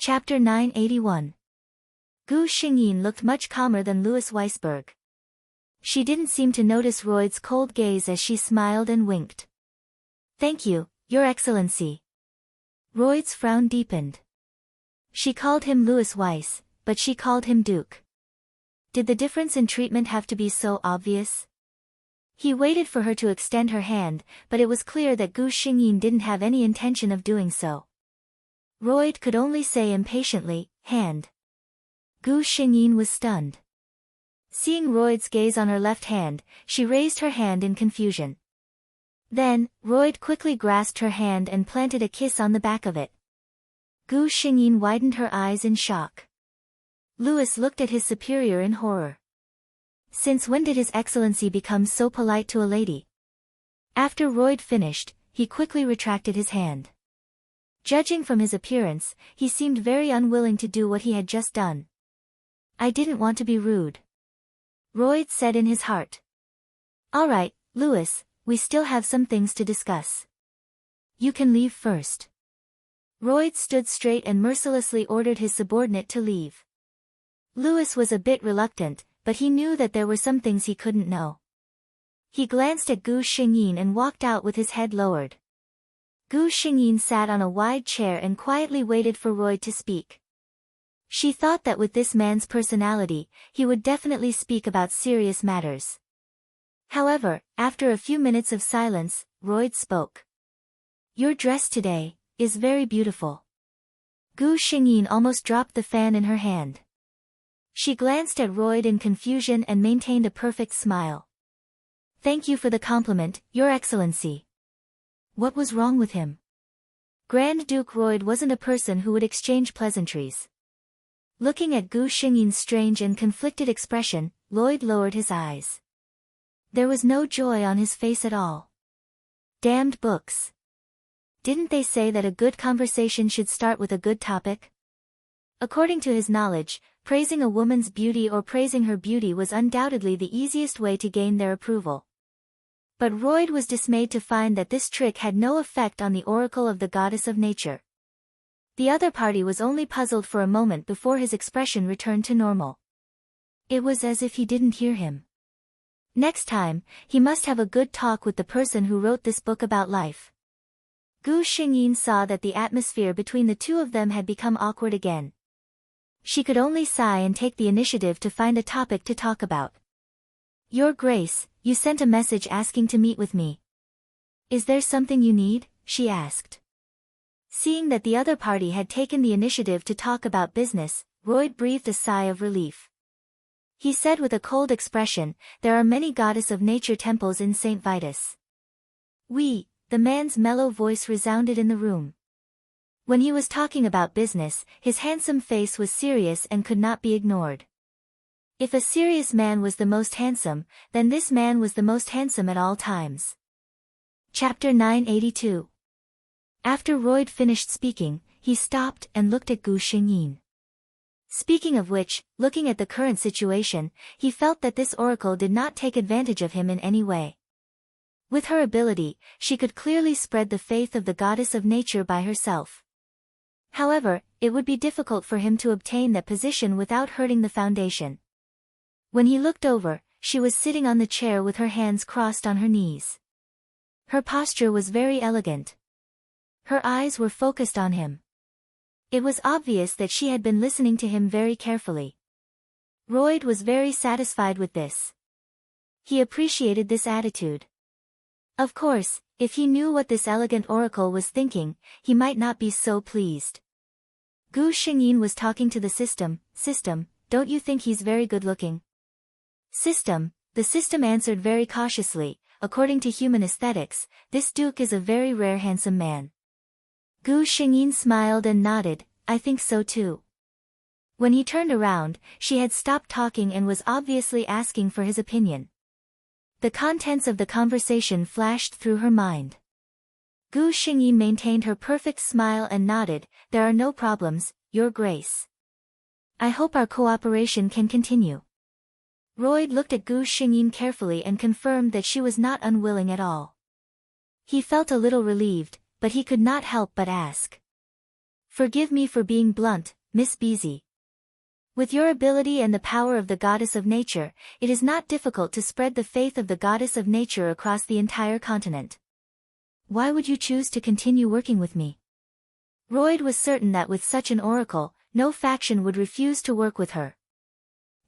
Chapter 981. Gu Xingyin looked much calmer than Louis Weisberg. She didn't seem to notice Royd's cold gaze as she smiled and winked. "Thank you, Your Excellency." Royd's frown deepened. She called him Louis Weiss, but she called him Duke. Did the difference in treatment have to be so obvious? He waited for her to extend her hand, but it was clear that Gu Xingyin didn't have any intention of doing so. Royd could only say impatiently, "Hand." Gu Xingyin was stunned. Seeing Royd's gaze on her left hand, she raised her hand in confusion. Then, Royd quickly grasped her hand and planted a kiss on the back of it. Gu Xingyin widened her eyes in shock. Louis looked at his superior in horror. Since when did His Excellency become so polite to a lady? After Royd finished, he quickly retracted his hand. Judging from his appearance, he seemed very unwilling to do what he had just done. "I didn't want to be rude," Royd said in his heart. "All right, Louis, we still have some things to discuss. You can leave first." Royd stood straight and mercilessly ordered his subordinate to leave. Louis was a bit reluctant, but he knew that there were some things he couldn't know. He glanced at Gu Xingyin and walked out with his head lowered. Gu Xingyin sat on a wide chair and quietly waited for Royd to speak. She thought that with this man's personality, he would definitely speak about serious matters. However, after a few minutes of silence, Royd spoke. "Your dress today is very beautiful." Gu Xingyin almost dropped the fan in her hand. She glanced at Royd in confusion and maintained a perfect smile. "Thank you for the compliment, Your Excellency." What was wrong with him? Grand Duke Royd wasn't a person who would exchange pleasantries. Looking at Gu Xingyin's strange and conflicted expression, Royd lowered his eyes. There was no joy on his face at all. Damned books. Didn't they say that a good conversation should start with a good topic? According to his knowledge, praising a woman's beauty or praising her beauty was undoubtedly the easiest way to gain their approval. But Royd was dismayed to find that this trick had no effect on the oracle of the goddess of nature. The other party was only puzzled for a moment before his expression returned to normal. It was as if he didn't hear him. Next time, he must have a good talk with the person who wrote this book about life. Gu Xingyin saw that the atmosphere between the two of them had become awkward again. She could only sigh and take the initiative to find a topic to talk about. "Your Grace, you sent a message asking to meet with me. Is there something you need?" she asked. Seeing that the other party had taken the initiative to talk about business, Royd breathed a sigh of relief. He said with a cold expression, "There are many goddess of nature temples in St. Vitus." "Oui," the man's mellow voice resounded in the room. When he was talking about business, his handsome face was serious and could not be ignored. If a serious man was the most handsome, then this man was the most handsome at all times. Chapter 982. After Royd finished speaking, he stopped and looked at Gu Xingyin. Speaking of which, looking at the current situation, he felt that this oracle did not take advantage of him in any way. With her ability, she could clearly spread the faith of the goddess of nature by herself. However, it would be difficult for him to obtain that position without hurting the foundation. When he looked over, she was sitting on the chair with her hands crossed on her knees. Her posture was very elegant. Her eyes were focused on him. It was obvious that she had been listening to him very carefully. Royd was very satisfied with this. He appreciated this attitude. Of course, if he knew what this elegant oracle was thinking, he might not be so pleased. Gu Xingyin was talking to the system. "System, don't you think he's very good-looking?" "System," the system answered very cautiously, "according to human aesthetics, this duke is a very rare handsome man." Gu Xingyin smiled and nodded, "I think so too." When he turned around, she had stopped talking and was obviously asking for his opinion. The contents of the conversation flashed through her mind. Gu Xingyin maintained her perfect smile and nodded, "There are no problems, Your Grace. I hope our cooperation can continue." Royd looked at Gu Xingyin carefully and confirmed that she was not unwilling at all. He felt a little relieved, but he could not help but ask. Forgive me for being blunt, Miss Beezy. With your ability and the power of the goddess of nature, it is not difficult to spread the faith of the goddess of nature across the entire continent. Why would you choose to continue working with me? Royd was certain that with such an oracle, no faction would refuse to work with her.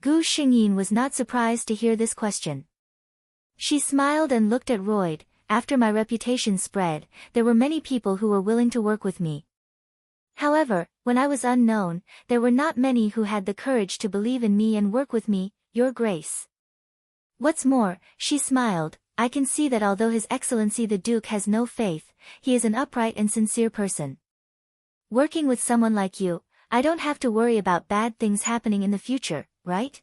Gu Xingyin was not surprised to hear this question. She smiled and looked at Royd. After my reputation spread, there were many people who were willing to work with me. However, when I was unknown, there were not many who had the courage to believe in me and work with me, Your Grace. What's more, she smiled, I can see that although His Excellency the Duke has no faith, he is an upright and sincere person. Working with someone like you, I don't have to worry about bad things happening in the future, right?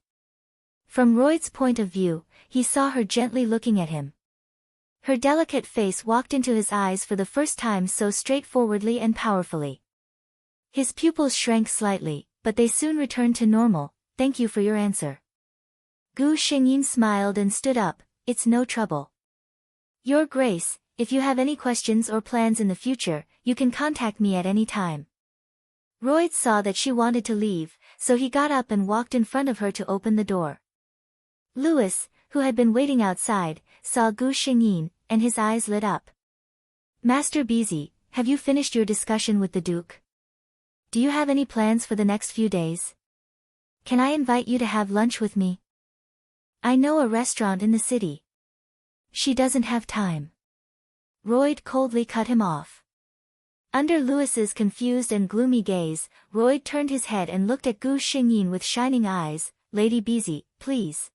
From Royd's point of view, he saw her gently looking at him. Her delicate face walked into his eyes for the first time so straightforwardly and powerfully. His pupils shrank slightly, but they soon returned to normal. Thank you for your answer. Gu Xingyin smiled and stood up. It's no trouble. Your Grace, if you have any questions or plans in the future, you can contact me at any time. Royd saw that she wanted to leave, so he got up and walked in front of her to open the door. Louis, who had been waiting outside, saw Gu Xingyin, and his eyes lit up. Master Beezy, have you finished your discussion with the Duke? Do you have any plans for the next few days? Can I invite you to have lunch with me? I know a restaurant in the city. She doesn't have time. Royd coldly cut him off. Under Louis's confused and gloomy gaze, Royd turned his head and looked at Gu Xingyin with shining eyes. Lady Beezy, please.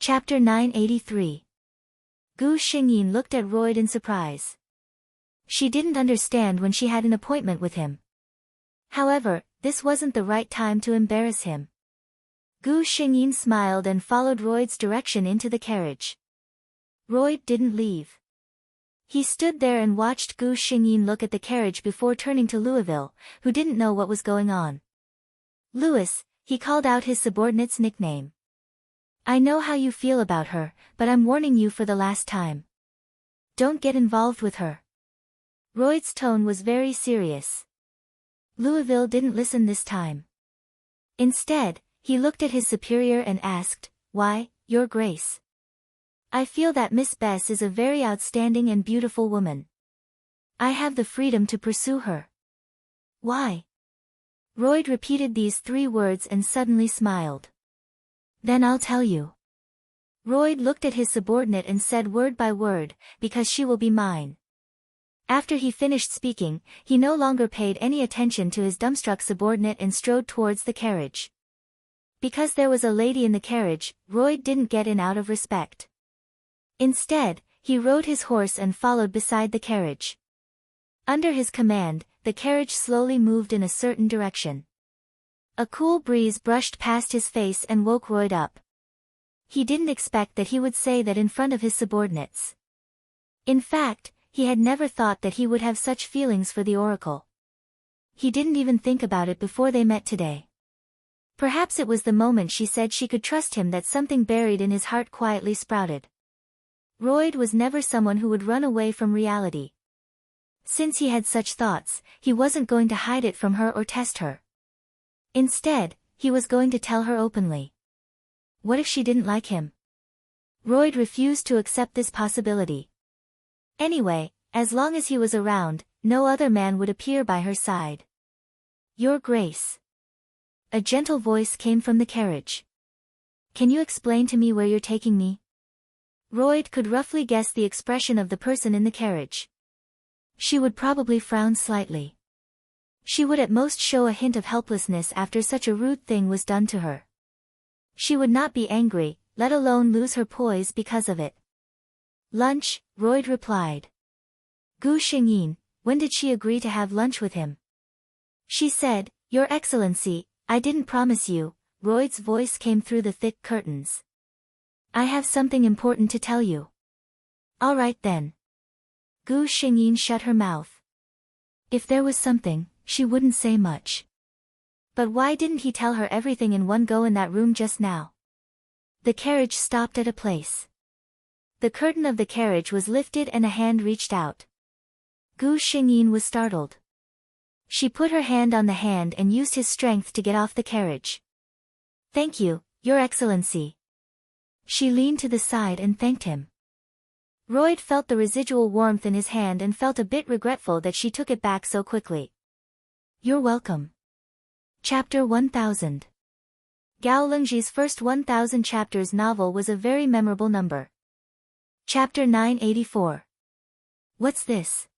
Chapter 983. Gu Xingyin looked at Royd in surprise. She didn't understand when she had an appointment with him. However, this wasn't the right time to embarrass him. Gu Xingyin smiled and followed Royd's direction into the carriage. Royd didn't leave. He stood there and watched Gu Xingyin look at the carriage before turning to Louisville, who didn't know what was going on. Louis, he called out his subordinate's nickname. I know how you feel about her, but I'm warning you for the last time. Don't get involved with her. Royd's tone was very serious. Louisville didn't listen this time. Instead, he looked at his superior and asked, Why, Your Grace? I feel that Miss Bess is a very outstanding and beautiful woman. I have the freedom to pursue her. Why? Royd repeated these 3 words and suddenly smiled. Then I'll tell you. Royd looked at his subordinate and said word by word, because she will be mine. After he finished speaking, he no longer paid any attention to his dumbstruck subordinate and strode towards the carriage. Because there was a lady in the carriage, Royd didn't get in out of respect. Instead, he rode his horse and followed beside the carriage. Under his command, the carriage slowly moved in a certain direction. A cool breeze brushed past his face and woke Royd up. He didn't expect that he would say that in front of his subordinates. In fact, he had never thought that he would have such feelings for the oracle. He didn't even think about it before they met today. Perhaps it was the moment she said she could trust him that something buried in his heart quietly sprouted. Royd was never someone who would run away from reality. Since he had such thoughts, he wasn't going to hide it from her or test her. Instead, he was going to tell her openly. What if she didn't like him? Royd refused to accept this possibility. Anyway, as long as he was around, no other man would appear by her side. Your Grace. A gentle voice came from the carriage. Can you explain to me where you're taking me? Royd could roughly guess the expression of the person in the carriage. She would probably frown slightly. She would at most show a hint of helplessness after such a rude thing was done to her. She would not be angry, let alone lose her poise because of it. Lunch, Royd replied. Gu Xingyin, when did she agree to have lunch with him? She said, Your Excellency, I didn't promise you. Royd's voice came through the thick curtains. I have something important to tell you. All right then. Gu Xingyin shut her mouth. If there was something, she wouldn't say much. But why didn't he tell her everything in one go in that room just now? The carriage stopped at a place. The curtain of the carriage was lifted and a hand reached out. Gu Xingyin was startled. She put her hand on the hand and used his strength to get off the carriage. Thank you, Your Excellency. She leaned to the side and thanked him. Royd felt the residual warmth in his hand and felt a bit regretful that she took it back so quickly. You're welcome. Chapter 1000. Gao Lingji's first 1000 chapters novel was a very memorable number. Chapter 984. What's this?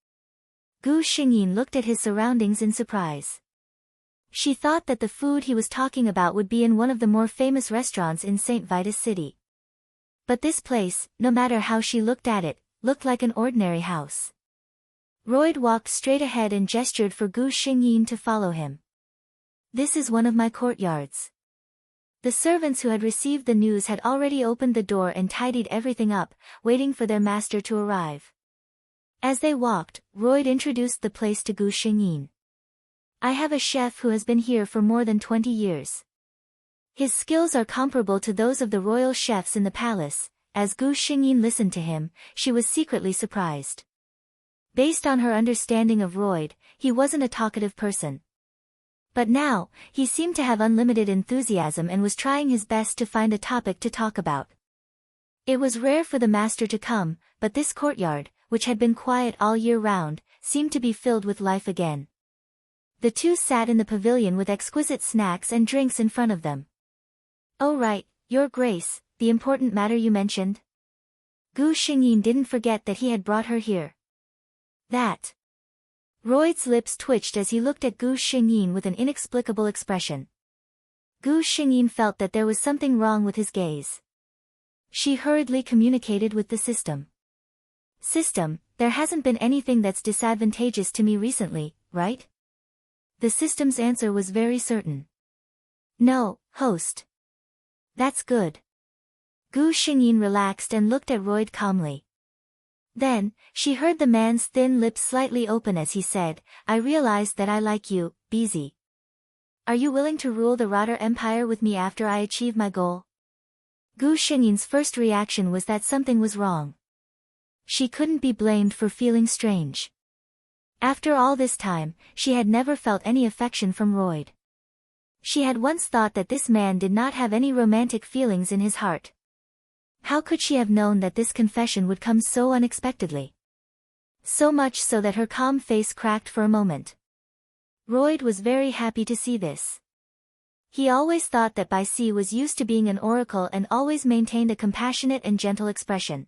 Gu Xingyin looked at his surroundings in surprise. She thought that the food he was talking about would be in one of the more famous restaurants in St. Vitus City. But this place, no matter how she looked at it, looked like an ordinary house. Royd walked straight ahead and gestured for Gu Xingyin to follow him. This is one of my courtyards. The servants who had received the news had already opened the door and tidied everything up, waiting for their master to arrive. As they walked, Royd introduced the place to Gu Xingyin. I have a chef who has been here for more than 20 years. His skills are comparable to those of the royal chefs in the palace. As Gu Xingyin listened to him, she was secretly surprised. Based on her understanding of Royd, he wasn't a talkative person. But now, he seemed to have unlimited enthusiasm and was trying his best to find a topic to talk about. It was rare for the master to come, but this courtyard, which had been quiet all year round, seemed to be filled with life again. The two sat in the pavilion with exquisite snacks and drinks in front of them. Oh right, Your Grace, the important matter you mentioned? Gu Xingyin didn't forget that he had brought her here. That. Royd's lips twitched as he looked at Gu Xingyin with an inexplicable expression. Gu Xingyin felt that there was something wrong with his gaze. She hurriedly communicated with the system. System, there hasn't been anything that's disadvantageous to me recently, right? The system's answer was very certain. No, host. That's good. Gu Xingyin relaxed and looked at Royd calmly. Then, she heard the man's thin lips slightly open as he said, I realized that I like you, BZ. Are you willing to rule the Rotter Empire with me after I achieve my goal? Gu Xingyin's first reaction was that something was wrong. She couldn't be blamed for feeling strange. After all this time, she had never felt any affection from Royd. She had once thought that this man did not have any romantic feelings in his heart. How could she have known that this confession would come so unexpectedly? So much so that her calm face cracked for a moment. Royd was very happy to see this. He always thought that Bai Si was used to being an oracle and always maintained a compassionate and gentle expression.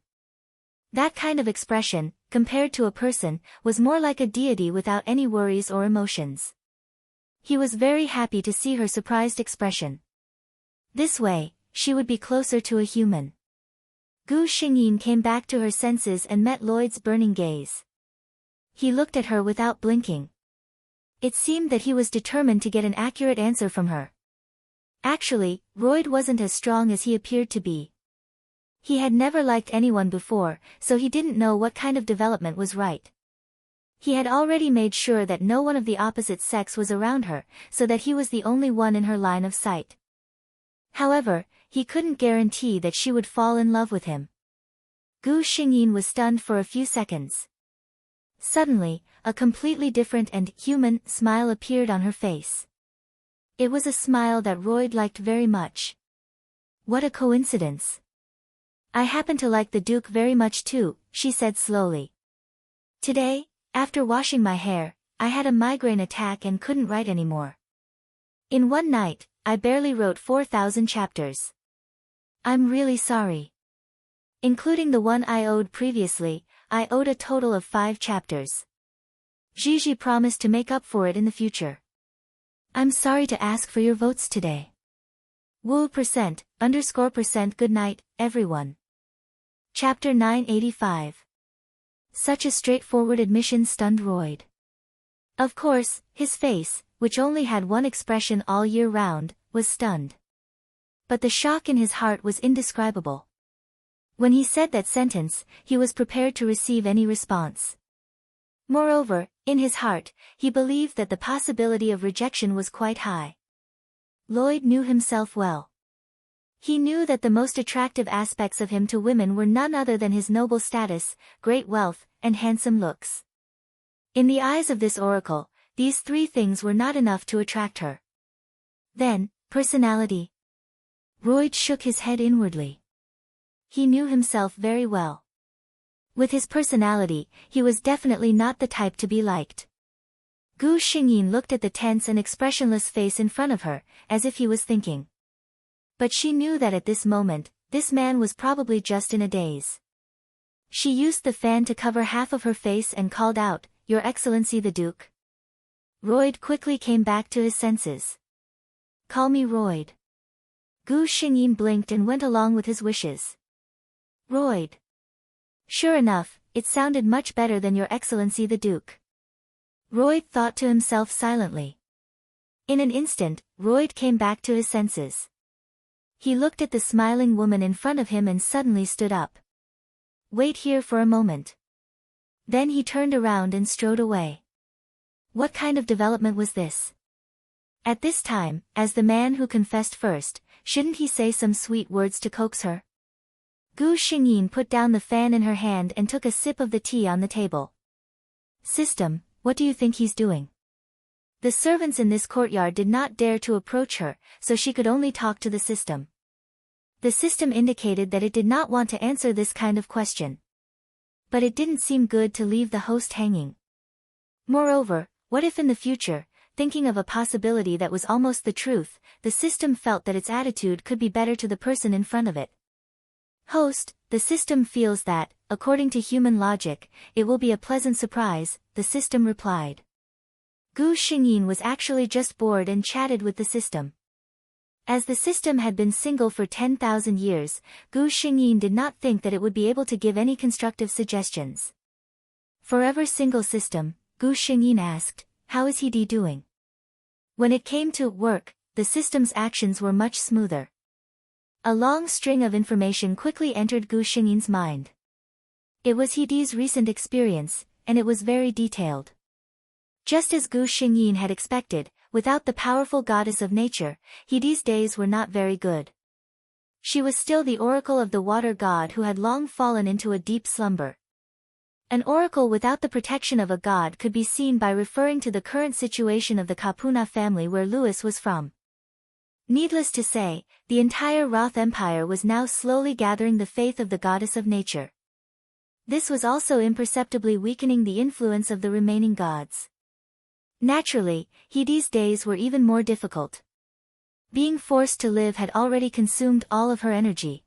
That kind of expression, compared to a person, was more like a deity without any worries or emotions. He was very happy to see her surprised expression. This way, she would be closer to a human. Gu Xingyin came back to her senses and met Lloyd's burning gaze. He looked at her without blinking. It seemed that he was determined to get an accurate answer from her. Actually, Royd wasn't as strong as he appeared to be. He had never liked anyone before, so he didn't know what kind of development was right. He had already made sure that no one of the opposite sex was around her, so that he was the only one in her line of sight. However, he couldn't guarantee that she would fall in love with him. Gu Xingyin was stunned for a few seconds. Suddenly, a completely different and human smile appeared on her face. It was a smile that Royd liked very much. What a coincidence. I happen to like the Duke very much too, she said slowly. Today, after washing my hair, I had a migraine attack and couldn't write anymore. In one night, I barely wrote 4,000 chapters. I'm really sorry. Including the one I owed previously, I owed a total of 5 chapters. Gigi promised to make up for it in the future. I'm sorry to ask for your votes today. Woo %_% good night, everyone. Chapter 985. Such a straightforward admission stunned Royd. Of course, his face, which only had one expression all year round, was stunned. But the shock in his heart was indescribable. When he said that sentence, he was prepared to receive any response. Moreover, in his heart, he believed that the possibility of rejection was quite high. Lloyd knew himself well. He knew that the most attractive aspects of him to women were none other than his noble status, great wealth, and handsome looks. In the eyes of this oracle, these three things were not enough to attract her. Then, personality. Royd shook his head inwardly. He knew himself very well. With his personality, he was definitely not the type to be liked. Gu Xingyin looked at the tense and expressionless face in front of her, as if he was thinking. But she knew that at this moment, this man was probably just in a daze. She used the fan to cover half of her face and called out, "Your Excellency the Duke." Royd quickly came back to his senses. "Call me Royd." Gu Xingyin blinked and went along with his wishes. Royd. Sure enough, it sounded much better than Your Excellency the Duke. Royd thought to himself silently. In an instant, Royd came back to his senses. He looked at the smiling woman in front of him and suddenly stood up. "Wait here for a moment." Then he turned around and strode away. What kind of development was this? At this time, as the man who confessed first, shouldn't he say some sweet words to coax her? Gu Xingyin put down the fan in her hand and took a sip of the tea on the table. "System, what do you think he's doing?" The servants in this courtyard did not dare to approach her, so she could only talk to the system. The system indicated that it did not want to answer this kind of question. But it didn't seem good to leave the host hanging. Moreover, what if in the future, thinking of a possibility that was almost the truth, the system felt that its attitude could be better to the person in front of it? "Host, the system feels that, according to human logic, it will be a pleasant surprise," the system replied. Gu Xingyin was actually just bored and chatted with the system. As the system had been single for 10,000 years, Gu Xingyin did not think that it would be able to give any constructive suggestions. Forever single system, Gu Xingyin asked, "How is he doing?" When it came to work, the system's actions were much smoother. A long string of information quickly entered Gu Xingyin's mind. It was He's recent experience, and it was very detailed. Just as Gu Xingyin had expected, without the powerful goddess of nature, He's days were not very good. She was still the oracle of the water god who had long fallen into a deep slumber. An oracle without the protection of a god could be seen by referring to the current situation of the Kapuna family where Louis was from. Needless to say, the entire Roth Empire was now slowly gathering the faith of the goddess of nature. This was also imperceptibly weakening the influence of the remaining gods. Naturally, He's days were even more difficult. Being forced to live had already consumed all of her energy.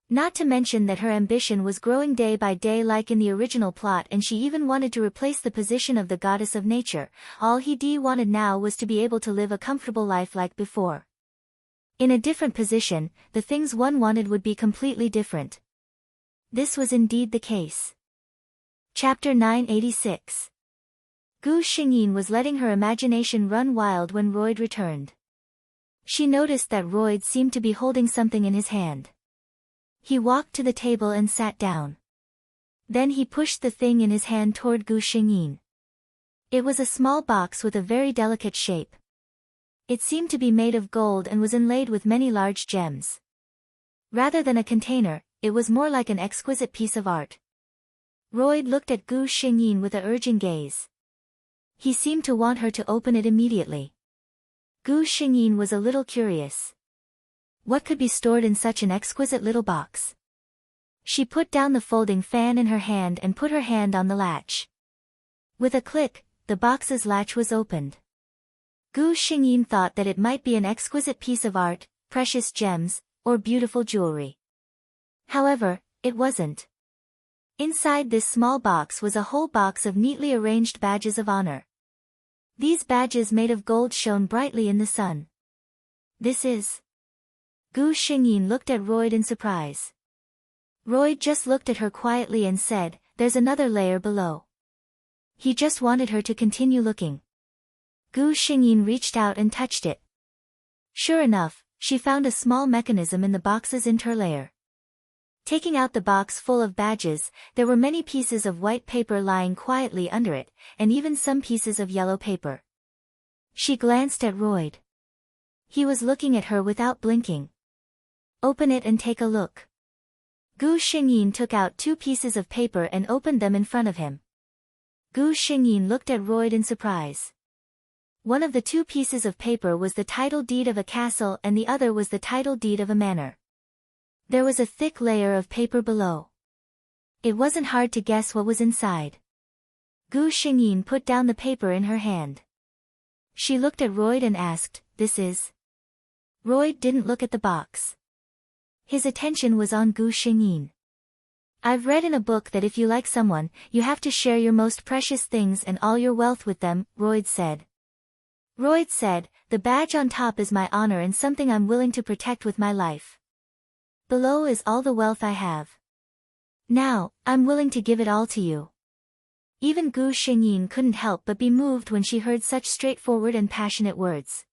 Not to mention that her ambition was growing day by day like in the original plot, and she even wanted to replace the position of the goddess of nature. All He wanted now was to be able to live a comfortable life like before. In a different position, the things one wanted would be completely different. This was indeed the case. Chapter 986. Gu Xingyin was letting her imagination run wild when Royd returned. She noticed that Royd seemed to be holding something in his hand. He walked to the table and sat down. Then he pushed the thing in his hand toward Gu Xingyin. It was a small box with a very delicate shape. It seemed to be made of gold and was inlaid with many large gems. Rather than a container, it was more like an exquisite piece of art. Royd looked at Gu Xingyin with a urging gaze. He seemed to want her to open it immediately. Gu Xingyin was a little curious. What could be stored in such an exquisite little box? She put down the folding fan in her hand and put her hand on the latch. With a click, the box's latch was opened. Gu Xingyin thought that it might be an exquisite piece of art, precious gems, or beautiful jewelry. However, it wasn't. Inside this small box was a whole box of neatly arranged badges of honor. These badges made of gold shone brightly in the sun. This is... Gu Xingyin looked at Royd in surprise. Royd just looked at her quietly and said, "There's another layer below." He just wanted her to continue looking. Gu Xingyin reached out and touched it. Sure enough, she found a small mechanism in the box's interlayer. Taking out the box full of badges, there were many pieces of white paper lying quietly under it, and even some pieces of yellow paper. She glanced at Royd. He was looking at her without blinking. "Open it and take a look." Gu Xingyin took out 2 pieces of paper and opened them in front of him. Gu Xingyin looked at Royd in surprise. One of the two pieces of paper was the title deed of a castle and the other was the title deed of a manor. There was a thick layer of paper below. It wasn't hard to guess what was inside. Gu Xingyin put down the paper in her hand. She looked at Royd and asked, "This is?" Royd didn't look at the box. His attention was on Gu Xingyin. "I've read in a book that if you like someone, you have to share your most precious things and all your wealth with them," Royd said. Royd said, "The badge on top is my honor and something I'm willing to protect with my life. Below is all the wealth I have. Now, I'm willing to give it all to you." Even Gu Xingyin couldn't help but be moved when she heard such straightforward and passionate words.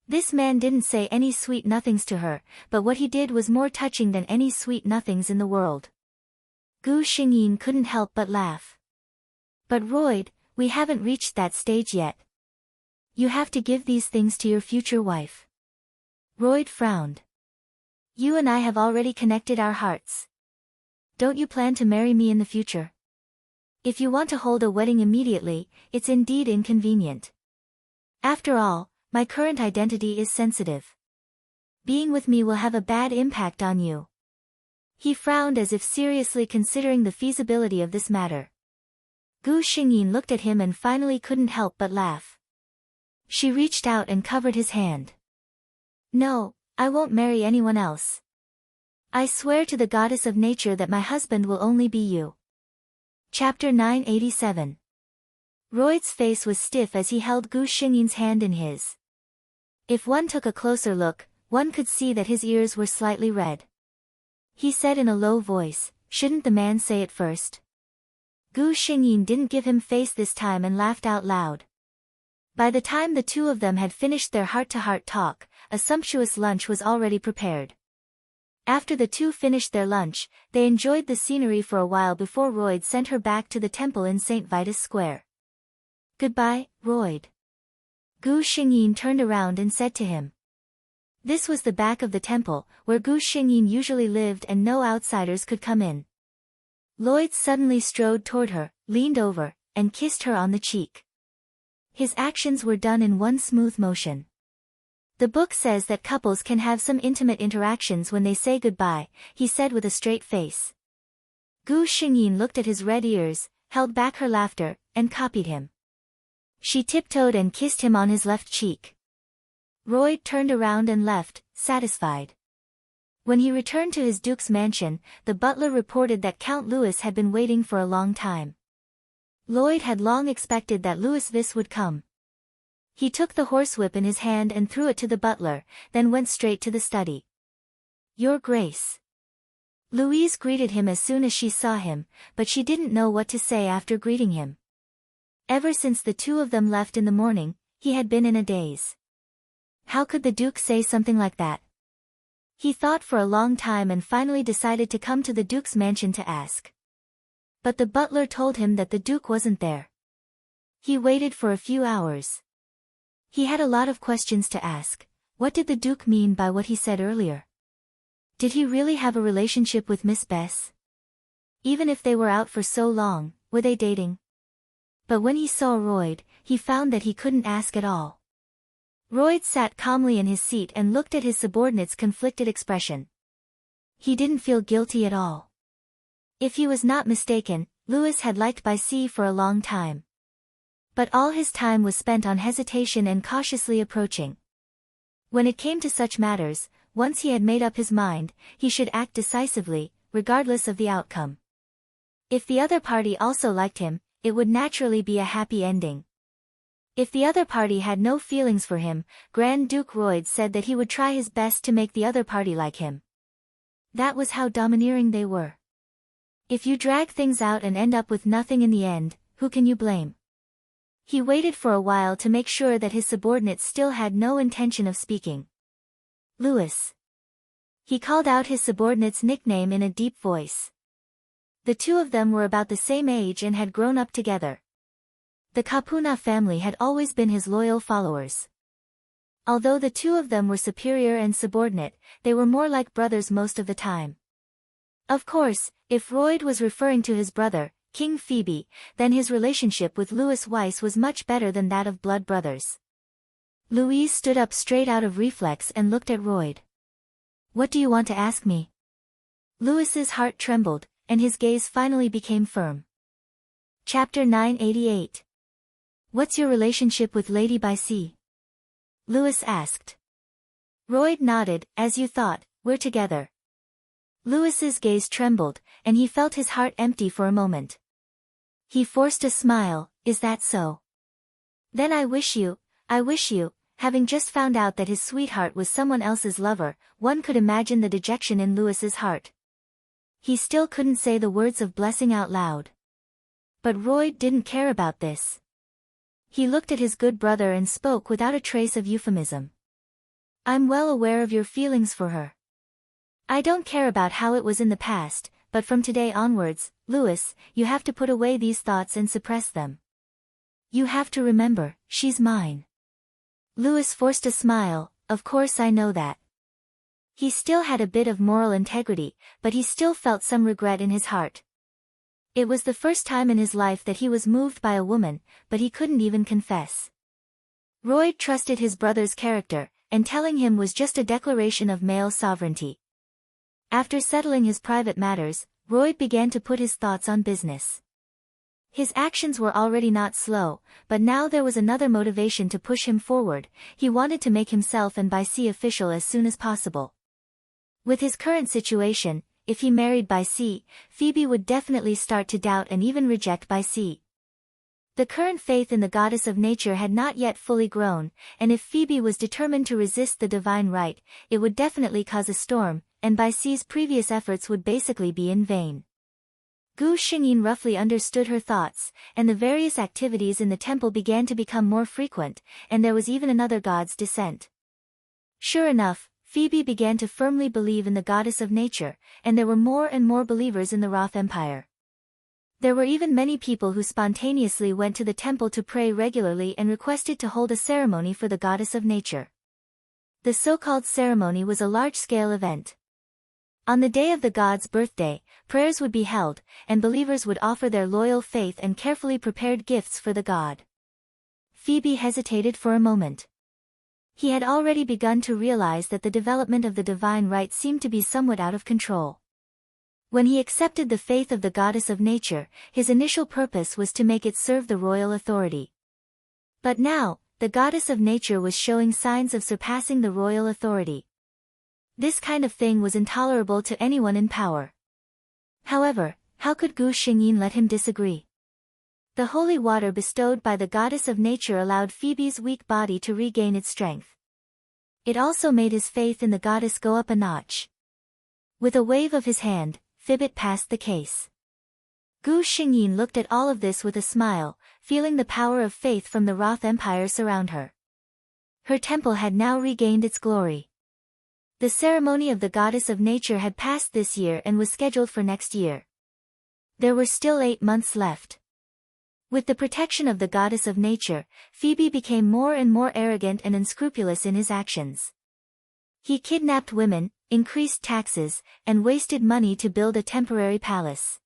This man didn't say any sweet nothings to her, but what he did was more touching than any sweet nothings in the world. Gu Xingyin couldn't help but laugh. "But Royd, we haven't reached that stage yet. You have to give these things to your future wife." Royd frowned. "You and I have already connected our hearts. Don't you plan to marry me in the future? If you want to hold a wedding immediately, it's indeed inconvenient. After all, my current identity is sensitive. Being with me will have a bad impact on you." He frowned as if seriously considering the feasibility of this matter. Gu Xingyin looked at him and finally couldn't help but laugh. She reached out and covered his hand. "No, I won't marry anyone else. I swear to the goddess of nature that my husband will only be you." Chapter 987. Royd's face was stiff as he held Gu Xingyin's hand in his. If one took a closer look, one could see that his ears were slightly red. He said in a low voice, "Shouldn't the man say it first?" Gu Xingyin didn't give him face this time and laughed out loud. By the time the two of them had finished their heart-to-heart talk, a sumptuous lunch was already prepared. After the two finished their lunch, they enjoyed the scenery for a while before Royd sent her back to the temple in St. Vitus Square. "Goodbye, Royd." Gu Xingyin turned around and said to him. This was the back of the temple, where Gu Xingyin usually lived and no outsiders could come in. Lloyd suddenly strode toward her, leaned over, and kissed her on the cheek. His actions were done in one smooth motion. "The book says that couples can have some intimate interactions when they say goodbye," he said with a straight face. Gu Xingyin looked at his red ears, held back her laughter, and copied him. She tiptoed and kissed him on his left cheek. Royd turned around and left, satisfied. When he returned to his duke's mansion, the butler reported that Count Louis had been waiting for a long time. Lloyd had long expected that Louis Vis would come. He took the horsewhip in his hand and threw it to the butler, then went straight to the study. "Your Grace." Louise greeted him as soon as she saw him, but she didn't know what to say after greeting him. Ever since the two of them left in the morning, he had been in a daze. How could the Duke say something like that? He thought for a long time and finally decided to come to the Duke's mansion to ask. But the butler told him that the Duke wasn't there. He waited for a few hours. He had a lot of questions to ask. What did the Duke mean by what he said earlier? Did he really have a relationship with Miss Bess? Even if they were out for so long, were they dating? But when he saw Royd, he found that he couldn't ask at all. Royd sat calmly in his seat and looked at his subordinate's conflicted expression. He didn't feel guilty at all. If he was not mistaken, Louis had liked Bai Si for a long time. But all his time was spent on hesitation and cautiously approaching. When it came to such matters, once he had made up his mind, he should act decisively, regardless of the outcome. If the other party also liked him, it would naturally be a happy ending. If the other party had no feelings for him, Grand Duke Royd said that he would try his best to make the other party like him. That was how domineering they were. If you drag things out and end up with nothing in the end, who can you blame? He waited for a while to make sure that his subordinate still had no intention of speaking. "Louis." He called out his subordinate's nickname in a deep voice. The two of them were about the same age and had grown up together. The Kapuna family had always been his loyal followers. Although the two of them were superior and subordinate, they were more like brothers most of the time. Of course, if Royd was referring to his brother, King Phoebe, then his relationship with Louis Weiss was much better than that of blood brothers. Louise stood up straight out of reflex and looked at Royd. What do you want to ask me? Louis's heart trembled, and his gaze finally became firm. Chapter 988. What's your relationship with Lady by Sea? Louis asked. Royd nodded. As you thought, we're together. Louis's gaze trembled, and he felt his heart empty for a moment. He forced a smile. Is that so? Then I wish you, having just found out that his sweetheart was someone else's lover, one could imagine the dejection in Louis's heart. He still couldn't say the words of blessing out loud. But Royd didn't care about this. He looked at his good brother and spoke without a trace of euphemism. I'm well aware of your feelings for her. I don't care about how it was in the past, but from today onwards, Louis, you have to put away these thoughts and suppress them. You have to remember, she's mine. Louis forced a smile. Of course I know that. He still had a bit of moral integrity, but he still felt some regret in his heart. It was the first time in his life that he was moved by a woman, but he couldn't even confess. Royd trusted his brother's character, and telling him was just a declaration of male sovereignty. After settling his private matters, Royd began to put his thoughts on business. His actions were already not slow, but now there was another motivation to push him forward. He wanted to make himself and by sea official as soon as possible. With his current situation, if he married by sea, Phoebe would definitely start to doubt and even reject by sea. The current faith in the goddess of nature had not yet fully grown, and if Phoebe was determined to resist the divine right, it would definitely cause a storm, and by sea's previous efforts would basically be in vain. Gu Xingyin roughly understood her thoughts, and the various activities in the temple began to become more frequent, and there was even another god's descent. Sure enough, Phoebe began to firmly believe in the goddess of nature, and there were more and more believers in the Roth Empire. There were even many people who spontaneously went to the temple to pray regularly and requested to hold a ceremony for the goddess of nature. The so-called ceremony was a large-scale event. On the day of the god's birthday, prayers would be held, and believers would offer their loyal faith and carefully prepared gifts for the god. Phoebe hesitated for a moment. He had already begun to realize that the development of the divine right seemed to be somewhat out of control. When he accepted the faith of the goddess of nature, his initial purpose was to make it serve the royal authority. But now, the goddess of nature was showing signs of surpassing the royal authority. This kind of thing was intolerable to anyone in power. However, how could Gu Xingyin let him disagree? The holy water bestowed by the goddess of nature allowed Phoebe's weak body to regain its strength. It also made his faith in the goddess go up a notch. With a wave of his hand, Phoebit passed the case. Gu Xingyin looked at all of this with a smile, feeling the power of faith from the Roth Empire surround her. Her temple had now regained its glory. The ceremony of the goddess of nature had passed this year and was scheduled for next year. There were still 8 months left. With the protection of the goddess of nature, Phoebe became more and more arrogant and unscrupulous in his actions. He kidnapped women, increased taxes, and wasted money to build a temporary palace.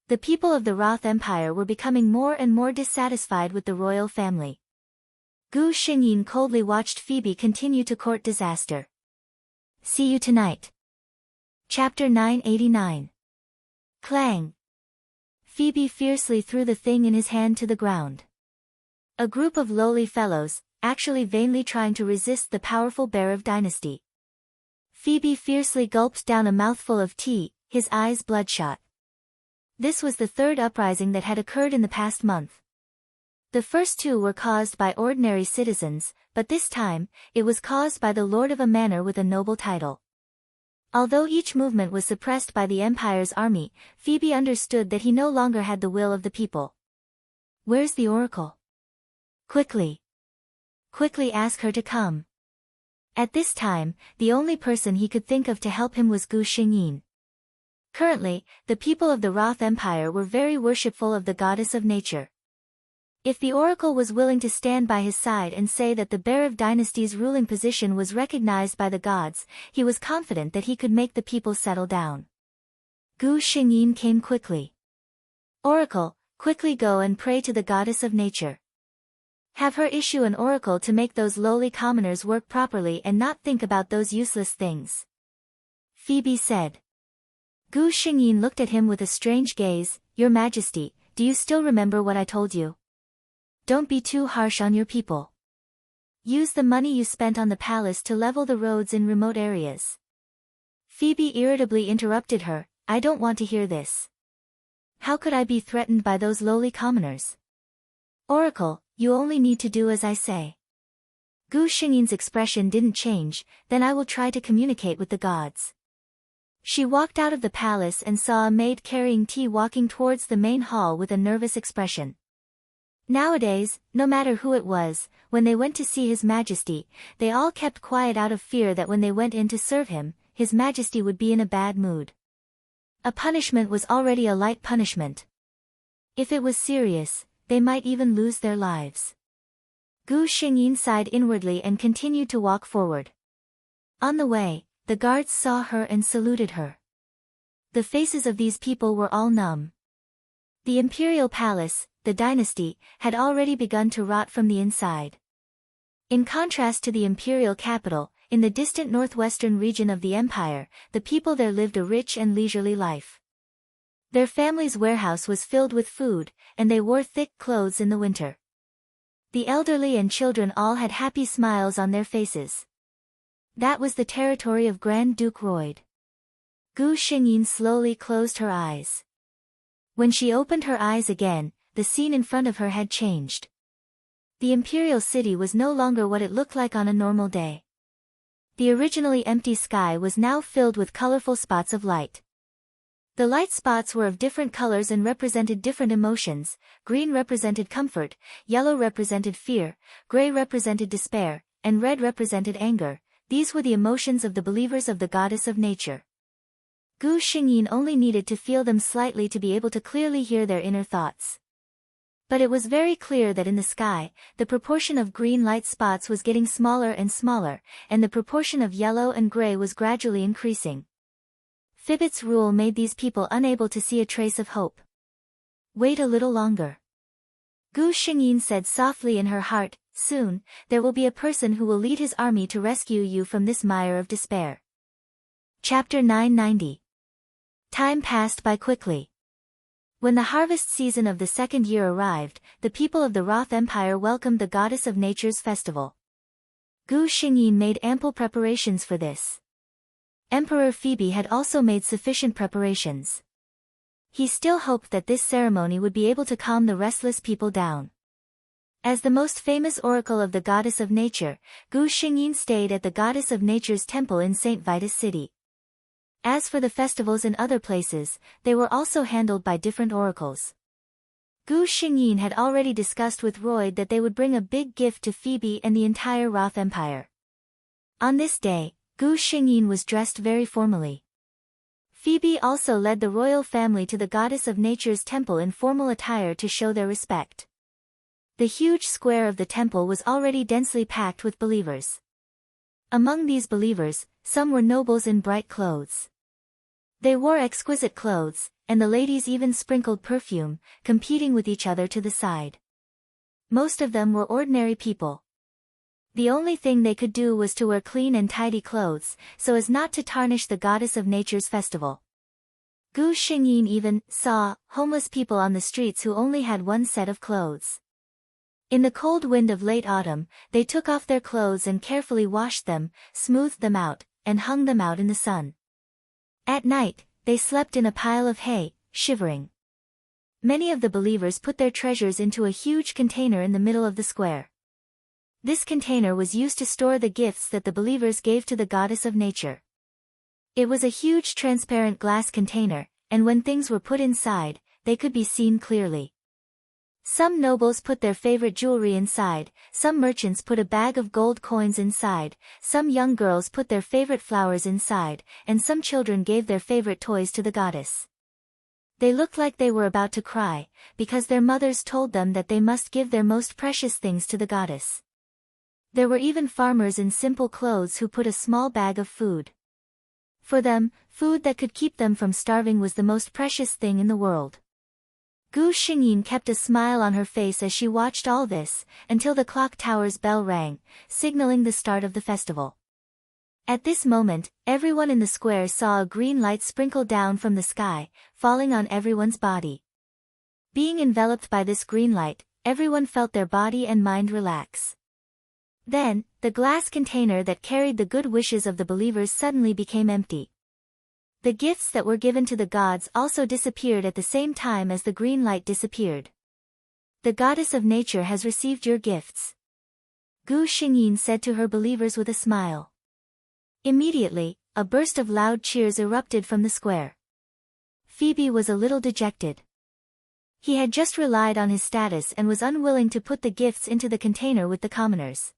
The people of the Roth Empire were becoming more and more dissatisfied with the royal family. Gu Xingyin coldly watched Phoebe continue to court disaster. See you tonight. Chapter 989. Clang. Phoebe fiercely threw the thing in his hand to the ground. A group of lowly fellows, actually vainly trying to resist the powerful bear of dynasty. Phoebe fiercely gulped down a mouthful of tea, his eyes bloodshot. This was the third uprising that had occurred in the past month. The first 2 were caused by ordinary citizens, but this time, it was caused by the lord of a manor with a noble title. Although each movement was suppressed by the Empire's army, Phoebe understood that he no longer had the will of the people. Where's the oracle? Quickly ask her to come. At this time, the only person he could think of to help him was Gu Xingyin. Currently, the people of the Roth Empire were very worshipful of the goddess of nature. If the oracle was willing to stand by his side and say that the bear of dynasty's ruling position was recognized by the gods, he was confident that he could make the people settle down. Gu Xingyin came quickly. Oracle, quickly go and pray to the goddess of nature. Have her issue an oracle to make those lowly commoners work properly and not think about those useless things. Phoebe said. Gu Xingyin looked at him with a strange gaze. Your Majesty, do you still remember what I told you? Don't be too harsh on your people. Use the money you spent on the palace to level the roads in remote areas. Phoebe irritably interrupted her. I don't want to hear this. How could I be threatened by those lowly commoners? Oracle, you only need to do as I say. Gu Xingyin's expression didn't change. Then I will try to communicate with the gods. She walked out of the palace and saw a maid carrying tea walking towards the main hall with a nervous expression. Nowadays, no matter who it was, when they went to see His Majesty, they all kept quiet out of fear that when they went in to serve him, His Majesty would be in a bad mood. A punishment was already a light punishment. If it was serious, they might even lose their lives. Gu Xingyin sighed inwardly and continued to walk forward. On the way, the guards saw her and saluted her. The faces of these people were all numb. The imperial palace, the dynasty, had already begun to rot from the inside. In contrast to the imperial capital, in the distant northwestern region of the empire, the people there lived a rich and leisurely life. Their family's warehouse was filled with food, and they wore thick clothes in the winter. The elderly and children all had happy smiles on their faces. That was the territory of Grand Duke Royd. Gu Xingyin slowly closed her eyes. When she opened her eyes again, the scene in front of her had changed. The imperial city was no longer what it looked like on a normal day. The originally empty sky was now filled with colorful spots of light. The light spots were of different colors and represented different emotions. Green represented comfort, yellow represented fear, gray represented despair, and red represented anger. These were the emotions of the believers of the goddess of nature. Gu Xingyin only needed to feel them slightly to be able to clearly hear their inner thoughts. But it was very clear that in the sky, the proportion of green light spots was getting smaller and smaller, and the proportion of yellow and gray was gradually increasing. Fibbit's rule made these people unable to see a trace of hope. Wait a little longer. Gu Xingyin said softly in her heart, soon, there will be a person who will lead his army to rescue you from this mire of despair. Chapter 990. Time passed by quickly. When the harvest season of the second year arrived, the people of the Roth Empire welcomed the goddess of nature's festival. Gu Xingyin made ample preparations for this. Emperor Phoebe had also made sufficient preparations. He still hoped that this ceremony would be able to calm the restless people down. As the most famous oracle of the goddess of nature, Gu Xingyin stayed at the goddess of nature's temple in St. Vitus City. As for the festivals in other places, they were also handled by different oracles. Gu Xingyin had already discussed with Royd that they would bring a big gift to Phoebe and the entire Roth Empire. On this day, Gu Xingyin was dressed very formally. Phoebe also led the royal family to the goddess of nature's temple in formal attire to show their respect. The huge square of the temple was already densely packed with believers. Among these believers, some were nobles in bright clothes. They wore exquisite clothes, and the ladies even sprinkled perfume, competing with each other to the side. Most of them were ordinary people. The only thing they could do was to wear clean and tidy clothes, so as not to tarnish the goddess of nature's festival. Gu Xingyin even saw homeless people on the streets who only had one set of clothes. In the cold wind of late autumn, they took off their clothes and carefully washed them, smoothed them out, and hung them out in the sun. At night, they slept in a pile of hay, shivering. Many of the believers put their treasures into a huge container in the middle of the square. This container was used to store the gifts that the believers gave to the goddess of nature. It was a huge transparent glass container, and when things were put inside, they could be seen clearly. Some nobles put their favorite jewelry inside, some merchants put a bag of gold coins inside, some young girls put their favorite flowers inside, and some children gave their favorite toys to the goddess. They looked like they were about to cry, because their mothers told them that they must give their most precious things to the goddess. There were even farmers in simple clothes who put a small bag of food. For them, food that could keep them from starving was the most precious thing in the world. Gu Xingyin kept a smile on her face as she watched all this, until the clock tower's bell rang, signaling the start of the festival. At this moment, everyone in the square saw a green light sprinkle down from the sky, falling on everyone's body. Being enveloped by this green light, everyone felt their body and mind relax. Then, the glass container that carried the good wishes of the believers suddenly became empty. The gifts that were given to the gods also disappeared at the same time as the green light disappeared. The goddess of nature has received your gifts, Gu Xingyin said to her believers with a smile. Immediately, a burst of loud cheers erupted from the square. Phoebe was a little dejected. He had just relied on his status and was unwilling to put the gifts into the container with the commoners.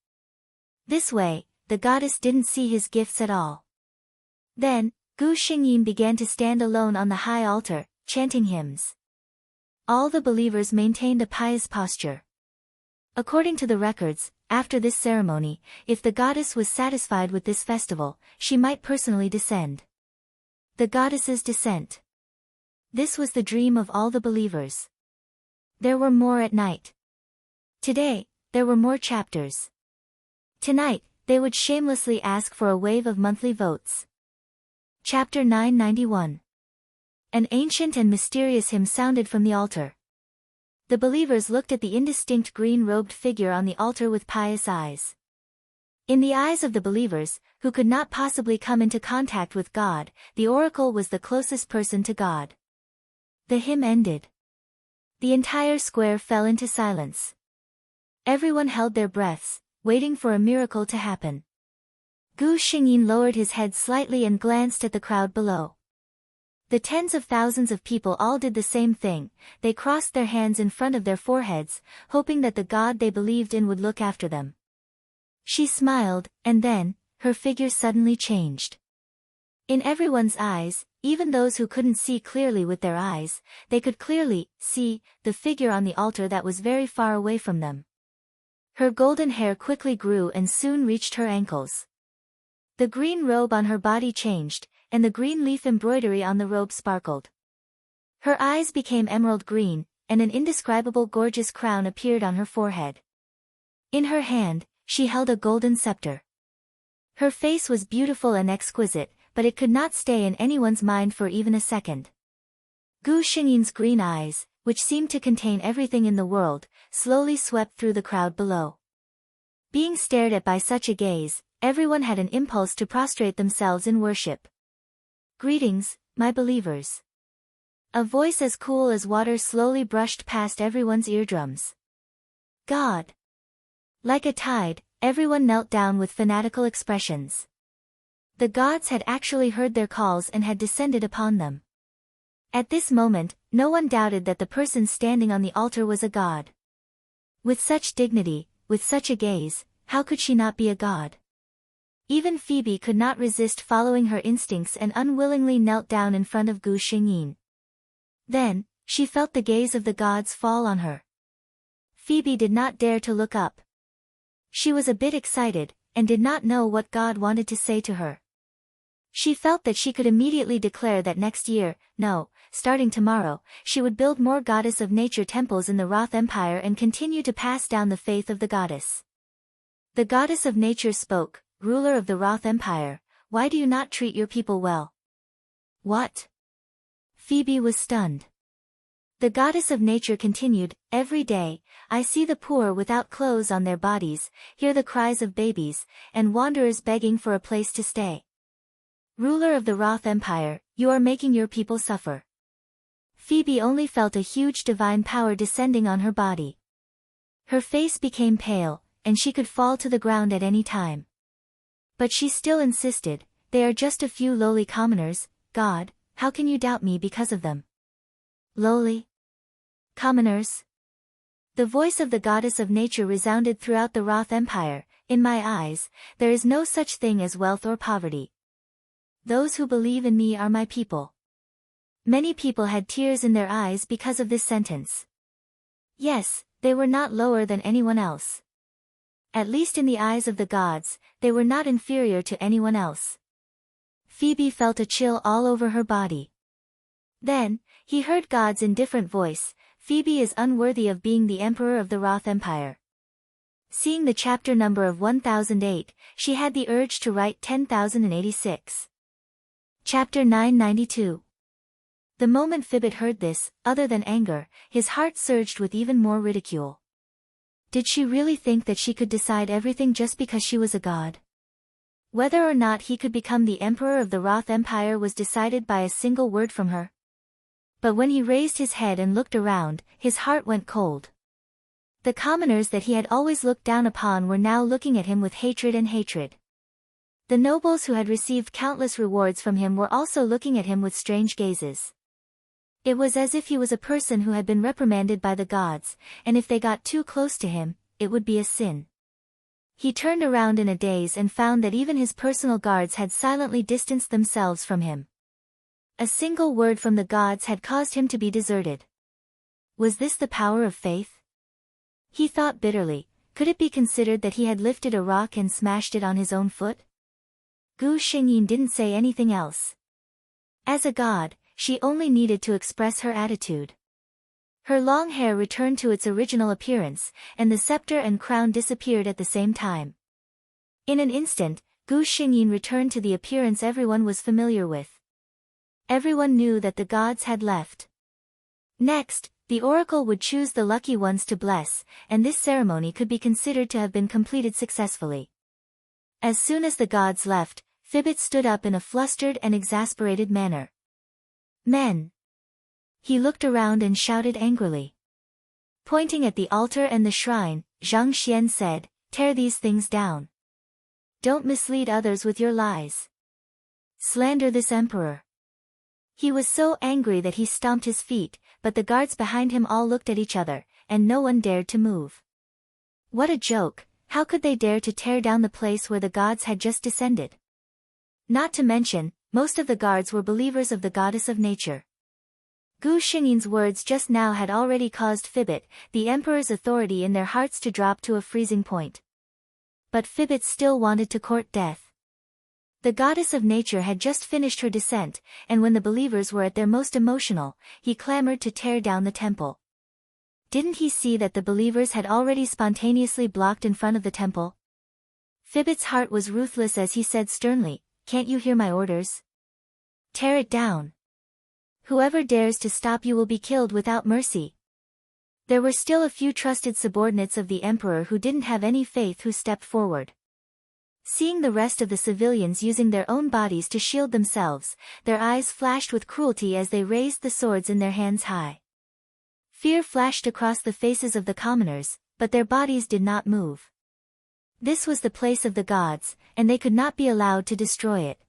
This way, the goddess didn't see his gifts at all. Then, Gu Xingyin began to stand alone on the high altar, chanting hymns. All the believers maintained a pious posture. According to the records, after this ceremony, if the goddess was satisfied with this festival, she might personally descend. The goddess's descent. This was the dream of all the believers. There were more at night. Today, there were more chapters. Tonight, they would shamelessly ask for a wave of monthly votes. Chapter 991. An ancient and mysterious hymn sounded from the altar. The believers looked at the indistinct green-robed figure on the altar with pious eyes. In the eyes of the believers, who could not possibly come into contact with God, the oracle was the closest person to God. The hymn ended. The entire square fell into silence. Everyone held their breaths, waiting for a miracle to happen. Gu Xingyin lowered his head slightly and glanced at the crowd below. The tens of thousands of people all did the same thing. They crossed their hands in front of their foreheads, hoping that the God they believed in would look after them. She smiled, and then, her figure suddenly changed. In everyone's eyes, even those who couldn't see clearly with their eyes, they could clearly see the figure on the altar that was very far away from them. Her golden hair quickly grew and soon reached her ankles. The green robe on her body changed, and the green leaf embroidery on the robe sparkled. Her eyes became emerald green, and an indescribable gorgeous crown appeared on her forehead. In her hand, she held a golden scepter. Her face was beautiful and exquisite, but it could not stay in anyone's mind for even a second. Gu Xingyin's green eyes, which seemed to contain everything in the world, slowly swept through the crowd below. Being stared at by such a gaze, everyone had an impulse to prostrate themselves in worship. Greetings, my believers. A voice as cool as water slowly brushed past everyone's eardrums. God. Like a tide, everyone knelt down with fanatical expressions. The gods had actually heard their calls and had descended upon them. At this moment, no one doubted that the person standing on the altar was a god. With such dignity, with such a gaze, how could she not be a god? Even Phoebe could not resist following her instincts and unwillingly knelt down in front of Gu Xingyin. Then, she felt the gaze of the gods fall on her. Phoebe did not dare to look up. She was a bit excited, and did not know what God wanted to say to her. She felt that she could immediately declare that next year, no, starting tomorrow, she would build more goddess of nature temples in the Roth Empire and continue to pass down the faith of the goddess. The goddess of nature spoke, "Ruler of the Roth Empire, why do you not treat your people well?" What? Phoebe was stunned. The goddess of nature continued, "Every day, I see the poor without clothes on their bodies, hear the cries of babies, and wanderers begging for a place to stay. Ruler of the Roth Empire, you are making your people suffer." Phoebe only felt a huge divine power descending on her body. Her face became pale, and she could fall to the ground at any time. But she still insisted, "They are just a few lowly commoners, God, how can you doubt me because of them?" Lowly commoners? The voice of the goddess of nature resounded throughout the Roth Empire. "In my eyes, there is no such thing as wealth or poverty. Those who believe in me are my people." Many people had tears in their eyes because of this sentence. Yes, they were not lower than anyone else. At least in the eyes of the gods, they were not inferior to anyone else. Phoebe felt a chill all over her body. Then, he heard God's indifferent voice, Phoebe is unworthy of being the emperor of the Roth Empire. Seeing the chapter number of 1008, she had the urge to write 10,086. Chapter 992. The moment Fibbit heard this, other than anger, his heart surged with even more ridicule. Did she really think that she could decide everything just because she was a god? Whether or not he could become the emperor of the Roth Empire was decided by a single word from her. But when he raised his head and looked around, his heart went cold. The commoners that he had always looked down upon were now looking at him with hatred and hatred. The nobles who had received countless rewards from him were also looking at him with strange gazes. It was as if he was a person who had been reprimanded by the gods, and if they got too close to him, it would be a sin. He turned around in a daze and found that even his personal guards had silently distanced themselves from him. A single word from the gods had caused him to be deserted. Was this the power of faith? He thought bitterly, could it be considered that he had lifted a rock and smashed it on his own foot? Gu Xingyin didn't say anything else. As a god, she only needed to express her attitude. Her long hair returned to its original appearance, and the scepter and crown disappeared at the same time. In an instant, Gu Xingyin returned to the appearance everyone was familiar with. Everyone knew that the gods had left. Next, the oracle would choose the lucky ones to bless, and this ceremony could be considered to have been completed successfully. As soon as the gods left, Fibbit stood up in a flustered and exasperated manner. Men! He looked around and shouted angrily. Pointing at the altar and the shrine, Zhang Xian said, "Tear these things down. Don't mislead others with your lies. Slander this emperor." He was so angry that he stomped his feet, but the guards behind him all looked at each other, and no one dared to move. What a joke! How could they dare to tear down the place where the gods had just descended? Not to mention, most of the guards were believers of the goddess of nature. Gu Xingyin's words just now had already caused Fibbit, the emperor's authority in their hearts to drop to a freezing point. But Fibbit still wanted to court death. The goddess of nature had just finished her descent, and when the believers were at their most emotional, he clamored to tear down the temple. Didn't he see that the believers had already spontaneously blocked in front of the temple? Fibbit's heart was ruthless as he said sternly, "Can't you hear my orders? Tear it down. Whoever dares to stop you will be killed without mercy." There were still a few trusted subordinates of the emperor who didn't have any faith who stepped forward. Seeing the rest of the civilians using their own bodies to shield themselves, their eyes flashed with cruelty as they raised the swords in their hands high. Fear flashed across the faces of the commoners, but their bodies did not move. This was the place of the gods, and they could not be allowed to destroy it.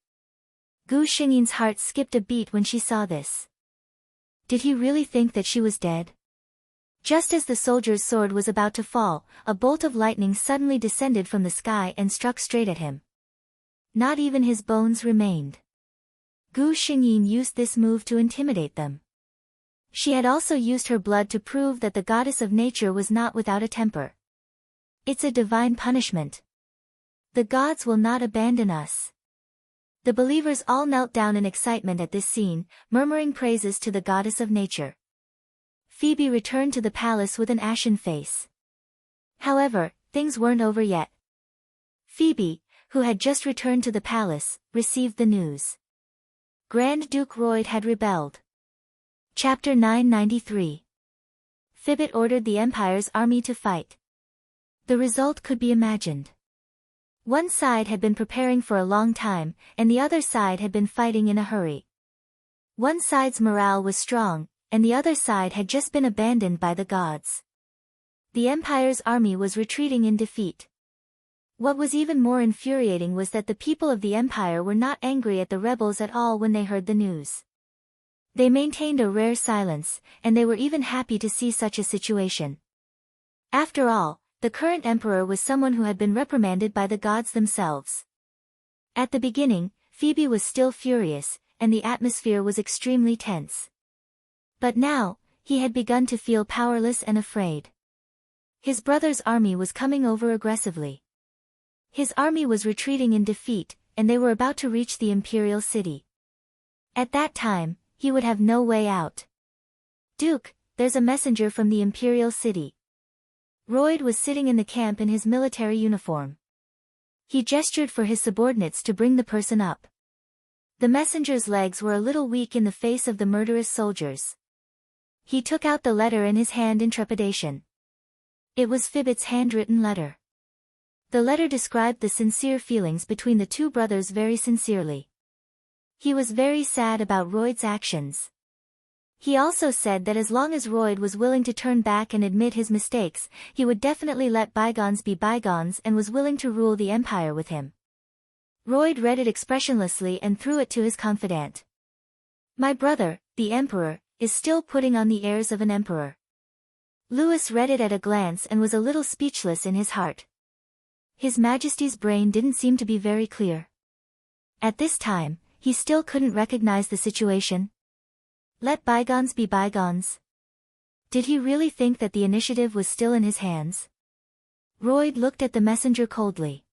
Gu Xingyin's heart skipped a beat when she saw this. Did he really think that she was dead? Just as the soldier's sword was about to fall, a bolt of lightning suddenly descended from the sky and struck straight at him. Not even his bones remained. Gu Xingyin used this move to intimidate them. She had also used her blood to prove that the goddess of nature was not without a temper. It's a divine punishment. The gods will not abandon us. The believers all knelt down in excitement at this scene, murmuring praises to the goddess of nature. Phoebe returned to the palace with an ashen face. However, things weren't over yet. Phoebe, who had just returned to the palace, received the news. Grand Duke Royd had rebelled. Chapter 993. Fibbit ordered the Empire's army to fight. The result could be imagined. One side had been preparing for a long time, and the other side had been fighting in a hurry. One side's morale was strong, and the other side had just been abandoned by the gods. The Empire's army was retreating in defeat. What was even more infuriating was that the people of the Empire were not angry at the rebels at all when they heard the news. They maintained a rare silence, and they were even happy to see such a situation. After all, the current emperor was someone who had been reprimanded by the gods themselves. At the beginning, Phoebe was still furious, and the atmosphere was extremely tense. But now, he had begun to feel powerless and afraid. His brother's army was coming over aggressively. His army was retreating in defeat, and they were about to reach the imperial city. At that time, he would have no way out. "Duke, there's a messenger from the Imperial City. Royd was sitting in the camp in his military uniform. He gestured for his subordinates to bring the person up. The messenger's legs were a little weak in the face of the murderous soldiers. He took out the letter in his hand in trepidation. It was Fibbit's handwritten letter. The letter described the sincere feelings between the two brothers very sincerely. He was very sad about Royd's actions. He also said that as long as Royd was willing to turn back and admit his mistakes, he would definitely let bygones be bygones and was willing to rule the empire with him. Royd read it expressionlessly and threw it to his confidant. My brother, the Emperor, is still putting on the airs of an emperor. Louis read it at a glance and was a little speechless in his heart. His Majesty's brain didn't seem to be very clear. At this time, he still couldn't recognize the situation. Let bygones be bygones. Did he really think that the initiative was still in his hands? Royd looked at the messenger coldly.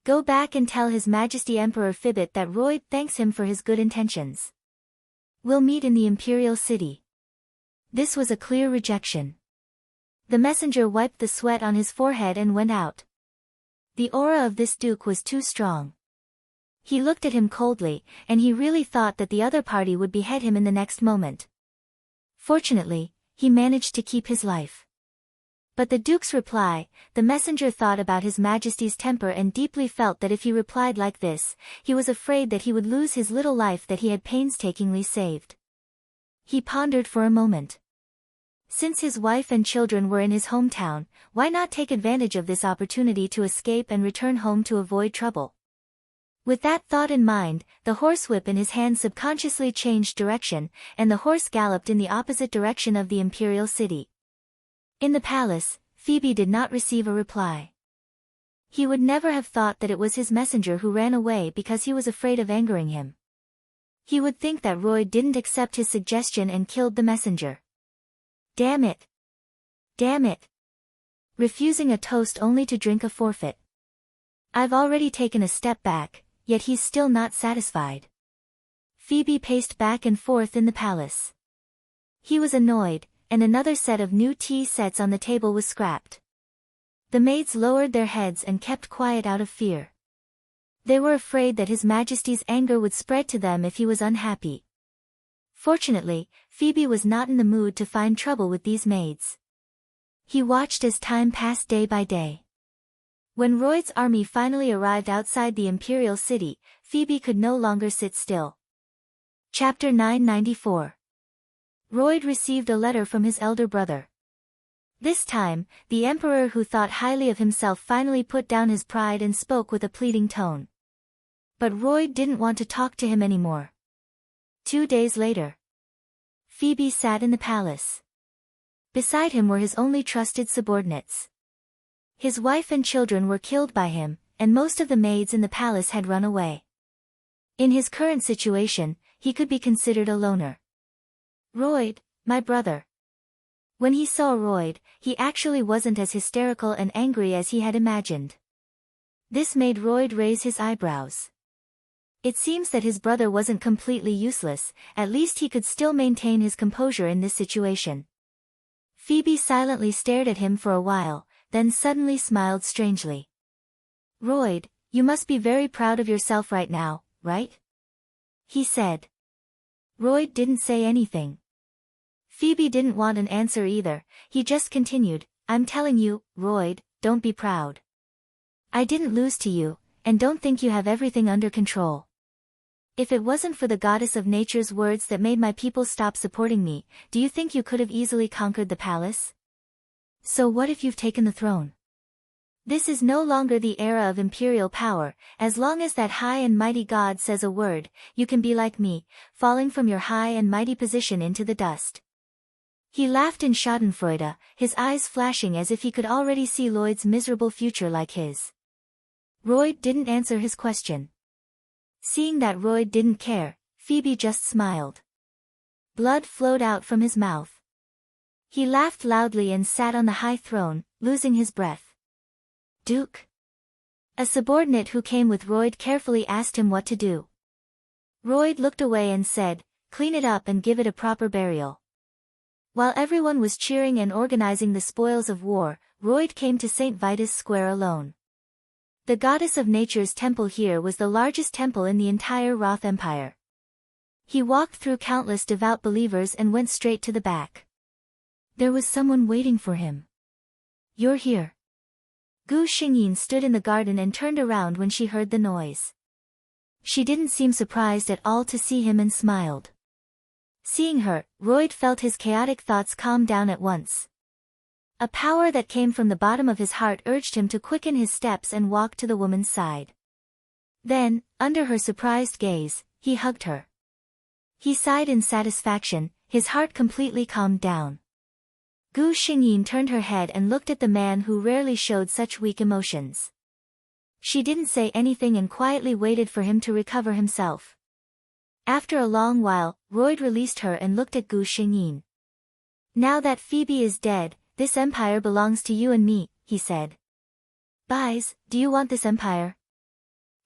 Go back and tell His Majesty Emperor Fibbit that Royd thanks him for his good intentions. We'll meet in the Imperial City. This was a clear rejection. The messenger wiped the sweat on his forehead and went out. The aura of this duke was too strong. He looked at him coldly, and he really thought that the other party would behead him in the next moment. Fortunately, he managed to keep his life. But the Duke's reply, the messenger thought about His Majesty's temper and deeply felt that if he replied like this, he was afraid that he would lose his little life that he had painstakingly saved. He pondered for a moment. Since his wife and children were in his hometown, why not take advantage of this opportunity to escape and return home to avoid trouble? With that thought in mind, the horsewhip in his hand subconsciously changed direction, and the horse galloped in the opposite direction of the Imperial City. In the palace, Phoebe did not receive a reply. He would never have thought that it was his messenger who ran away because he was afraid of angering him. He would think that Royd didn't accept his suggestion and killed the messenger. Damn it! Damn it! Refusing a toast only to drink a forfeit. I've already taken a step back, yet he's still not satisfied. Phoebe paced back and forth in the palace. He was annoyed, and another set of new tea sets on the table was scrapped. The maids lowered their heads and kept quiet out of fear. They were afraid that His Majesty's anger would spread to them if he was unhappy. Fortunately, Phoebe was not in the mood to find trouble with these maids. He watched as time passed day by day. When Royd's army finally arrived outside the Imperial City, Phoebe could no longer sit still. Chapter 994. Royd received a letter from his elder brother. This time, the Emperor, who thought highly of himself, finally put down his pride and spoke with a pleading tone. But Royd didn't want to talk to him anymore. 2 days later. Phoebe sat in the palace. Beside him were his only trusted subordinates. His wife and children were killed by him, and most of the maids in the palace had run away. In his current situation, he could be considered a loner. Royd, my brother. When he saw Royd, he actually wasn't as hysterical and angry as he had imagined. This made Royd raise his eyebrows. It seems that his brother wasn't completely useless, at least he could still maintain his composure in this situation. Phoebe silently stared at him for a while, then suddenly smiled strangely. Royd, you must be very proud of yourself right now, right? He said. Royd didn't say anything. Phoebe didn't want an answer either, he just continued, I'm telling you, Royd, don't be proud. I didn't lose to you, and don't think you have everything under control. If it wasn't for the goddess of nature's words that made my people stop supporting me, do you think you could have easily conquered the palace? So what if you've taken the throne? This is no longer the era of imperial power, as long as that high and mighty God says a word, you can be like me, falling from your high and mighty position into the dust. He laughed in schadenfreude, his eyes flashing as if he could already see Lloyd's miserable future like his. Royd didn't answer his question. Seeing that Royd didn't care, Phoebe just smiled. Blood flowed out from his mouth. He laughed loudly and sat on the high throne, losing his breath. Duke? A subordinate who came with Royd carefully asked him what to do. Royd looked away and said, clean it up and give it a proper burial. While everyone was cheering and organizing the spoils of war, Royd came to St. Vitus Square alone. The goddess of nature's temple here was the largest temple in the entire Roth Empire. He walked through countless devout believers and went straight to the back. There was someone waiting for him. "You're here." Gu Xingyin stood in the garden and turned around when she heard the noise. She didn't seem surprised at all to see him and smiled. Seeing her, Royd felt his chaotic thoughts calm down at once. A power that came from the bottom of his heart urged him to quicken his steps and walk to the woman's side. Then, under her surprised gaze, he hugged her. He sighed in satisfaction, his heart completely calmed down. Gu Xingyin turned her head and looked at the man who rarely showed such weak emotions. She didn't say anything and quietly waited for him to recover himself. After a long while, Royd released her and looked at Gu Xingyin. "Now that Phoebe is dead, this empire belongs to you and me," he said. "Bais, do you want this empire?"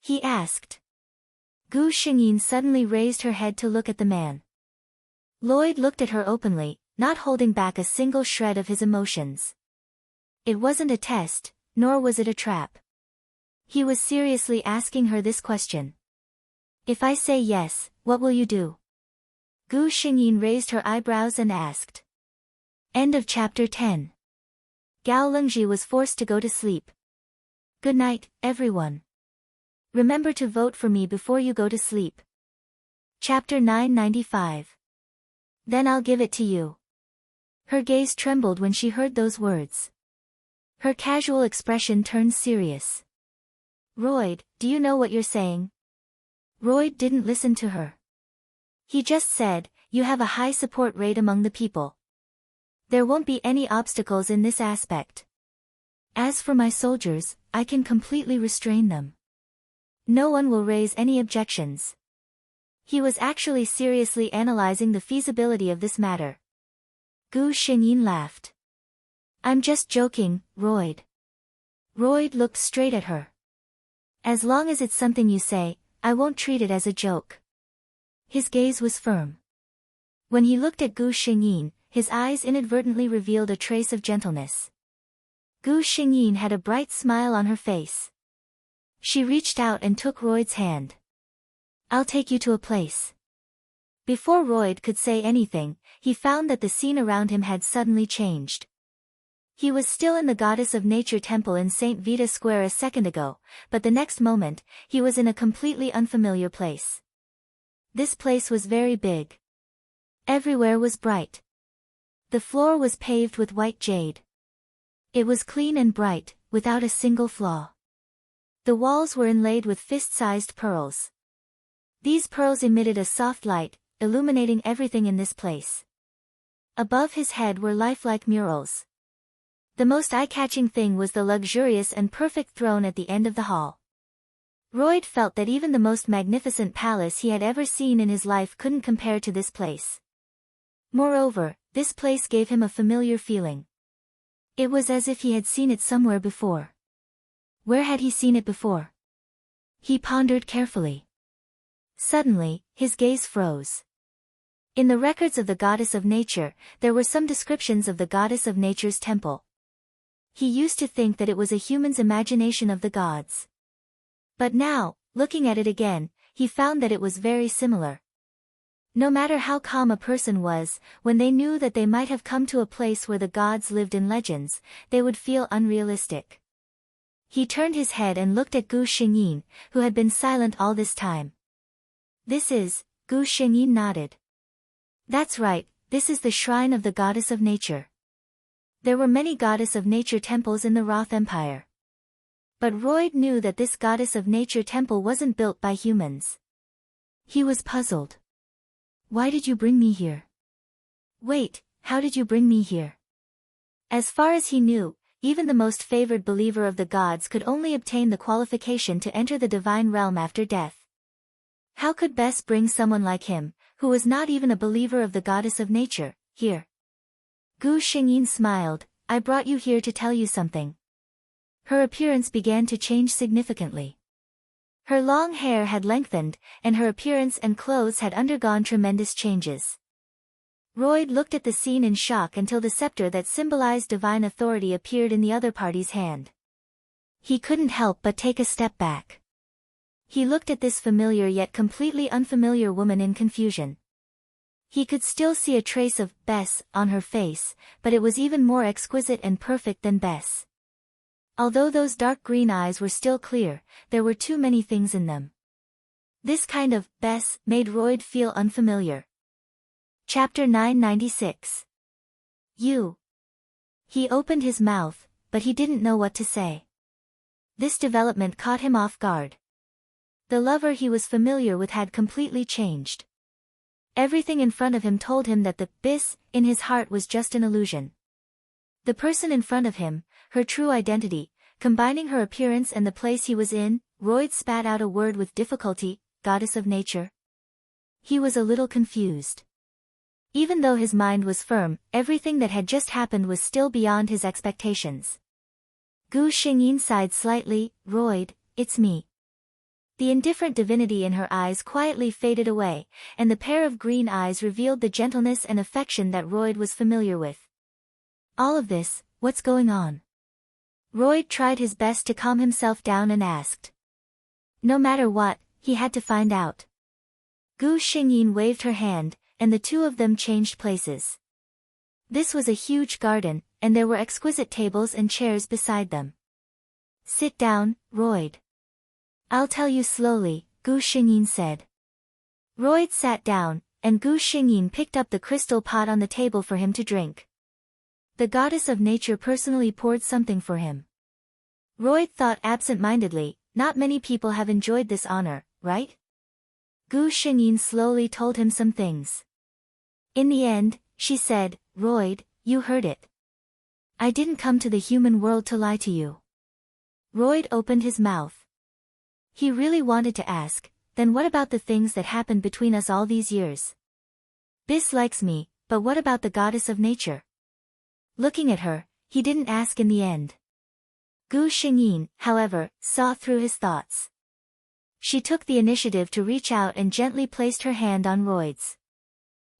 he asked. Gu Xingyin suddenly raised her head to look at the man. Lloyd looked at her openly, not holding back a single shred of his emotions. It wasn't a test, nor was it a trap. He was seriously asking her this question. "If I say yes, what will you do?" Gu Xingyin raised her eyebrows and asked. End of chapter 10. Gao Lengji was forced to go to sleep. Good night, everyone. Remember to vote for me before you go to sleep. Chapter 995. Then I'll give it to you. Her gaze trembled when she heard those words. Her casual expression turned serious. "Royd, do you know what you're saying?" Royd didn't listen to her. He just said, "You have a high support rate among the people. There won't be any obstacles in this aspect. As for my soldiers, I can completely restrain them. No one will raise any objections." He was actually seriously analyzing the feasibility of this matter. Gu Xingyin laughed. "I'm just joking, Royd." Royd looked straight at her. "As long as it's something you say, I won't treat it as a joke." His gaze was firm. When he looked at Gu Xingyin, his eyes inadvertently revealed a trace of gentleness. Gu Xingyin had a bright smile on her face. She reached out and took Royd's hand. "I'll take you to a place." Before Royd could say anything, he found that the scene around him had suddenly changed. He was still in the Goddess of Nature temple in St. Vita Square a second ago, but the next moment, he was in a completely unfamiliar place. This place was very big. Everywhere was bright. The floor was paved with white jade. It was clean and bright, without a single flaw. The walls were inlaid with fist-sized pearls. These pearls emitted a soft light, illuminating everything in this place. Above his head were lifelike murals. The most eye-catching thing was the luxurious and perfect throne at the end of the hall. Royd felt that even the most magnificent palace he had ever seen in his life couldn't compare to this place. Moreover, this place gave him a familiar feeling. It was as if he had seen it somewhere before. Where had he seen it before? He pondered carefully. Suddenly, his gaze froze. In the records of the Goddess of Nature, there were some descriptions of the Goddess of Nature's temple. He used to think that it was a human's imagination of the gods. But now, looking at it again, he found that it was very similar. No matter how calm a person was, when they knew that they might have come to a place where the gods lived in legends, they would feel unrealistic. He turned his head and looked at Gu Xingyin, who had been silent all this time. "This is," Gu Xingyin nodded. "That's right, this is the shrine of the Goddess of Nature." There were many Goddess of Nature temples in the Roth Empire. But Royd knew that this Goddess of Nature temple wasn't built by humans. He was puzzled. "Why did you bring me here?" "Wait, how did you bring me here?" As far as he knew, even the most favored believer of the gods could only obtain the qualification to enter the divine realm after death. How could Bess bring someone like him, who was not even a believer of the Goddess of Nature, here? Gu Xingyin smiled. "I brought you here to tell you something." Her appearance began to change significantly. Her long hair had lengthened, and her appearance and clothes had undergone tremendous changes. Royd looked at the scene in shock until the scepter that symbolized divine authority appeared in the other party's hand. He couldn't help but take a step back. He looked at this familiar yet completely unfamiliar woman in confusion. He could still see a trace of Bess on her face, but it was even more exquisite and perfect than Bess. Although those dark green eyes were still clear, there were too many things in them. This kind of Bess made Royd feel unfamiliar. Chapter 996. You. He opened his mouth, but he didn't know what to say. This development caught him off guard. The lover he was familiar with had completely changed. Everything in front of him told him that the Biss in his heart was just an illusion. The person in front of him, her true identity, combining her appearance and the place he was in, Royd spat out a word with difficulty, goddess of nature. He was a little confused. Even though his mind was firm, everything that had just happened was still beyond his expectations. Gu Xingyin sighed slightly. Royd, it's me. The indifferent divinity in her eyes quietly faded away, and the pair of green eyes revealed the gentleness and affection that Royd was familiar with. All of this, what's going on? Royd tried his best to calm himself down and asked. No matter what, he had to find out. Gu Xingyin waved her hand, and the two of them changed places. This was a huge garden, and there were exquisite tables and chairs beside them. Sit down, Royd. I'll tell you slowly, Gu Xingyin said. Royd sat down, and Gu Xingyin picked up the crystal pot on the table for him to drink. The goddess of nature personally poured something for him. Royd thought absent-mindedly, not many people have enjoyed this honor, right? Gu Xingyin slowly told him some things. In the end, she said, Royd, you heard it. I didn't come to the human world to lie to you. Royd opened his mouth. He really wanted to ask, then what about the things that happened between us all these years? Biss likes me, but what about the goddess of nature? Looking at her, he didn't ask in the end. Gu Xingyin, however, saw through his thoughts. She took the initiative to reach out and gently placed her hand on Royd's.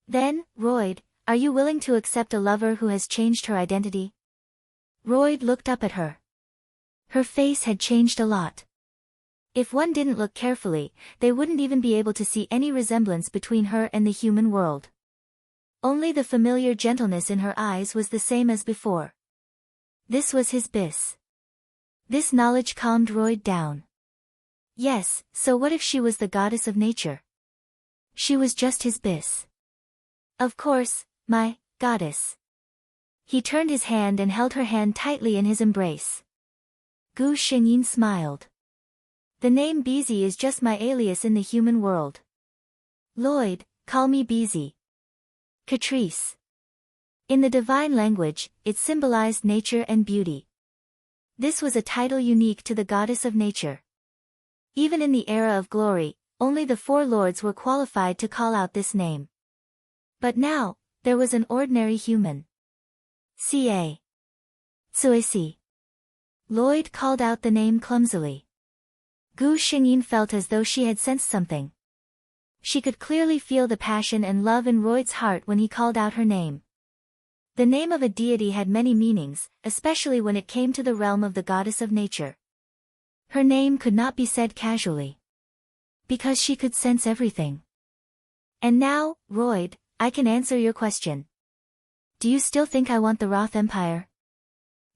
Then, Royd, are you willing to accept a lover who has changed her identity? Royd looked up at her. Her face had changed a lot. If one didn't look carefully, they wouldn't even be able to see any resemblance between her and the human world. Only the familiar gentleness in her eyes was the same as before. This was his Biss. This knowledge calmed Royd down. Yes, so what if she was the goddess of nature? She was just his Biss. Of course, my goddess. He turned his hand and held her hand tightly in his embrace. Gu Xingyin smiled. The name Busy is just my alias in the human world. Lloyd, call me Busy. Catrice. In the divine language, it symbolized nature and beauty. This was a title unique to the goddess of nature. Even in the era of glory, only the four lords were qualified to call out this name. But now, there was an ordinary human. Ca. Tsuisi. Lloyd called out the name clumsily. Gu Xingyin felt as though she had sensed something. She could clearly feel the passion and love in Royd's heart when he called out her name. The name of a deity had many meanings, especially when it came to the realm of the goddess of nature. Her name could not be said casually. Because she could sense everything. And now, Royd, I can answer your question. Do you still think I want the Roth Empire?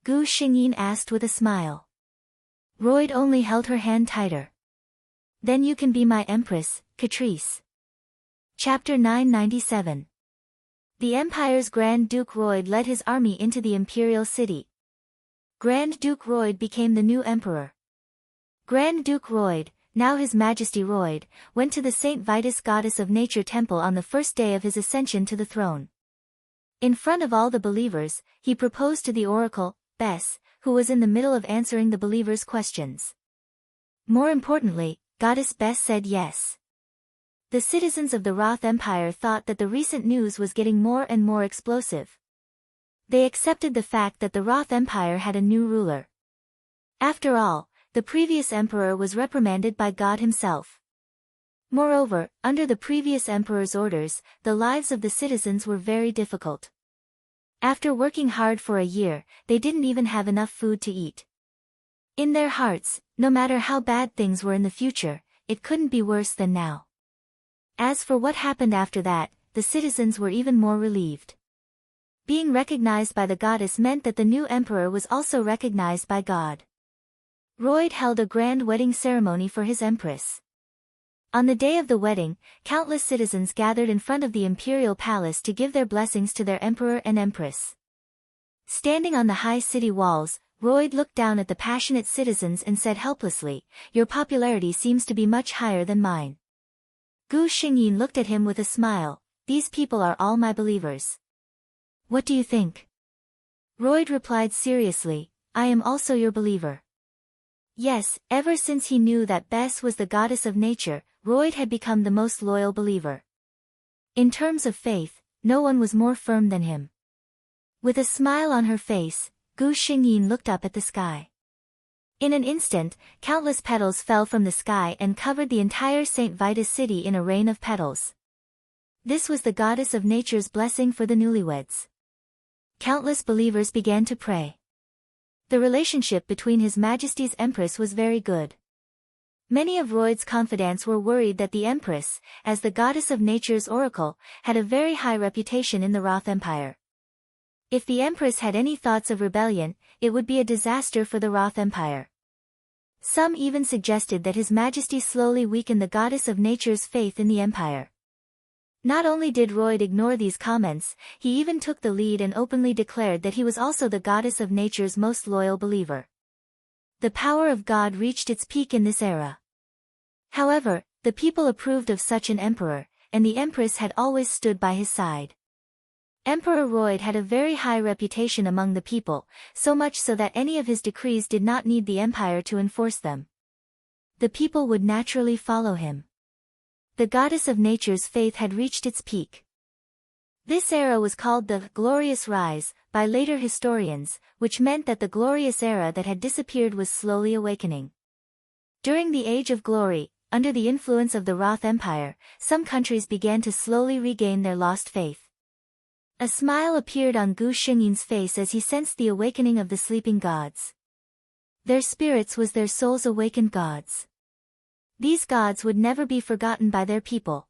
Gu Xingyin asked with a smile. Royd only held her hand tighter. Then you can be my empress, Catrice. Chapter 997. The Empire's Grand Duke Royd led his army into the imperial city. Grand Duke Royd became the new emperor. Grand Duke Royd, now His Majesty Royd, went to the St. Vitus Goddess of Nature temple on the first day of his ascension to the throne. In front of all the believers, he proposed to the oracle, Bess, who was in the middle of answering the believers' questions. More importantly, Goddess Bess said yes. The citizens of the Roth Empire thought that the recent news was getting more and more explosive. They accepted the fact that the Roth Empire had a new ruler. After all, the previous emperor was reprimanded by God himself. Moreover, under the previous emperor's orders, the lives of the citizens were very difficult. After working hard for a year, they didn't even have enough food to eat. In their hearts, no matter how bad things were in the future, it couldn't be worse than now. As for what happened after that, the citizens were even more relieved. Being recognized by the goddess meant that the new emperor was also recognized by God. Royd held a grand wedding ceremony for his empress. On the day of the wedding, countless citizens gathered in front of the imperial palace to give their blessings to their emperor and empress. Standing on the high city walls, Royd looked down at the passionate citizens and said helplessly, "Your popularity seems to be much higher than mine." Gu Xingyin looked at him with a smile. "These people are all my believers. What do you think?" Royd replied seriously, "I am also your believer." Yes, ever since he knew that Bess was the goddess of nature, Royd had become the most loyal believer. In terms of faith, no one was more firm than him. With a smile on her face, Gu Xingyin looked up at the sky. In an instant, countless petals fell from the sky and covered the entire St. Vitus city in a rain of petals. This was the goddess of nature's blessing for the newlyweds. Countless believers began to pray. The relationship between His Majesty's Empress was very good. Many of Royd's confidants were worried that the Empress, as the goddess of nature's oracle, had a very high reputation in the Roth Empire. If the Empress had any thoughts of rebellion, it would be a disaster for the Roth Empire. Some even suggested that His Majesty slowly weakened the goddess of nature's faith in the empire. Not only did Royd ignore these comments, he even took the lead and openly declared that he was also the goddess of nature's most loyal believer. The power of God reached its peak in this era. However, the people approved of such an emperor, and the empress had always stood by his side. Emperor Royd had a very high reputation among the people, so much so that any of his decrees did not need the empire to enforce them. The people would naturally follow him. The goddess of nature's faith had reached its peak. This era was called the Glorious Rise by later historians, which meant that the glorious era that had disappeared was slowly awakening. During the Age of Glory, under the influence of the Roth Empire, some countries began to slowly regain their lost faith. A smile appeared on Gu Xingyin's face as he sensed the awakening of the sleeping gods. Their spirits was their souls awakened gods. These gods would never be forgotten by their people.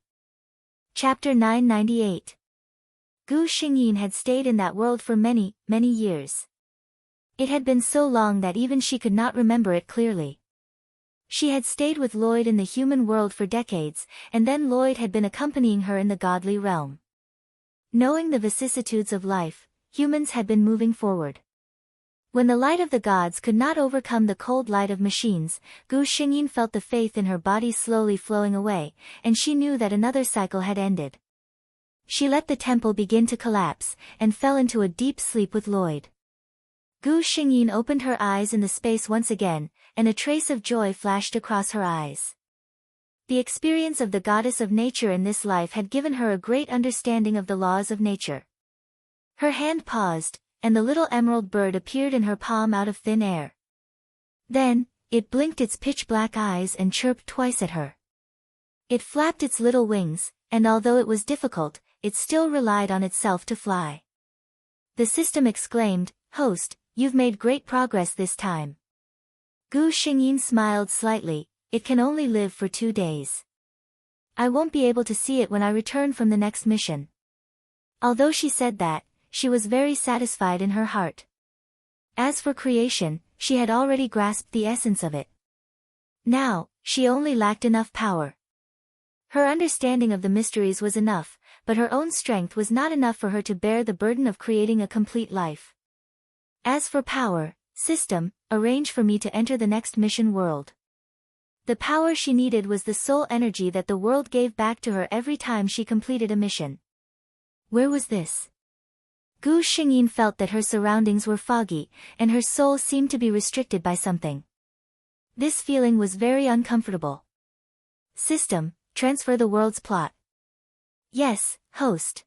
Chapter 998. Gu Xingyin had stayed in that world for many, many years. It had been so long that even she could not remember it clearly. She had stayed with Lloyd in the human world for decades, and then Lloyd had been accompanying her in the godly realm. Knowing the vicissitudes of life, humans had been moving forward. When the light of the gods could not overcome the cold light of machines, Gu Xingyin felt the faith in her body slowly flowing away, and she knew that another cycle had ended. She let the temple begin to collapse, and fell into a deep sleep with Lloyd. Gu Xingyin opened her eyes in the space once again, and a trace of joy flashed across her eyes. The experience of the goddess of nature in this life had given her a great understanding of the laws of nature. Her hand paused, and the little emerald bird appeared in her palm out of thin air. Then, it blinked its pitch-black eyes and chirped twice at her. It flapped its little wings, and although it was difficult, it still relied on itself to fly. The system exclaimed, "Host, you've made great progress this time." Gu Xingyin smiled slightly. "It can only live for 2 days. I won't be able to see it when I return from the next mission." Although she said that, she was very satisfied in her heart. As for creation, she had already grasped the essence of it. Now, she only lacked enough power. Her understanding of the mysteries was enough, but her own strength was not enough for her to bear the burden of creating a complete life. As for power, system, arrange for me to enter the next mission world. The power she needed was the soul energy that the world gave back to her every time she completed a mission. Where was this? Gu Xingyin felt that her surroundings were foggy, and her soul seemed to be restricted by something. This feeling was very uncomfortable. System, transfer the world's plot. Yes, host.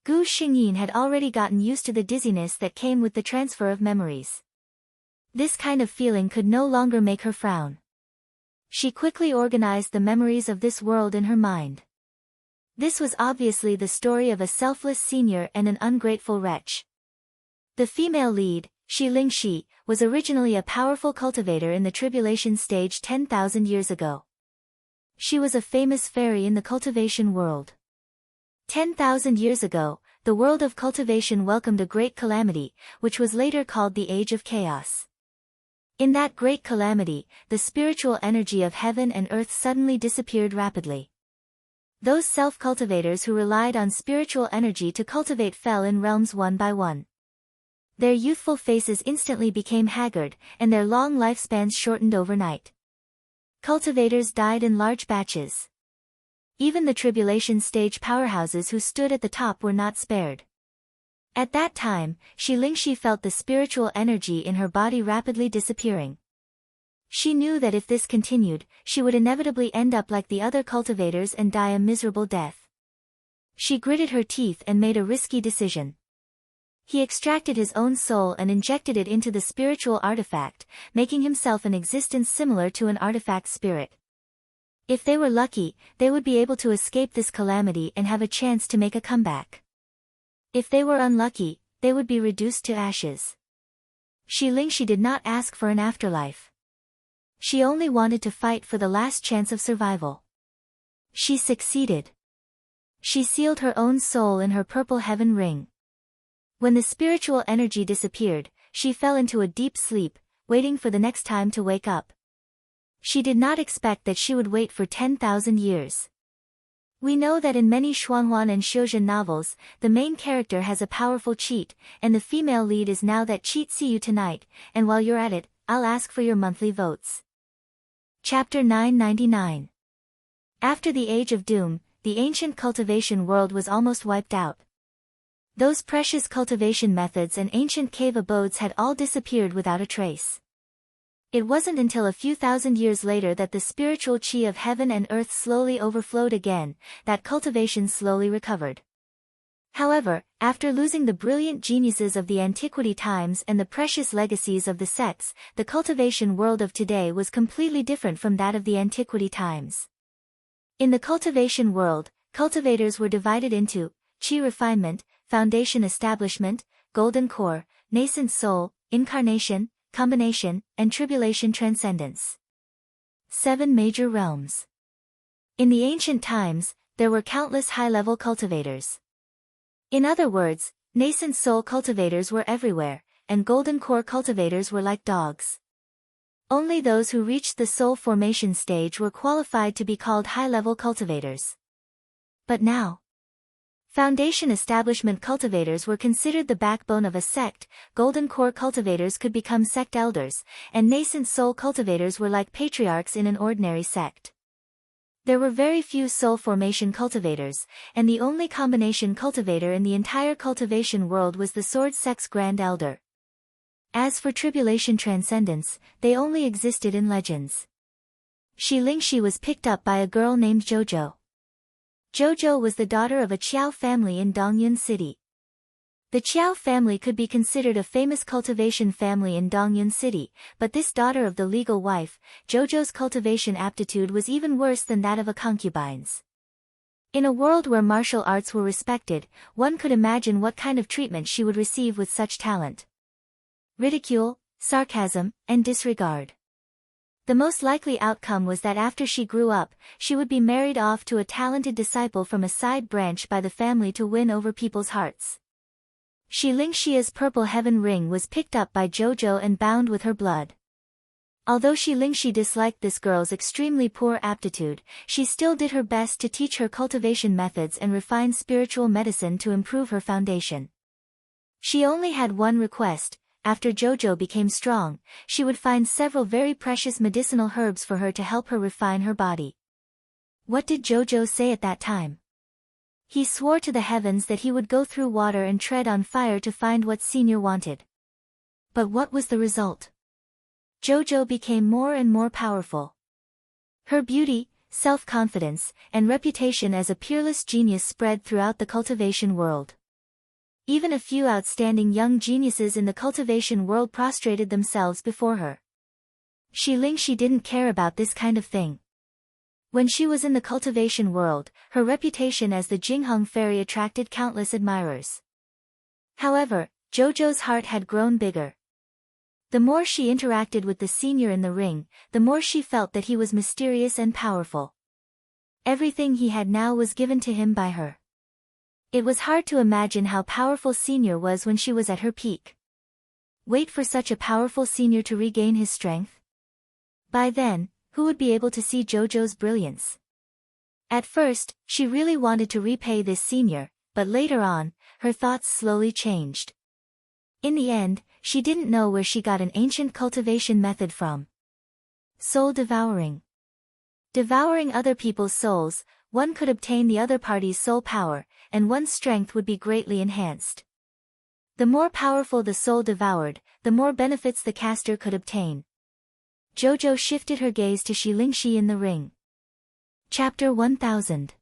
Gu Xingyin had already gotten used to the dizziness that came with the transfer of memories. This kind of feeling could no longer make her frown. She quickly organized the memories of this world in her mind. This was obviously the story of a selfless senior and an ungrateful wretch. The female lead, Shi Lingxi, was originally a powerful cultivator in the tribulation stage 10,000 years ago. She was a famous fairy in the cultivation world. 10,000 years ago, the world of cultivation welcomed a great calamity, which was later called the Age of Chaos. In that great calamity, the spiritual energy of heaven and earth suddenly disappeared rapidly. Those self-cultivators who relied on spiritual energy to cultivate fell in realms one by one. Their youthful faces instantly became haggard, and their long lifespans shortened overnight. Cultivators died in large batches. Even the tribulation stage powerhouses who stood at the top were not spared. At that time, Shi Lingxi felt the spiritual energy in her body rapidly disappearing. She knew that if this continued, she would inevitably end up like the other cultivators and die a miserable death. She gritted her teeth and made a risky decision. He extracted his own soul and injected it into the spiritual artifact, making himself an existence similar to an artifact spirit. If they were lucky, they would be able to escape this calamity and have a chance to make a comeback. If they were unlucky, they would be reduced to ashes. Shi Lingxi did not ask for an afterlife. She only wanted to fight for the last chance of survival. She succeeded. She sealed her own soul in her purple heaven ring. When the spiritual energy disappeared, she fell into a deep sleep, waiting for the next time to wake up. She did not expect that she would wait for 10,000 years. We know that in many Xuanhuan and Xiuzhen novels, the main character has a powerful cheat, and the female lead is now that cheat. See you tonight, and while you're at it, I'll ask for your monthly votes. Chapter 999. After the Age of Doom, the ancient cultivation world was almost wiped out. Those precious cultivation methods and ancient cave abodes had all disappeared without a trace. It wasn't until a few thousand years later that the spiritual chi of heaven and earth slowly overflowed again, that cultivation slowly recovered. However, after losing the brilliant geniuses of the antiquity times and the precious legacies of the sects, the cultivation world of today was completely different from that of the antiquity times. In the cultivation world, cultivators were divided into chi refinement, foundation establishment, golden core, nascent soul, incarnation, combination, and tribulation transcendence. 7 major realms. In the ancient times, there were countless high-level cultivators. In other words, nascent soul cultivators were everywhere, and golden core cultivators were like dogs. Only those who reached the soul formation stage were qualified to be called high-level cultivators. But now, foundation establishment cultivators were considered the backbone of a sect, golden core cultivators could become sect elders, and nascent soul cultivators were like patriarchs in an ordinary sect. There were very few soul formation cultivators, and the only combination cultivator in the entire cultivation world was the sword sect's grand elder. As for tribulation transcendence, they only existed in legends. Shi Lingxi was picked up by a girl named Jojo. Jojo was the daughter of a Qiao family in Dongyun City. The Qiao family could be considered a famous cultivation family in Dongyun City, but this daughter of the legal wife, Jojo's cultivation aptitude was even worse than that of a concubine's. In a world where martial arts were respected, one could imagine what kind of treatment she would receive with such talent. Ridicule, sarcasm, and disregard. The most likely outcome was that after she grew up, she would be married off to a talented disciple from a side branch by the family to win over people's hearts. Shi Lingxia's purple heaven ring was picked up by Jojo and bound with her blood. Although Shi Lingxi disliked this girl's extremely poor aptitude, she still did her best to teach her cultivation methods and refine spiritual medicine to improve her foundation. She only had one request: after Jojo became strong, she would find several very precious medicinal herbs for her to help her refine her body. What did Jojo say at that time? He swore to the heavens that he would go through water and tread on fire to find what Senior wanted. But what was the result? Jojo became more and more powerful. Her beauty, self-confidence, and reputation as a peerless genius spread throughout the cultivation world. Even a few outstanding young geniuses in the cultivation world prostrated themselves before her. She didn't care about this kind of thing. When she was in the cultivation world, her reputation as the Jingheng fairy attracted countless admirers. However, Jojo's heart had grown bigger. The more she interacted with the senior in the ring, the more she felt that he was mysterious and powerful. Everything he had now was given to him by her. It was hard to imagine how powerful senior was when she was at her peak. Wait for such a powerful senior to regain his strength? By then, who would be able to see Jojo's brilliance? At first, she really wanted to repay this senior, but later on, her thoughts slowly changed. In the end, she didn't know where she got an ancient cultivation method from. Soul devouring. Devouring other people's souls, one could obtain the other party's soul power, and one's strength would be greatly enhanced. The more powerful the soul devoured, the more benefits the caster could obtain. Jojo shifted her gaze to Xilingxi in the ring. Chapter 1000.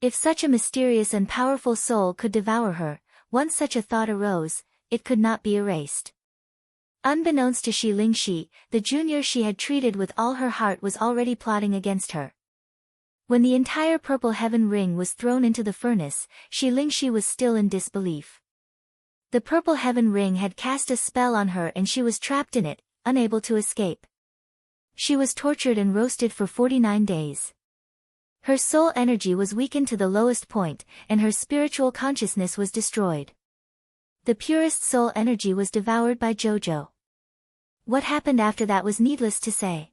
If such a mysterious and powerful soul could devour her, once such a thought arose, it could not be erased. Unbeknownst to Xilingxi, the junior she had treated with all her heart was already plotting against her. When the entire Purple Heaven ring was thrown into the furnace, Xilingxi was still in disbelief. The Purple Heaven ring had cast a spell on her and she was trapped in it, unable to escape. She was tortured and roasted for 49 days. Her soul energy was weakened to the lowest point, and her spiritual consciousness was destroyed. The purest soul energy was devoured by Jojo. What happened after that was needless to say.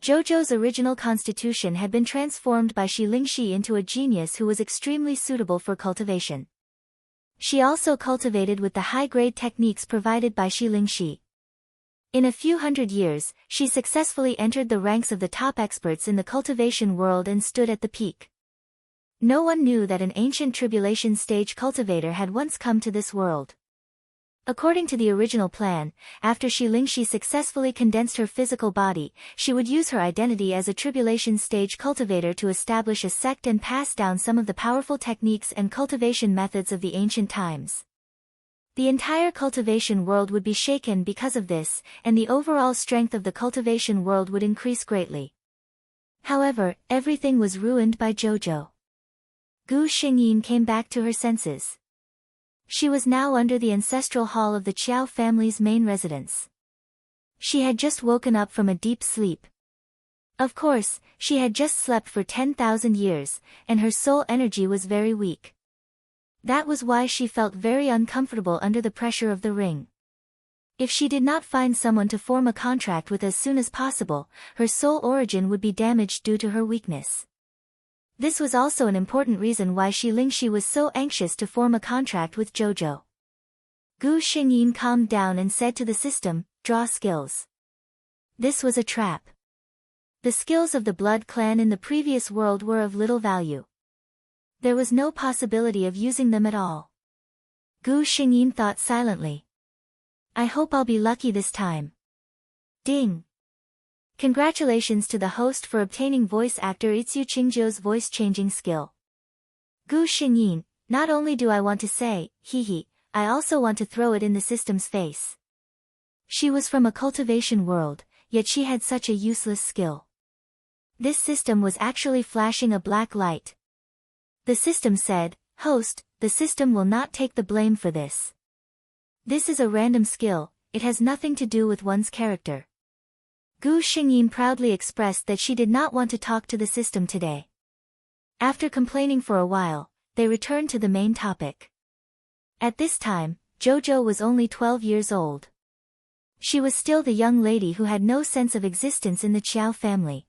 Jojo's original constitution had been transformed by Xilingxi into a genius who was extremely suitable for cultivation. She also cultivated with the high-grade techniques provided by Xilingxi. In a few hundred years, she successfully entered the ranks of the top experts in the cultivation world and stood at the peak. No one knew that an ancient tribulation stage cultivator had once come to this world. According to the original plan, after Xilingxi successfully condensed her physical body, she would use her identity as a tribulation stage cultivator to establish a sect and pass down some of the powerful techniques and cultivation methods of the ancient times. The entire cultivation world would be shaken because of this, and the overall strength of the cultivation world would increase greatly. However, everything was ruined by Jojo. Gu Xingyin came back to her senses. She was now under the ancestral hall of the Qiao family's main residence. She had just woken up from a deep sleep. Of course, she had just slept for 10,000 years, and her soul energy was very weak. That was why she felt very uncomfortable under the pressure of the ring. If she did not find someone to form a contract with as soon as possible, her soul origin would be damaged due to her weakness. This was also an important reason why Xilingxi was so anxious to form a contract with Jojo. Gu Xingyin calmed down and said to the system, "Draw skills." This was a trap. The skills of the blood clan in the previous world were of little value. There was no possibility of using them at all. Gu Xingyin thought silently. I hope I'll be lucky this time. Ding! Congratulations to the host for obtaining voice actor Itsu Qingzhou's voice-changing skill. Gu Xingyin, not only do I want to say, hee, I also want to throw it in the system's face. She was from a cultivation world, yet she had such a useless skill. This system was actually flashing a black light. The system said, "Host, the system will not take the blame for this. This is a random skill, it has nothing to do with one's character." Gu Xingyin proudly expressed that she did not want to talk to the system today. After complaining for a while, they returned to the main topic. At this time, Jojo was only 12 years old. She was still the young lady who had no sense of existence in the Qiao family.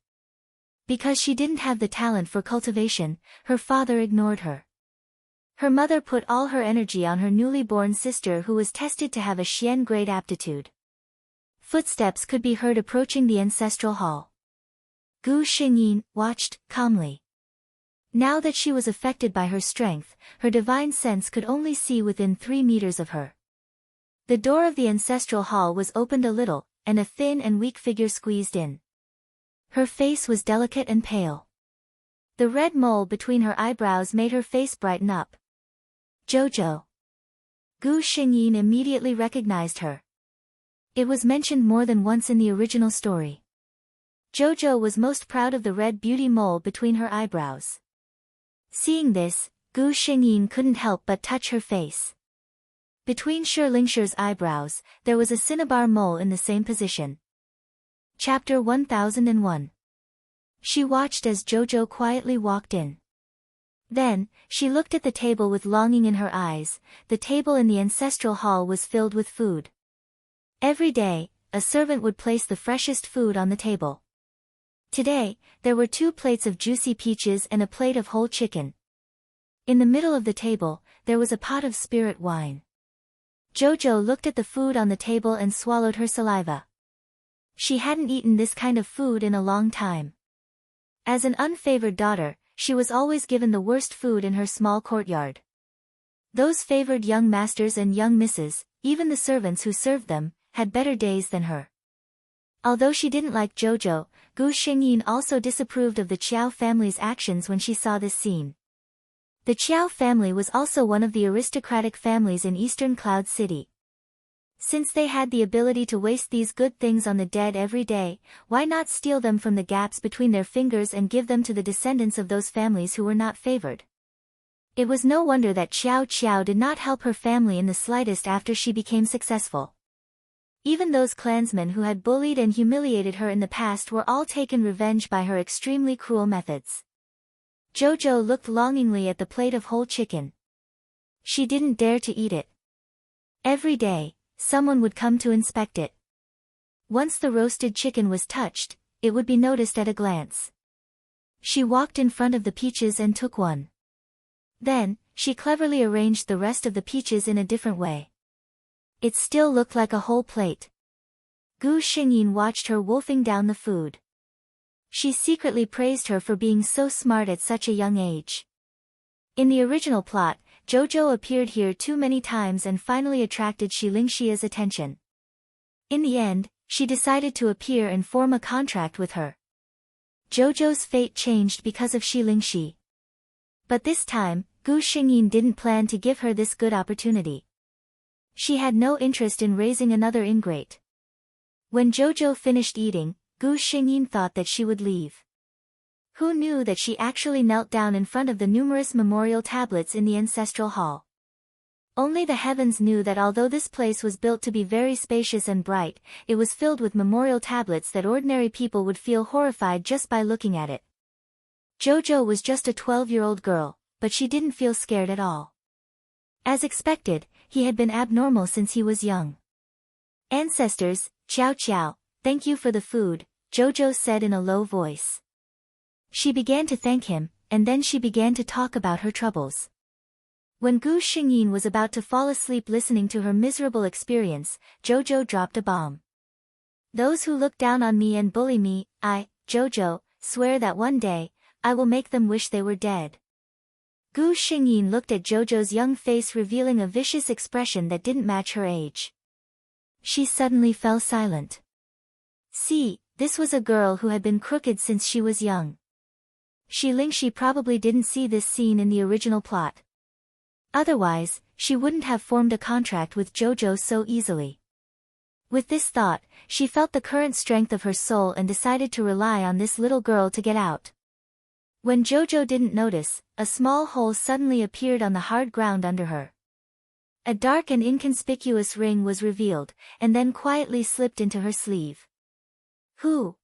Because she didn't have the talent for cultivation, her father ignored her. Her mother put all her energy on her newly born sister who was tested to have a Xian grade aptitude. Footsteps could be heard approaching the ancestral hall. Gu Xingyin watched calmly. Now that she was affected by her strength, her divine sense could only see within 3 meters of her. The door of the ancestral hall was opened a little, and a thin and weak figure squeezed in. Her face was delicate and pale. The red mole between her eyebrows made her face brighten up. Jojo. Gu Xingyin immediately recognized her. It was mentioned more than once in the original story. Jojo was most proud of the red beauty mole between her eyebrows. Seeing this, Gu Xingyin couldn't help but touch her face. Between Lingshir's eyebrows, there was a cinnabar mole in the same position. Chapter 1001. She watched as Jojo quietly walked in. Then, she looked at the table with longing in her eyes. The table in the ancestral hall was filled with food. Every day, a servant would place the freshest food on the table. Today, there were 2 plates of juicy peaches and a plate of whole chicken. In the middle of the table, there was a pot of spirit wine. Jojo looked at the food on the table and swallowed her saliva. She hadn't eaten this kind of food in a long time. As an unfavored daughter, she was always given the worst food in her small courtyard. Those favored young masters and young misses, even the servants who served them, had better days than her. Although she didn't like Jojo, Gu Xingyin also disapproved of the Qiao family's actions when she saw this scene. The Qiao family was also one of the aristocratic families in eastern Cloud City. Since they had the ability to waste these good things on the dead every day, why not steal them from the gaps between their fingers and give them to the descendants of those families who were not favored? It was no wonder that Qiao did not help her family in the slightest after she became successful. Even those clansmen who had bullied and humiliated her in the past were all taken revenge by her extremely cruel methods. Jojo looked longingly at the plate of whole chicken. She didn't dare to eat it. Every day, someone would come to inspect it. Once the roasted chicken was touched, it would be noticed at a glance. She walked in front of the peaches and took one. Then, she cleverly arranged the rest of the peaches in a different way. It still looked like a whole plate. Gu Xingyin watched her wolfing down the food. She secretly praised her for being so smart at such a young age. In the original plot, Jojo appeared here too many times and finally attracted Lingshia's attention. In the end, she decided to appear and form a contract with her. Jojo's fate changed because of Lingxi. But this time, Gu Xingyin didn't plan to give her this good opportunity. She had no interest in raising another ingrate. When Jojo finished eating, Gu Xingyin thought that she would leave. Who knew that she actually knelt down in front of the numerous memorial tablets in the ancestral hall? Only the heavens knew that although this place was built to be very spacious and bright, it was filled with memorial tablets that ordinary people would feel horrified just by looking at it. Jojo was just a 12-year-old girl, but she didn't feel scared at all. As expected, he had been abnormal since he was young. Ancestors, Qiao, thank you for the food, Jojo said in a low voice. She began to thank him, and then she began to talk about her troubles. When Gu Xingyin was about to fall asleep listening to her miserable experience, Jojo dropped a bomb. Those who look down on me and bully me, Jojo, swear that one day, I will make them wish they were dead. Gu Xingyin looked at Jojo's young face, revealing a vicious expression that didn't match her age. She suddenly fell silent. See, this was a girl who had been crooked since she was young. Lingxi probably didn't see this scene in the original plot. Otherwise, she wouldn't have formed a contract with Jojo so easily. With this thought, she felt the current strength of her soul and decided to rely on this little girl to get out. When Jojo didn't notice, a small hole suddenly appeared on the hard ground under her. A dark and inconspicuous ring was revealed, and then quietly slipped into her sleeve. Who?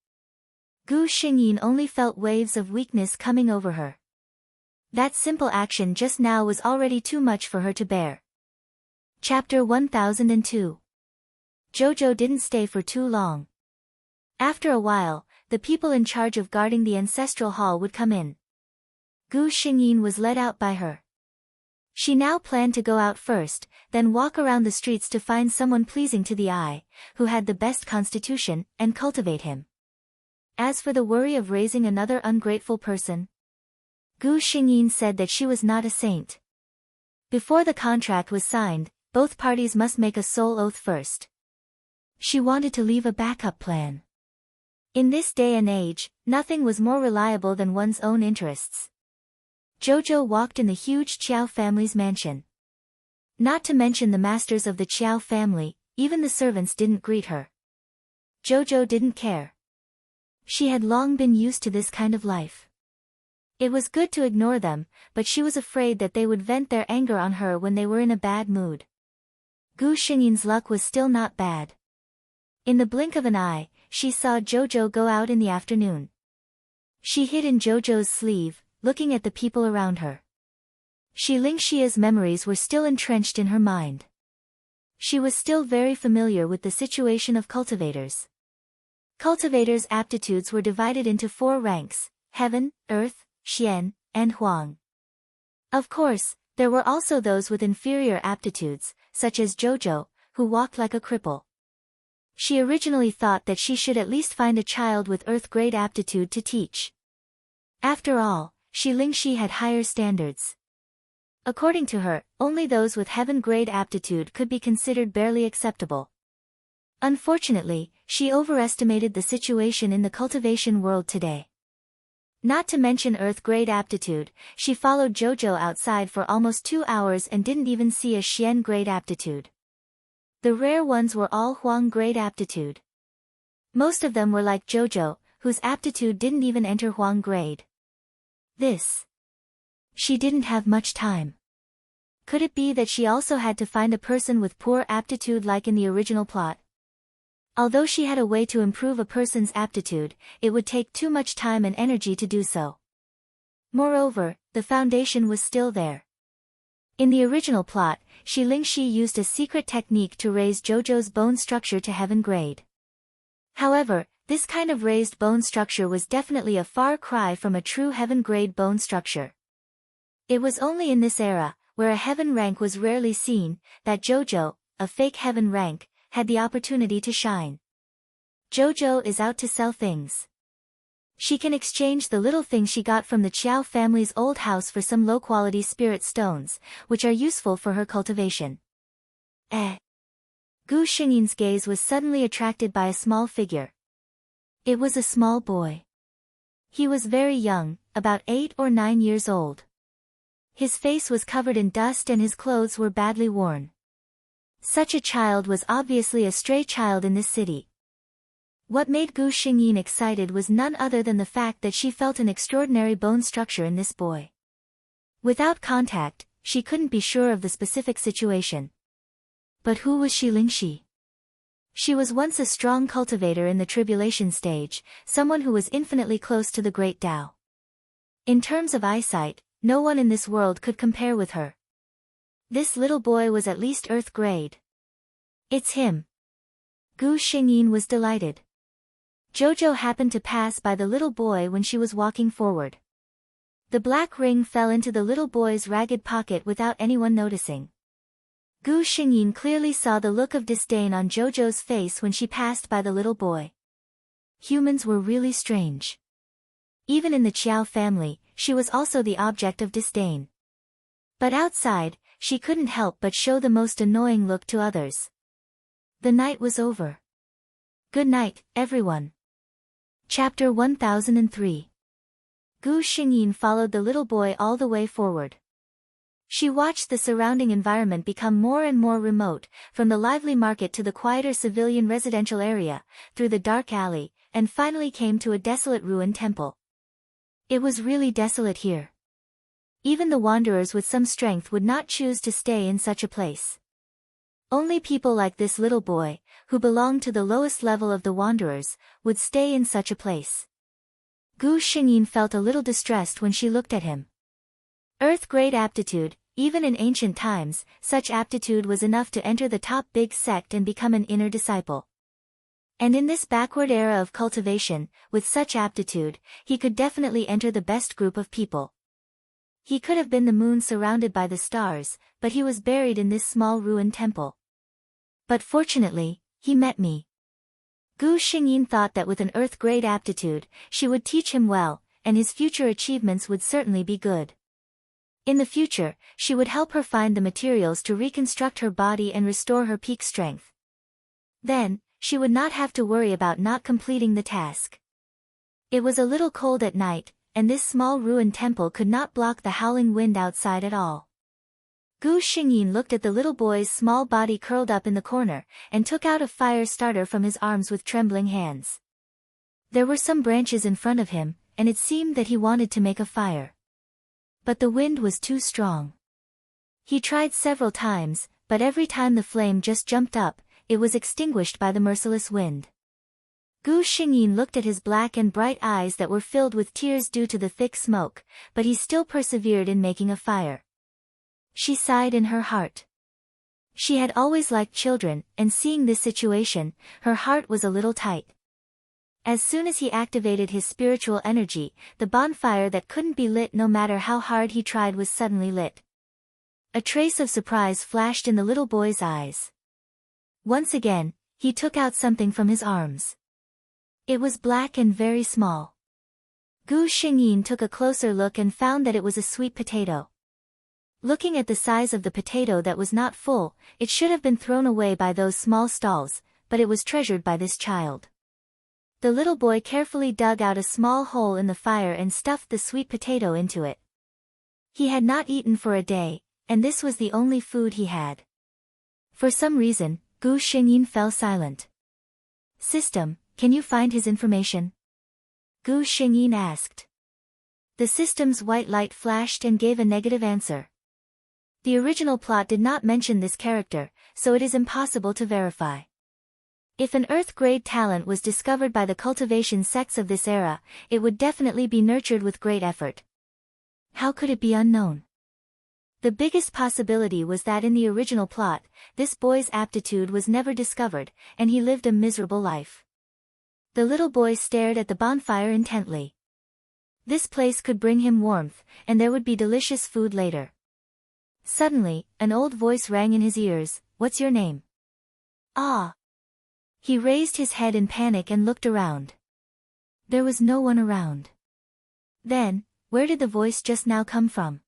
Gu Xingyin only felt waves of weakness coming over her. That simple action just now was already too much for her to bear. Chapter 1002. Jojo didn't stay for too long. After a while, the people in charge of guarding the ancestral hall would come in. Gu Xingyin was led out by her. She now planned to go out first, then walk around the streets to find someone pleasing to the eye, who had the best constitution, and cultivate him. As for the worry of raising another ungrateful person, Gu Xingyin said that she was not a saint. Before the contract was signed, both parties must make a soul oath first. She wanted to leave a backup plan. In this day and age, nothing was more reliable than one's own interests. Jojo walked in the huge Qiao family's mansion. Not to mention the masters of the Qiao family, even the servants didn't greet her. Jojo didn't care. She had long been used to this kind of life. It was good to ignore them, but she was afraid that they would vent their anger on her when they were in a bad mood. Gu Xingyin's luck was still not bad. In the blink of an eye, she saw Jojo go out in the afternoon. She hid in Jojo's sleeve, looking at the people around her. Shi Lingxia's memories were still entrenched in her mind. She was still very familiar with the situation of cultivators. Cultivators' aptitudes were divided into 4 ranks: Heaven, Earth, Xian, and Huang. Of course, there were also those with inferior aptitudes, such as Jojo, who walked like a cripple. She originally thought that she should at least find a child with Earth-grade aptitude to teach. After all, Shi Lingxi had higher standards. According to her, only those with heaven-grade aptitude could be considered barely acceptable. Unfortunately, she overestimated the situation in the cultivation world today. Not to mention Earth-grade aptitude, she followed Jojo outside for almost 2 hours and didn't even see a Xian-grade aptitude. The rare ones were all Huang-grade aptitude. Most of them were like Jojo, whose aptitude didn't even enter Huang-grade. She didn't have much time. Could it be that she also had to find a person with poor aptitude like in the original plot? Although she had a way to improve a person's aptitude, it would take too much time and energy to do so. Moreover, the foundation was still there. In the original plot, Shi Lingxi used a secret technique to raise Jojo's bone structure to heaven grade. However, this kind of raised bone structure was definitely a far cry from a true heaven grade bone structure. It was only in this era, where a heaven rank was rarely seen, that Jojo, a fake heaven rank, had the opportunity to shine. Jojo is out to sell things. She can exchange the little things she got from the Qiao family's old house for some low-quality spirit stones, which are useful for her cultivation. Gu Xingyin's gaze was suddenly attracted by a small figure. It was a small boy. He was very young, about 8 or 9 years old. His face was covered in dust and his clothes were badly worn. Such a child was obviously a stray child in this city. What made Gu Xingyin excited was none other than the fact that she felt an extraordinary bone structure in this boy. Without contact, she couldn't be sure of the specific situation. But who was Shi Lingxi? She was once a strong cultivator in the tribulation stage, someone who was infinitely close to the great Tao. In terms of eyesight, no one in this world could compare with her. This little boy was at least Earth grade. It's him. Gu Xingyin was delighted. Jojo happened to pass by the little boy when she was walking forward. The black ring fell into the little boy's ragged pocket without anyone noticing. Gu Xingyin clearly saw the look of disdain on Jojo's face when she passed by the little boy. Humans were really strange. Even in the Qiao family, she was also the object of disdain. But outside, she couldn't help but show the most annoying look to others. The night was over. Good night, everyone. Chapter 1003. Gu Xingyin followed the little boy all the way forward. She watched the surrounding environment become more and more remote, from the lively market to the quieter civilian residential area, through the dark alley, and finally came to a desolate ruined temple. It was really desolate here. Even the wanderers with some strength would not choose to stay in such a place. Only people like this little boy, who belonged to the lowest level of the wanderers, would stay in such a place. Gu Xingyin felt a little distressed when she looked at him. Earth-grade aptitude, even in ancient times, such aptitude was enough to enter the top big sect and become an inner disciple. And in this backward era of cultivation, with such aptitude, he could definitely enter the best group of people. He could have been the moon surrounded by the stars, but he was buried in this small ruined temple. But fortunately, he met me. Gu Xingyin thought that with an Earth-grade aptitude, she would teach him well, and his future achievements would certainly be good. In the future, she would help her find the materials to reconstruct her body and restore her peak strength. Then, she would not have to worry about not completing the task. It was a little cold at night, and this small ruined temple could not block the howling wind outside at all. Gu Xingyin looked at the little boy's small body curled up in the corner, and took out a fire starter from his arms with trembling hands. There were some branches in front of him, and it seemed that he wanted to make a fire. But the wind was too strong. He tried several times, but every time the flame just jumped up, it was extinguished by the merciless wind. Gu Xingyin looked at his black and bright eyes that were filled with tears due to the thick smoke, but he still persevered in making a fire. She sighed in her heart. She had always liked children, and seeing this situation, her heart was a little tight. As soon as he activated his spiritual energy, the bonfire that couldn't be lit no matter how hard he tried was suddenly lit. A trace of surprise flashed in the little boy's eyes. Once again, he took out something from his arms. It was black and very small. Gu Xingyin took a closer look and found that it was a sweet potato. Looking at the size of the potato that was not full, it should have been thrown away by those small stalls, but it was treasured by this child. The little boy carefully dug out a small hole in the fire and stuffed the sweet potato into it. He had not eaten for a day, and this was the only food he had. For some reason, Gu Xingyin fell silent. "System, can you find his information?" Gu Xingyin asked. The system's white light flashed and gave a negative answer. The original plot did not mention this character, so it is impossible to verify. If an Earth-grade talent was discovered by the cultivation sects of this era, it would definitely be nurtured with great effort. How could it be unknown? The biggest possibility was that in the original plot, this boy's aptitude was never discovered, and he lived a miserable life. The little boy stared at the bonfire intently. This place could bring him warmth, and there would be delicious food later. Suddenly, an old voice rang in his ears, "What's your name?" "Ah." He raised his head in panic and looked around. There was no one around. Then, where did the voice just now come from?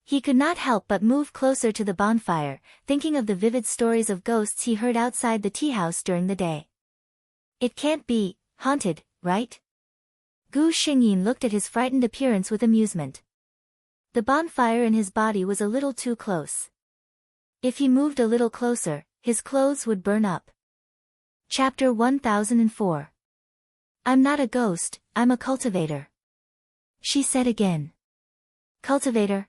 He could not help but move closer to the bonfire, thinking of the vivid stories of ghosts he heard outside the tea house during the day. It can't be haunted, right? Gu Xingyin looked at his frightened appearance with amusement. The bonfire in his body was a little too close. If he moved a little closer, his clothes would burn up. Chapter 1004. "I'm not a ghost, I'm a cultivator," she said again. Cultivator?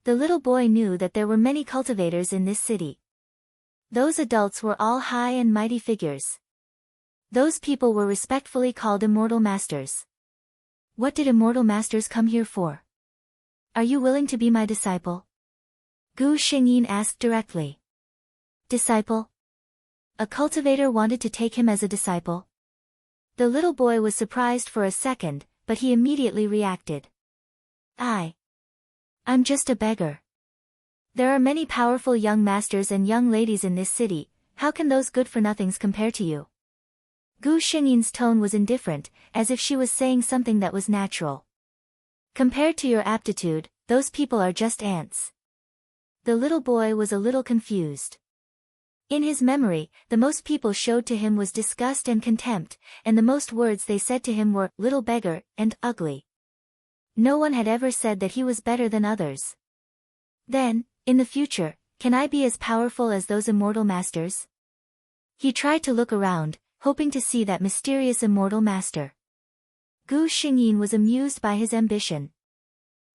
The little boy knew that there were many cultivators in this city. Those adults were all high and mighty figures. Those people were respectfully called immortal masters. What did immortal masters come here for? "Are you willing to be my disciple?" Gu Xingyin asked directly. Disciple? A cultivator wanted to take him as a disciple? The little boy was surprised for a second, but he immediately reacted. I'm just a beggar. There are many powerful young masters and young ladies in this city, how can those good-for-nothings compare to you? Gu Xingyin's tone was indifferent, as if she was saying something that was natural. Compared to your aptitude, those people are just ants. The little boy was a little confused. In his memory, the most people showed to him was disgust and contempt, and the most words they said to him were, "little beggar," and "ugly." No one had ever said that he was better than others. Then, in the future, can I be as powerful as those immortal masters? He tried to look around, hoping to see that mysterious immortal master. Gu Xingyin was amused by his ambition.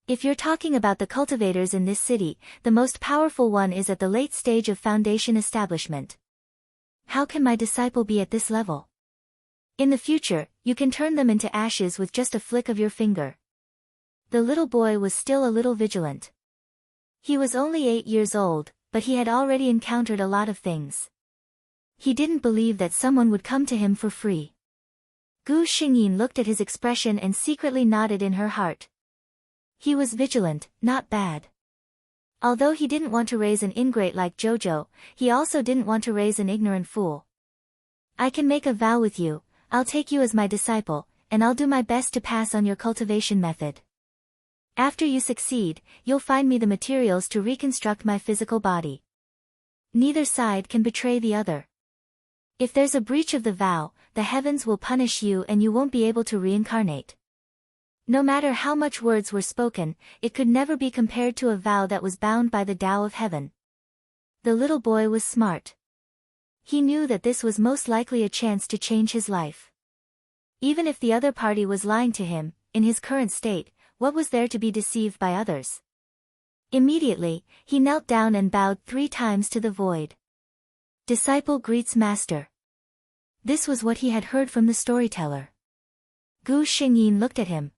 If you're talking about the cultivators in this city, the most powerful one is at the late stage of foundation establishment. How can my disciple be at this level? In the future, you can turn them into ashes with just a flick of your finger. The little boy was still a little vigilant. He was only 8 years old, but he had already encountered a lot of things. He didn't believe that someone would come to him for free. Gu Xingyin looked at his expression and secretly nodded in her heart. He was vigilant, not bad. Although he didn't want to raise an ingrate like Jojo, he also didn't want to raise an ignorant fool. I can make a vow with you, I'll take you as my disciple, and I'll do my best to pass on your cultivation method. After you succeed, you'll find me the materials to reconstruct my physical body. Neither side can betray the other. If there's a breach of the vow, the heavens will punish you and you won't be able to reincarnate. No matter how much words were spoken, it could never be compared to a vow that was bound by the Tao of heaven. The little boy was smart. He knew that this was most likely a chance to change his life. Even if the other party was lying to him, in his current state, what was there to be deceived by others? Immediately, he knelt down and bowed 3 times to the void. Disciple greets master. This was what he had heard from the storyteller. Gu Xingyin looked at him.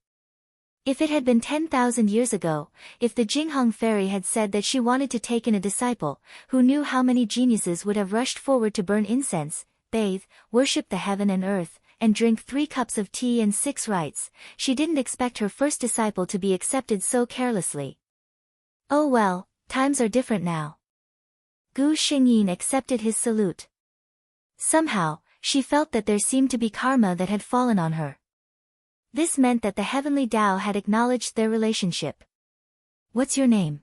If it had been 10,000 years ago, if the Jinghong fairy had said that she wanted to take in a disciple, who knew how many geniuses would have rushed forward to burn incense, bathe, worship the heaven and earth, and drink 3 cups of tea and 6 rites, she didn't expect her first disciple to be accepted so carelessly. Oh well, times are different now. Gu Xingyin accepted his salute. Somehow, she felt that there seemed to be karma that had fallen on her. This meant that the heavenly Tao had acknowledged their relationship. What's your name?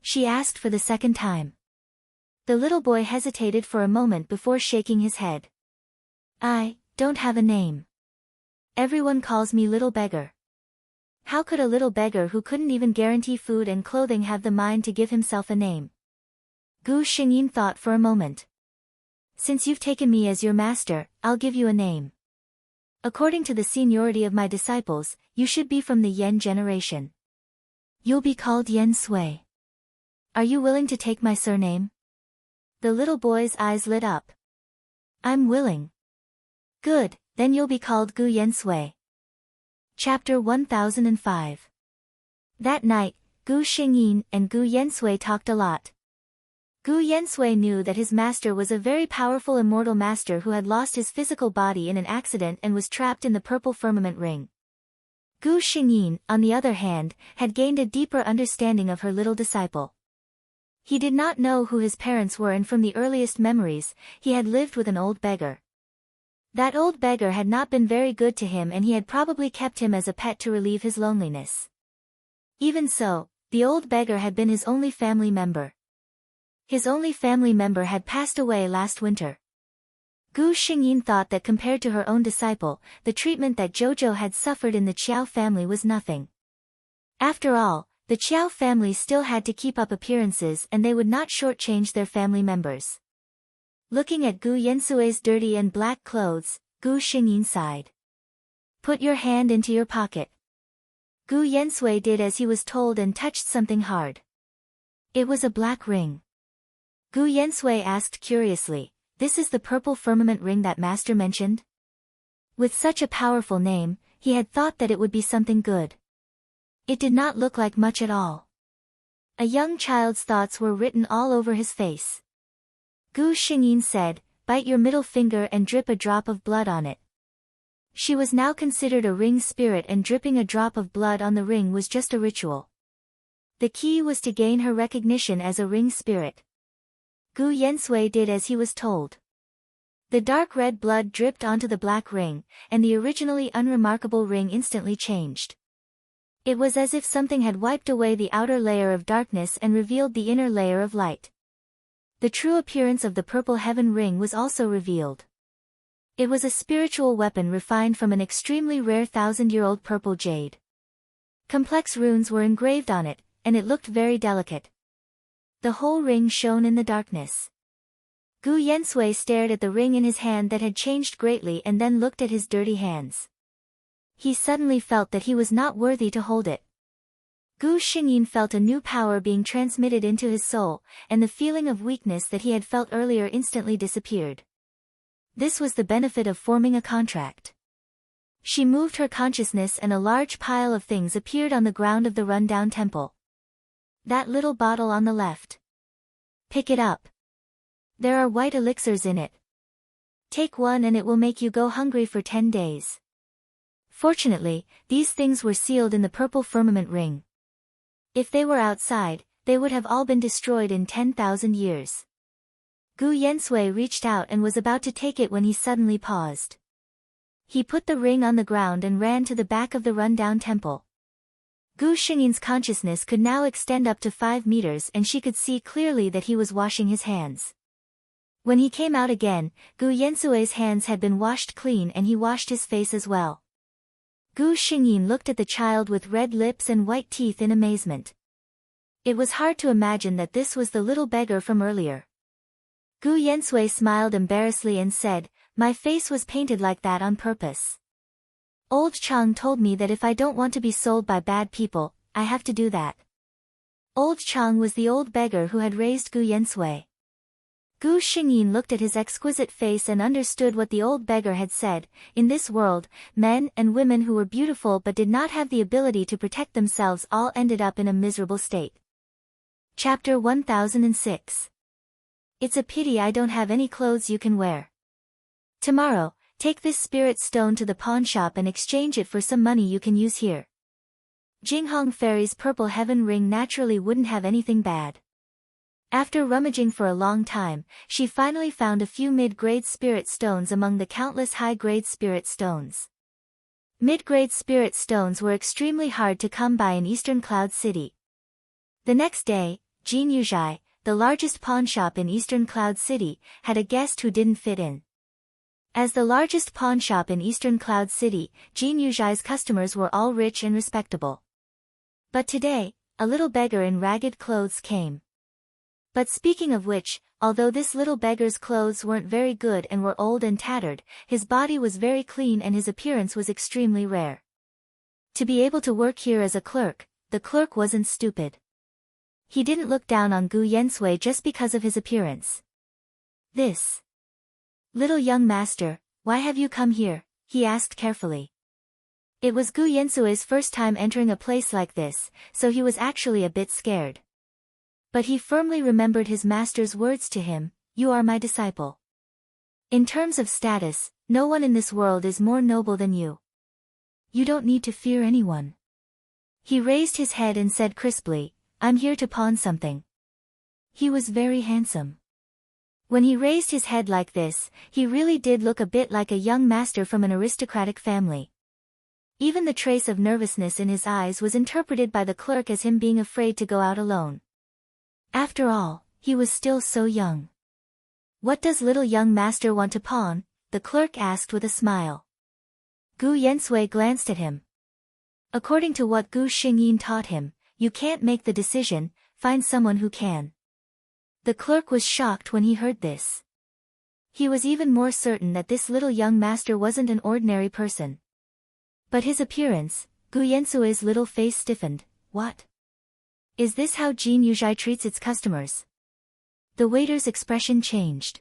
She asked for the second time. The little boy hesitated for a moment before shaking his head. I don't have a name. Everyone calls me little beggar. How could a little beggar who couldn't even guarantee food and clothing have the mind to give himself a name? Gu Xingyin thought for a moment. Since you've taken me as your master, I'll give you a name. According to the seniority of my disciples, you should be from the Yan generation. You'll be called Yan Sui. Are you willing to take my surname? The little boy's eyes lit up. I'm willing. Good, then you'll be called Gu Yan Sui. Chapter 1005. That night, Gu Xingyin and Gu Yansui talked a lot. Gu Yansui knew that his master was a very powerful immortal master who had lost his physical body in an accident and was trapped in the purple firmament ring. Gu Xingyin, on the other hand, had gained a deeper understanding of her little disciple. He did not know who his parents were, and from the earliest memories, he had lived with an old beggar. That old beggar had not been very good to him, and he had probably kept him as a pet to relieve his loneliness. Even so, the old beggar had been his only family member. His only family member had passed away last winter. Gu Xingyin thought that compared to her own disciple, the treatment that Jojo had suffered in the Qiao family was nothing. After all, the Qiao family still had to keep up appearances, and they would not shortchange their family members. Looking at Gu Yansui's dirty and black clothes, Gu Xingyin sighed. Put your hand into your pocket. Gu Yansui did as he was told and touched something hard. It was a black ring. Gu Yansui asked curiously, "This is the purple firmament ring that master mentioned?" With such a powerful name, he had thought that it would be something good. It did not look like much at all. A young child's thoughts were written all over his face. Gu Xingyin said, "Bite your middle finger and drip a drop of blood on it." She was now considered a ring spirit, and dripping a drop of blood on the ring was just a ritual. The key was to gain her recognition as a ring spirit. Gu Yansui did as he was told. The dark red blood dripped onto the black ring, and the originally unremarkable ring instantly changed. It was as if something had wiped away the outer layer of darkness and revealed the inner layer of light. The true appearance of the purple heaven ring was also revealed. It was a spiritual weapon refined from an extremely rare 1,000-year-old purple jade. Complex runes were engraved on it, and it looked very delicate. The whole ring shone in the darkness. Gu Yansui stared at the ring in his hand that had changed greatly and then looked at his dirty hands. He suddenly felt that he was not worthy to hold it. Gu Xingyin felt a new power being transmitted into his soul, and the feeling of weakness that he had felt earlier instantly disappeared. This was the benefit of forming a contract. She moved her consciousness and a large pile of things appeared on the ground of the run-down temple. That little bottle on the left. Pick it up. There are white elixirs in it. Take one and it will make you go hungry for 10 days. Fortunately, these things were sealed in the purple firmament ring. If they were outside, they would have all been destroyed in 10,000 years. Gu Yansui reached out and was about to take it when he suddenly paused. He put the ring on the ground and ran to the back of the run-down temple. Gu Xingyin's consciousness could now extend up to 5 meters, and she could see clearly that he was washing his hands. When he came out again, Gu Yansui's hands had been washed clean and he washed his face as well. Gu Xingyin looked at the child with red lips and white teeth in amazement. It was hard to imagine that this was the little beggar from earlier. Gu Yensui smiled embarrassedly and said, "My face was painted like that on purpose. Old Chang told me that if I don't want to be sold by bad people, I have to do that." Old Chang was the old beggar who had raised Gu Yensui. Gu Xingyin looked at his exquisite face and understood what the old beggar had said. In this world, men and women who were beautiful but did not have the ability to protect themselves all ended up in a miserable state. Chapter 1006. It's a pity I don't have any clothes you can wear. Tomorrow, take this spirit stone to the pawn shop and exchange it for some money you can use here. Jinghong Fairy's purple heaven ring naturally wouldn't have anything bad. After rummaging for a long time, she finally found a few mid-grade spirit stones among the countless high-grade spirit stones. Mid-grade spirit stones were extremely hard to come by in Eastern Cloud City. The next day, Jin Yuzhai, the largest pawn shop in Eastern Cloud City, had a guest who didn't fit in. As the largest pawn shop in Eastern Cloud City, Jin Yuzhai's customers were all rich and respectable. But today, a little beggar in ragged clothes came. But speaking of which, although this little beggar's clothes weren't very good and were old and tattered, his body was very clean and his appearance was extremely rare. To be able to work here as a clerk, the clerk wasn't stupid. He didn't look down on Gu Yensui just because of his appearance. "This little young master, why have you come here?" he asked carefully. It was Gu Yensui's first time entering a place like this, so he was actually a bit scared. But he firmly remembered his master's words to him, "You are my disciple. In terms of status, no one in this world is more noble than you. You don't need to fear anyone." He raised his head and said crisply, "I'm here to pawn something." He was very handsome. When he raised his head like this, he really did look a bit like a young master from an aristocratic family. Even the trace of nervousness in his eyes was interpreted by the clerk as him being afraid to go out alone. After all, he was still so young. "What does little young master want to pawn?" the clerk asked with a smile. Gu Yensui glanced at him. According to what Gu Xingyin taught him, you can't make the decision, find someone who can. The clerk was shocked when he heard this. He was even more certain that this little young master wasn't an ordinary person. But his appearance, Gu Yensui's little face stiffened. "What? Is this how Jin Yuzhai treats its customers?" The waiter's expression changed.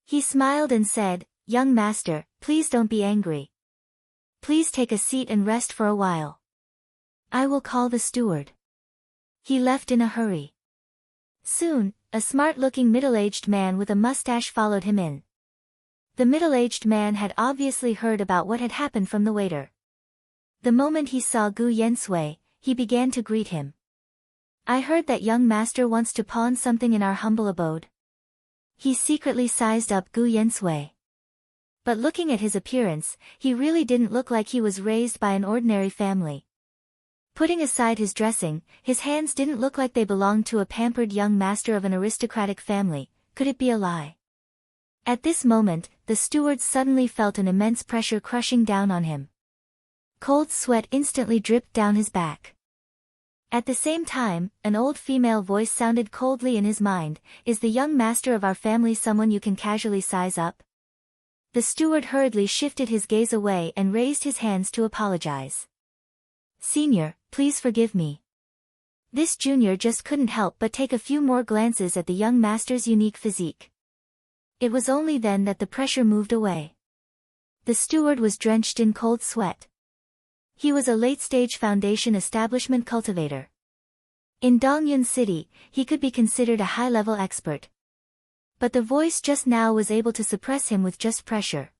He smiled and said, "Young master, please don't be angry. Please take a seat and rest for a while. I will call the steward." He left in a hurry. Soon, a smart-looking middle-aged man with a mustache followed him in. The middle-aged man had obviously heard about what had happened from the waiter. The moment he saw Gu Yensui, he began to greet him. "I heard that young master wants to pawn something in our humble abode." He secretly sized up Gu Yensui. But looking at his appearance, he really didn't look like he was raised by an ordinary family. Putting aside his dressing, his hands didn't look like they belonged to a pampered young master of an aristocratic family. Could it be a lie? At this moment, the steward suddenly felt an immense pressure crushing down on him. Cold sweat instantly dripped down his back. At the same time, an old female voice sounded coldly in his mind, "Is the young master of our family someone you can casually size up?" The steward hurriedly shifted his gaze away and raised his hands to apologize. "Senior, please forgive me." This junior just couldn't help but take a few more glances at the young master's unique physique. It was only then that the pressure moved away. The steward was drenched in cold sweat. He was a late-stage foundation establishment cultivator. In Dongyun City, he could be considered a high-level expert. But the voice just now was able to suppress him with just pressure.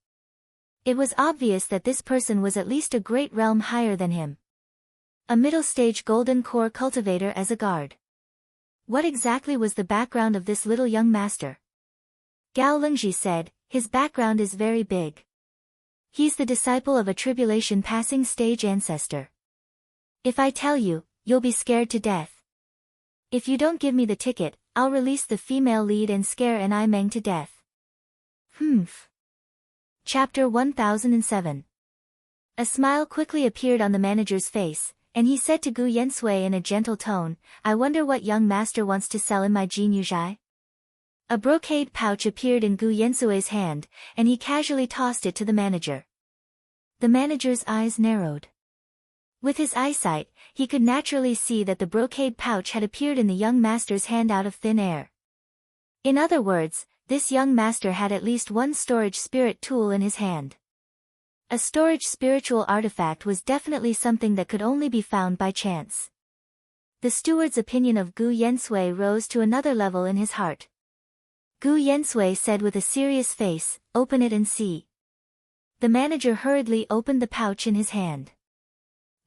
It was obvious that this person was at least a great realm higher than him. A middle-stage golden core cultivator as a guard. What exactly was the background of this little young master? Gao Lingji said, "His background is very big. He's the disciple of a tribulation-passing stage ancestor. If I tell you, you'll be scared to death. If you don't give me the ticket, I'll release the female lead and scare an Meng to death." Chapter 1007. A smile quickly appeared on the manager's face, and he said to Gu Yensui in a gentle tone, I wonder what young master wants to sell in my Jinyuzhai? A brocade pouch appeared in Gu Yensui's hand, and he casually tossed it to the manager. The manager's eyes narrowed. With his eyesight, he could naturally see that the brocade pouch had appeared in the young master's hand out of thin air. In other words, this young master had at least one storage spirit tool in his hand. A storage spiritual artifact was definitely something that could only be found by chance. The steward's opinion of Gu Yensui rose to another level in his heart. Gu Yensui said with a serious face, open it and see. The manager hurriedly opened the pouch in his hand.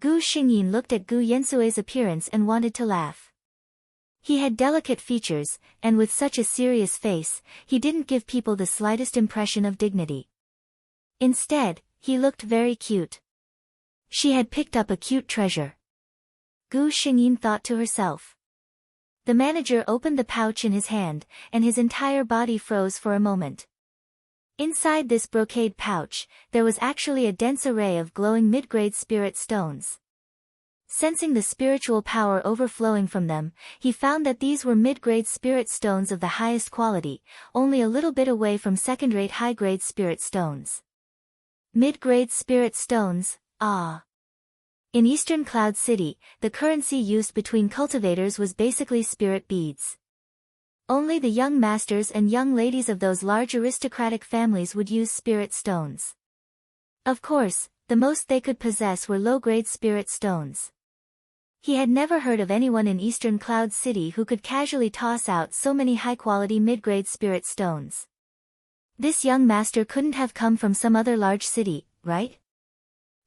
Gu Xingyin looked at Gu Yensui's appearance and wanted to laugh. He had delicate features, and with such a serious face, he didn't give people the slightest impression of dignity. Instead, he looked very cute. She had picked up a cute treasure. Gu Xingyin thought to herself. The manager opened the pouch in his hand, and his entire body froze for a moment. Inside this brocade pouch, there was actually a dense array of glowing mid-grade spirit stones. Sensing the spiritual power overflowing from them, he found that these were mid-grade spirit stones of the highest quality, only a little bit away from second-rate high-grade spirit stones. Mid-grade spirit stones, ah. In Eastern Cloud City, the currency used between cultivators was basically spirit beads. Only the young masters and young ladies of those large aristocratic families would use spirit stones. Of course, the most they could possess were low-grade spirit stones. He had never heard of anyone in Eastern Cloud City who could casually toss out so many high-quality mid-grade spirit stones. This young master couldn't have come from some other large city, right?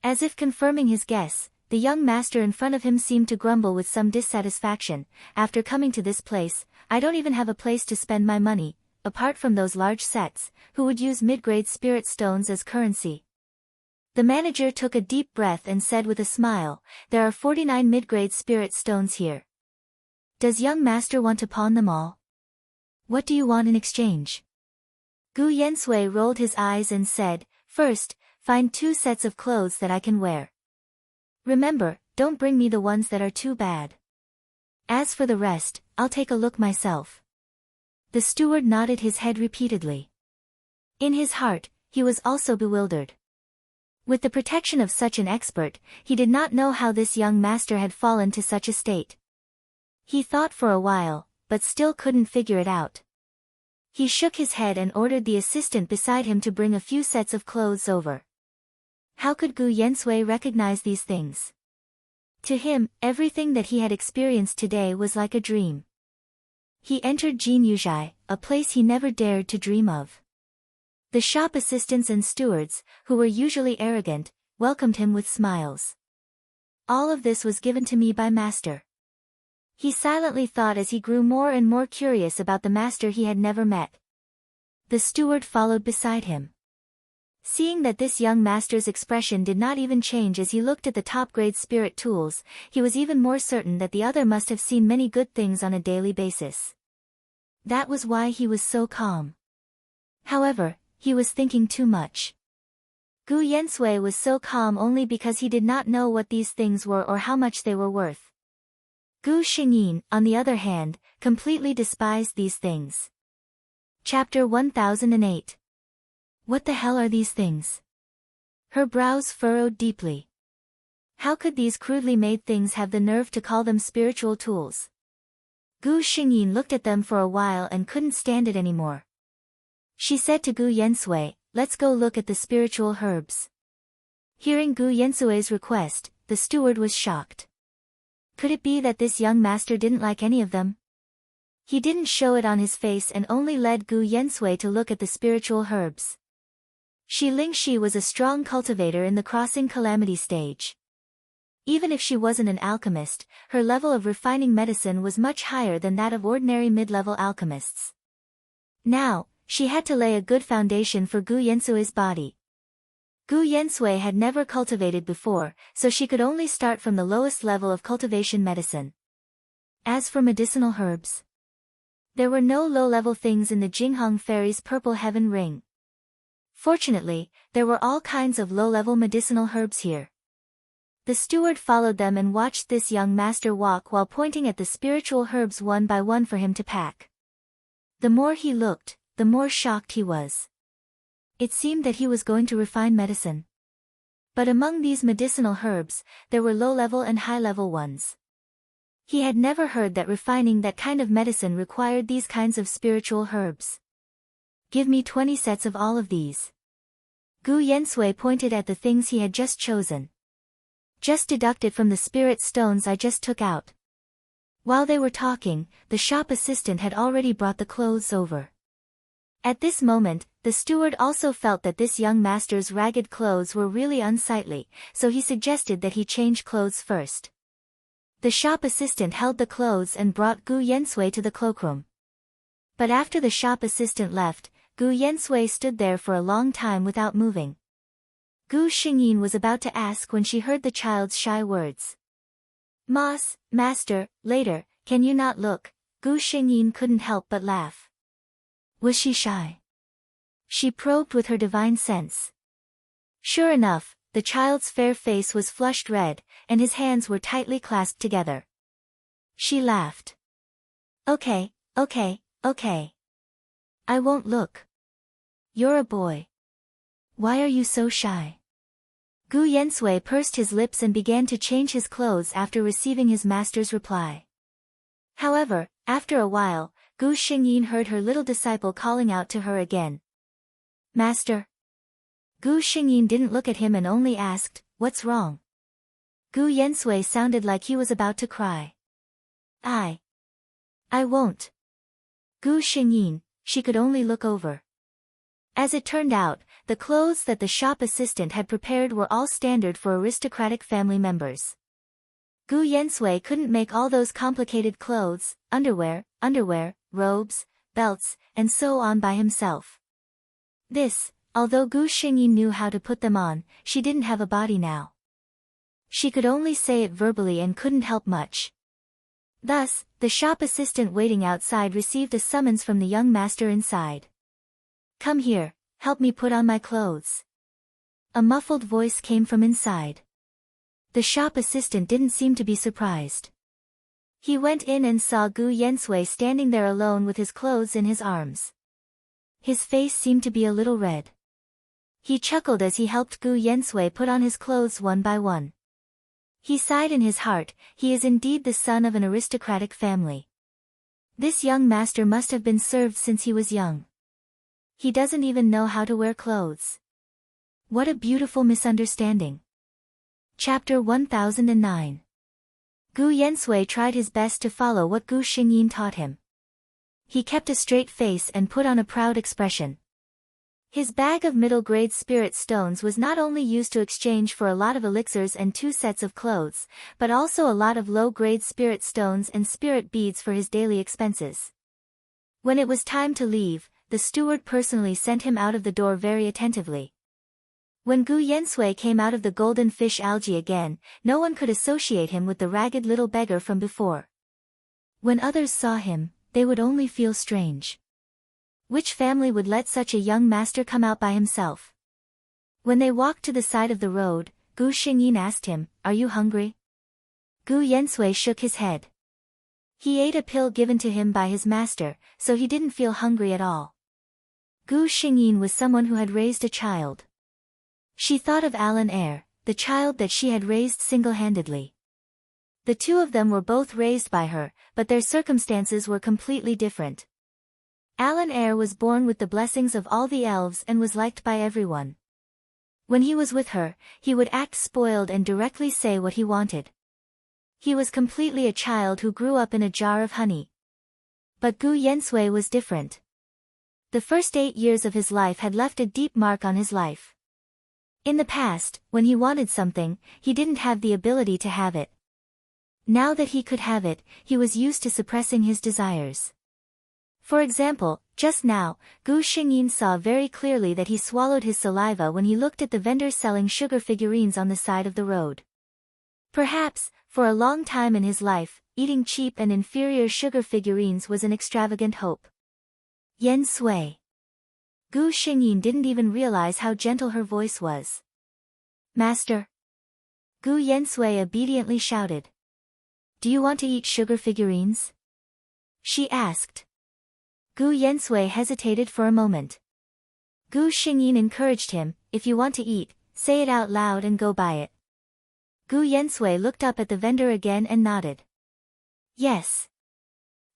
As if confirming his guess, the young master in front of him seemed to grumble with some dissatisfaction. After coming to this place, I don't even have a place to spend my money, apart from those large sets, who would use mid-grade spirit stones as currency. The manager took a deep breath and said with a smile, there are 49 mid-grade spirit stones here. Does young master want to pawn them all? What do you want in exchange? Gu Yensui rolled his eyes and said, first, find 2 sets of clothes that I can wear. Remember, don't bring me the ones that are too bad. As for the rest, I'll take a look myself. The steward nodded his head repeatedly. In his heart, he was also bewildered. With the protection of such an expert, he did not know how this young master had fallen to such a state. He thought for a while, but still couldn't figure it out. He shook his head and ordered the assistant beside him to bring a few sets of clothes over. How could Gu Yensui recognize these things? To him, everything that he had experienced today was like a dream. He entered Jinyuzhai, a place he never dared to dream of. The shop assistants and stewards, who were usually arrogant, welcomed him with smiles. All of this was given to me by master. He silently thought as he grew more and more curious about the master he had never met. The steward followed beside him. Seeing that this young master's expression did not even change as he looked at the top-grade spirit tools, he was even more certain that the other must have seen many good things on a daily basis. That was why he was so calm. However, he was thinking too much. Gu Yensui was so calm only because he did not know what these things were or how much they were worth. Gu Xingyin, on the other hand, completely despised these things. Chapter 1008. What the hell are these things? Her brows furrowed deeply. How could these crudely made things have the nerve to call them spiritual tools? Gu Xingyin looked at them for a while and couldn't stand it anymore. She said to Gu Yensui, let's go look at the spiritual herbs. Hearing Gu Yensui's request, the steward was shocked. Could it be that this young master didn't like any of them? He didn't show it on his face and only led Gu Yensui to look at the spiritual herbs. Shi Lingxi was a strong cultivator in the crossing calamity stage. Even if she wasn't an alchemist, her level of refining medicine was much higher than that of ordinary mid-level alchemists. Now, she had to lay a good foundation for Gu Yensui's body. Gu Yensui had never cultivated before, so she could only start from the lowest level of cultivation medicine. As for medicinal herbs, there were no low-level things in the Jinghong Fairy's Purple Heaven Ring. Fortunately, there were all kinds of low-level medicinal herbs here. The steward followed them and watched this young master walk while pointing at the spiritual herbs one by one for him to pack. The more he looked, the more shocked he was. It seemed that he was going to refine medicine. But among these medicinal herbs, there were low-level and high-level ones. He had never heard that refining that kind of medicine required these kinds of spiritual herbs. Give me 20 sets of all of these. Gu Yensui pointed at the things he had just chosen. Just deduct it from the spirit stones I just took out. While they were talking, the shop assistant had already brought the clothes over. At this moment, the steward also felt that this young master's ragged clothes were really unsightly, so he suggested that he change clothes first. The shop assistant held the clothes and brought Gu Yensui to the cloakroom. But after the shop assistant left, Gu Yensui stood there for a long time without moving. Gu Xingyin was about to ask when she heard the child's shy words. Master, later, can you not look? Gu Xingyin couldn't help but laugh. Was she shy? She probed with her divine sense. Sure enough, the child's fair face was flushed red, and his hands were tightly clasped together. She laughed. Okay. I won't look. You're a boy. Why are you so shy? Gu Yensui pursed his lips and began to change his clothes after receiving his master's reply. However, after a while, Gu Xingyin heard her little disciple calling out to her again. Master? Gu Xingyin didn't look at him and only asked, what's wrong? Gu Yensui sounded like he was about to cry. I won't. Gu Xingyin, she could only look over. As it turned out, the clothes that the shop assistant had prepared were all standard for aristocratic family members. Gu Yensui couldn't make all those complicated clothes, underwear, robes, belts, and so on by himself. Although Gu Xingyin knew how to put them on, she didn't have a body now. She could only say it verbally and couldn't help much. Thus, the shop assistant waiting outside received a summons from the young master inside. Come here, help me put on my clothes. A muffled voice came from inside. The shop assistant didn't seem to be surprised. He went in and saw Gu Yensui standing there alone with his clothes in his arms. His face seemed to be a little red. He chuckled as he helped Gu Yensui put on his clothes one by one. He sighed in his heart, he is indeed the son of an aristocratic family. This young master must have been served since he was young. He doesn't even know how to wear clothes. What a beautiful misunderstanding. Chapter 1009. Gu Yensui tried his best to follow what Gu Xingyin taught him. He kept a straight face and put on a proud expression. His bag of middle-grade spirit stones was not only used to exchange for a lot of elixirs and 2 sets of clothes, but also a lot of low-grade spirit stones and spirit beads for his daily expenses. When it was time to leave, the steward personally sent him out of the door very attentively. When Gu Yensui came out of the golden fish algae again, no one could associate him with the ragged little beggar from before. When others saw him, they would only feel strange. Which family would let such a young master come out by himself? When they walked to the side of the road, Gu Xingyin asked him, Are you hungry? Gu Yensui shook his head. He ate a pill given to him by his master, so he didn't feel hungry at all. Gu Xingyin was someone who had raised a child. She thought of Alan Eyre, the child that she had raised single-handedly. The two of them were both raised by her, but their circumstances were completely different. Alan Eyre was born with the blessings of all the elves and was liked by everyone. When he was with her, he would act spoiled and directly say what he wanted. He was completely a child who grew up in a jar of honey. But Gu Yensui was different. The first 8 years of his life had left a deep mark on his life. In the past, when he wanted something, he didn't have the ability to have it. Now that he could have it, he was used to suppressing his desires. For example, just now, Gu Xingyin saw very clearly that he swallowed his saliva when he looked at the vendors selling sugar figurines on the side of the road. Perhaps, for a long time in his life, eating cheap and inferior sugar figurines was an extravagant hope. Yen Sui. Gu Xingyin didn't even realize how gentle her voice was. Master? Gu Yensui obediently shouted. Do you want to eat sugar figurines? She asked. Gu Yensui hesitated for a moment. Gu Xingyin encouraged him, if you want to eat, say it out loud and go buy it. Gu Yensui looked up at the vendor again and nodded. Yes.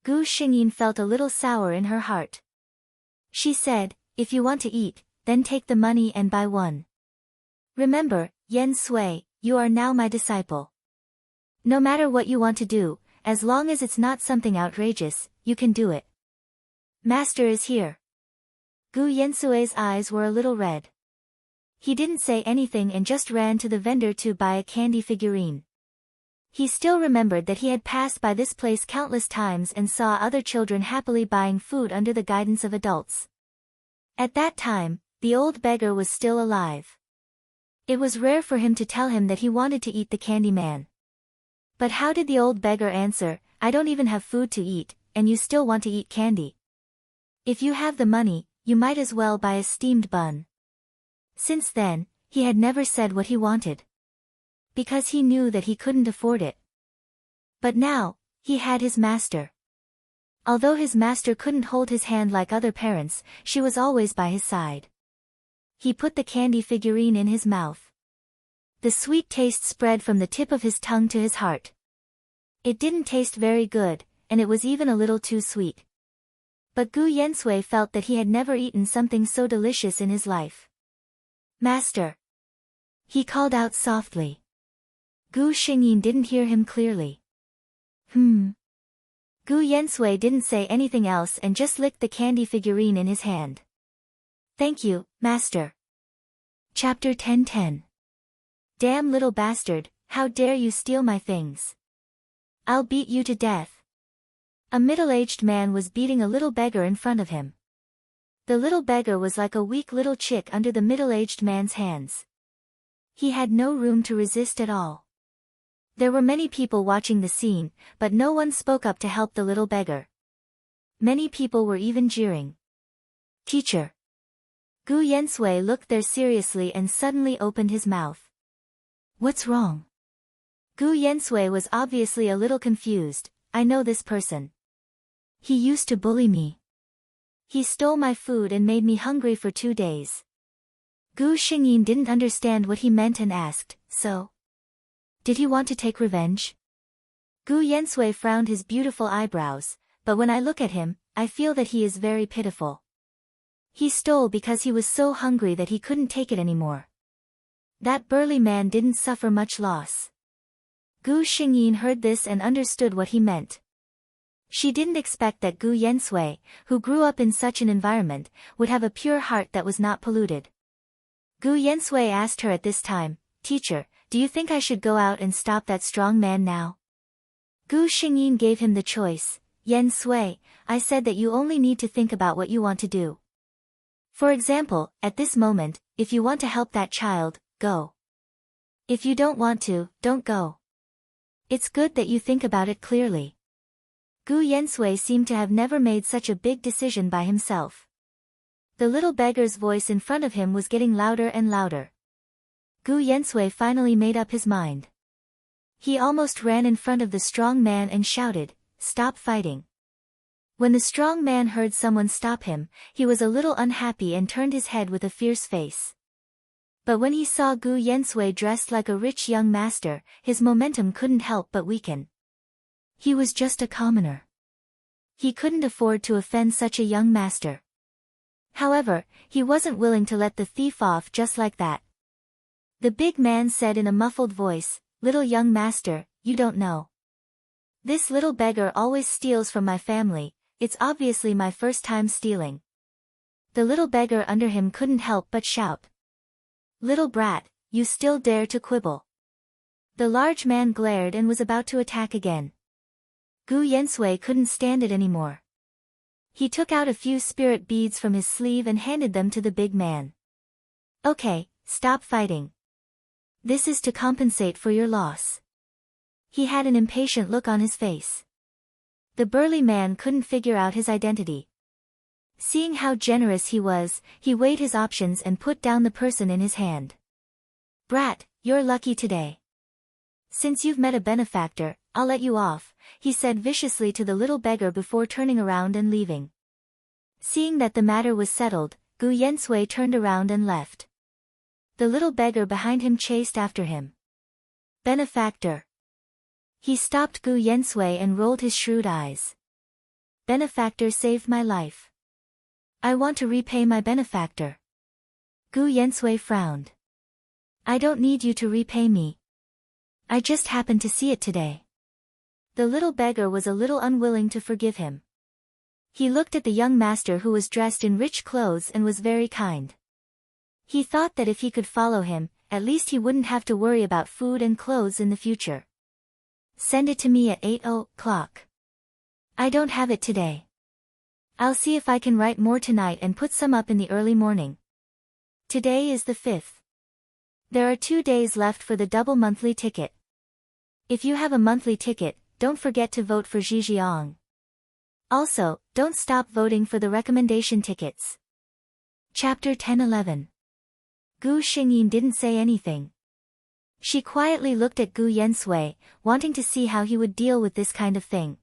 Gu Xingyin felt a little sour in her heart. She said, if you want to eat, then take the money and buy one. Remember, Yen Sui, you are now my disciple. No matter what you want to do, as long as it's not something outrageous, you can do it. Master is here. Gu Yensui's eyes were a little red. He didn't say anything and just ran to the vendor to buy a candy figurine. He still remembered that he had passed by this place countless times and saw other children happily buying food under the guidance of adults. At that time, the old beggar was still alive. It was rare for him to tell him that he wanted to eat the candy man. But how did the old beggar answer, I don't even have food to eat, and you still want to eat candy? If you have the money, you might as well buy a steamed bun. Since then, he had never said what he wanted. Because he knew that he couldn't afford it. But now, he had his master. Although his master couldn't hold his hand like other parents, she was always by his side. He put the candy figurine in his mouth. The sweet taste spread from the tip of his tongue to his heart. It didn't taste very good, and it was even a little too sweet. But Gu Yensui felt that he had never eaten something so delicious in his life. Master! He called out softly. Gu Xingyin didn't hear him clearly. Gu Yensui didn't say anything else and just licked the candy figurine in his hand. Thank you, Master. Chapter 10:10. Damn little bastard, how dare you steal my things? I'll beat you to death. A middle-aged man was beating a little beggar in front of him. The little beggar was like a weak little chick under the middle-aged man's hands. He had no room to resist at all. There were many people watching the scene, but no one spoke up to help the little beggar. Many people were even jeering. Teacher! Gu Yensui looked there seriously and suddenly opened his mouth. What's wrong? Gu Yensui was obviously a little confused. I know this person. He used to bully me. He stole my food and made me hungry for 2 days. Gu Xingyin didn't understand what he meant and asked, so? Did he want to take revenge? Gu Yensui frowned his beautiful eyebrows, but when I look at him, I feel that he is very pitiful. He stole because he was so hungry that he couldn't take it anymore. That burly man didn't suffer much loss. Gu Xingyin heard this and understood what he meant. She didn't expect that Gu Yensui, who grew up in such an environment, would have a pure heart that was not polluted. Gu Yensui asked her at this time, Teacher, do you think I should go out and stop that strong man now? Gu Xingyin gave him the choice. Yensui, I said that you only need to think about what you want to do. For example, at this moment, if you want to help that child, go. If you don't want to, don't go. It's good that you think about it clearly. Gu Yensui seemed to have never made such a big decision by himself. The little beggar's voice in front of him was getting louder and louder. Gu Yensui finally made up his mind. He almost ran in front of the strong man and shouted, Stop fighting. When the strong man heard someone stop him, he was a little unhappy and turned his head with a fierce face. But when he saw Gu Yensui dressed like a rich young master, his momentum couldn't help but weaken. He was just a commoner. He couldn't afford to offend such a young master. However, he wasn't willing to let the thief off just like that. The big man said in a muffled voice, Little young master, you don't know. This little beggar always steals from my family, it's obviously my first time stealing. The little beggar under him couldn't help but shout. Little brat, you still dare to quibble. The large man glared and was about to attack again. Gu Yensui couldn't stand it anymore. He took out a few spirit beads from his sleeve and handed them to the big man. Okay, stop fighting. This is to compensate for your loss. He had an impatient look on his face. The burly man couldn't figure out his identity. Seeing how generous he was, he weighed his options and put down the person in his hand. Brat, you're lucky today. Since you've met a benefactor, I'll let you off, he said viciously to the little beggar before turning around and leaving. Seeing that the matter was settled, Gu Yensui turned around and left. The little beggar behind him chased after him. Benefactor. He stopped Gu Yensui and rolled his shrewd eyes. Benefactor saved my life. I want to repay my benefactor. Gu Yensui frowned. I don't need you to repay me. I just happened to see it today. The little beggar was a little unwilling to forgive him. He looked at the young master who was dressed in rich clothes and was very kind. He thought that if he could follow him, at least he wouldn't have to worry about food and clothes in the future. Send it to me at 8:00. I don't have it today. I'll see if I can write more tonight and put some up in the early morning. Today is the 5th. There are 2 days left for the double monthly ticket. If you have a monthly ticket, don't forget to vote for Zhijiang. Also, don't stop voting for the recommendation tickets. Chapter 10-11. Gu Xingyin didn't say anything. She quietly looked at Gu Yensui, wanting to see how he would deal with this kind of thing.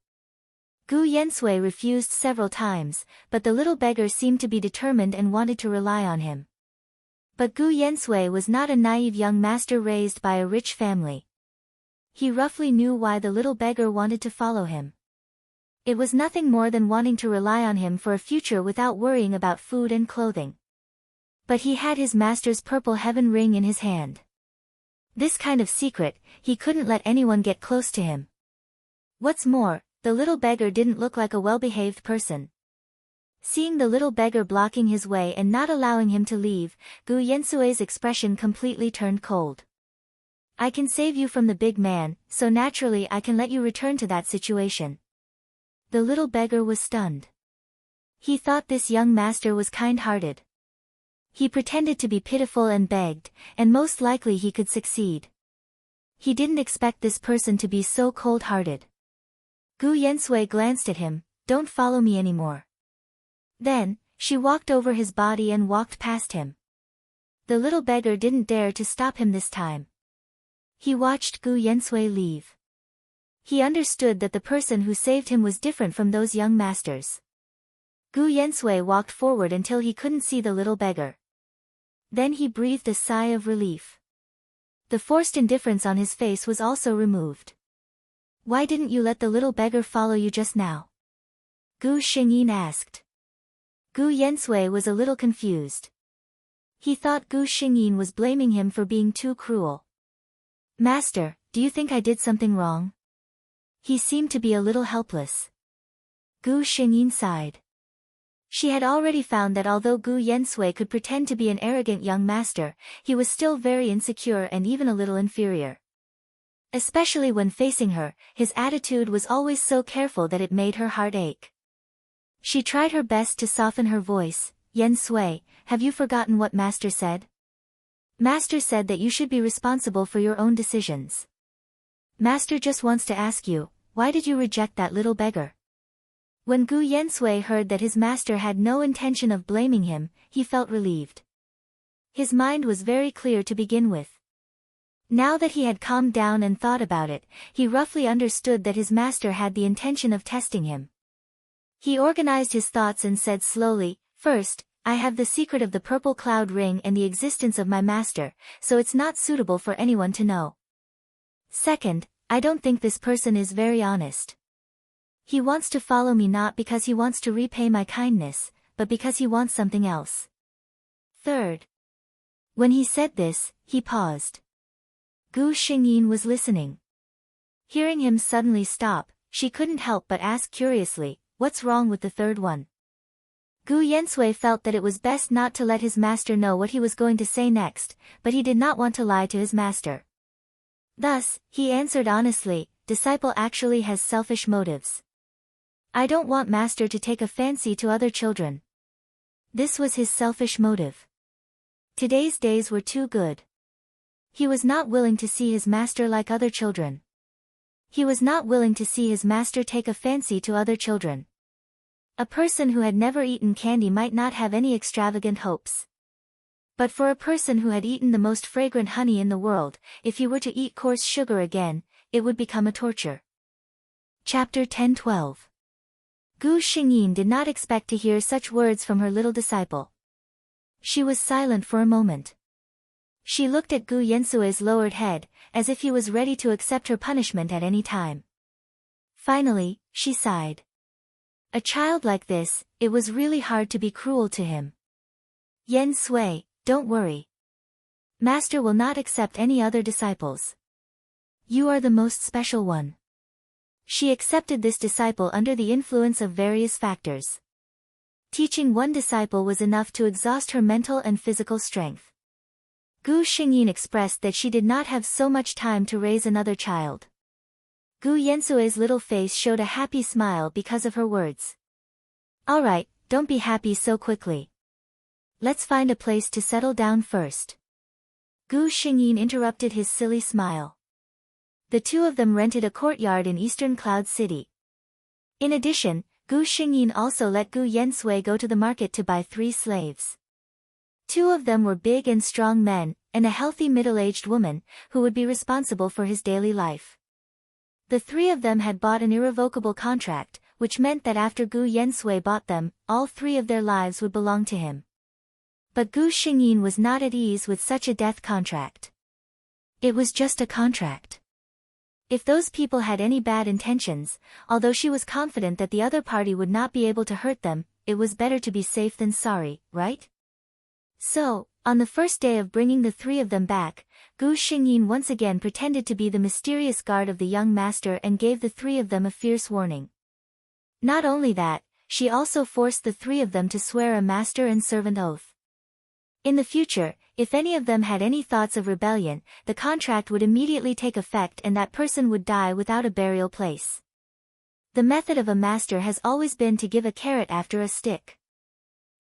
Gu Yensui refused several times, but the little beggar seemed to be determined and wanted to rely on him. But Gu Yensui was not a naive young master raised by a rich family. He roughly knew why the little beggar wanted to follow him. It was nothing more than wanting to rely on him for a future without worrying about food and clothing. But he had his master's purple heaven ring in his hand. This kind of secret, he couldn't let anyone get close to him. What's more, the little beggar didn't look like a well-behaved person. Seeing the little beggar blocking his way and not allowing him to leave, Gu Yensui's expression completely turned cold. I can save you from the big man, so naturally I can let you return to that situation. The little beggar was stunned. He thought this young master was kind-hearted. He pretended to be pitiful and begged, and most likely he could succeed. He didn't expect this person to be so cold-hearted. Gu Yensui glanced at him, don't follow me anymore. Then, she walked over his body and walked past him. The little beggar didn't dare to stop him this time. He watched Gu Yensui leave. He understood that the person who saved him was different from those young masters. Gu Yensui walked forward until he couldn't see the little beggar. Then he breathed a sigh of relief. The forced indifference on his face was also removed. Why didn't you let the little beggar follow you just now? Gu Xingyin asked. Gu Yensui was a little confused. He thought Gu Xingyin was blaming him for being too cruel. Master, do you think I did something wrong? He seemed to be a little helpless. Gu Xingyin sighed. She had already found that although Gu Yensui could pretend to be an arrogant young master, he was still very insecure and even a little inferior. Especially when facing her, his attitude was always so careful that it made her heart ache. She tried her best to soften her voice. Yensui, have you forgotten what Master said? Master said that you should be responsible for your own decisions. Master just wants to ask you, why did you reject that little beggar? When Gu Yensui heard that his master had no intention of blaming him, he felt relieved. His mind was very clear to begin with. Now that he had calmed down and thought about it, he roughly understood that his master had the intention of testing him. He organized his thoughts and said slowly, first, I have the secret of the purple cloud ring and the existence of my master, so it's not suitable for anyone to know. Second, I don't think this person is very honest. He wants to follow me not because he wants to repay my kindness, but because he wants something else. Third. When he said this, he paused. Gu Xingyin was listening. Hearing him suddenly stop, she couldn't help but ask curiously, what's wrong with the third one? Gu Yensui felt that it was best not to let his master know what he was going to say next, but he did not want to lie to his master. Thus, he answered honestly, disciple actually has selfish motives. I don't want master to take a fancy to other children. This was his selfish motive. Today's days were too good. He was not willing to see his master like other children. He was not willing to see his master take a fancy to other children. A person who had never eaten candy might not have any extravagant hopes. But for a person who had eaten the most fragrant honey in the world, if he were to eat coarse sugar again, it would become a torture. Chapter 10-12. Gu Xingyin did not expect to hear such words from her little disciple. She was silent for a moment. She looked at Gu Yensue's lowered head, as if he was ready to accept her punishment at any time. Finally, she sighed. A child like this, it was really hard to be cruel to him. Yen Sui, don't worry. Master will not accept any other disciples. You are the most special one. She accepted this disciple under the influence of various factors. Teaching one disciple was enough to exhaust her mental and physical strength. Gu Xingyin expressed that she did not have so much time to raise another child. Gu Yensue's little face showed a happy smile because of her words. All right, don't be happy so quickly. Let's find a place to settle down first. Gu Xingyin interrupted his silly smile. The two of them rented a courtyard in Eastern Cloud City. In addition, Gu Xingyin also let Gu Yensui go to the market to buy 3 slaves. 2 of them were big and strong men, and a healthy middle-aged woman, who would be responsible for his daily life. The 3 of them had bought an irrevocable contract, which meant that after Gu Yensui bought them, all 3 of their lives would belong to him. But Gu Xingyin was not at ease with such a death contract. It was just a contract. If those people had any bad intentions, although she was confident that the other party would not be able to hurt them, it was better to be safe than sorry, right? So, on the first day of bringing the 3 of them back, Gu Xingyin once again pretended to be the mysterious guard of the young master and gave the 3 of them a fierce warning. Not only that, she also forced the 3 of them to swear a master and servant oath. In the future, if any of them had any thoughts of rebellion, the contract would immediately take effect and that person would die without a burial place. The method of a master has always been to give a carrot after a stick.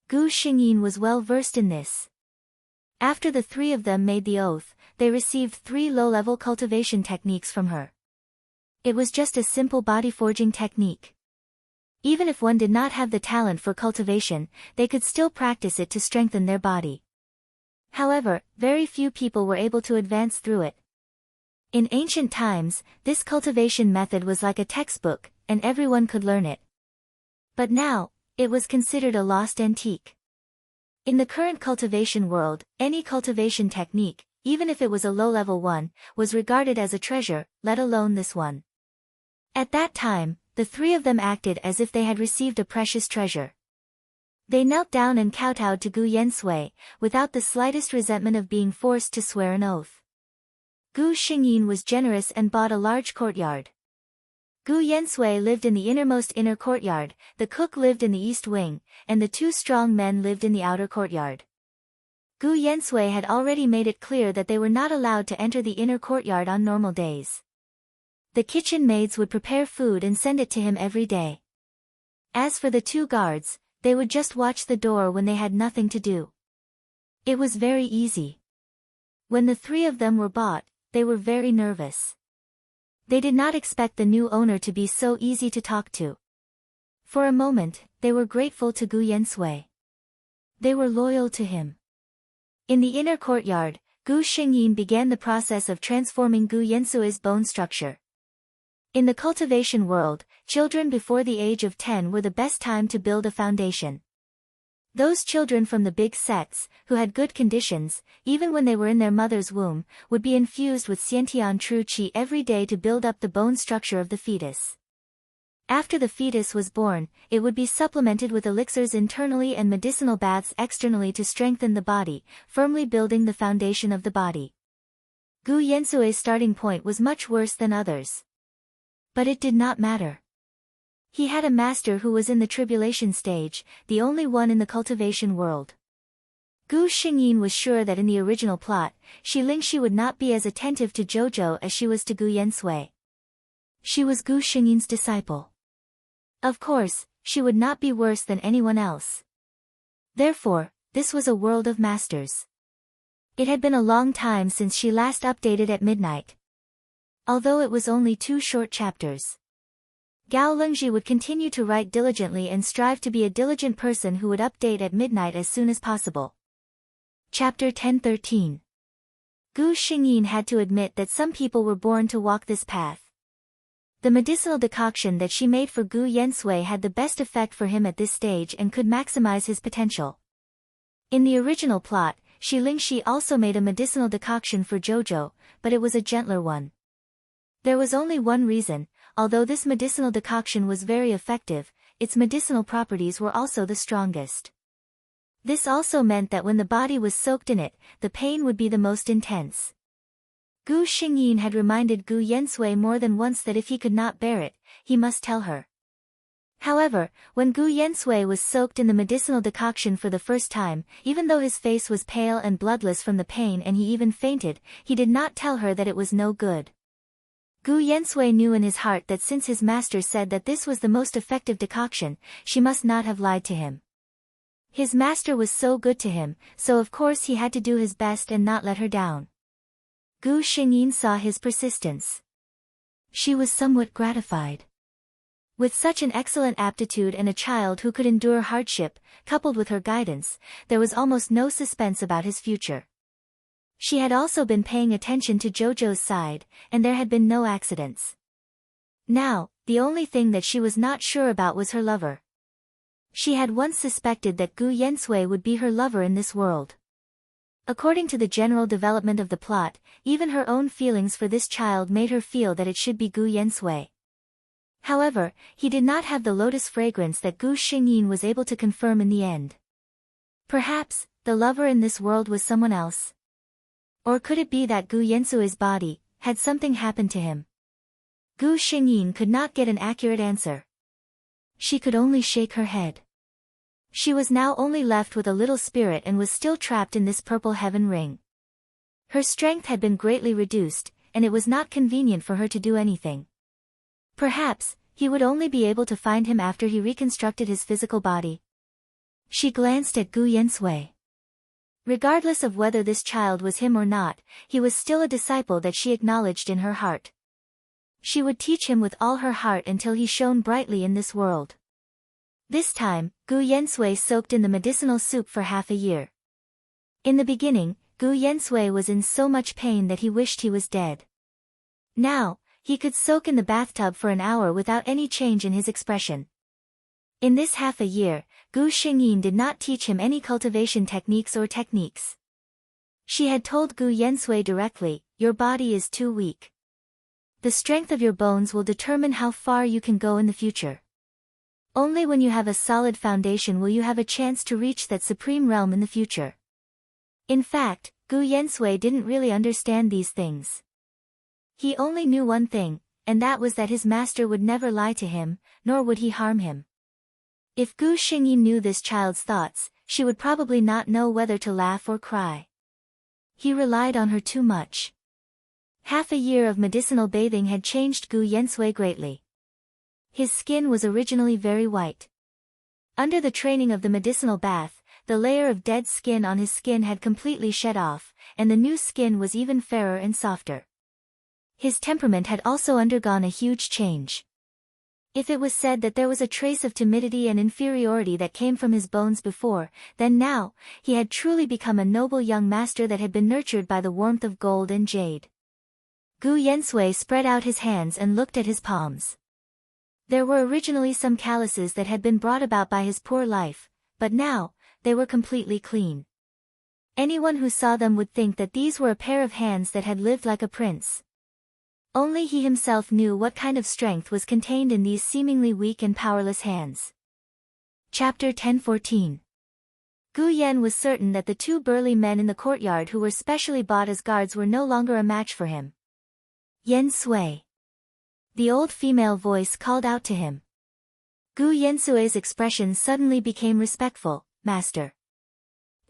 Gu Xingyin was well versed in this. After the 3 of them made the oath, they received 3 low-level cultivation techniques from her. It was just a simple body forging technique. Even if one did not have the talent for cultivation, they could still practice it to strengthen their body. However, very few people were able to advance through it. In ancient times, this cultivation method was like a textbook, and everyone could learn it. But now, it was considered a lost antique. In the current cultivation world, any cultivation technique, even if it was a low-level one, was regarded as a treasure, let alone this one. At that time, the 3 of them acted as if they had received a precious treasure. They knelt down and kowtowed to Gu Yensui, without the slightest resentment of being forced to swear an oath. Gu Xingyin was generous and bought a large courtyard. Gu Yensui lived in the innermost inner courtyard, the cook lived in the east wing, and the 2 strong men lived in the outer courtyard. Gu Yensui had already made it clear that they were not allowed to enter the inner courtyard on normal days. The kitchen maids would prepare food and send it to him every day. As for the 2 guards, they would just watch the door when they had nothing to do. It was very easy. When the 3 of them were bought, they were very nervous. They did not expect the new owner to be so easy to talk to. For a moment, they were grateful to Gu Yensui. They were loyal to him. In the inner courtyard, Gu Xingyin began the process of transforming Gu Yensui's bone structure. In the cultivation world, children before the age of 10 were the best time to build a foundation. Those children from the big sects, who had good conditions, even when they were in their mother's womb, would be infused with Xiantian true qi every day to build up the bone structure of the fetus. After the fetus was born, it would be supplemented with elixirs internally and medicinal baths externally to strengthen the body, firmly building the foundation of the body. Gu Yensue's starting point was much worse than others. But it did not matter. He had a master who was in the tribulation stage, the only one in the cultivation world. Gu Xingyin was sure that in the original plot, Shi Lingxi would not be as attentive to Zhou as she was to Gu Yensui. She was Gu Xingyin's disciple. Of course, she would not be worse than anyone else. Therefore, this was a world of masters. It had been a long time since she last updated at midnight. Although it was only 2 short chapters. Gao Lengji would continue to write diligently and strive to be a diligent person who would update at midnight as soon as possible. Chapter 10:13. Gu Xingyin had to admit that some people were born to walk this path. The medicinal decoction that she made for Gu Yensui had the best effect for him at this stage and could maximize his potential. In the original plot, Shi Lingxi also made a medicinal decoction for Jojo, but it was a gentler one. There was only one reason: although this medicinal decoction was very effective, its medicinal properties were also the strongest. This also meant that when the body was soaked in it, the pain would be the most intense. Gu Xingyin had reminded Gu Yensui more than once that if he could not bear it, he must tell her. However, when Gu Yensui was soaked in the medicinal decoction for the first time, even though his face was pale and bloodless from the pain and he even fainted, he did not tell her that it was no good. Gu Yensui knew in his heart that since his master said that this was the most effective decoction, she must not have lied to him. His master was so good to him, so of course he had to do his best and not let her down. Gu Xingyin saw his persistence. She was somewhat gratified. With such an excellent aptitude and a child who could endure hardship, coupled with her guidance, there was almost no suspense about his future. She had also been paying attention to Jojo's side, and there had been no accidents. Now, the only thing that she was not sure about was her lover. She had once suspected that Gu Yensui would be her lover in this world. According to the general development of the plot, even her own feelings for this child made her feel that it should be Gu Yensui. However, he did not have the lotus fragrance that Gu Xingyin was able to confirm in the end. Perhaps, the lover in this world was someone else. Or could it be that Gu Yensui's body had something happened to him? Gu Xingyin could not get an accurate answer. She could only shake her head. She was now only left with a little spirit and was still trapped in this purple heaven ring. Her strength had been greatly reduced, and it was not convenient for her to do anything. Perhaps, he would only be able to find him after he reconstructed his physical body. She glanced at Gu Yensui. Regardless of whether this child was him or not, he was still a disciple that she acknowledged in her heart. She would teach him with all her heart until he shone brightly in this world. This time, Gu Yensui soaked in the medicinal soup for half a year. In the beginning, Gu Yensui was in so much pain that he wished he was dead. Now, he could soak in the bathtub for an hour without any change in his expression. In this half a year, Gu Xingyin did not teach him any cultivation techniques or techniques. She had told Gu Yensui directly, "Your body is too weak. The strength of your bones will determine how far you can go in the future. Only when you have a solid foundation will you have a chance to reach that supreme realm in the future." In fact, Gu Yensui didn't really understand these things. He only knew one thing, and that was that his master would never lie to him, nor would he harm him. If Gu Xingyin knew this child's thoughts, she would probably not know whether to laugh or cry. He relied on her too much. Half a year of medicinal bathing had changed Gu Yensui greatly. His skin was originally very white. Under the training of the medicinal bath, the layer of dead skin on his skin had completely shed off, and the new skin was even fairer and softer. His temperament had also undergone a huge change. If it was said that there was a trace of timidity and inferiority that came from his bones before, then now, he had truly become a noble young master that had been nurtured by the warmth of gold and jade. Gu Yensui spread out his hands and looked at his palms. There were originally some calluses that had been brought about by his poor life, but now, they were completely clean. Anyone who saw them would think that these were a pair of hands that had lived like a prince. Only he himself knew what kind of strength was contained in these seemingly weak and powerless hands. Chapter 10:14. Gu Yan was certain that the two burly men in the courtyard who were specially bought as guards were no longer a match for him. "Yen Sui." The old female voice called out to him. Gu Yensui's expression suddenly became respectful. "Master.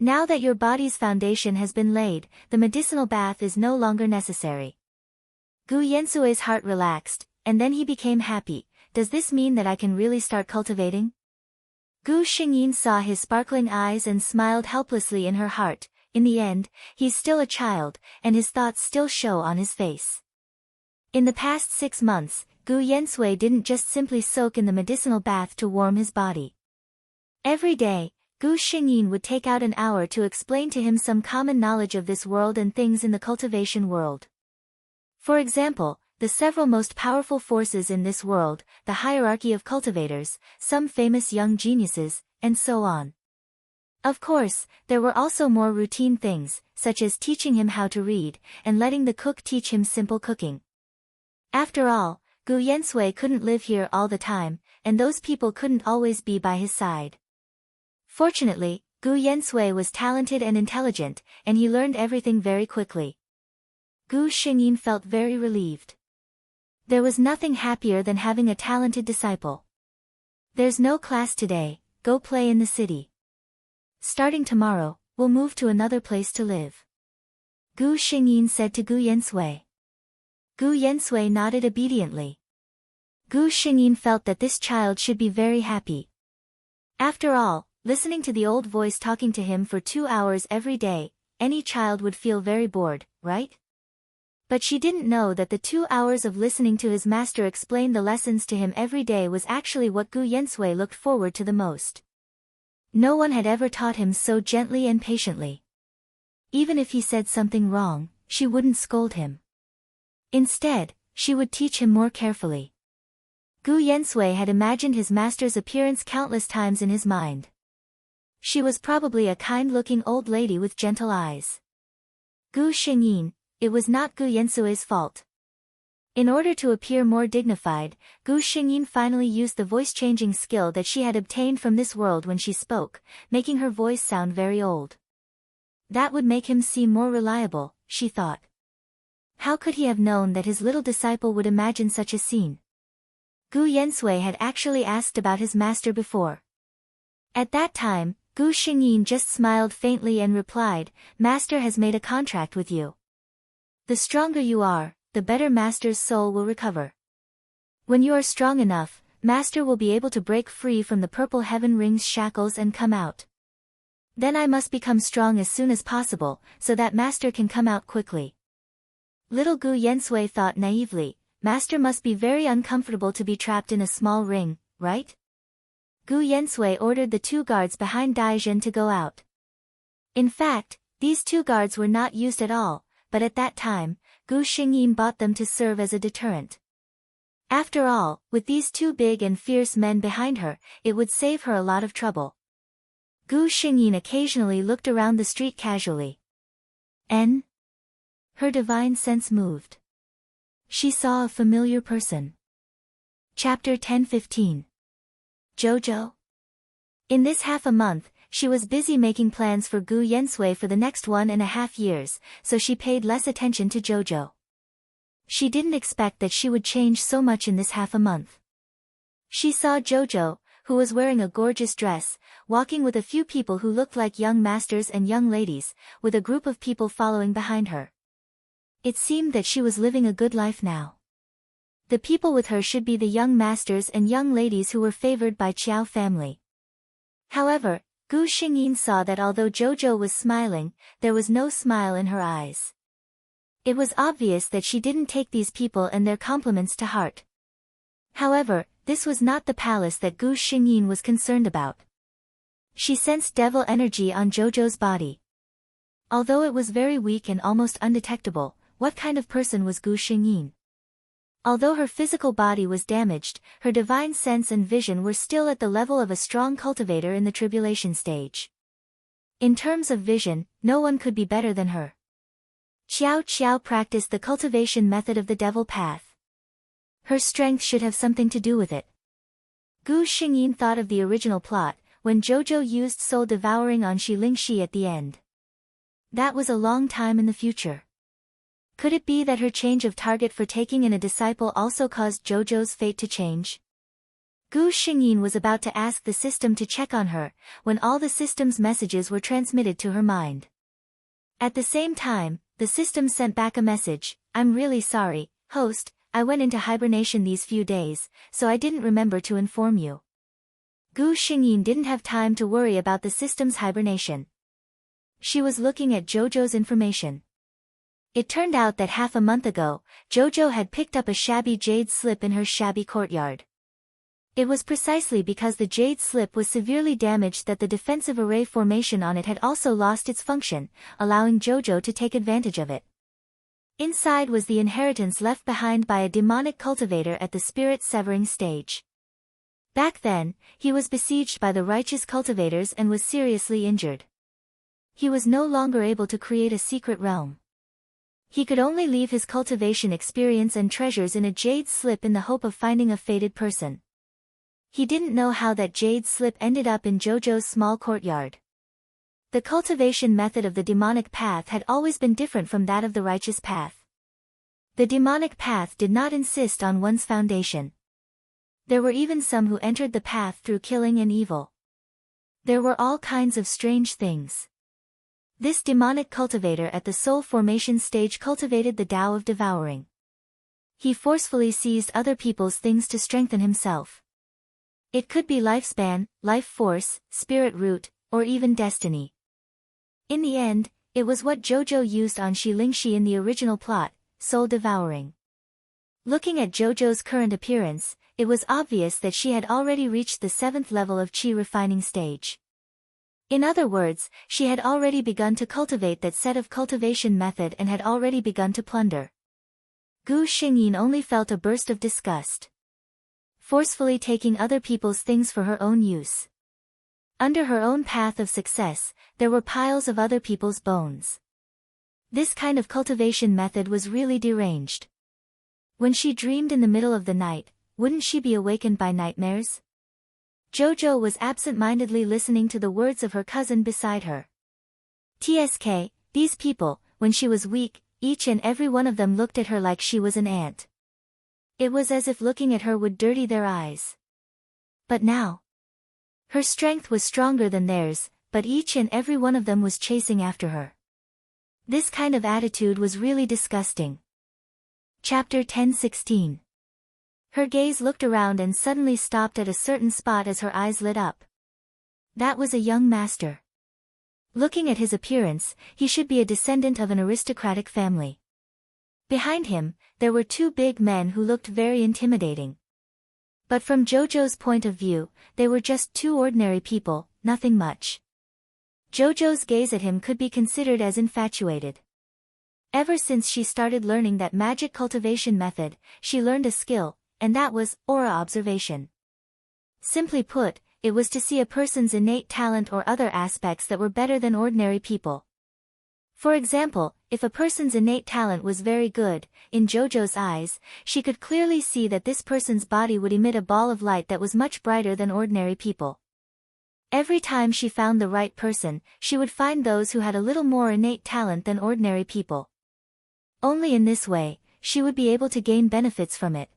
Now that your body's foundation has been laid, the medicinal bath is no longer necessary." Gu Yensui's heart relaxed, and then he became happy. "Does this mean that I can really start cultivating?" Gu Xingyin saw his sparkling eyes and smiled helplessly in her heart. In the end, he's still a child, and his thoughts still show on his face. In the past 6 months, Gu Yensui didn't just simply soak in the medicinal bath to warm his body. Every day, Gu Xingyin would take out an hour to explain to him some common knowledge of this world and things in the cultivation world. For example, the several most powerful forces in this world, the hierarchy of cultivators, some famous young geniuses, and so on. Of course, there were also more routine things, such as teaching him how to read, and letting the cook teach him simple cooking. After all, Gu Yensui couldn't live here all the time, and those people couldn't always be by his side. Fortunately, Gu Yensui was talented and intelligent, and he learned everything very quickly. Gu Xingyin felt very relieved. There was nothing happier than having a talented disciple. There's no class today, go play in the city. Starting tomorrow, we'll move to another place to live. Gu Xingyin said to Gu Yensui. Gu Yensui nodded obediently. Gu Xingyin felt that this child should be very happy. After all, listening to the old voice talking to him for 2 hours every day, any child would feel very bored, right? But she didn't know that the 2 hours of listening to his master explain the lessons to him every day was actually what Gu Yensui looked forward to the most. No one had ever taught him so gently and patiently. Even if he said something wrong, she wouldn't scold him. Instead, she would teach him more carefully. Gu Yensui had imagined his master's appearance countless times in his mind. She was probably a kind-looking old lady with gentle eyes. Gu Xingyin, it was not Gu Yensui's fault. In order to appear more dignified, Gu Xingyin finally used the voice-changing skill that she had obtained from this world when she spoke, making her voice sound very old. That would make him seem more reliable, she thought. How could he have known that his little disciple would imagine such a scene? Gu Yensui had actually asked about his master before. At that time, Gu Xingyin just smiled faintly and replied, "Master has made a contract with you. The stronger you are, the better Master's soul will recover. When you are strong enough, Master will be able to break free from the purple heaven ring's shackles and come out. Then I must become strong as soon as possible, so that Master can come out quickly." Little Gu Yensui thought naively, Master must be very uncomfortable to be trapped in a small ring, right? Gu Yensui ordered the 2 guards behind Daizhen to go out. In fact, these 2 guards were not used at all, but at that time, Gu Xingyin bought them to serve as a deterrent. After all, with these 2 big and fierce men behind her, it would save her a lot of trouble. Gu Xingyin occasionally looked around the street casually. Her divine sense moved. She saw a familiar person. Chapter 10:15. Jojo? In this half a month, she was busy making plans for Gu Yensui for the next 1.5 years, so she paid less attention to Jojo. She didn't expect that she would change so much in this half a month. She saw Jojo, who was wearing a gorgeous dress, walking with a few people who looked like young masters and young ladies, with a group of people following behind her. It seemed that she was living a good life now. The people with her should be the young masters and young ladies who were favored by Qiao family. However, Gu Xingyin saw that although Jojo was smiling, there was no smile in her eyes. It was obvious that she didn't take these people and their compliments to heart. However, this was not the palace that Gu Xingyin was concerned about. She sensed devil energy on Jojo's body. Although it was very weak and almost undetectable, what kind of person was Gu Xingyin? Although her physical body was damaged, her divine sense and vision were still at the level of a strong cultivator in the tribulation stage. In terms of vision, no one could be better than her. Qiao practiced the cultivation method of the devil path. Her strength should have something to do with it. Gu Xingyin thought of the original plot, when Jojo used soul devouring on Shi Lingxi at the end. That was a long time in the future. Could it be that her change of target for taking in a disciple also caused Jojo's fate to change? Gu Xingyin was about to ask the system to check on her, when all the system's messages were transmitted to her mind. At the same time, the system sent back a message, "I'm really sorry, host, I went into hibernation these few days, so I didn't remember to inform you." Gu Xingyin didn't have time to worry about the system's hibernation. She was looking at Jojo's information. It turned out that half a month ago, Jojo had picked up a shabby jade slip in her shabby courtyard. It was precisely because the jade slip was severely damaged that the defensive array formation on it had also lost its function, allowing Jojo to take advantage of it. Inside was the inheritance left behind by a demonic cultivator at the spirit-severing stage. Back then, he was besieged by the righteous cultivators and was seriously injured. He was no longer able to create a secret realm. He could only leave his cultivation experience and treasures in a jade slip in the hope of finding a fated person. He didn't know how that jade slip ended up in Jojo's small courtyard. The cultivation method of the demonic path had always been different from that of the righteous path. The demonic path did not insist on one's foundation. There were even some who entered the path through killing and evil. There were all kinds of strange things. This demonic cultivator at the soul formation stage cultivated the Tao of devouring. He forcefully seized other people's things to strengthen himself. It could be lifespan, life force, spirit root, or even destiny. In the end, it was what Jojo used on Shi Lingxi in the original plot, soul devouring. Looking at Jojo's current appearance, it was obvious that she had already reached the 7th level of Qi refining stage. In other words, she had already begun to cultivate that set of cultivation method and had already begun to plunder. Gu Xingyin only felt a burst of disgust. Forcefully taking other people's things for her own use. Under her own path of success, there were piles of other people's bones. This kind of cultivation method was really deranged. When she dreamed in the middle of the night, wouldn't she be awakened by nightmares? Jojo was absent-mindedly listening to the words of her cousin beside her. TSK, these people, when she was weak, each and every one of them looked at her like she was an ant. It was as if looking at her would dirty their eyes. But now, her strength was stronger than theirs, but each and every one of them was chasing after her. This kind of attitude was really disgusting. Chapter 10:16. Her gaze looked around and suddenly stopped at a certain spot as her eyes lit up. That was a young master. Looking at his appearance, he should be a descendant of an aristocratic family. Behind him, there were two big men who looked very intimidating. But from Jojo's point of view, they were just two ordinary people, nothing much. Jojo's gaze at him could be considered as infatuated. Ever since she started learning that magic cultivation method, she learned a skill, and that was aura observation. Simply put, it was to see a person's innate talent or other aspects that were better than ordinary people. For example, if a person's innate talent was very good, in Jojo's eyes, she could clearly see that this person's body would emit a ball of light that was much brighter than ordinary people. Every time she found the right person, she would find those who had a little more innate talent than ordinary people. Only in this way, she would be able to gain benefits from it.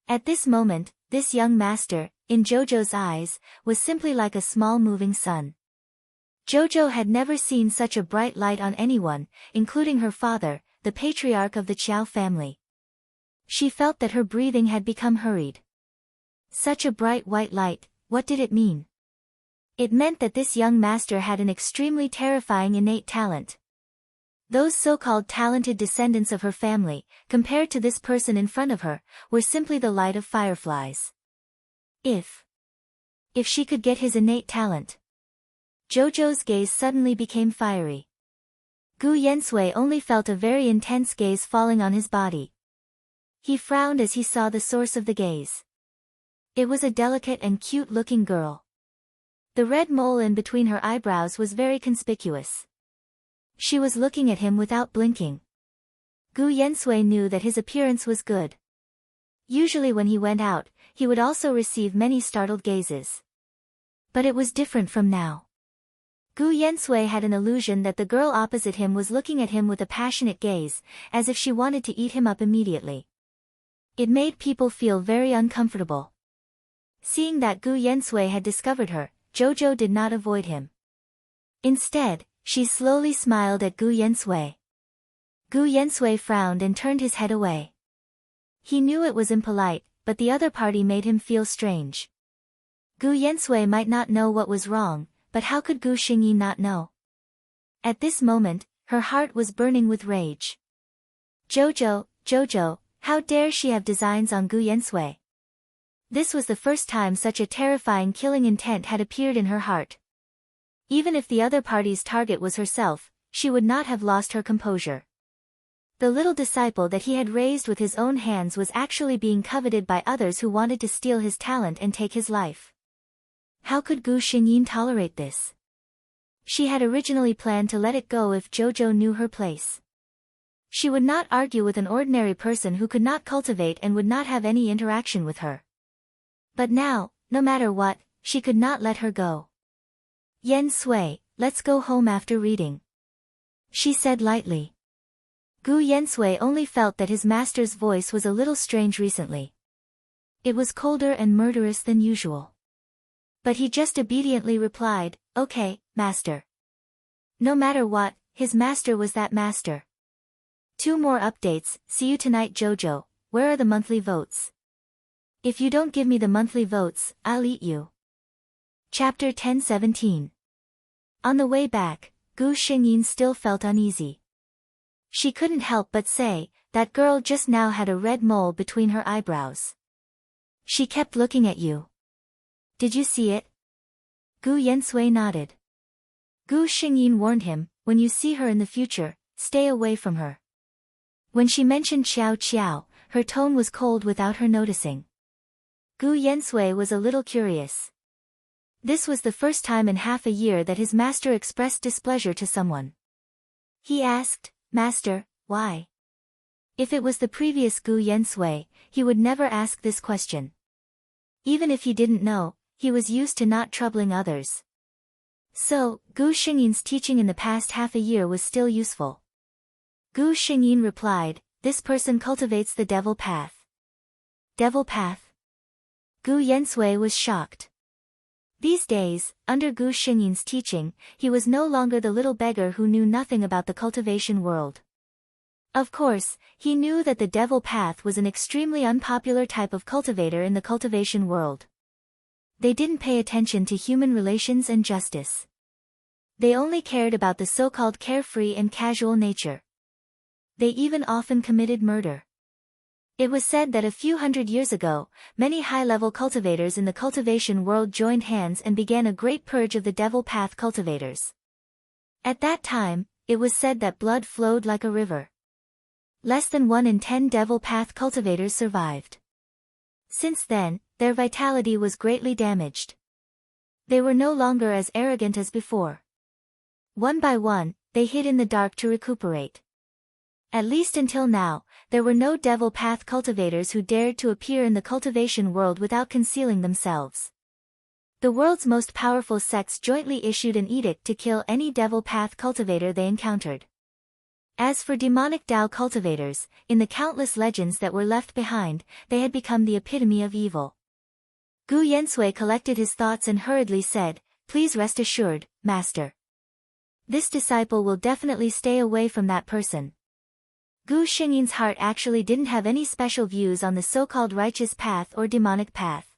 At this moment, this young master, in Jojo's eyes, was simply like a small moving sun. Jojo had never seen such a bright light on anyone, including her father, the patriarch of the Qiao family. She felt that her breathing had become hurried. Such a bright white light, what did it mean? It meant that this young master had an extremely terrifying innate talent. Those so-called talented descendants of her family, compared to this person in front of her, were simply the light of fireflies. If she could get his innate talent. Jojo's gaze suddenly became fiery. Gu Yensui only felt a very intense gaze falling on his body. He frowned as he saw the source of the gaze. It was a delicate and cute-looking girl. The red mole in between her eyebrows was very conspicuous. She was looking at him without blinking. Gu Yensui knew that his appearance was good. Usually when he went out, he would also receive many startled gazes. But it was different from now. Gu Yensui had an illusion that the girl opposite him was looking at him with a passionate gaze, as if she wanted to eat him up immediately. It made people feel very uncomfortable. Seeing that Gu Yensui had discovered her, Jojo did not avoid him. Instead, she slowly smiled at Gu Yensui. Gu Yensui frowned and turned his head away. He knew it was impolite, but the other party made him feel strange. Gu Yensui might not know what was wrong, but how could Gu Xingyi not know? At this moment, her heart was burning with rage. Jojo, how dare she have designs on Gu Yensui? This was the first time such a terrifying killing intent had appeared in her heart. Even if the other party's target was herself, she would not have lost her composure. The little disciple that he had raised with his own hands was actually being coveted by others who wanted to steal his talent and take his life. How could Gu Xingyin tolerate this? She had originally planned to let it go if Jojo knew her place. She would not argue with an ordinary person who could not cultivate and would not have any interaction with her. But now, no matter what, she could not let her go. Yen Sui, let's go home after reading, she said lightly. Gu Yensui only felt that his master's voice was a little strange recently. It was colder and murderous than usual. But he just obediently replied, "Okay, master." No matter what, his master was that master. 2 more updates. See you tonight, Jojo. Where are the monthly votes? If you don't give me the monthly votes, I'll eat you. Chapter 10:17. On the way back, Gu Xingyin still felt uneasy. She couldn't help but say, that girl just now had a red mole between her eyebrows. She kept looking at you. Did you see it? Gu Yensui nodded. Gu Xingyin warned him, when you see her in the future, stay away from her. When she mentioned Xiao Qiao, her tone was cold without her noticing. Gu Yensui was a little curious. This was the first time in half a year that his master expressed displeasure to someone. He asked, "Master, why?" If it was the previous Gu Yensui, he would never ask this question. Even if he didn't know, he was used to not troubling others. So, Gu Xingyin's teaching in the past half a year was still useful. Gu Xingyin replied, "This person cultivates the devil path." Devil path? Gu Yensui was shocked. These days, under Gu Xingyin's teaching, he was no longer the little beggar who knew nothing about the cultivation world. Of course, he knew that the devil path was an extremely unpopular type of cultivator in the cultivation world. They didn't pay attention to human relations and justice. They only cared about the so-called carefree and casual nature. They even often committed murder. It was said that a few hundred years ago, many high-level cultivators in the cultivation world joined hands and began a great purge of the devil path cultivators. At that time, it was said that blood flowed like a river. Less than 1 in 10 devil path cultivators survived. Since then, their vitality was greatly damaged. They were no longer as arrogant as before. One by one, they hid in the dark to recuperate. At least until now, there were no devil path cultivators who dared to appear in the cultivation world without concealing themselves. The world's most powerful sects jointly issued an edict to kill any devil path cultivator they encountered. As for demonic Tao cultivators, in the countless legends that were left behind, they had become the epitome of evil. Gu Yensui collected his thoughts and hurriedly said, "Please rest assured, master. This disciple will definitely stay away from that person." Gu Xingyin's heart actually didn't have any special views on the so-called righteous path or demonic path.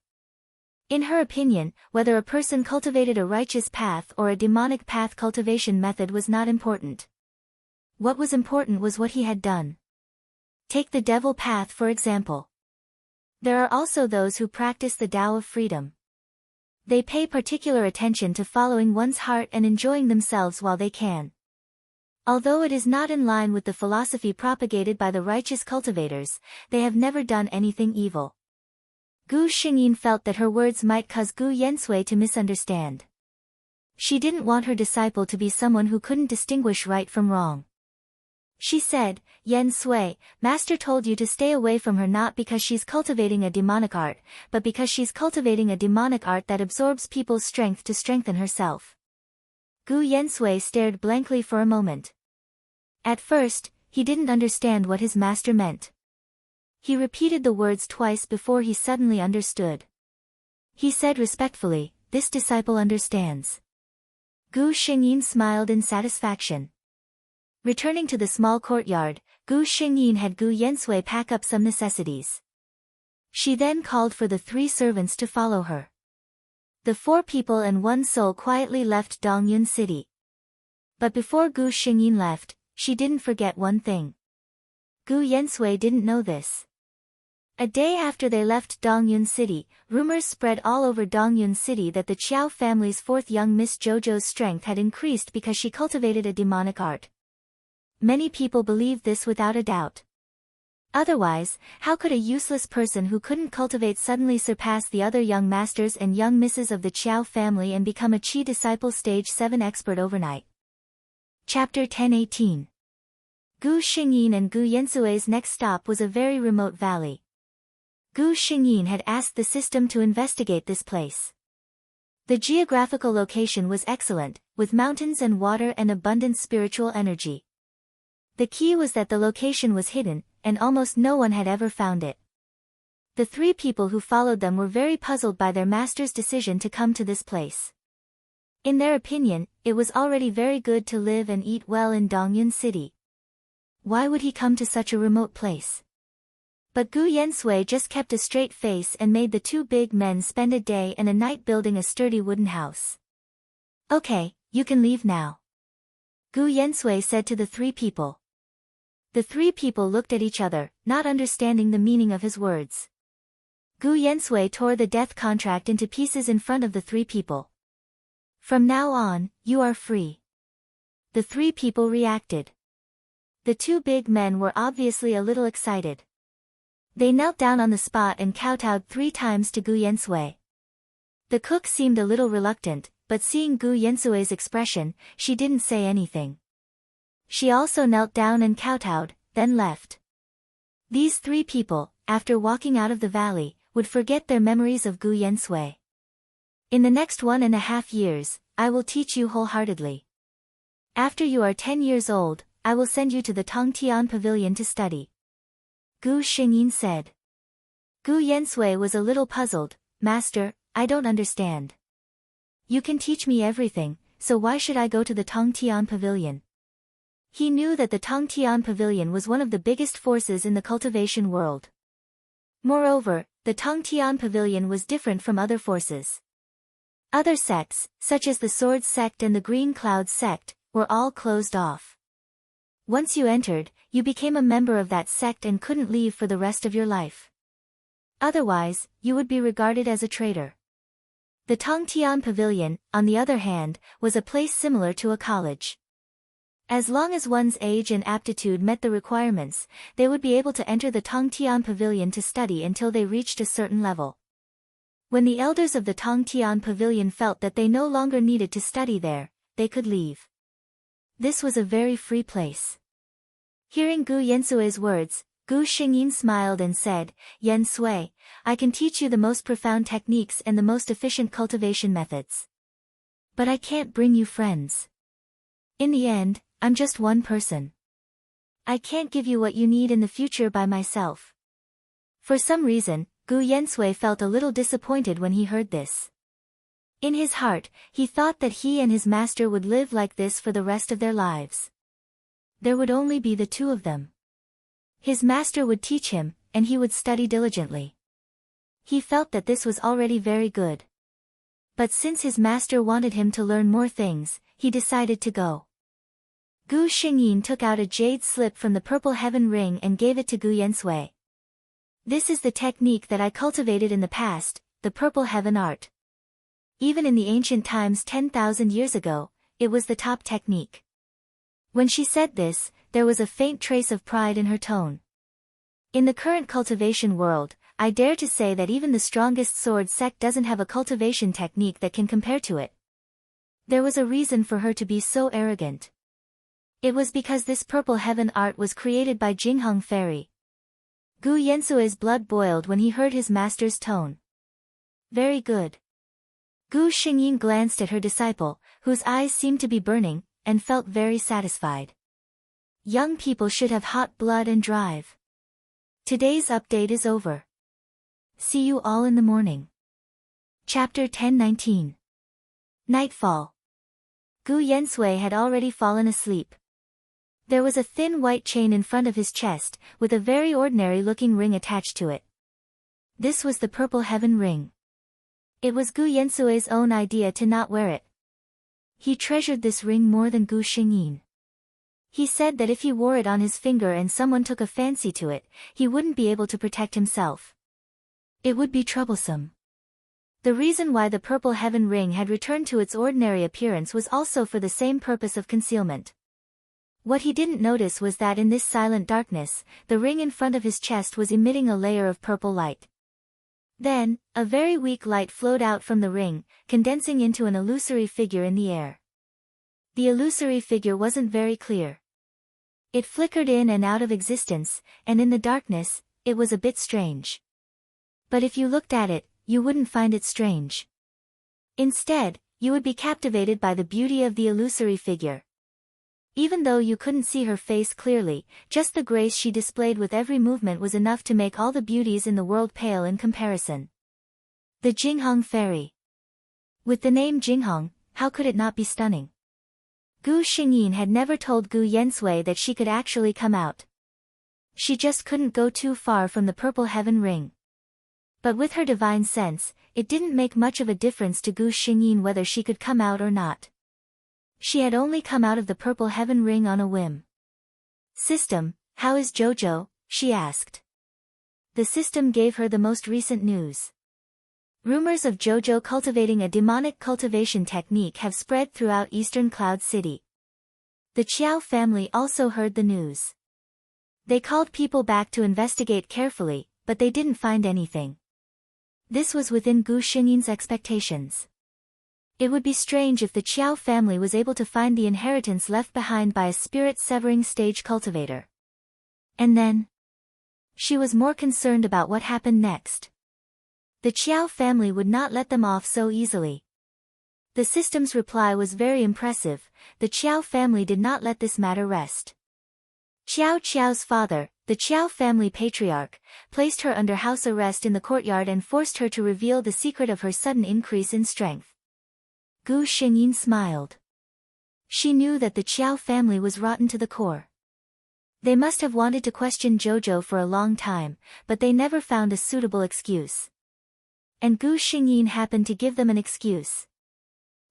In her opinion, whether a person cultivated a righteous path or a demonic path cultivation method was not important. What was important was what he had done. Take the devil path for example. There are also those who practice the Tao of freedom. They pay particular attention to following one's heart and enjoying themselves while they can. Although it is not in line with the philosophy propagated by the righteous cultivators, they have never done anything evil. Gu Xingyin felt that her words might cause Gu Yensui to misunderstand. She didn't want her disciple to be someone who couldn't distinguish right from wrong. She said, "Yen Sui, master told you to stay away from her not because she's cultivating a demonic art, but because she's cultivating a demonic art that absorbs people's strength to strengthen herself." Gu Yensui stared blankly for a moment. At first, he didn't understand what his master meant. He repeated the words twice before he suddenly understood. He said respectfully, "This disciple understands." Gu Xingyin smiled in satisfaction. Returning to the small courtyard, Gu Xingyin had Gu Yensui pack up some necessities. She then called for the 3 servants to follow her. The 4 people and 1 soul quietly left Dongyun City. But before Gu Xingyin left, she didn't forget one thing. Gu Yensui didn't know this. A day after they left Dongyun City, rumors spread all over Dongyun City that the Qiao family's fourth young Miss Jojo's strength had increased because she cultivated a demonic art. Many people believed this without a doubt. Otherwise, how could a useless person who couldn't cultivate suddenly surpass the other young masters and young misses of the Qiao family and become a Qi disciple stage 7 expert overnight? Chapter 1018. Gu Xingyin and Gu Yensui's next stop was a very remote valley. Gu Xingyin had asked the system to investigate this place. The geographical location was excellent, with mountains and water and abundant spiritual energy. The key was that the location was hidden, and almost no one had ever found it. The three people who followed them were very puzzled by their master's decision to come to this place. In their opinion, it was already very good to live and eat well in Dongyun City. Why would he come to such a remote place? But Gu Yensui just kept a straight face and made the two big men spend a day and a night building a sturdy wooden house. Okay, you can leave now, Gu Yensui said to the three people. The three people looked at each other, not understanding the meaning of his words. Gu Yensui tore the death contract into pieces in front of the three people. From now on, you are free. The three people reacted. The two big men were obviously a little excited. They knelt down on the spot and kowtowed 3 times to Gu Yensui. The cook seemed a little reluctant, but seeing Gu Yensui's expression, she didn't say anything. She also knelt down and kowtowed, then left. These three people, after walking out of the valley, would forget their memories of Gu Yensui. In the next 1.5 years, I will teach you wholeheartedly. After you are 10 years old, I will send you to the Tongtian Pavilion to study. Gu Xingyin said. Gu Yensui was a little puzzled. Master, I don't understand. You can teach me everything, so why should I go to the Tongtian Pavilion? He knew that the Tongtian Pavilion was one of the biggest forces in the cultivation world. Moreover, the Tongtian Pavilion was different from other forces. Other sects, such as the Sword Sect and the Green Cloud Sect, were all closed off. Once you entered, you became a member of that sect and couldn't leave for the rest of your life. Otherwise, you would be regarded as a traitor. The Tongtian Pavilion, on the other hand, was a place similar to a college. As long as one's age and aptitude met the requirements, they would be able to enter the Tongtian Pavilion to study until they reached a certain level. When the elders of the Tongtian Pavilion felt that they no longer needed to study there, they could leave. This was a very free place. Hearing Gu Yensui's words, Gu Xingyin smiled and said, Yensui, I can teach you the most profound techniques and the most efficient cultivation methods. But I can't bring you friends. In the end, I'm just one person. I can't give you what you need in the future by myself. For some reason, Gu Yensui felt a little disappointed when he heard this. In his heart, he thought that he and his master would live like this for the rest of their lives. There would only be the two of them. His master would teach him, and he would study diligently. He felt that this was already very good. But since his master wanted him to learn more things, he decided to go. Gu Xingyin took out a jade slip from the purple heaven ring and gave it to Gu Yensui. This is the technique that I cultivated in the past, the purple heaven art. Even in the ancient times 10,000 years ago, it was the top technique. When she said this, there was a faint trace of pride in her tone. In the current cultivation world, I dare to say that even the strongest sword sect doesn't have a cultivation technique that can compare to it. There was a reason for her to be so arrogant. It was because this purple heaven art was created by Jingheng Fairy. Gu Yensui's blood boiled when he heard his master's tone. Very good. Gu Xingyin glanced at her disciple, whose eyes seemed to be burning, and felt very satisfied. Young people should have hot blood and drive. Today's update is over. See you all in the morning. Chapter 1019. Nightfall. Gu Yensui had already fallen asleep. There was a thin white chain in front of his chest, with a very ordinary-looking ring attached to it. This was the purple heaven ring. It was Gu Yensui's own idea to not wear it. He treasured this ring more than Gu Xingyin. He said that if he wore it on his finger and someone took a fancy to it, he wouldn't be able to protect himself. It would be troublesome. The reason why the purple heaven ring had returned to its ordinary appearance was also for the same purpose of concealment. What he didn't notice was that in this silent darkness, the ring in front of his chest was emitting a layer of purple light. Then, a very weak light flowed out from the ring, condensing into an illusory figure in the air. The illusory figure wasn't very clear. It flickered in and out of existence, and in the darkness, it was a bit strange. But if you looked at it, you wouldn't find it strange. Instead, you would be captivated by the beauty of the illusory figure. Even though you couldn't see her face clearly, just the grace she displayed with every movement was enough to make all the beauties in the world pale in comparison. The Jinghong Fairy. With the name Jinghong, how could it not be stunning? Gu Xingyin had never told Gu Yensui that she could actually come out. She just couldn't go too far from the purple heaven ring. But with her divine sense, it didn't make much of a difference to Gu Xingyin whether she could come out or not. She had only come out of the purple heaven ring on a whim. "System, how is Jojo?" she asked. The system gave her the most recent news. Rumors of Jojo cultivating a demonic cultivation technique have spread throughout Eastern Cloud City. The Qiao family also heard the news. They called people back to investigate carefully, but they didn't find anything. This was within Gu Xingyin's expectations. It would be strange if the Qiao family was able to find the inheritance left behind by a spirit-severing stage cultivator. And then? She was more concerned about what happened next. The Qiao family would not let them off so easily. The system's reply was very impressive. The Qiao family did not let this matter rest. Qiao Qiao's father, the Qiao family patriarch, placed her under house arrest in the courtyard and forced her to reveal the secret of her sudden increase in strength. Gu Xingyin smiled. She knew that the Qiao family was rotten to the core. They must have wanted to question Jojo for a long time, but they never found a suitable excuse. And Gu Xingyin happened to give them an excuse.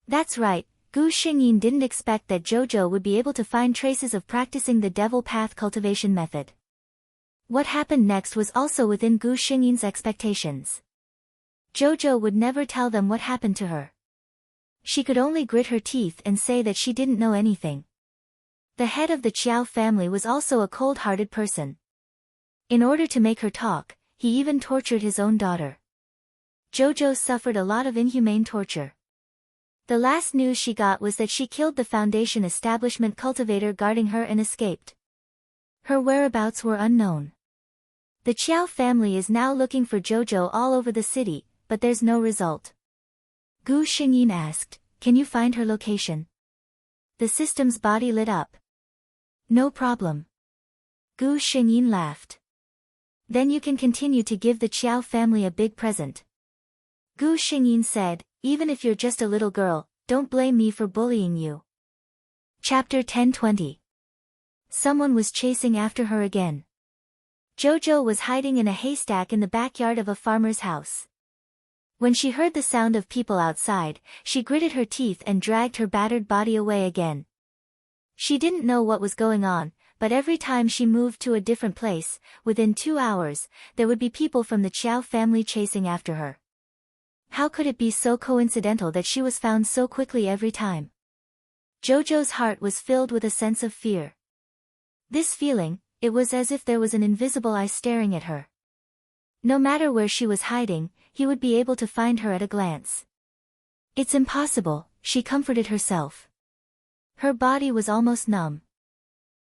That's right, Gu Xingyin didn't expect that Jojo would be able to find traces of practicing the devil path cultivation method. What happened next was also within Gu Xingyin's expectations. Jojo would never tell them what happened to her. She could only grit her teeth and say that she didn't know anything. The head of the Qiao family was also a cold-hearted person. In order to make her talk, he even tortured his own daughter. Jojo suffered a lot of inhumane torture. The last news she got was that she killed the Foundation establishment cultivator guarding her and escaped. Her whereabouts were unknown. The Qiao family is now looking for Jojo all over the city, but there's no result. Gu Xingyin asked, "Can you find her location?" The system's body lit up. "No problem." Gu Xingyin laughed. "Then you can continue to give the Qiao family a big present." Gu Xingyin said, "Even if you're just a little girl, don't blame me for bullying you." Chapter 10:20. Someone was chasing after her again. Jojo was hiding in a haystack in the backyard of a farmer's house. When she heard the sound of people outside, she gritted her teeth and dragged her battered body away again. She didn't know what was going on, but every time she moved to a different place, within 2 hours, there would be people from the Qiao family chasing after her. How could it be so coincidental that she was found so quickly every time? Jojo's heart was filled with a sense of fear. This feeling, it was as if there was an invisible eye staring at her. No matter where she was hiding, he would be able to find her at a glance. "It's impossible," she comforted herself. Her body was almost numb.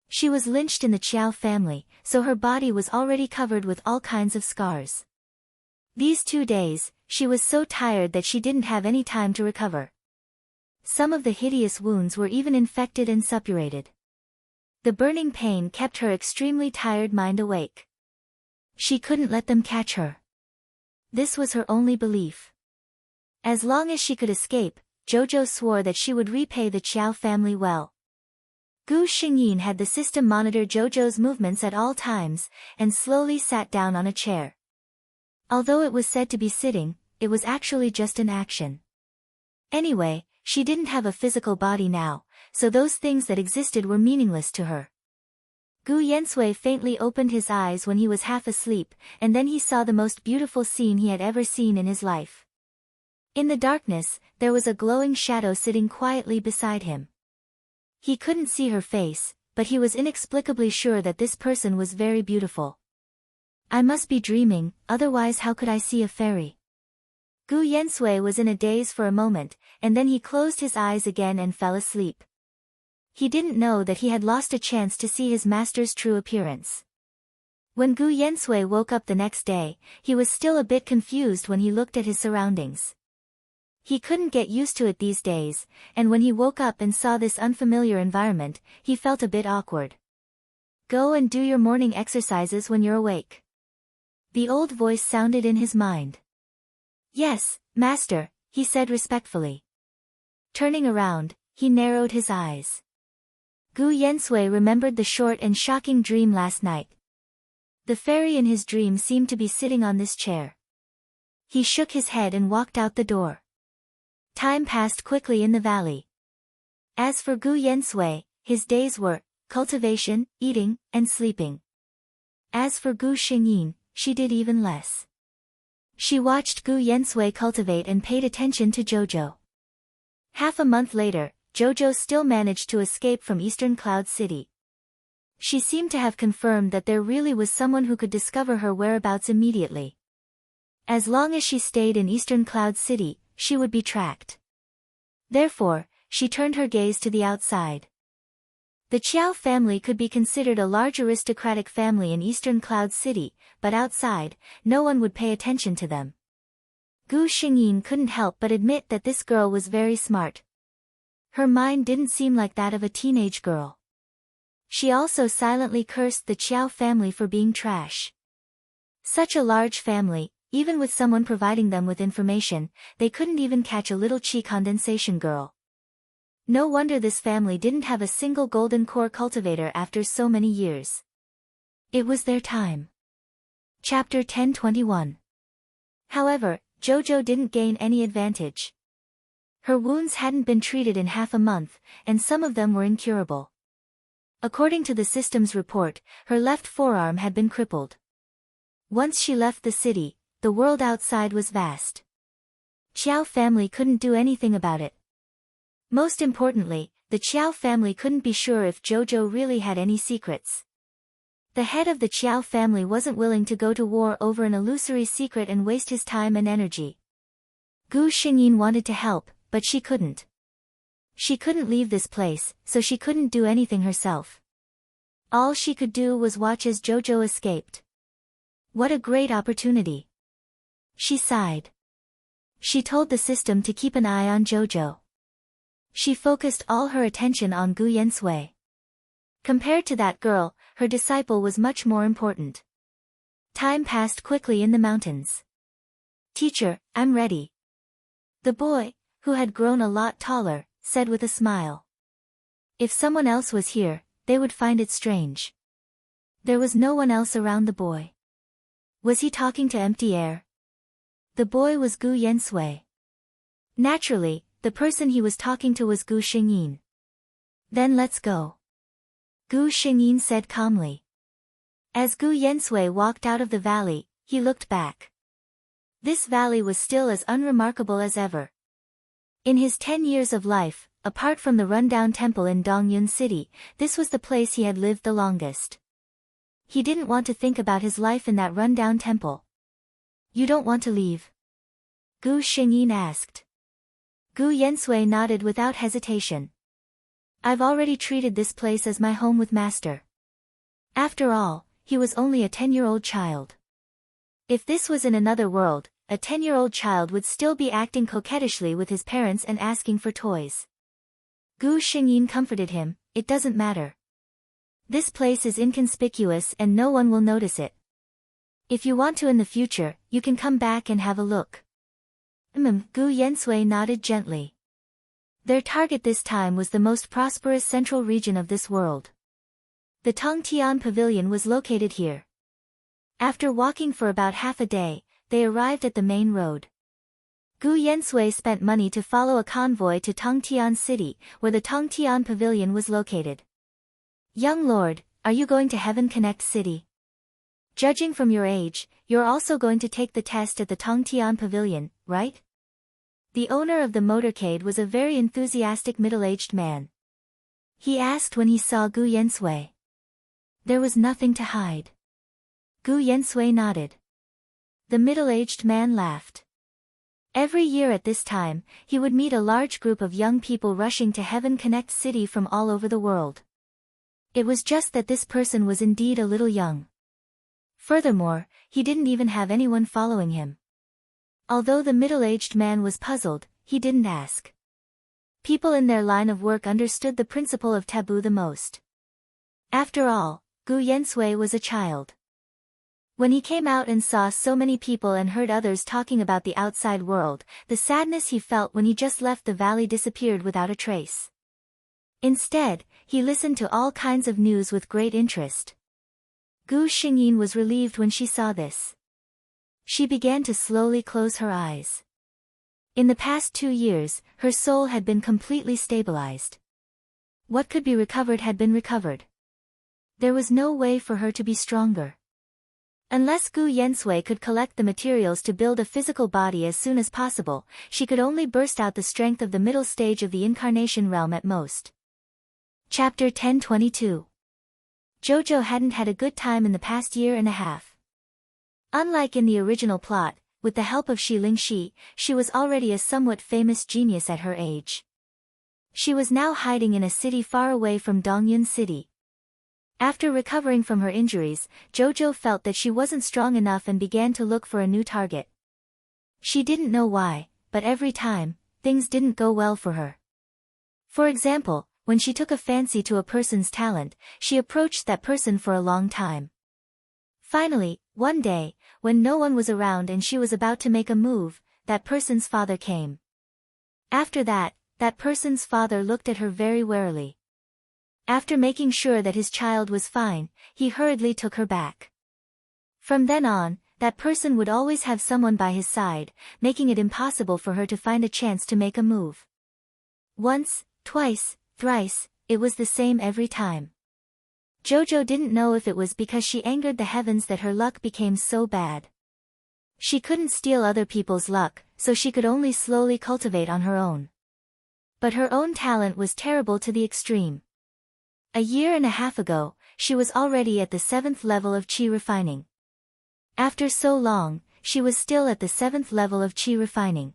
She was lynched in the Qiao family, so her body was already covered with all kinds of scars. These 2 days, she was so tired that she didn't have any time to recover. Some of the hideous wounds were even infected and suppurated. The burning pain kept her extremely tired mind awake. She couldn't let them catch her. This was her only belief. As long as she could escape, Jojo swore that she would repay the Qiao family well. Gu Xingyin had the system monitor Jojo's movements at all times, and slowly sat down on a chair. Although it was said to be sitting, it was actually just an action. Anyway, she didn't have a physical body now, so those things that existed were meaningless to her. Gu Yensui faintly opened his eyes when he was half asleep, and then he saw the most beautiful scene he had ever seen in his life. In the darkness, there was a glowing shadow sitting quietly beside him. He couldn't see her face, but he was inexplicably sure that this person was very beautiful. I must be dreaming, otherwise how could I see a fairy? Gu Yensui was in a daze for a moment, and then he closed his eyes again and fell asleep. He didn't know that he had lost a chance to see his master's true appearance. When Gu Yensui woke up the next day, he was still a bit confused when he looked at his surroundings. He couldn't get used to it these days, and when he woke up and saw this unfamiliar environment, he felt a bit awkward. Go and do your morning exercises when you're awake. The old voice sounded in his mind. Yes, master, he said respectfully. Turning around, he narrowed his eyes. Gu Yensui remembered the short and shocking dream last night. The fairy in his dream seemed to be sitting on this chair. He shook his head and walked out the door. Time passed quickly in the valley. As for Gu Yensui, his days were cultivation, eating, and sleeping. As for Gu Xingyin, she did even less. She watched Gu Yensui cultivate and paid attention to Jojo. Half a month later, Jojo still managed to escape from Eastern Cloud City. She seemed to have confirmed that there really was someone who could discover her whereabouts immediately. As long as she stayed in Eastern Cloud City, she would be tracked. Therefore, she turned her gaze to the outside. The Qiao family could be considered a large aristocratic family in Eastern Cloud City, but outside, no one would pay attention to them. Gu Xingyin couldn't help but admit that this girl was very smart. Her mind didn't seem like that of a teenage girl. She also silently cursed the Qiao family for being trash. Such a large family, even with someone providing them with information, they couldn't even catch a little qi condensation girl. No wonder this family didn't have a single golden core cultivator after so many years. It was their time. Chapter 1021. However, Jojo didn't gain any advantage. Her wounds hadn't been treated in half a month, and some of them were incurable. According to the system's report, her left forearm had been crippled. Once she left the city, the world outside was vast. Qiao family couldn't do anything about it. Most importantly, the Qiao family couldn't be sure if Jojo really had any secrets. The head of the Qiao family wasn't willing to go to war over an illusory secret and waste his time and energy. Gu Xingyin wanted to help, but she couldn't. She couldn't leave this place, so she couldn't do anything herself. All she could do was watch as Jojo escaped. What a great opportunity. She sighed. She told the system to keep an eye on Jojo. She focused all her attention on Gu Yensui. Compared to that girl, her disciple was much more important. Time passed quickly in the mountains. Teacher, I'm ready. The boy, who had grown a lot taller, said with a smile. If someone else was here, they would find it strange. There was no one else around the boy. Was he talking to empty air? The boy was Gu Yensui. Naturally, the person he was talking to was Gu Xingyin. Then let's go. Gu Xingyin said calmly. As Gu Yensui walked out of the valley, he looked back. This valley was still as unremarkable as ever. In his 10 years of life, apart from the rundown temple in Dongyun City, this was the place he had lived the longest. He didn't want to think about his life in that rundown temple. You don't want to leave? Gu Xingyin asked. Gu Yensui nodded without hesitation. I've already treated this place as my home with master. After all, he was only a 10-year-old child. If this was in another world, a 10-year-old child would still be acting coquettishly with his parents and asking for toys. Gu Xingyin comforted him, it doesn't matter. This place is inconspicuous and no one will notice it. If you want to in the future, you can come back and have a look. Gu Yensui nodded gently. Their target this time was the most prosperous central region of this world. The Tongtian Pavilion was located here. After walking for about half a day, they arrived at the main road. Gu Yensui spent money to follow a convoy to Tongtian City, where the Tongtian Pavilion was located. Young lord, are you going to Heaven Connect City? Judging from your age, you're also going to take the test at the Tongtian Pavilion, right? The owner of the motorcade was a very enthusiastic middle-aged man. He asked when he saw Gu Yensui. There was nothing to hide. Gu Yensui nodded. The middle-aged man laughed. Every year at this time, he would meet a large group of young people rushing to Heaven Connect City from all over the world. It was just that this person was indeed a little young. Furthermore, he didn't even have anyone following him. Although the middle-aged man was puzzled, he didn't ask. People in their line of work understood the principle of taboo the most. After all, Gu Yensui was a child. When he came out and saw so many people and heard others talking about the outside world, the sadness he felt when he just left the valley disappeared without a trace. Instead, he listened to all kinds of news with great interest. Gu Xingyin was relieved when she saw this. She began to slowly close her eyes. In the past 2 years, her soul had been completely stabilized. What could be recovered had been recovered. There was no way for her to be stronger. Unless Gu Yensui could collect the materials to build a physical body as soon as possible, she could only burst out the strength of the middle stage of the incarnation realm at most. Chapter 1022. Jojo hadn't had a good time in the past year and a half. Unlike in the original plot, with the help of Shi Lingxi, she was already a somewhat famous genius at her age. She was now hiding in a city far away from Dongyun City. After recovering from her injuries, Jojo felt that she wasn't strong enough and began to look for a new target. She didn't know why, but every time, things didn't go well for her. For example, when she took a fancy to a person's talent, she approached that person for a long time. Finally, one day, when no one was around and she was about to make a move, that person's father came. After that, that person's father looked at her very warily. After making sure that his child was fine, he hurriedly took her back. From then on, that person would always have someone by his side, making it impossible for her to find a chance to make a move. Once, twice, thrice, it was the same every time. Jojo didn't know if it was because she angered the heavens that her luck became so bad. She couldn't steal other people's luck, so she could only slowly cultivate on her own. But her own talent was terrible to the extreme. A year and a half ago, she was already at the 7th level of qi refining. After so long, she was still at the 7th level of qi refining.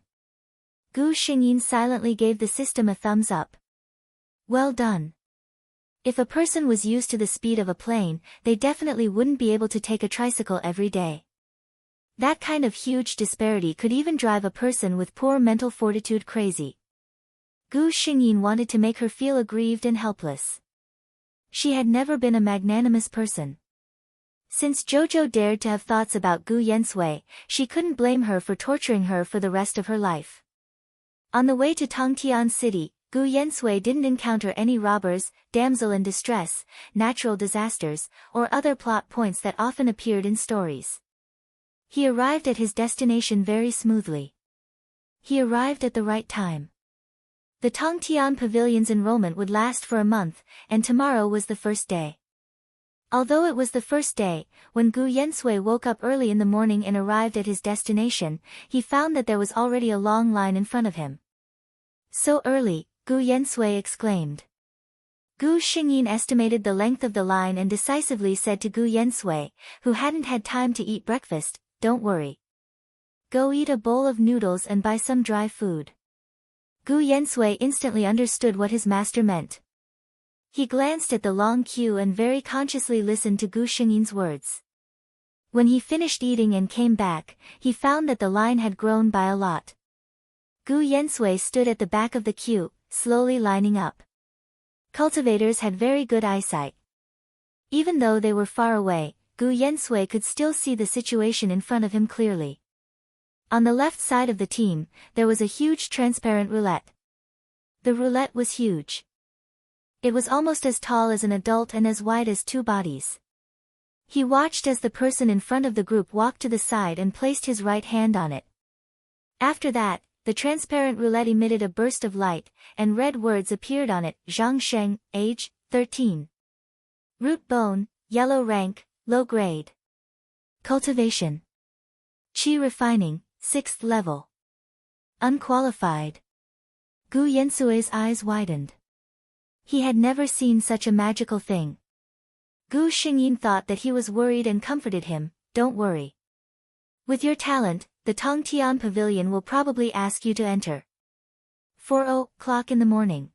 Gu Xingyin silently gave the system a thumbs up. Well done. If a person was used to the speed of a plane, they definitely wouldn't be able to take a tricycle every day. That kind of huge disparity could even drive a person with poor mental fortitude crazy. Gu Xingyin wanted to make her feel aggrieved and helpless. She had never been a magnanimous person. Since Jojo dared to have thoughts about Gu Yensui, she couldn't blame her for torturing her for the rest of her life. On the way to Tongtian City, Gu Yensui didn't encounter any robbers, damsel in distress, natural disasters, or other plot points that often appeared in stories. He arrived at his destination very smoothly. He arrived at the right time. The Tongtian Pavilion's enrollment would last for a month, and tomorrow was the first day. Although it was the first day, when Gu Yensui woke up early in the morning and arrived at his destination, he found that there was already a long line in front of him. So early, Gu Yensui exclaimed. Gu Xingyin estimated the length of the line and decisively said to Gu Yensui, who hadn't had time to eat breakfast, "Don't worry. Go eat a bowl of noodles and buy some dry food." Gu Yensui instantly understood what his master meant. He glanced at the long queue and very consciously listened to Gu Xingyin's words. When he finished eating and came back, he found that the line had grown by a lot. Gu Yensui stood at the back of the queue, slowly lining up. Cultivators had very good eyesight. Even though they were far away, Gu Yensui could still see the situation in front of him clearly. On the left side of the team, there was a huge transparent roulette. The roulette was huge. It was almost as tall as an adult and as wide as 2 bodies. He watched as the person in front of the group walked to the side and placed his right hand on it. After that, the transparent roulette emitted a burst of light, and red words appeared on it. Zhang Sheng, age, 13. Root bone, yellow rank, low grade. Cultivation. Qi refining, 6th level. Unqualified. Gu Yensue's eyes widened. He had never seen such a magical thing. Gu Xingyin thought that he was worried and comforted him. Don't worry. With your talent, the Tongtian Pavilion will probably ask you to enter. 4:00 in the morning.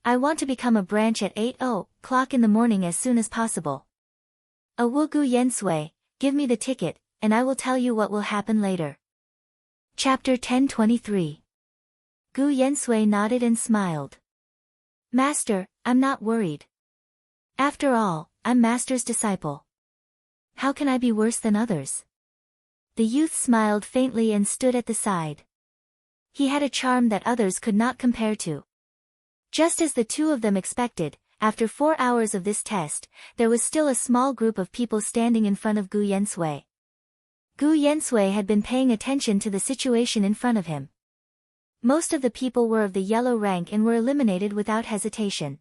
I want to become a branch at 8:00 in the morning as soon as possible. Wu Gu Yensui, give me the ticket, and I will tell you what will happen later. Chapter 1023. Gu Yensui nodded and smiled. Master, I'm not worried. After all, I'm Master's disciple. How can I be worse than others? The youth smiled faintly and stood at the side. He had a charm that others could not compare to. Just as the two of them expected, after 4 hours of this test, there was still a small group of people standing in front of Gu Yensui. Gu Yensui had been paying attention to the situation in front of him. Most of the people were of the yellow rank and were eliminated without hesitation.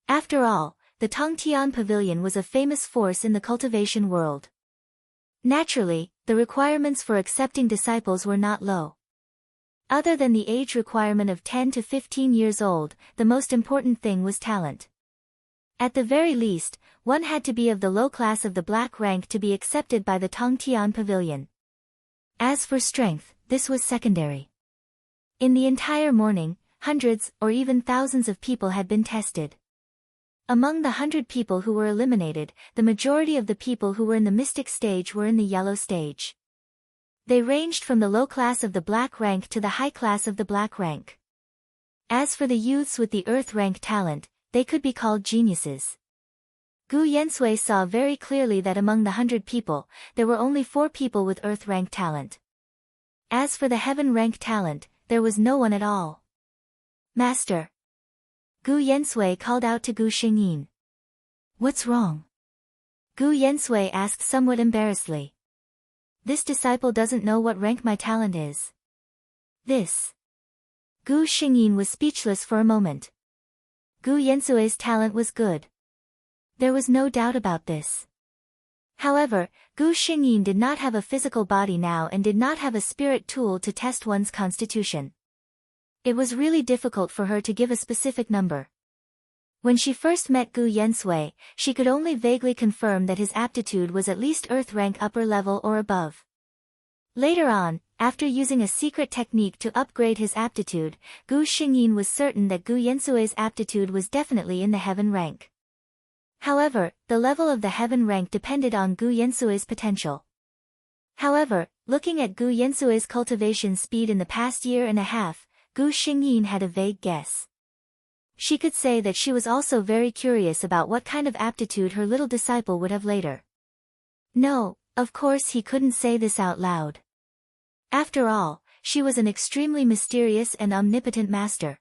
After all, the Tongtian Pavilion was a famous force in the cultivation world. Naturally, the requirements for accepting disciples were not low. Other than the age requirement of 10 to 15 years old, the most important thing was talent. At the very least, one had to be of the low class of the black rank to be accepted by the Tongtian Pavilion. As for strength, this was secondary. In the entire morning, hundreds or even thousands of people had been tested. Among the 100 people who were eliminated, the majority of the people who were in the mystic stage were in the yellow stage. They ranged from the low class of the black rank to the high class of the black rank. As for the youths with the earth rank talent, they could be called geniuses. Gu Yensui saw very clearly that among the 100 people, there were only 4 people with earth rank talent. As for the heaven rank talent, there was no one at all. Master. Gu Yensui called out to Gu Xingyin. What's wrong? Gu Yensui asked somewhat embarrassedly. This disciple doesn't know what rank my talent is. This. Gu Xingyin was speechless for a moment. Gu Yensui's talent was good. There was no doubt about this. However, Gu Xingyin did not have a physical body now and did not have a spirit tool to test one's constitution. It was really difficult for her to give a specific number. When she first met Gu Yensui, she could only vaguely confirm that his aptitude was at least earth rank upper level or above. Later on, after using a secret technique to upgrade his aptitude, Gu Xingyin was certain that Gu Yensui's aptitude was definitely in the heaven rank. However, the level of the heaven rank depended on Gu Yensui's potential. However, looking at Gu Yensui's cultivation speed in the past year and a half, Gu Xingyin had a vague guess. She could say that she was also very curious about what kind of aptitude her little disciple would have later. No, of course he couldn't say this out loud. After all, she was an extremely mysterious and omnipotent master.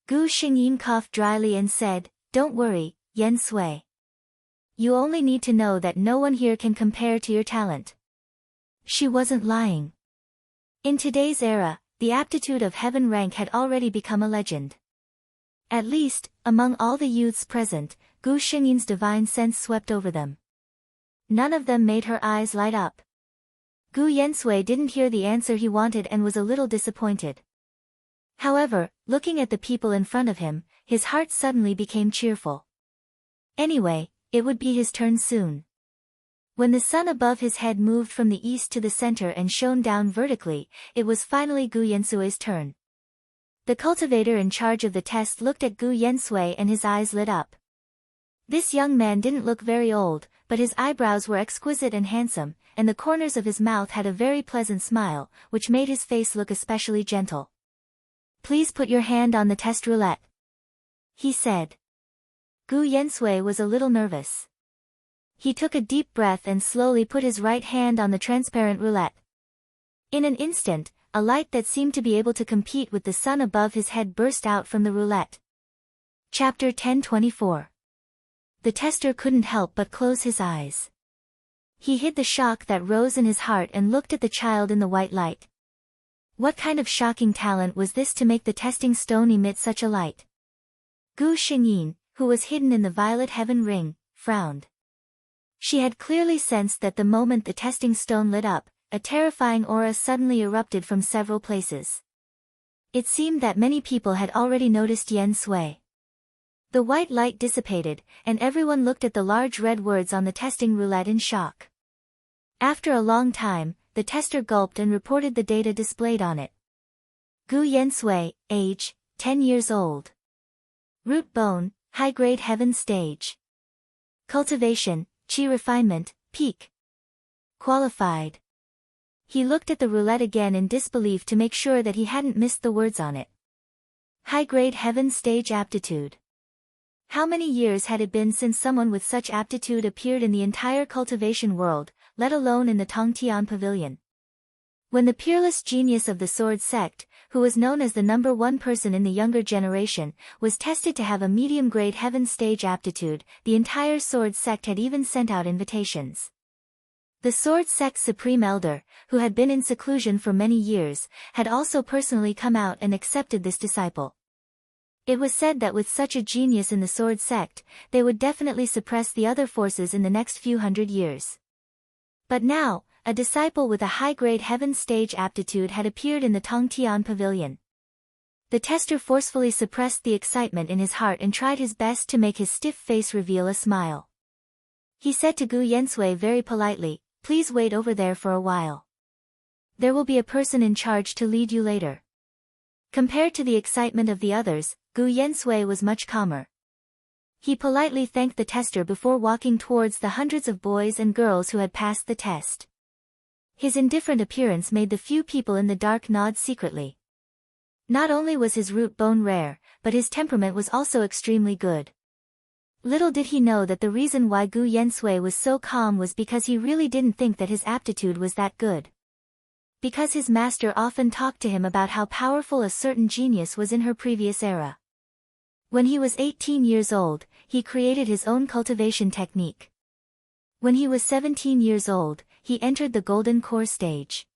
Gu Xingyin coughed dryly and said, Don't worry, Yensui. You only need to know that no one here can compare to your talent. She wasn't lying. In today's era, the aptitude of heaven rank had already become a legend. At least, among all the youths present, Gu Xingyin's divine sense swept over them. None of them made her eyes light up. Gu Yensui didn't hear the answer he wanted and was a little disappointed. However, looking at the people in front of him, his heart suddenly became cheerful. Anyway, it would be his turn soon. When the sun above his head moved from the east to the center and shone down vertically, it was finally Gu Yensui's turn. The cultivator in charge of the test looked at Gu Yensui and his eyes lit up. This young man didn't look very old, but his eyebrows were exquisite and handsome, and the corners of his mouth had a very pleasant smile, which made his face look especially gentle. Please put your hand on the test roulette, he said. Gu Yensui was a little nervous. He took a deep breath and slowly put his right hand on the transparent roulette. In an instant, a light that seemed to be able to compete with the sun above his head burst out from the roulette. Chapter 1024. The tester couldn't help but close his eyes. He hid the shock that rose in his heart and looked at the child in the white light. What kind of shocking talent was this to make the testing stone emit such a light? Gu Xingyin, who was hidden in the violet heaven ring, frowned. She had clearly sensed that the moment the testing stone lit up, a terrifying aura suddenly erupted from several places. It seemed that many people had already noticed Yen Sui. The white light dissipated, and everyone looked at the large red words on the testing roulette in shock. After a long time, the tester gulped and reported the data displayed on it. Gu Yensui, age, 10 years old. Root bone, high-grade heaven stage. Cultivation, chi refinement, peak. Qualified. He looked at the roulette again in disbelief to make sure that he hadn't missed the words on it. High-grade heaven stage aptitude. How many years had it been since someone with such aptitude appeared in the entire cultivation world, let alone in the Tongtian Pavilion? When the peerless genius of the Sword Sect, who was known as the #1 person in the younger generation, was tested to have a medium-grade heaven stage aptitude, the entire Sword Sect had even sent out invitations. The Sword Sect's Supreme Elder, who had been in seclusion for many years, had also personally come out and accepted this disciple. It was said that with such a genius in the Sword Sect, they would definitely suppress the other forces in the next few hundred years. But now, a disciple with a high-grade heaven stage aptitude had appeared in the Tongtian Pavilion. The tester forcefully suppressed the excitement in his heart and tried his best to make his stiff face reveal a smile. He said to Gu Yensui very politely, "Please wait over there for a while. There will be a person in charge to lead you later." Compared to the excitement of the others, Gu Yensui was much calmer. He politely thanked the tester before walking towards the hundreds of boys and girls who had passed the test. His indifferent appearance made the few people in the dark nod secretly. Not only was his root bone rare, but his temperament was also extremely good. Little did he know that the reason why Gu Yensui was so calm was because he really didn't think that his aptitude was that good. Because his master often talked to him about how powerful a certain genius was in her previous era. When he was 18 years old, he created his own cultivation technique. When he was 17 years old, he entered the Golden Core stage.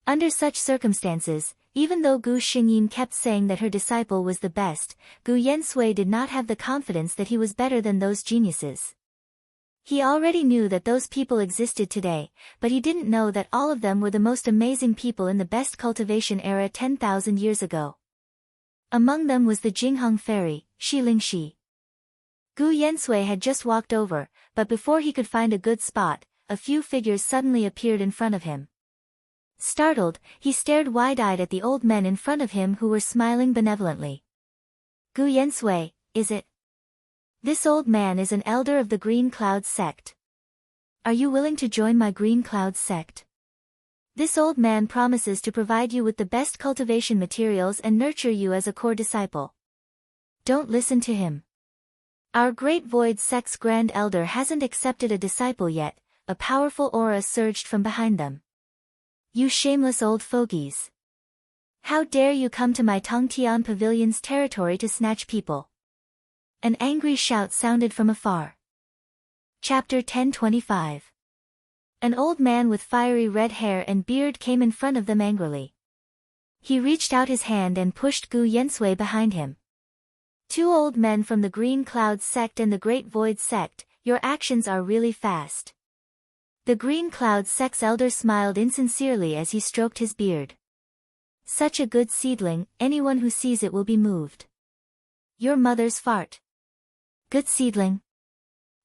Under such circumstances, even though Gu Xingyin kept saying that her disciple was the best, Gu Yensui did not have the confidence that he was better than those geniuses. He already knew that those people existed today, but he didn't know that all of them were the most amazing people in the best cultivation era 10,000 years ago. Among them was the Jingheng fairy, Shilingshi. Gu Yensui had just walked over, but before he could find a good spot, a few figures suddenly appeared in front of him. Startled, he stared wide-eyed at the old men in front of him who were smiling benevolently. Gu Yensui, is it? This old man is an elder of the Green Cloud sect. Are you willing to join my Green Cloud sect? This old man promises to provide you with the best cultivation materials and nurture you as a core disciple. Don't listen to him. Our Great Void sect's Grand Elder hasn't accepted a disciple yet. A powerful aura surged from behind them. You shameless old fogies. How dare you come to my Tongtian Pavilion's territory to snatch people? An angry shout sounded from afar. Chapter 1025. An old man with fiery red hair and beard came in front of them angrily. He reached out his hand and pushed Gu Yensui behind him. Two old men from the Green Cloud sect and the Great Void sect, your actions are really fast. The Green Cloud sect's elder smiled insincerely as he stroked his beard. Such a good seedling, anyone who sees it will be moved. Your mother's fart. Good seedling.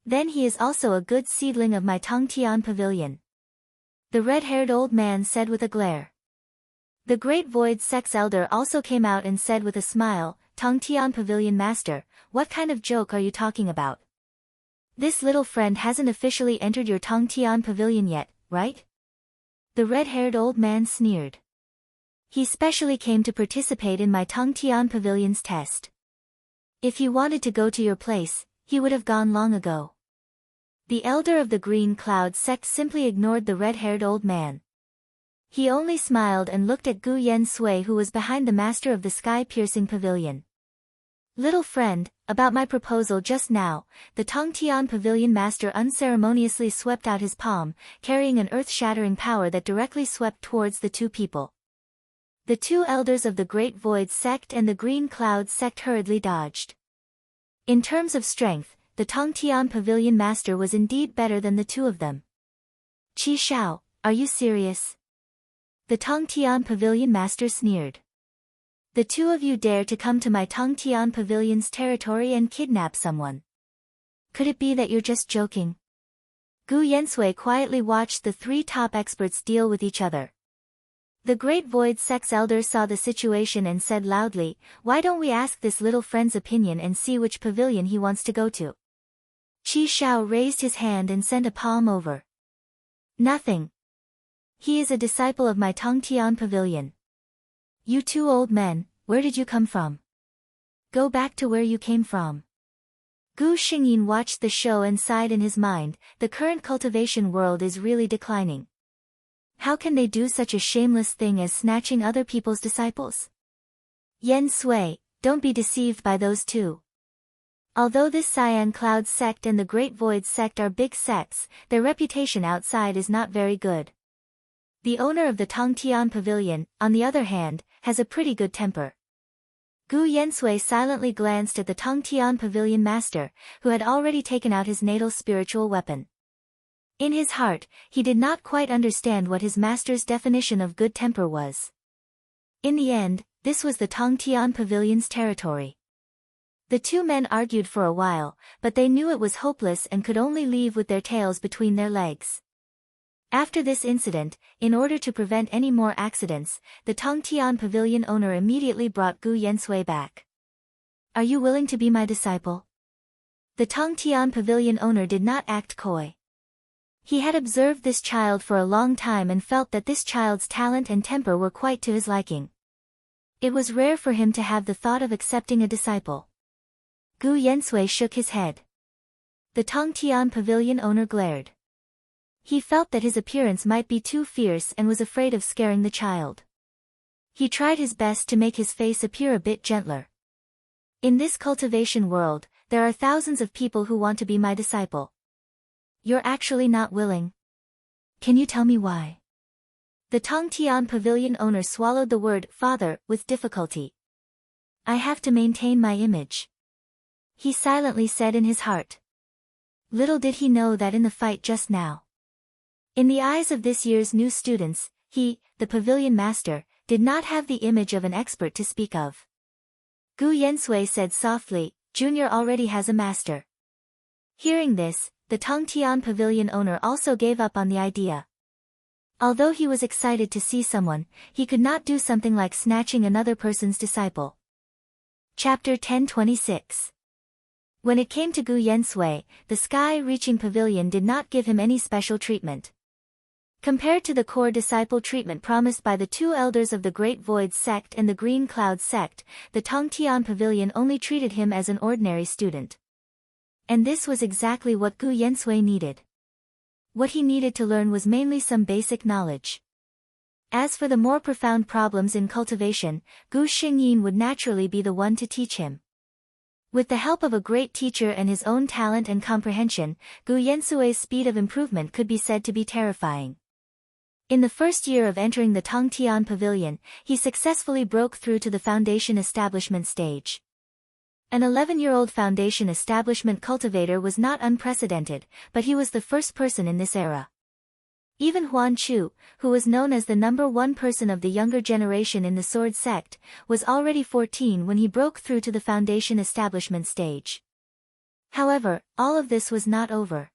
Then he is also a good seedling of my Tongtian Pavilion. The red-haired old man said with a glare. The Great Void sect's elder also came out and said with a smile, Tongtian Pavilion Master, what kind of joke are you talking about? This little friend hasn't officially entered your Tongtian Pavilion yet, right? The red-haired old man sneered. He specially came to participate in my Tongtian Pavilion's test. If he wanted to go to your place, he would have gone long ago. The elder of the Green Cloud sect simply ignored the red-haired old man. He only smiled and looked at Gu Yensui, who was behind the master of the sky-piercing pavilion. Little friend, about my proposal just now, the Tongtian Pavilion Master unceremoniously swept out his palm, carrying an earth-shattering power that directly swept towards the two people. The two elders of the Great Void sect and the Green Cloud sect hurriedly dodged. In terms of strength, the Tongtian Pavilion Master was indeed better than the two of them. Qi Shao, are you serious? The Tongtian Pavilion Master sneered. The two of you dare to come to my Tongtian Pavilion's territory and kidnap someone. Could it be that you're just joking? Gu Yensui quietly watched the three top experts deal with each other. The Great Void Sect's elder saw the situation and said loudly, "Why don't we ask this little friend's opinion and see which pavilion he wants to go to?" Qi Shao raised his hand and sent a palm over. Nothing. He is a disciple of my Tongtian Pavilion. You two old men, where did you come from? Go back to where you came from. Gu Xingyin watched the show and sighed in his mind, the current cultivation world is really declining. How can they do such a shameless thing as snatching other people's disciples? Yen Sui, don't be deceived by those two. Although this Cyan Cloud sect and the Great Void sect are big sects, their reputation outside is not very good. The owner of the Tongtian Pavilion, on the other hand, has a pretty good temper. Gu Yensui silently glanced at the Tongtian Pavilion Master, who had already taken out his natal spiritual weapon. In his heart, he did not quite understand what his master's definition of good temper was. In the end, this was the Tongtian Pavilion's territory. The two men argued for a while, but they knew it was hopeless and could only leave with their tails between their legs. After this incident, in order to prevent any more accidents, the Tongtian Pavilion owner immediately brought Gu Yensui back. Are you willing to be my disciple? The Tongtian Pavilion owner did not act coy. He had observed this child for a long time and felt that this child's talent and temper were quite to his liking. It was rare for him to have the thought of accepting a disciple. Gu Yensui shook his head. The Tongtian Pavilion owner glared. He felt that his appearance might be too fierce and was afraid of scaring the child. He tried his best to make his face appear a bit gentler. In this cultivation world, there are thousands of people who want to be my disciple. You're actually not willing. Can you tell me why? The Tongtian Pavilion owner swallowed the word father with difficulty. I have to maintain my image. He silently said in his heart. Little did he know that in the fight just now. In the eyes of this year's new students, he, the pavilion master, did not have the image of an expert to speak of. Gu Yensui said softly, Junior already has a master. Hearing this, the Tongtian Pavilion owner also gave up on the idea. Although he was excited to see someone, he could not do something like snatching another person's disciple. Chapter 1026. When it came to Gu Yensui, the sky-reaching pavilion did not give him any special treatment. Compared to the core disciple treatment promised by the two elders of the Great Void sect and the Green Cloud sect, the Tongtian Pavilion only treated him as an ordinary student. And this was exactly what Gu Yensui needed. What he needed to learn was mainly some basic knowledge. As for the more profound problems in cultivation, Gu Xingyin would naturally be the one to teach him. With the help of a great teacher and his own talent and comprehension, Gu Yensui's speed of improvement could be said to be terrifying. In the first year of entering the Tongtian Pavilion, he successfully broke through to the foundation establishment stage. An 11-year-old foundation establishment cultivator was not unprecedented, but he was the first person in this era. Even Huan Chu, who was known as the #1 person of the younger generation in the Sword sect, was already 14 when he broke through to the foundation establishment stage. However, all of this was not over.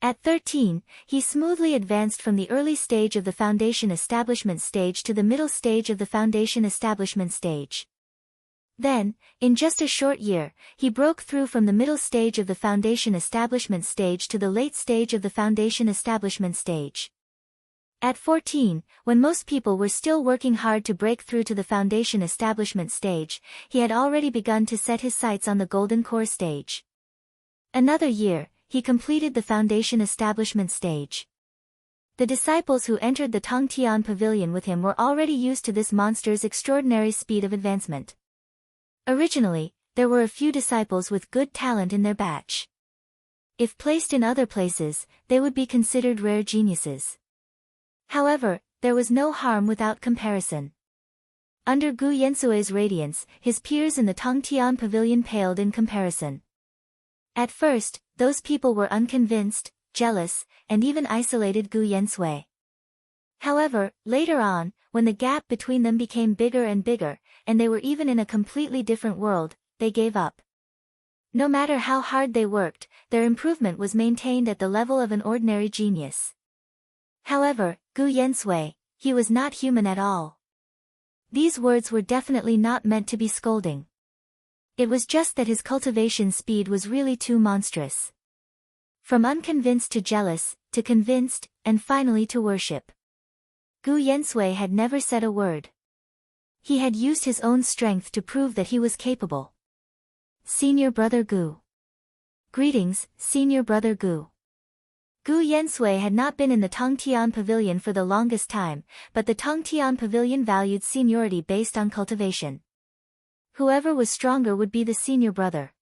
At 13, he smoothly advanced from the early stage of the foundation establishment stage to the middle stage of the foundation establishment stage. Then, in just a short year, he broke through from the middle stage of the foundation establishment stage to the late stage of the foundation establishment stage. At 14, when most people were still working hard to break through to the foundation establishment stage, he had already begun to set his sights on the golden core stage. Another year, he completed the foundation establishment stage. The disciples who entered the Tongtian Pavilion with him were already used to this monster's extraordinary speed of advancement. Originally, there were a few disciples with good talent in their batch. If placed in other places, they would be considered rare geniuses. However, there was no harm without comparison. Under Gu Yensue's radiance, his peers in the Tongtian pavilion paled in comparison. At first, those people were unconvinced, jealous, and even isolated Gu Yensui. However, later on, when the gap between them became bigger and bigger, and they were even in a completely different world, they gave up. No matter how hard they worked, their improvement was maintained at the level of an ordinary genius. However, Gu Yensui, he was not human at all. These words were definitely not meant to be scolding. It was just that his cultivation speed was really too monstrous. From unconvinced to jealous, to convinced, and finally to worship. Gu Yensui had never said a word. He had used his own strength to prove that he was capable. Senior Brother Gu. Greetings, Senior Brother Gu. Gu Yensui had not been in the Tongtian Pavilion for the longest time, but the Tongtian Pavilion valued seniority based on cultivation. Whoever was stronger would be the senior brother.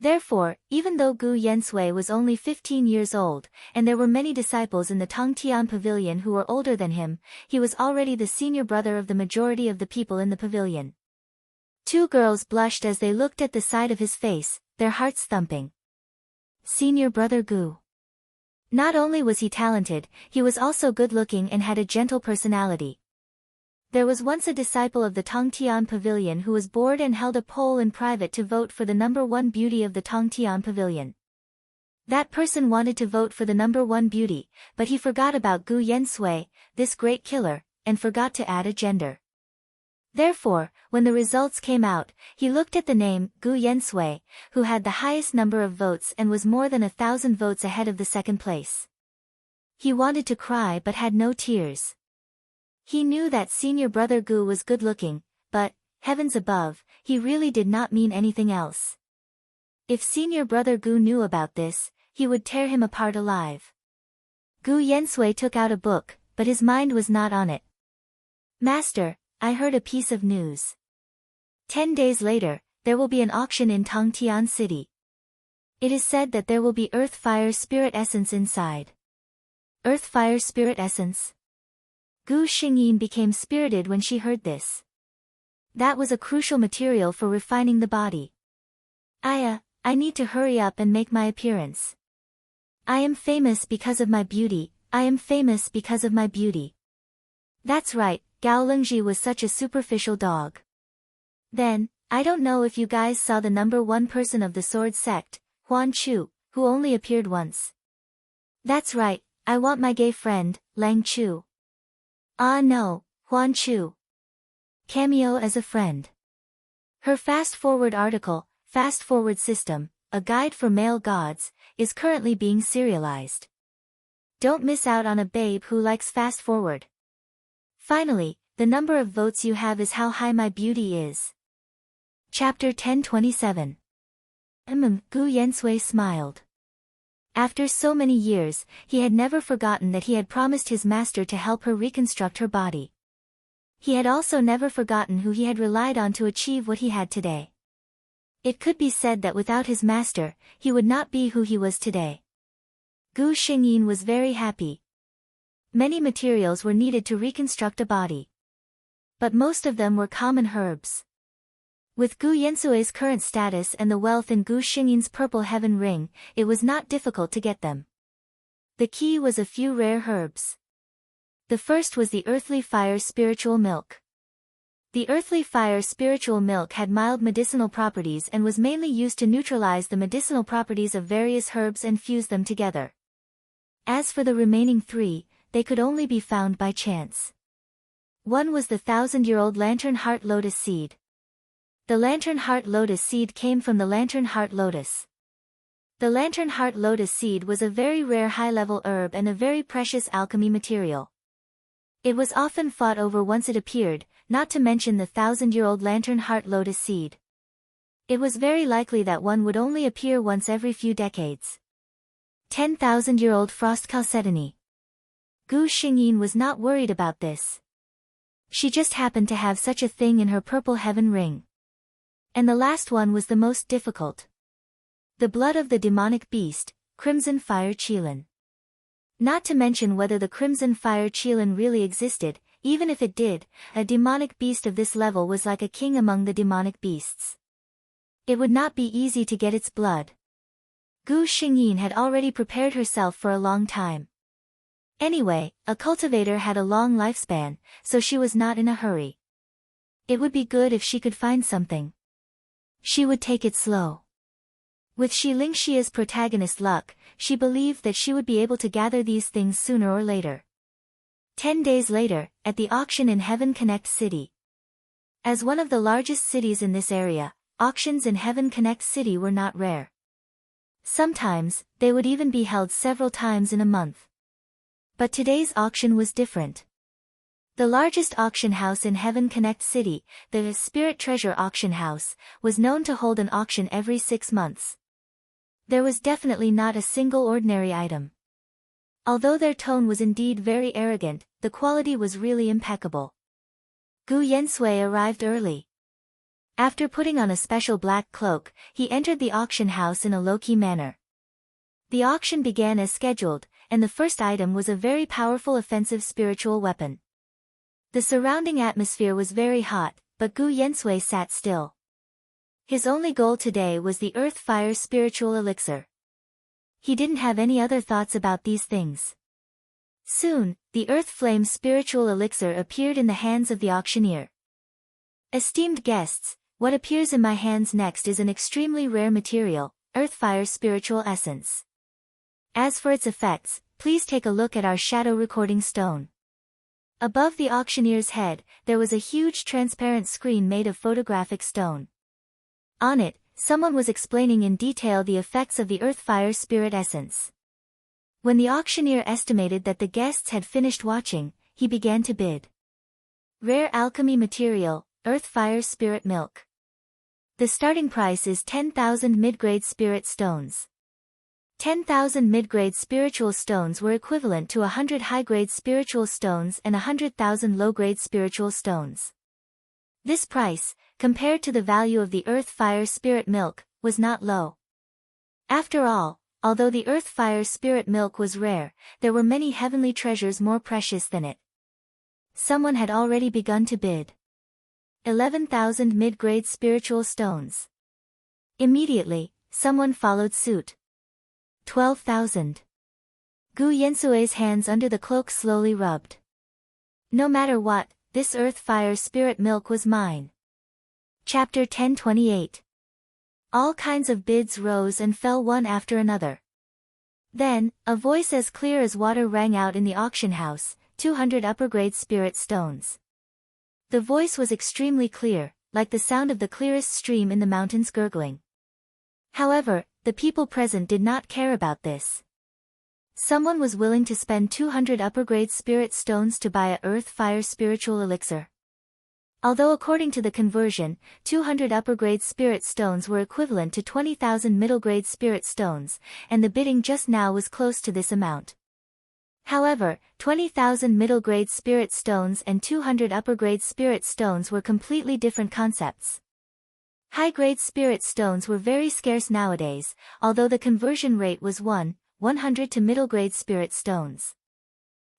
Therefore, even though Gu Yensui was only 15 years old, and there were many disciples in the Tongtian Pavilion who were older than him, he was already the senior brother of the majority of the people in the pavilion. Two girls blushed as they looked at the side of his face, their hearts thumping. Senior Brother Gu. Not only was he talented, he was also good-looking and had a gentle personality. There was once a disciple of the Tongtian Pavilion who was bored and held a poll in private to vote for the number one beauty of the Tongtian Pavilion. That person wanted to vote for the number one beauty, but he forgot about Gu Yensui, this great killer, and forgot to add a gender. Therefore, when the results came out, he looked at the name, Gu Yensui, who had the highest number of votes and was more than 1,000 votes ahead of the second place. He wanted to cry but had no tears. He knew that Senior Brother Gu was good-looking, but, heavens above, he really did not mean anything else. If Senior Brother Gu knew about this, he would tear him apart alive. Gu Yensui took out a book, but his mind was not on it. Master, I heard a piece of news. 10 days later, there will be an auction in Tongtian City. It is said that there will be Earth Fire Spirit Essence inside. Earth Fire Spirit Essence? Gu Xingyin became spirited when she heard this. That was a crucial material for refining the body. I need to hurry up and make my appearance. I am famous because of my beauty, I am famous because of my beauty. That's right, Gao Lingji was such a superficial dog. Then, I don't know if you guys saw the number one person of the sword sect, Huan Chu, who only appeared once. That's right, I want my gay friend, Lang Chu. Ah no, Huan Chu. Cameo as a friend. Her fast-forward article, Fast-Forward System, A Guide for Male Gods, is currently being serialized. Don't miss out on a babe who likes fast-forward. Finally, the number of votes you have is how high my beauty is. Chapter 1027. Gu Yensui smiled. After so many years, he had never forgotten that he had promised his master to help her reconstruct her body. He had also never forgotten who he had relied on to achieve what he had today. It could be said that without his master, he would not be who he was today. Gu Xingyin was very happy. Many materials were needed to reconstruct a body. But most of them were common herbs. With Gu Yensue's current status and the wealth in Gu Xingyin's purple heaven ring, it was not difficult to get them. The key was a few rare herbs. The first was the earthly fire spiritual milk. The earthly fire spiritual milk had mild medicinal properties and was mainly used to neutralize the medicinal properties of various herbs and fuse them together. As for the remaining three, they could only be found by chance. One was the 1,000-year-old lantern heart lotus seed. The lantern heart lotus seed came from the lantern heart lotus. The lantern heart lotus seed was a very rare high-level herb and a very precious alchemy material. It was often fought over once it appeared, not to mention the 1,000-year-old lantern heart lotus seed. It was very likely that one would only appear once every few decades. 10,000-year-old frost chalcedony. Gu Xingyin was not worried about this. She just happened to have such a thing in her purple heaven ring. And the last one was the most difficult. The blood of the demonic beast, Crimson Fire Qilin. Not to mention whether the Crimson Fire Qilin really existed, even if it did, a demonic beast of this level was like a king among the demonic beasts. It would not be easy to get its blood. Gu Xingyin had already prepared herself for a long time. Anyway, a cultivator had a long lifespan, so she was not in a hurry. It would be good if she could find something. She would take it slow. With Shi Lingxia's protagonist luck, she believed that she would be able to gather these things sooner or later. 10 days later, at the auction in Heaven Connect City. As one of the largest cities in this area, auctions in Heaven Connect City were not rare. Sometimes, they would even be held several times in a month. But today's auction was different. The largest auction house in Heaven Connect City, the Spirit Treasure Auction House, was known to hold an auction every 6 months. There was definitely not a single ordinary item. Although their tone was indeed very arrogant, the quality was really impeccable. Gu Yensui arrived early. After putting on a special black cloak, he entered the auction house in a low-key manner. The auction began as scheduled, and the first item was a very powerful offensive spiritual weapon. The surrounding atmosphere was very hot, but Gu Yensui sat still. His only goal today was the Earth Fire Spiritual Elixir. He didn't have any other thoughts about these things. Soon, the Earth Flame Spiritual Elixir appeared in the hands of the auctioneer. Esteemed guests, what appears in my hands next is an extremely rare material, Earth Fire Spiritual Essence. As for its effects, please take a look at our shadow recording stone. Above the auctioneer's head, there was a huge transparent screen made of photographic stone. On it, someone was explaining in detail the effects of the Earth Fire Spirit Essence. When the auctioneer estimated that the guests had finished watching, he began to bid. Rare alchemy material, Earth Fire Spirit Milk. The starting price is 10,000 mid-grade spirit stones. 10,000 mid-grade spiritual stones were equivalent to 100 high-grade spiritual stones and 100,000 low-grade spiritual stones. This price, compared to the value of the Earth Fire Spirit Milk, was not low. After all, although the Earth Fire Spirit Milk was rare, there were many heavenly treasures more precious than it. Someone had already begun to bid. 11,000 mid-grade spiritual stones. Immediately, someone followed suit. 12,000. Gu Yensui's hands under the cloak slowly rubbed. No matter what, this Earth Fire Spirit Milk was mine. Chapter 1028. All kinds of bids rose and fell one after another. Then, a voice as clear as water rang out in the auction house, 200 upper-grade spirit stones. The voice was extremely clear, like the sound of the clearest stream in the mountains gurgling. However, the people present did not care about this. Someone was willing to spend 200 upper-grade spirit stones to buy a Earth Fire Spiritual Elixir. Although according to the conversion, 200 upper-grade spirit stones were equivalent to 20,000 middle-grade spirit stones, and the bidding just now was close to this amount. However, 20,000 middle-grade spirit stones and 200 upper-grade spirit stones were completely different concepts. High-grade spirit stones were very scarce nowadays, although the conversion rate was 100 to middle-grade spirit stones.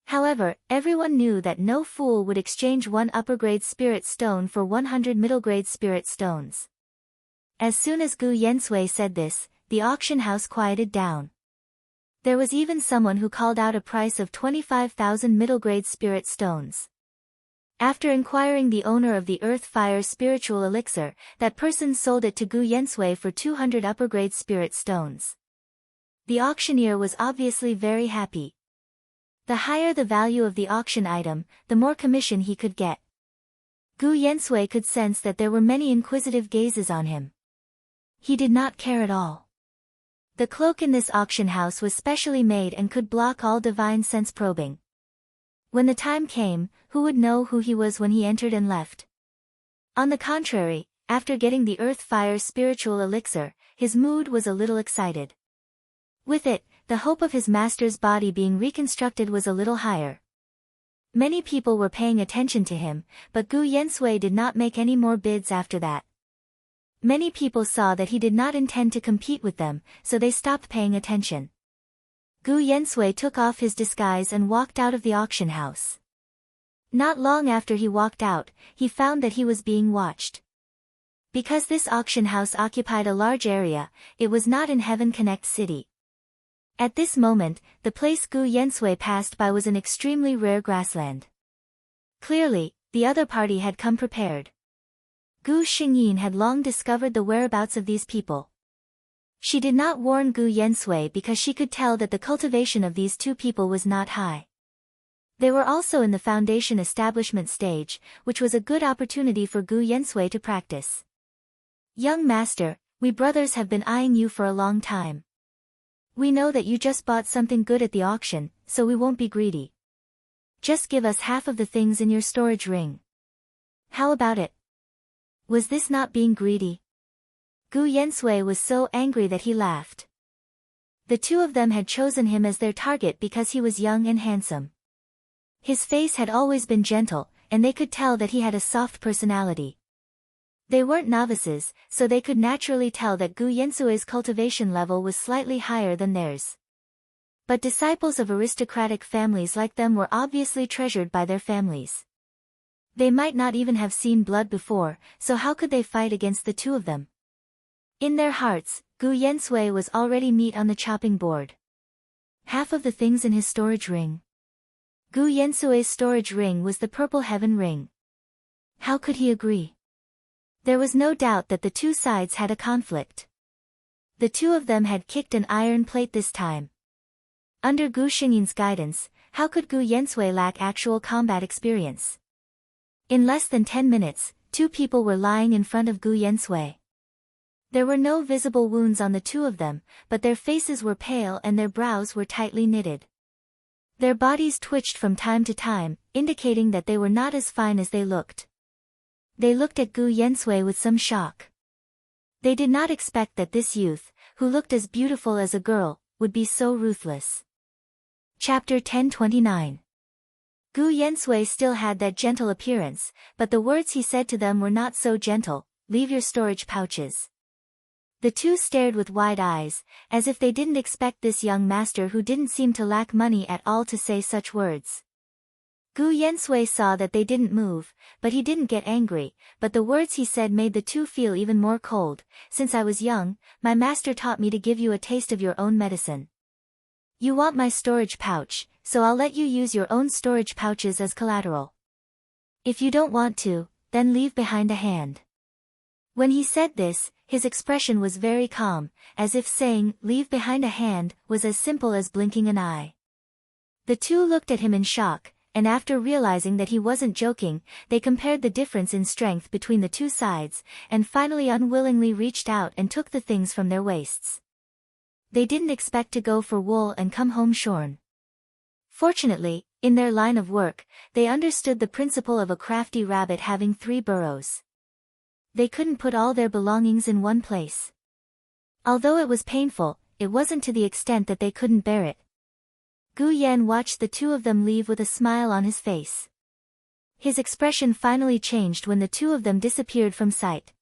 However, everyone knew that no fool would exchange 1 upper-grade spirit stone for 100 middle-grade spirit stones. As soon as Gu Yensui said this, the auction house quieted down. There was even someone who called out a price of 25,000 middle-grade spirit stones. After inquiring the owner of the Earth Fire Spiritual Elixir, that person sold it to Gu Yensui for 200 upper-grade spirit stones. The auctioneer was obviously very happy. The higher the value of the auction item, the more commission he could get. Gu Yensui could sense that there were many inquisitive gazes on him. He did not care at all. The cloak in this auction house was specially made and could block all divine sense probing. When the time came, who would know who he was when he entered and left? On the contrary, after getting the Earth Fire Spiritual Elixir, his mood was a little excited. With it, the hope of his master's body being reconstructed was a little higher. Many people were paying attention to him, but Gu Yensui did not make any more bids after that. Many people saw that he did not intend to compete with them, so they stopped paying attention. Gu Yensui took off his disguise and walked out of the auction house. Not long after he walked out, he found that he was being watched. Because this auction house occupied a large area, it was not in Heaven Connect City. At this moment, the place Gu Yensui passed by was an extremely rare grassland. Clearly, the other party had come prepared. Gu Xingyin had long discovered the whereabouts of these people. She did not warn Gu Yensui because she could tell that the cultivation of these two people was not high. They were also in the foundation establishment stage, which was a good opportunity for Gu Yensui to practice. Young master, we brothers have been eyeing you for a long time. We know that you just bought something good at the auction, so we won't be greedy. Just give us half of the things in your storage ring. How about it? Was this not being greedy? Gu Yensui was so angry that he laughed. The two of them had chosen him as their target because he was young and handsome. His face had always been gentle, and they could tell that he had a soft personality. They weren't novices, so they could naturally tell that Gu Yensui's cultivation level was slightly higher than theirs. But disciples of aristocratic families like them were obviously treasured by their families. They might not even have seen blood before, so how could they fight against the two of them? In their hearts, Gu Yensui was already meat on the chopping board. Half of the things in his storage ring. Gu Yensui's storage ring was the purple heaven ring. How could he agree? There was no doubt that the two sides had a conflict. The two of them had kicked an iron plate this time. Under Gu Xingyin's guidance, how could Gu Yensui lack actual combat experience? In less than 10 minutes, two people were lying in front of Gu Yensui. There were no visible wounds on the two of them, but their faces were pale and their brows were tightly knitted. Their bodies twitched from time to time, indicating that they were not as fine as they looked. They looked at Gu Yensui with some shock. They did not expect that this youth, who looked as beautiful as a girl, would be so ruthless. Chapter 1029. Gu Yensui still had that gentle appearance, but the words he said to them were not so gentle. Leave your storage pouches. The two stared with wide eyes, as if they didn't expect this young master who didn't seem to lack money at all to say such words. Gu Yensui saw that they didn't move, but he didn't get angry, but the words he said made the two feel even more cold. Since I was young, my master taught me to give you a taste of your own medicine. You want my storage pouch, so I'll let you use your own storage pouches as collateral. If you don't want to, then leave behind a hand. When he said this, his expression was very calm, as if saying, leave behind a hand, was as simple as blinking an eye. The two looked at him in shock, and after realizing that he wasn't joking, they compared the difference in strength between the two sides, and finally unwillingly reached out and took the things from their waists. They didn't expect to go for wool and come home shorn. Fortunately, in their line of work, they understood the principle of a crafty rabbit having 3 burrows. They couldn't put all their belongings in one place. Although it was painful, it wasn't to the extent that they couldn't bear it. Gu Yan watched the two of them leave with a smile on his face. His expression finally changed when the two of them disappeared from sight.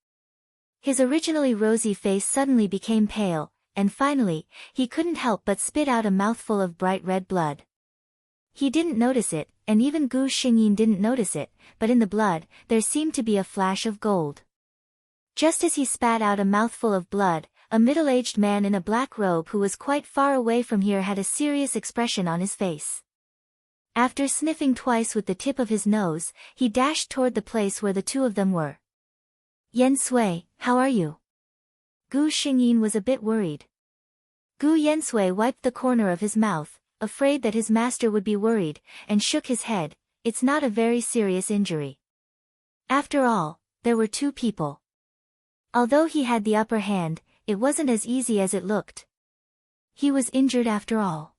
His originally rosy face suddenly became pale, and finally, he couldn't help but spit out a mouthful of bright red blood. He didn't notice it, and even Gu Xingyin didn't notice it, but in the blood, there seemed to be a flash of gold. Just as he spat out a mouthful of blood, a middle-aged man in a black robe who was quite far away from here had a serious expression on his face. After sniffing twice with the tip of his nose, he dashed toward the place where the two of them were. Yensui, how are you? Gu Xingyin was a bit worried. Gu Yensui wiped the corner of his mouth, afraid that his master would be worried, and shook his head. It's not a very serious injury. After all, there were two people. Although he had the upper hand, it wasn't as easy as it looked. He was injured after all.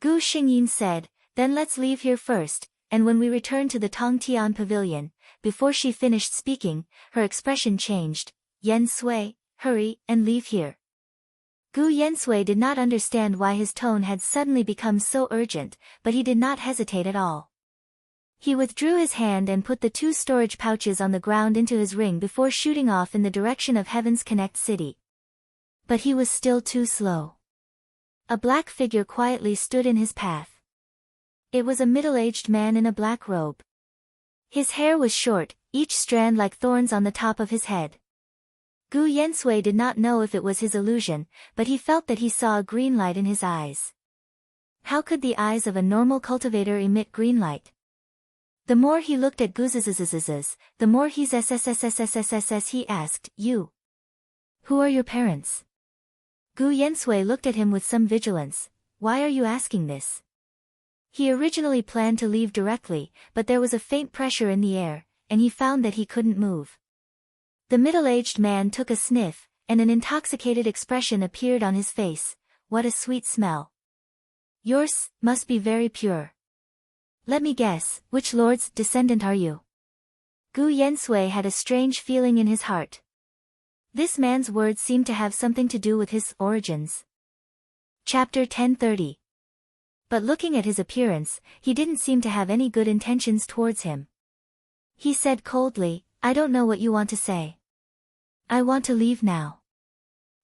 Gu Xingyin said, then let's leave here first, and when we return to the Tongtian pavilion. Before she finished speaking, her expression changed. Yensui, hurry, and leave here. Gu Yensui did not understand why his tone had suddenly become so urgent, but he did not hesitate at all. He withdrew his hand and put the 2 storage pouches on the ground into his ring before shooting off in the direction of Heaven's Connect City. But he was still too slow. A black figure quietly stood in his path. It was a middle-aged man in a black robe. His hair was short, each strand like thorns on the top of his head. Gu Yensui did not know if it was his illusion, but he felt that he saw a green light in his eyes. How could the eyes of a normal cultivator emit green light? The more he looked at Guzzzzzzzzzz, the more he asked, "You? Who are your parents?" Gu Yensui looked at him with some vigilance. "Why are you asking this?" He originally planned to leave directly, but there was a faint pressure in the air, and he found that he couldn't move. The middle-aged man took a sniff, and an intoxicated expression appeared on his face. "What a sweet smell. Yours must be very pure. Let me guess, which lord's descendant are you?" Gu Yensui had a strange feeling in his heart. This man's words seemed to have something to do with his origins. Chapter 10:30. But looking at his appearance, he didn't seem to have any good intentions towards him. He said coldly, "I don't know what you want to say. I want to leave now."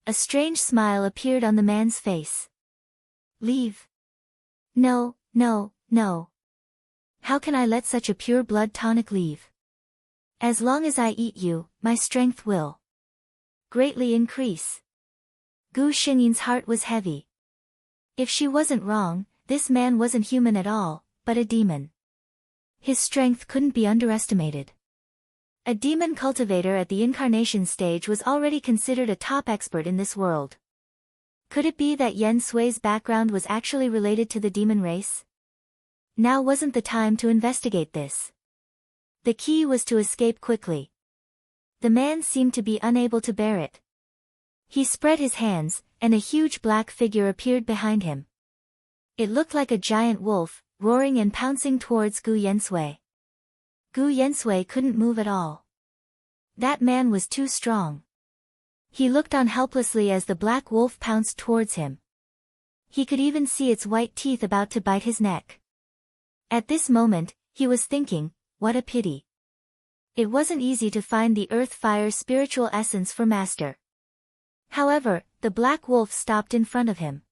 A strange smile appeared on the man's face. "Leave? No, no, no. How can I let such a pure blood tonic leave? As long as I eat you, my strength will greatly increase." Gu Xingyin's heart was heavy. If she wasn't wrong, this man wasn't human at all, but a demon. His strength couldn't be underestimated. A demon cultivator at the incarnation stage was already considered a top expert in this world. Could it be that Yen Sui's background was actually related to the demon race? Now wasn't the time to investigate this. The key was to escape quickly. The man seemed to be unable to bear it. He spread his hands, and a huge black figure appeared behind him. It looked like a giant wolf, roaring and pouncing towards Gu Yensui. Gu Yensui couldn't move at all. That man was too strong. He looked on helplessly as the black wolf pounced towards him. He could even see its white teeth about to bite his neck. At this moment, he was thinking, what a pity. It wasn't easy to find the earth-fire spiritual essence for Master. However, the black wolf stopped in front of him.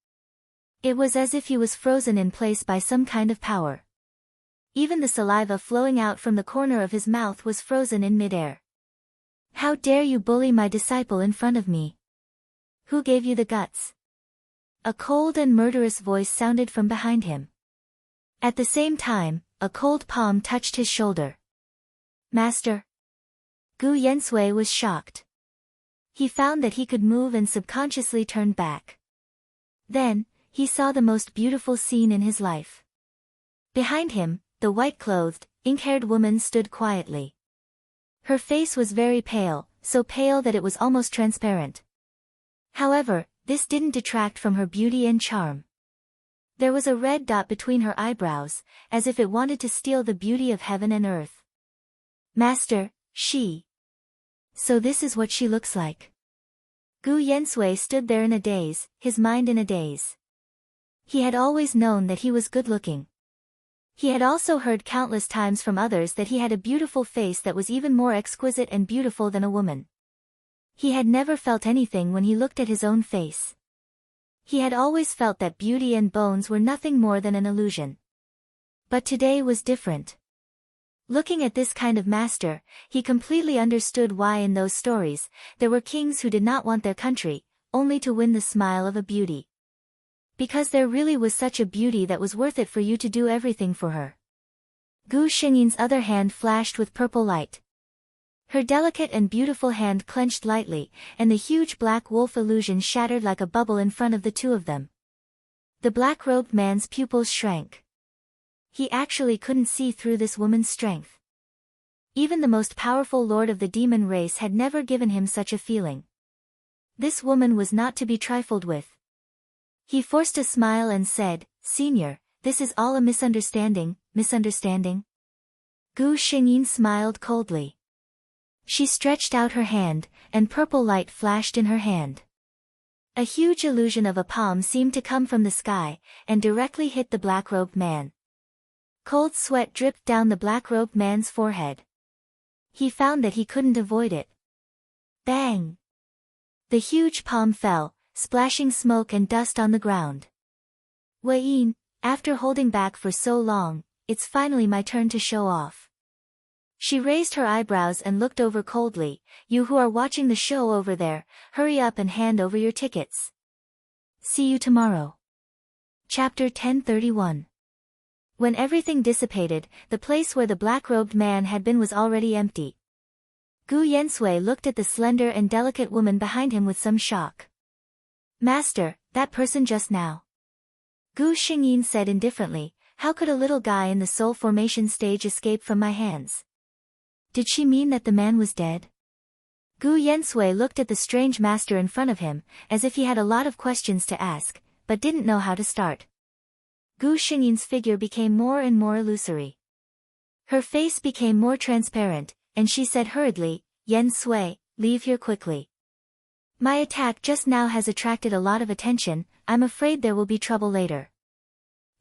It was as if he was frozen in place by some kind of power. Even the saliva flowing out from the corner of his mouth was frozen in midair. "How dare you bully my disciple in front of me? Who gave you the guts?" A cold and murderous voice sounded from behind him. At the same time, a cold palm touched his shoulder. "Master?" Gu Yensui was shocked. He found that he could move and subconsciously turned back. Then, he saw the most beautiful scene in his life. Behind him, the white-clothed, ink-haired woman stood quietly. Her face was very pale, so pale that it was almost transparent. However, this didn't detract from her beauty and charm. There was a red dot between her eyebrows, as if it wanted to steal the beauty of heaven and earth. "Master, she. So this is what she looks like." Gu Yensui stood there in a daze, his mind in a daze. He had always known that he was good-looking. He had also heard countless times from others that he had a beautiful face that was even more exquisite and beautiful than a woman. He had never felt anything when he looked at his own face. He had always felt that beauty and bones were nothing more than an illusion. But today was different. Looking at this kind of master, he completely understood why in those stories, there were kings who did not want their country, only to win the smile of a beauty. Because there really was such a beauty that was worth it for you to do everything for her. Gu Xingyin's other hand flashed with purple light. Her delicate and beautiful hand clenched lightly, and the huge black wolf illusion shattered like a bubble in front of the two of them. The black-robed man's pupils shrank. He actually couldn't see through this woman's strength. Even the most powerful lord of the demon race had never given him such a feeling. This woman was not to be trifled with. He forced a smile and said, "Senior, this is all a misunderstanding." "Misunderstanding?" Gu Xingyin smiled coldly. She stretched out her hand, and purple light flashed in her hand. A huge illusion of a palm seemed to come from the sky, and directly hit the black-robed man. Cold sweat dripped down the black-robed man's forehead. He found that he couldn't avoid it. Bang! The huge palm fell, splashing smoke and dust on the ground. "Wei Yin, after holding back for so long, it's finally my turn to show off." She raised her eyebrows and looked over coldly. You who are watching the show over there, hurry up and hand over your tickets. See you tomorrow. Chapter 1031. When everything dissipated, the place where the black-robed man had been was already empty. Gu Yensui looked at the slender and delicate woman behind him with some shock. Master, that person just now. Gu Xingyin said indifferently, how could a little guy in the soul formation stage escape from my hands? Did she mean that the man was dead? Gu Yensui looked at the strange master in front of him, as if he had a lot of questions to ask, but didn't know how to start. Gu Xingyin's figure became more and more illusory. Her face became more transparent, and she said hurriedly, Yen Sui, leave here quickly. My attack just now has attracted a lot of attention, I'm afraid there will be trouble later.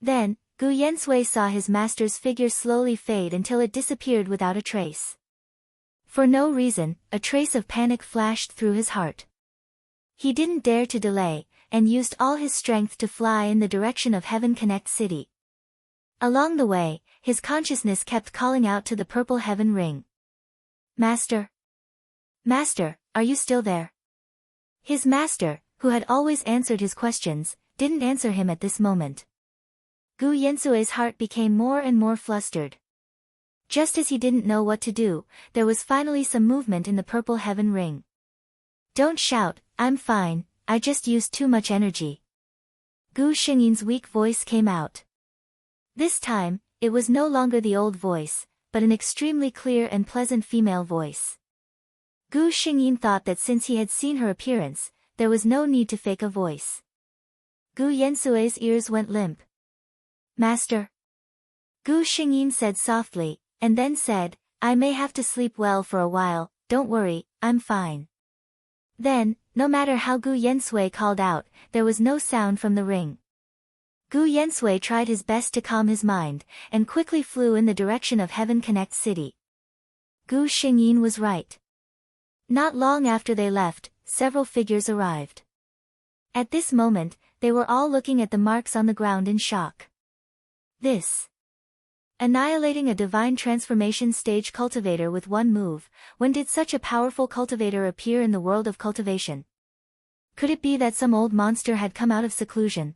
Then, Gu Yensui saw his master's figure slowly fade until it disappeared without a trace. For no reason, a trace of panic flashed through his heart. He didn't dare to delay, and used all his strength to fly in the direction of Heaven Connect City. Along the way, his consciousness kept calling out to the purple heaven ring. Master? Master, are you still there? His master, who had always answered his questions, didn't answer him at this moment. Gu Yensui's heart became more and more flustered. Just as he didn't know what to do, there was finally some movement in the purple heaven ring. Don't shout, I'm fine, I just used too much energy. Gu Xingyin's weak voice came out. This time, it was no longer the old voice, but an extremely clear and pleasant female voice. Gu Xingyin thought that since he had seen her appearance, there was no need to fake a voice. Gu Yensui's ears went limp. Master? Gu Xingyin said softly, and then said, I may have to sleep well for a while, don't worry, I'm fine. Then, no matter how Gu Yensui called out, there was no sound from the ring. Gu Yensui tried his best to calm his mind, and quickly flew in the direction of Heaven Connect City. Gu Xingyin was right. Not long after they left, several figures arrived. At this moment, they were all looking at the marks on the ground in shock. This. Annihilating a divine transformation stage cultivator with one move, when did such a powerful cultivator appear in the world of cultivation? Could it be that some old monster had come out of seclusion?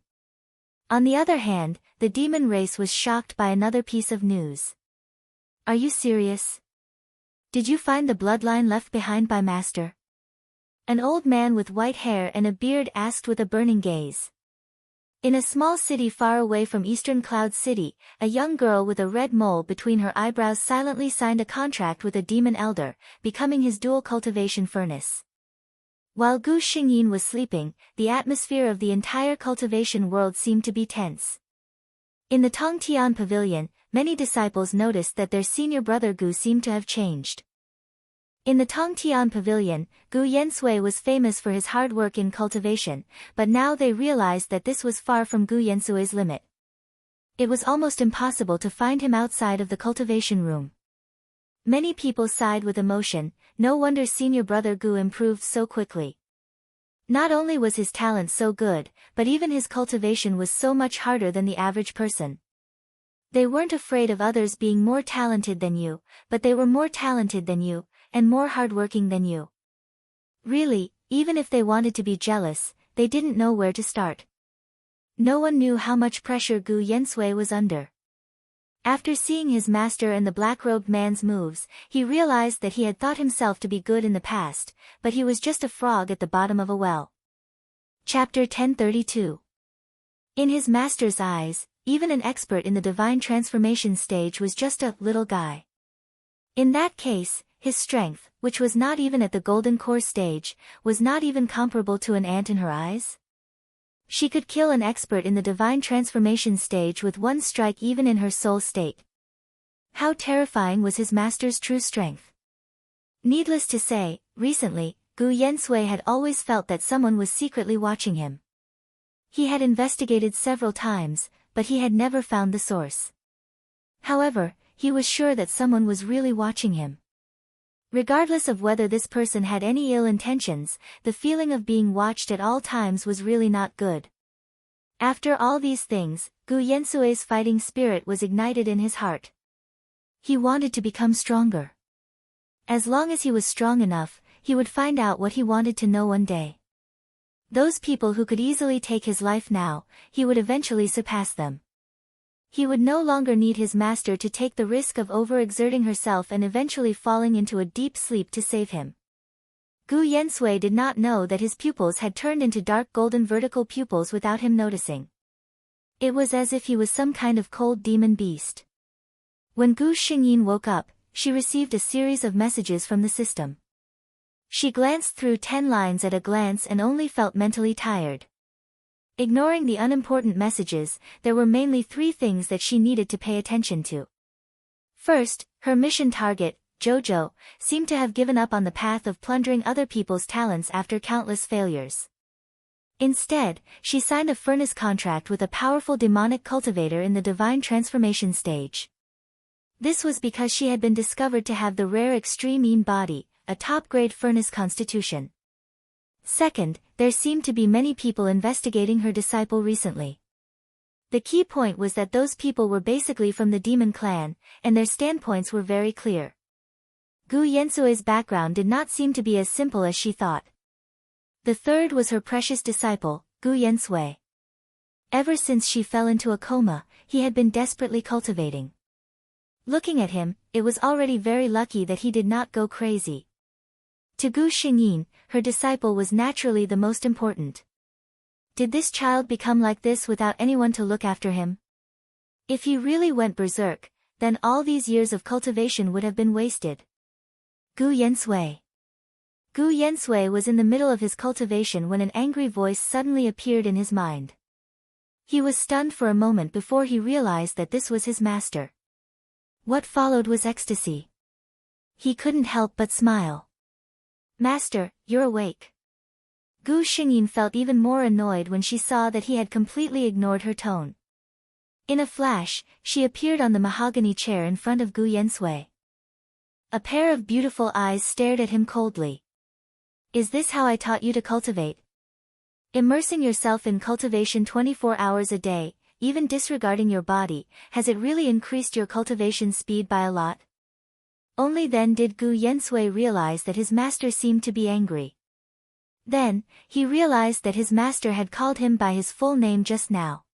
On the other hand, the demon race was shocked by another piece of news. Are you serious? Did you find the bloodline left behind by Master? An old man with white hair and a beard asked with a burning gaze. In a small city far away from Eastern Cloud City, a young girl with a red mole between her eyebrows silently signed a contract with a demon elder, becoming his dual cultivation furnace. While Gu Xingyin was sleeping, the atmosphere of the entire cultivation world seemed to be tense. In the Tongtian Pavilion, many disciples noticed that their senior brother Gu seemed to have changed. In the Tongtian Pavilion, Gu Yensui was famous for his hard work in cultivation, but now they realized that this was far from Gu Yensui's limit. It was almost impossible to find him outside of the cultivation room. Many people sighed with emotion, no wonder senior brother Gu improved so quickly. Not only was his talent so good, but even his cultivation was so much harder than the average person. They weren't afraid of others being more talented than you, but they were more talented than you, and more hardworking than you. Really, even if they wanted to be jealous, they didn't know where to start. No one knew how much pressure Gu Yensui was under. After seeing his master and the black-robed man's moves, he realized that he had thought himself to be good in the past, but he was just a frog at the bottom of a well. Chapter 1032. In his master's eyes, even an expert in the divine transformation stage was just a little guy. In that case, his strength, which was not even at the golden core stage, was not even comparable to an ant in her eyes. She could kill an expert in the divine transformation stage with one strike even in her soul state. How terrifying was his master's true strength. Needless to say, recently, Gu Yensui had always felt that someone was secretly watching him. He had investigated several times, but he had never found the source. However, he was sure that someone was really watching him. Regardless of whether this person had any ill intentions, the feeling of being watched at all times was really not good. After all these things, Gu Yensui's fighting spirit was ignited in his heart. He wanted to become stronger. As long as he was strong enough, he would find out what he wanted to know one day. Those people who could easily take his life now, he would eventually surpass them. He would no longer need his master to take the risk of overexerting herself and eventually falling into a deep sleep to save him. Gu Yensui did not know that his pupils had turned into dark golden vertical pupils without him noticing. It was as if he was some kind of cold demon beast. When Gu Xingyin woke up, she received a series of messages from the system. She glanced through 10 lines at a glance and only felt mentally tired. Ignoring the unimportant messages, there were mainly 3 things that she needed to pay attention to. First, her mission target, Jojo, seemed to have given up on the path of plundering other people's talents after countless failures. Instead, she signed a furnace contract with a powerful demonic cultivator in the divine transformation stage. This was because she had been discovered to have the rare extreme Yin body, a top-grade furnace constitution. Second, there seemed to be many people investigating her disciple recently. The key point was that those people were basically from the demon clan, and their standpoints were very clear. Gu Yensui's background did not seem to be as simple as she thought. The third was her precious disciple, Gu Yensui. Ever since she fell into a coma, he had been desperately cultivating. Looking at him, it was already very lucky that he did not go crazy. To Gu Xingyin, her disciple was naturally the most important. Did this child become like this without anyone to look after him? If he really went berserk, then all these years of cultivation would have been wasted. Gu Yensui. Gu Yensui was in the middle of his cultivation when an angry voice suddenly appeared in his mind. He was stunned for a moment before he realized that this was his master. What followed was ecstasy. He couldn't help but smile. Master, you're awake. Gu Xingyin felt even more annoyed when she saw that he had completely ignored her tone. In a flash, she appeared on the mahogany chair in front of Gu Yensui. A pair of beautiful eyes stared at him coldly. Is this how I taught you to cultivate? Immersing yourself in cultivation 24 hours a day, even disregarding your body, has it really increased your cultivation speed by a lot? Only then did Gu Yensui realize that his master seemed to be angry. Then, he realized that his master had called him by his full name just now.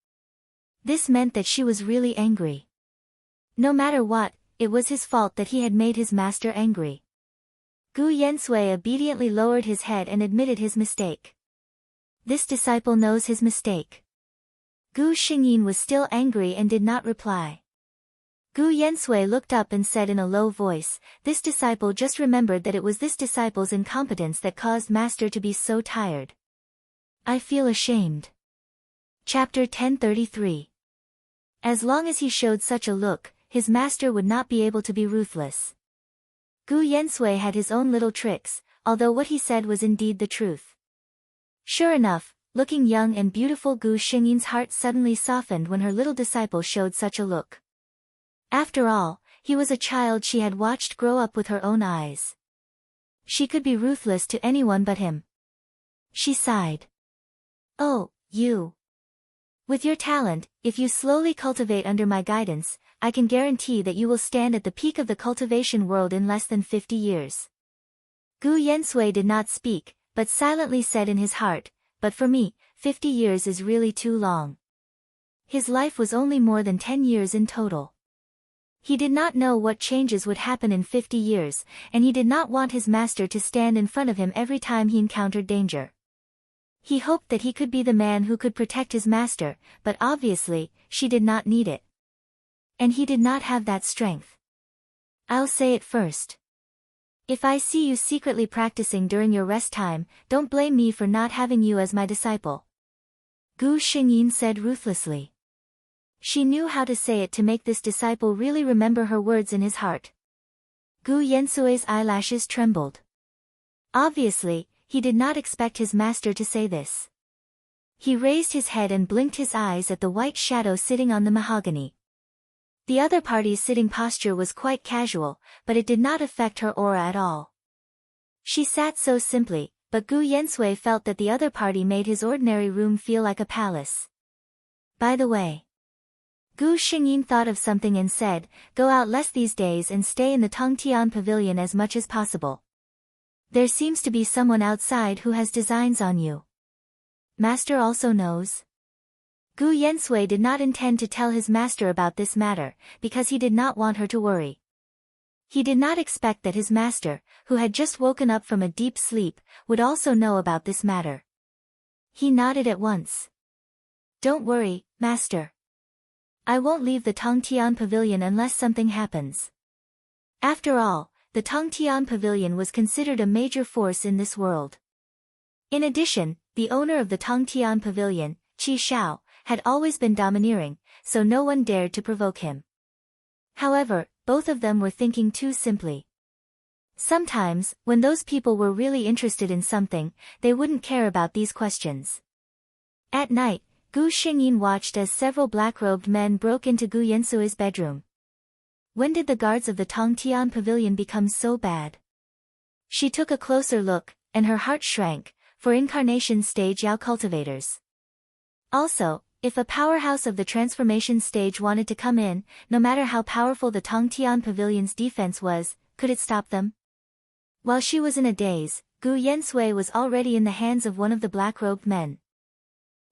This meant that she was really angry. No matter what, it was his fault that he had made his master angry. Gu Yensui obediently lowered his head and admitted his mistake. This disciple knows his mistake. Gu Xingyin was still angry and did not reply. Gu Yensui looked up and said in a low voice, this disciple just remembered that it was this disciple's incompetence that caused master to be so tired. I feel ashamed. Chapter 1033. As long as he showed such a look, his master would not be able to be ruthless. Gu Yensui had his own little tricks, although what he said was indeed the truth. Sure enough, looking young and beautiful, Gu Xingyin's heart suddenly softened when her little disciple showed such a look. After all, he was a child she had watched grow up with her own eyes. She could be ruthless to anyone but him. She sighed. Oh, you. With your talent, if you slowly cultivate under my guidance, I can guarantee that you will stand at the peak of the cultivation world in less than 50 years. Gu Yensui did not speak, but silently said in his heart, but for me, 50 years is really too long. His life was only more than 10 years in total. He did not know what changes would happen in 50 years, and he did not want his master to stand in front of him every time he encountered danger. He hoped that he could be the man who could protect his master, but obviously, she did not need it. And he did not have that strength. I'll say it first. If I see you secretly practicing during your rest time, don't blame me for not having you as my disciple. Gu Xingyin said ruthlessly. She knew how to say it to make this disciple really remember her words in his heart. Gu Yensui's eyelashes trembled. Obviously, he did not expect his master to say this. He raised his head and blinked his eyes at the white shadow sitting on the mahogany. The other party's sitting posture was quite casual, but it did not affect her aura at all. She sat so simply, but Gu Yensui felt that the other party made his ordinary room feel like a palace. By the way, Gu Xingyin thought of something and said, go out less these days and stay in the Tongtian pavilion as much as possible. There seems to be someone outside who has designs on you. Master also knows. Gu Yensui did not intend to tell his master about this matter, because he did not want her to worry. He did not expect that his master, who had just woken up from a deep sleep, would also know about this matter. He nodded at once. Don't worry, master. I won't leave the Tongtian pavilion unless something happens. After all, the Tongtian pavilion was considered a major force in this world. In addition, the owner of the Tongtian pavilion, Qi Shao, had always been domineering, so no one dared to provoke him. However, both of them were thinking too simply. Sometimes, when those people were really interested in something, they wouldn't care about these questions. At night, Gu Xingyin watched as several black-robed men broke into Gu Yensui's bedroom. When did the guards of the Tongtian pavilion become so bad? She took a closer look, and her heart shrank, for incarnation stage Yao cultivators. Also, if a powerhouse of the transformation stage wanted to come in, no matter how powerful the Tongtian pavilion's defense was, could it stop them? While she was in a daze, Gu Yensui was already in the hands of one of the black-robed men.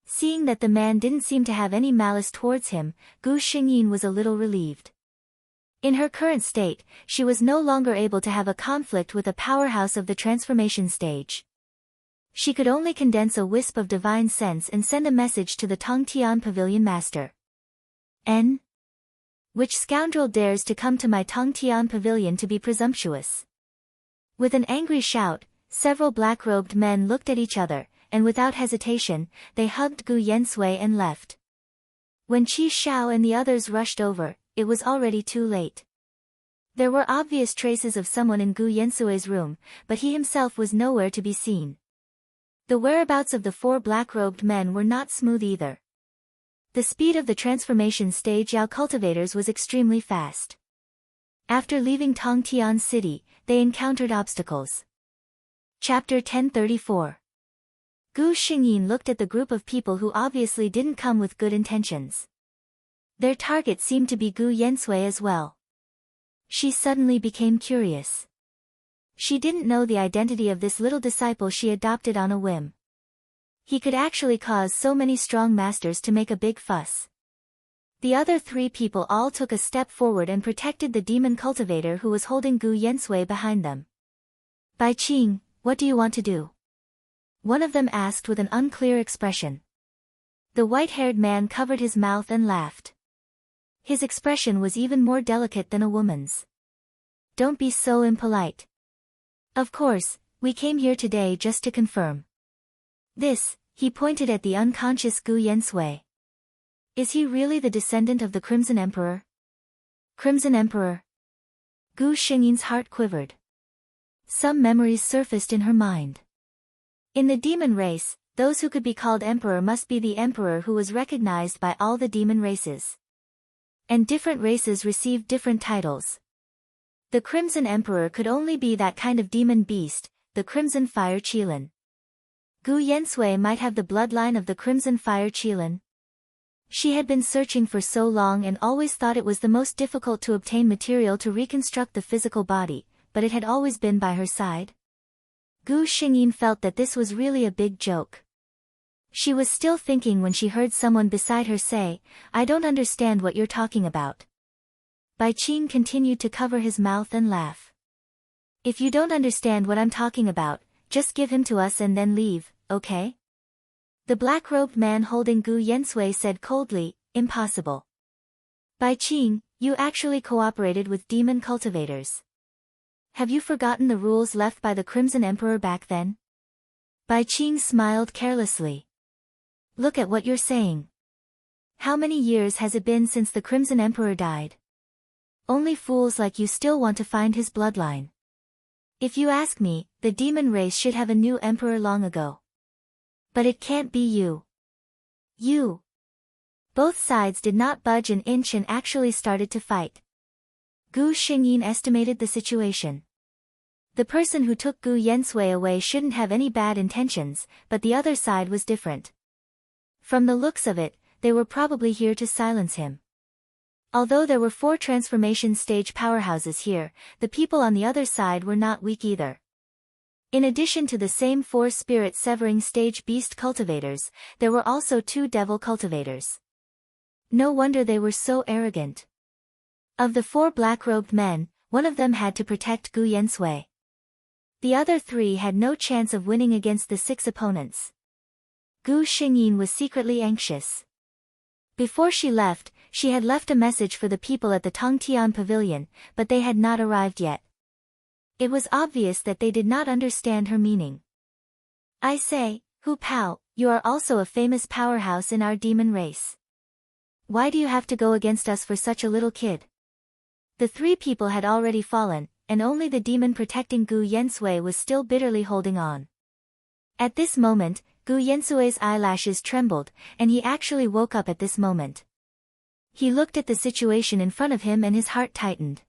Seeing that the man didn't seem to have any malice towards him, Gu Xingyin was a little relieved. In her current state, she was no longer able to have a conflict with a powerhouse of the transformation stage. She could only condense a wisp of divine sense and send a message to the Tongtian pavilion master. N. Which scoundrel dares to come to my Tongtian pavilion to be presumptuous? With an angry shout, several black-robed men looked at each other, and without hesitation, they hugged Gu Yensui and left. When Qi Shao and the others rushed over, it was already too late. There were obvious traces of someone in Gu Yensui's room, but he himself was nowhere to be seen. The whereabouts of the four black-robed men were not smooth either. The speed of the transformation stage Yao cultivators was extremely fast. After leaving Tongtian City, they encountered obstacles. Chapter 1034. Gu Xingyin looked at the group of people who obviously didn't come with good intentions. Their target seemed to be Gu Yensui as well. She suddenly became curious. She didn't know the identity of this little disciple she adopted on a whim. He could actually cause so many strong masters to make a big fuss. The other three people all took a step forward and protected the demon cultivator who was holding Gu Yensui behind them. Bai Qing, what do you want to do? One of them asked with an unclear expression. The white-haired man covered his mouth and laughed. His expression was even more delicate than a woman's. Don't be so impolite. Of course, we came here today just to confirm. This, he pointed at the unconscious Gu Yensui. Is he really the descendant of the Crimson Emperor? Crimson Emperor? Gu Xingyin's heart quivered. Some memories surfaced in her mind. In the demon race, those who could be called emperor must be the emperor who was recognized by all the demon races. And different races received different titles. The Crimson Emperor could only be that kind of demon beast, the Crimson Fire Qilin. Gu Yensui might have the bloodline of the Crimson Fire Qilin. She had been searching for so long and always thought it was the most difficult to obtain material to reconstruct the physical body, but it had always been by her side. Gu Xingyin felt that this was really a big joke. She was still thinking when she heard someone beside her say, I don't understand what you're talking about. Bai Qing continued to cover his mouth and laugh. If you don't understand what I'm talking about, just give him to us and then leave, okay? The black-robed man holding Gu Yensui said coldly, impossible. Bai Qing, you actually cooperated with demon cultivators. Have you forgotten the rules left by the Crimson Emperor back then? Bai Qing smiled carelessly. Look at what you're saying. How many years has it been since the Crimson Emperor died? Only fools like you still want to find his bloodline. If you ask me, the demon race should have a new emperor long ago. But it can't be you. You. Both sides did not budge an inch and actually started to fight. Gu Xingyin estimated the situation. The person who took Gu Yensui away shouldn't have any bad intentions, but the other side was different. From the looks of it, they were probably here to silence him. Although there were 4 transformation stage powerhouses here, the people on the other side were not weak either. In addition to the same 4 spirit severing stage beast cultivators, there were also 2 devil cultivators. No wonder they were so arrogant. Of the 4 black-robed men, one of them had to protect Gu Yensui. The other 3 had no chance of winning against the 6 opponents. Gu Xingyin was secretly anxious. Before she left, she had left a message for the people at the Tongtian Pavilion, but they had not arrived yet. It was obvious that they did not understand her meaning. I say, Hu Pao, you are also a famous powerhouse in our demon race. Why do you have to go against us for such a little kid? The 3 people had already fallen, and only the demon protecting Gu Yensui was still bitterly holding on. At this moment, Gu Yensui's eyelashes trembled, and he actually woke up at this moment. He looked at the situation in front of him and his heart tightened.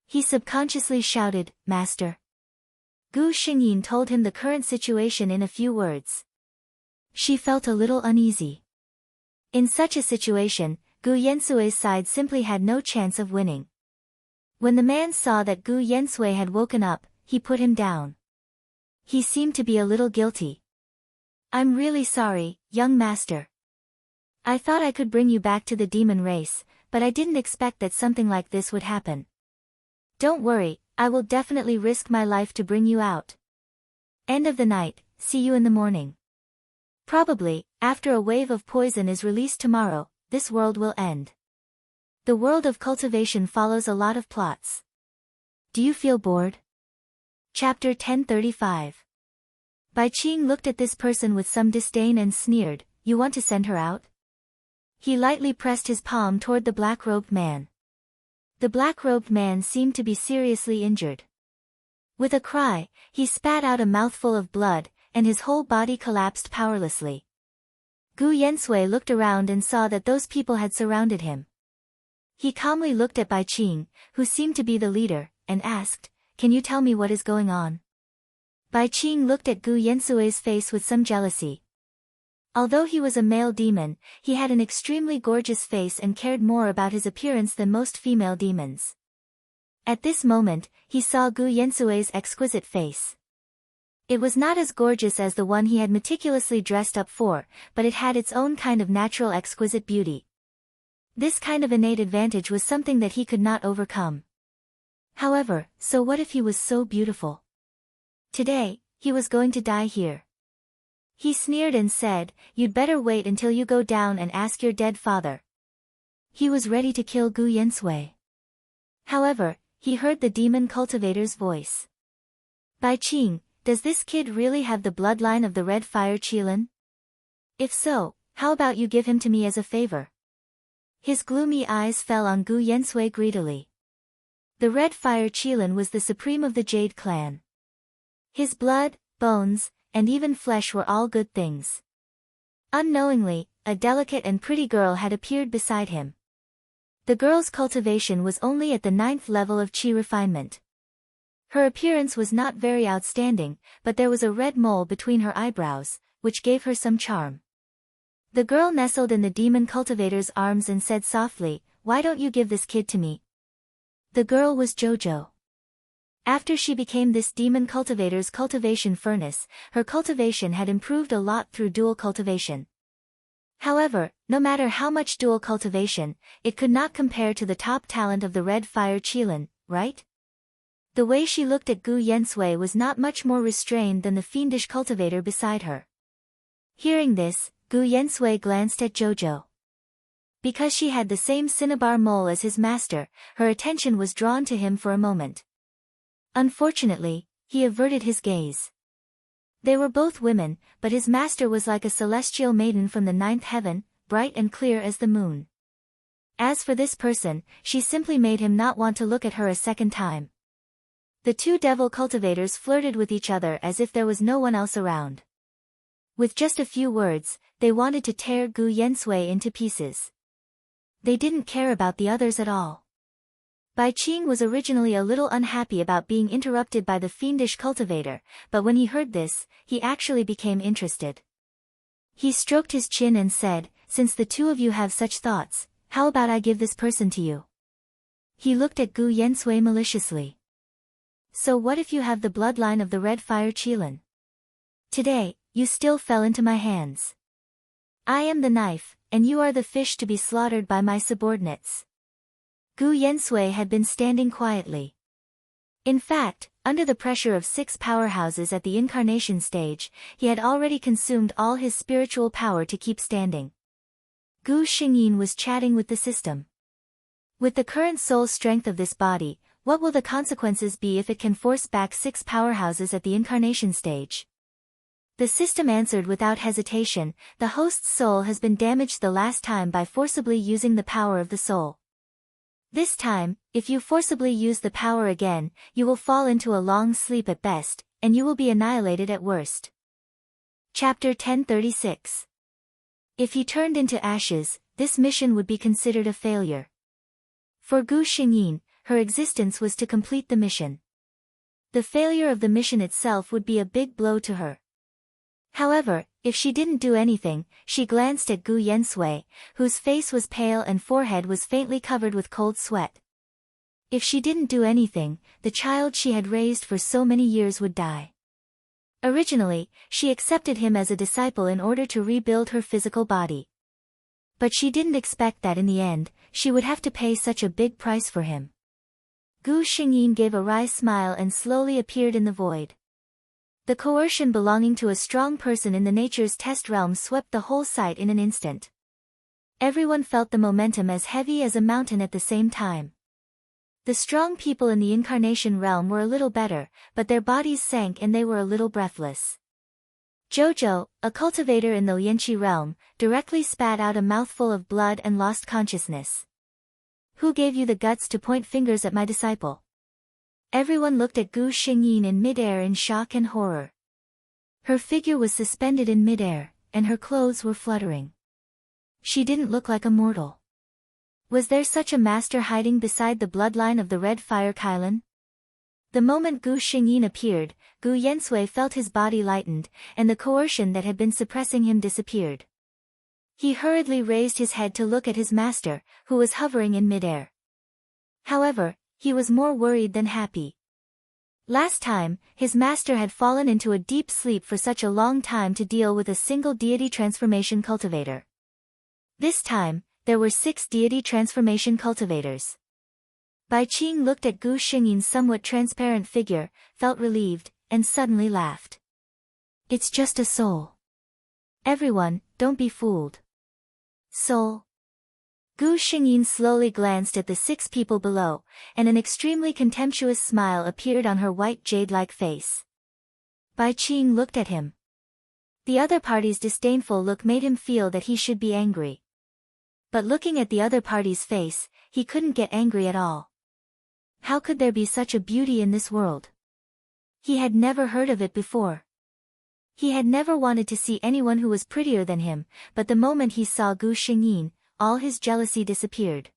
He subconsciously shouted, Master. Gu Xingyin told him the current situation in a few words. She felt a little uneasy. In such a situation, Gu Yensui's side simply had no chance of winning. When the man saw that Gu Yensui had woken up, he put him down. He seemed to be a little guilty. I'm really sorry, young master. I thought I could bring you back to the demon race, but I didn't expect that something like this would happen. Don't worry, I will definitely risk my life to bring you out. End of the night, see you in the morning. Probably, after a wave of poison is released tomorrow, this world will end. The world of cultivation follows a lot of plots. Do you feel bored? Chapter 1035. Bai Qing looked at this person with some disdain and sneered, You want to send her out? He lightly pressed his palm toward the black-robed man. The black-robed man seemed to be seriously injured. With a cry, he spat out a mouthful of blood, and his whole body collapsed powerlessly. Gu Yensui looked around and saw that those people had surrounded him. He calmly looked at Bai Qing, who seemed to be the leader, and asked, Can you tell me what is going on? Bai Qing looked at Gu Yensui's face with some jealousy. Although he was a male demon, he had an extremely gorgeous face and cared more about his appearance than most female demons. At this moment, he saw Gu Yensui's exquisite face. It was not as gorgeous as the one he had meticulously dressed up for, but it had its own kind of natural exquisite beauty. This kind of innate advantage was something that he could not overcome. However, so what if he was so beautiful? Today, he was going to die here. He sneered and said, You'd better wait until you go down and ask your dead father. He was ready to kill Gu Yensui. However, he heard the demon cultivator's voice. Bai Qing, does this kid really have the bloodline of the Red Fire Qilin? If so, how about you give him to me as a favor? His gloomy eyes fell on Gu Yensui greedily. The Red Fire Qilin was the supreme of the Jade clan. His blood, bones, and even flesh were all good things. Unknowingly, a delicate and pretty girl had appeared beside him. The girl's cultivation was only at the 9th level of Qi refinement. Her appearance was not very outstanding, but there was a red mole between her eyebrows, which gave her some charm. The girl nestled in the demon cultivator's arms and said softly, Why don't you give this kid to me? The girl was Jojo. After she became this demon cultivator's cultivation furnace, her cultivation had improved a lot through dual cultivation. However, no matter how much dual cultivation, it could not compare to the top talent of the Red Fire Qilin, right? The way she looked at Gu Yensui was not much more restrained than the fiendish cultivator beside her. Hearing this, Gu Yensui glanced at Jojo. Because she had the same cinnabar mole as his master, her attention was drawn to him for a moment. Unfortunately, he averted his gaze. They were both women, but his master was like a celestial maiden from the 9th heaven, bright and clear as the moon. As for this person, she simply made him not want to look at her a second time. The 2 devil cultivators flirted with each other as if there was no one else around. With just a few words, they wanted to tear Gu Yensui into pieces. They didn't care about the others at all. Bai Qing was originally a little unhappy about being interrupted by the fiendish cultivator, but when he heard this, he actually became interested. He stroked his chin and said, Since the 2 of you have such thoughts, How about I give this person to you? He looked at Gu Yensui maliciously. So what if you have the bloodline of the red fire Qilin? Today, you still fell into my hands. I am the knife, and you are the fish to be slaughtered by my subordinates. Gu Yensui had been standing quietly. In fact, under the pressure of 6 powerhouses at the incarnation stage, he had already consumed all his spiritual power to keep standing. Gu Xingyin was chatting with the system. With the current soul strength of this body, what will the consequences be if it can force back 6 powerhouses at the incarnation stage? The system answered without hesitation, the host's soul has been damaged the last time by forcibly using the power of the soul. This time, if you forcibly use the power again, you will fall into a long sleep at best, and you will be annihilated at worst. Chapter 1036. If he turned into ashes, this mission would be considered a failure. For Gu Xingyin, her existence was to complete the mission. The failure of the mission itself would be a big blow to her. However, if she didn't do anything, she glanced at Gu Yensui, whose face was pale and forehead was faintly covered with cold sweat. If she didn't do anything, the child she had raised for so many years would die. Originally, she accepted him as a disciple in order to rebuild her physical body. But she didn't expect that in the end, she would have to pay such a big price for him. Gu Xingyin gave a wry smile and slowly appeared in the void. The coercion belonging to a strong person in the nature's test realm swept the whole site in an instant. Everyone felt the momentum as heavy as a mountain at the same time. The strong people in the incarnation realm were a little better, but their bodies sank and they were a little breathless. Jojo, a cultivator in the Lianqi realm, directly spat out a mouthful of blood and lost consciousness. Who gave you the guts to point fingers at my disciple? Everyone looked at Gu Xingyin in midair in shock and horror. Her figure was suspended in midair, and her clothes were fluttering. She didn't look like a mortal. Was there such a master hiding beside the bloodline of the red fire Qilin? The moment Gu Xingyin appeared, Gu Yensui felt his body lightened, and the coercion that had been suppressing him disappeared. He hurriedly raised his head to look at his master, who was hovering in midair. However, he was more worried than happy. Last time, his master had fallen into a deep sleep for such a long time to deal with a single deity transformation cultivator. This time, there were 6 deity transformation cultivators. Bai Qing looked at Gu Xingyin's somewhat transparent figure, felt relieved, and suddenly laughed. It's just a soul. Everyone, don't be fooled. Soul. Gu Xingyin slowly glanced at the 6 people below, and an extremely contemptuous smile appeared on her white jade-like face. Bai Qing looked at him. The other party's disdainful look made him feel that he should be angry. But looking at the other party's face, he couldn't get angry at all. How could there be such a beauty in this world? He had never heard of it before. He had never wanted to see anyone who was prettier than him, but the moment he saw Gu Xingyin, all his jealousy disappeared.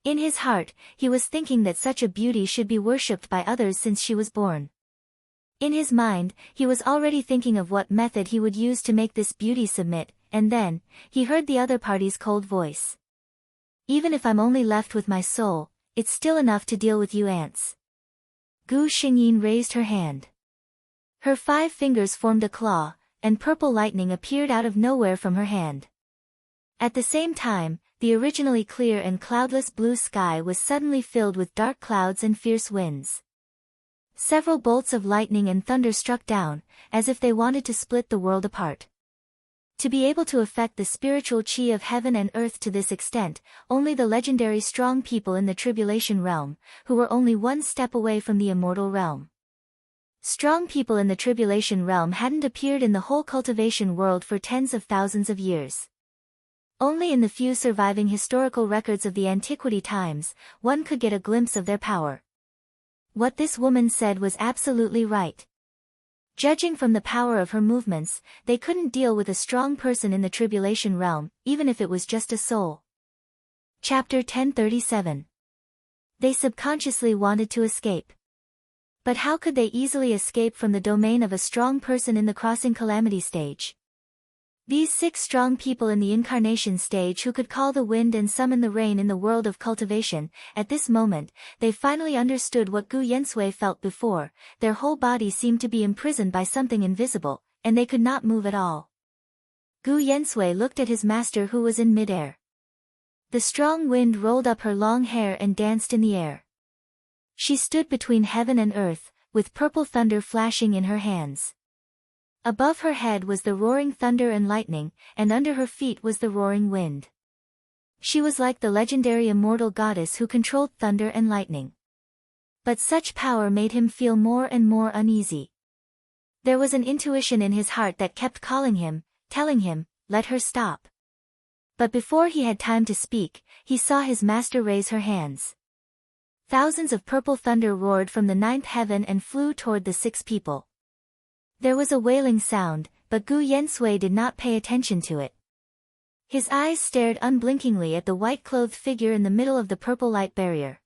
In his heart, he was thinking that such a beauty should be worshipped by others since she was born. In his mind, he was already thinking of what method he would use to make this beauty submit, and then, he heard the other party's cold voice. Even if I'm only left with my soul, it's still enough to deal with you ants. Gu Xingyin raised her hand. Her 5 fingers formed a claw, and purple lightning appeared out of nowhere from her hand. At the same time, the originally clear and cloudless blue sky was suddenly filled with dark clouds and fierce winds. Several bolts of lightning and thunder struck down, as if they wanted to split the world apart. To be able to affect the spiritual chi of heaven and earth to this extent, only the legendary strong people in the tribulation realm, who were only one step away from the immortal realm. Strong people in the tribulation realm hadn't appeared in the whole cultivation world for tens of thousands of years. Only in the few surviving historical records of the antiquity times, one could get a glimpse of their power. What this woman said was absolutely right. Judging from the power of her movements, they couldn't deal with a strong person in the tribulation realm, even if it was just a soul. Chapter 1037. They subconsciously wanted to escape. But how could they easily escape from the domain of a strong person in the crossing calamity stage? These 6 strong people in the incarnation stage who could call the wind and summon the rain in the world of cultivation, at this moment, they finally understood what Gu Yensui felt before. Their whole body seemed to be imprisoned by something invisible, and they could not move at all. Gu Yensui looked at his master who was in midair. The strong wind rolled up her long hair and danced in the air. She stood between heaven and earth, with purple thunder flashing in her hands. Above her head was the roaring thunder and lightning, and under her feet was the roaring wind. She was like the legendary immortal goddess who controlled thunder and lightning. But such power made him feel more and more uneasy. There was an intuition in his heart that kept calling him, telling him, let her stop. But before he had time to speak, he saw his master raise her hands. Thousands of purple thunder roared from the 9th heaven and flew toward the 6 people. There was a wailing sound, but Gu Yensui did not pay attention to it. His eyes stared unblinkingly at the white-clothed figure in the middle of the purple light barrier.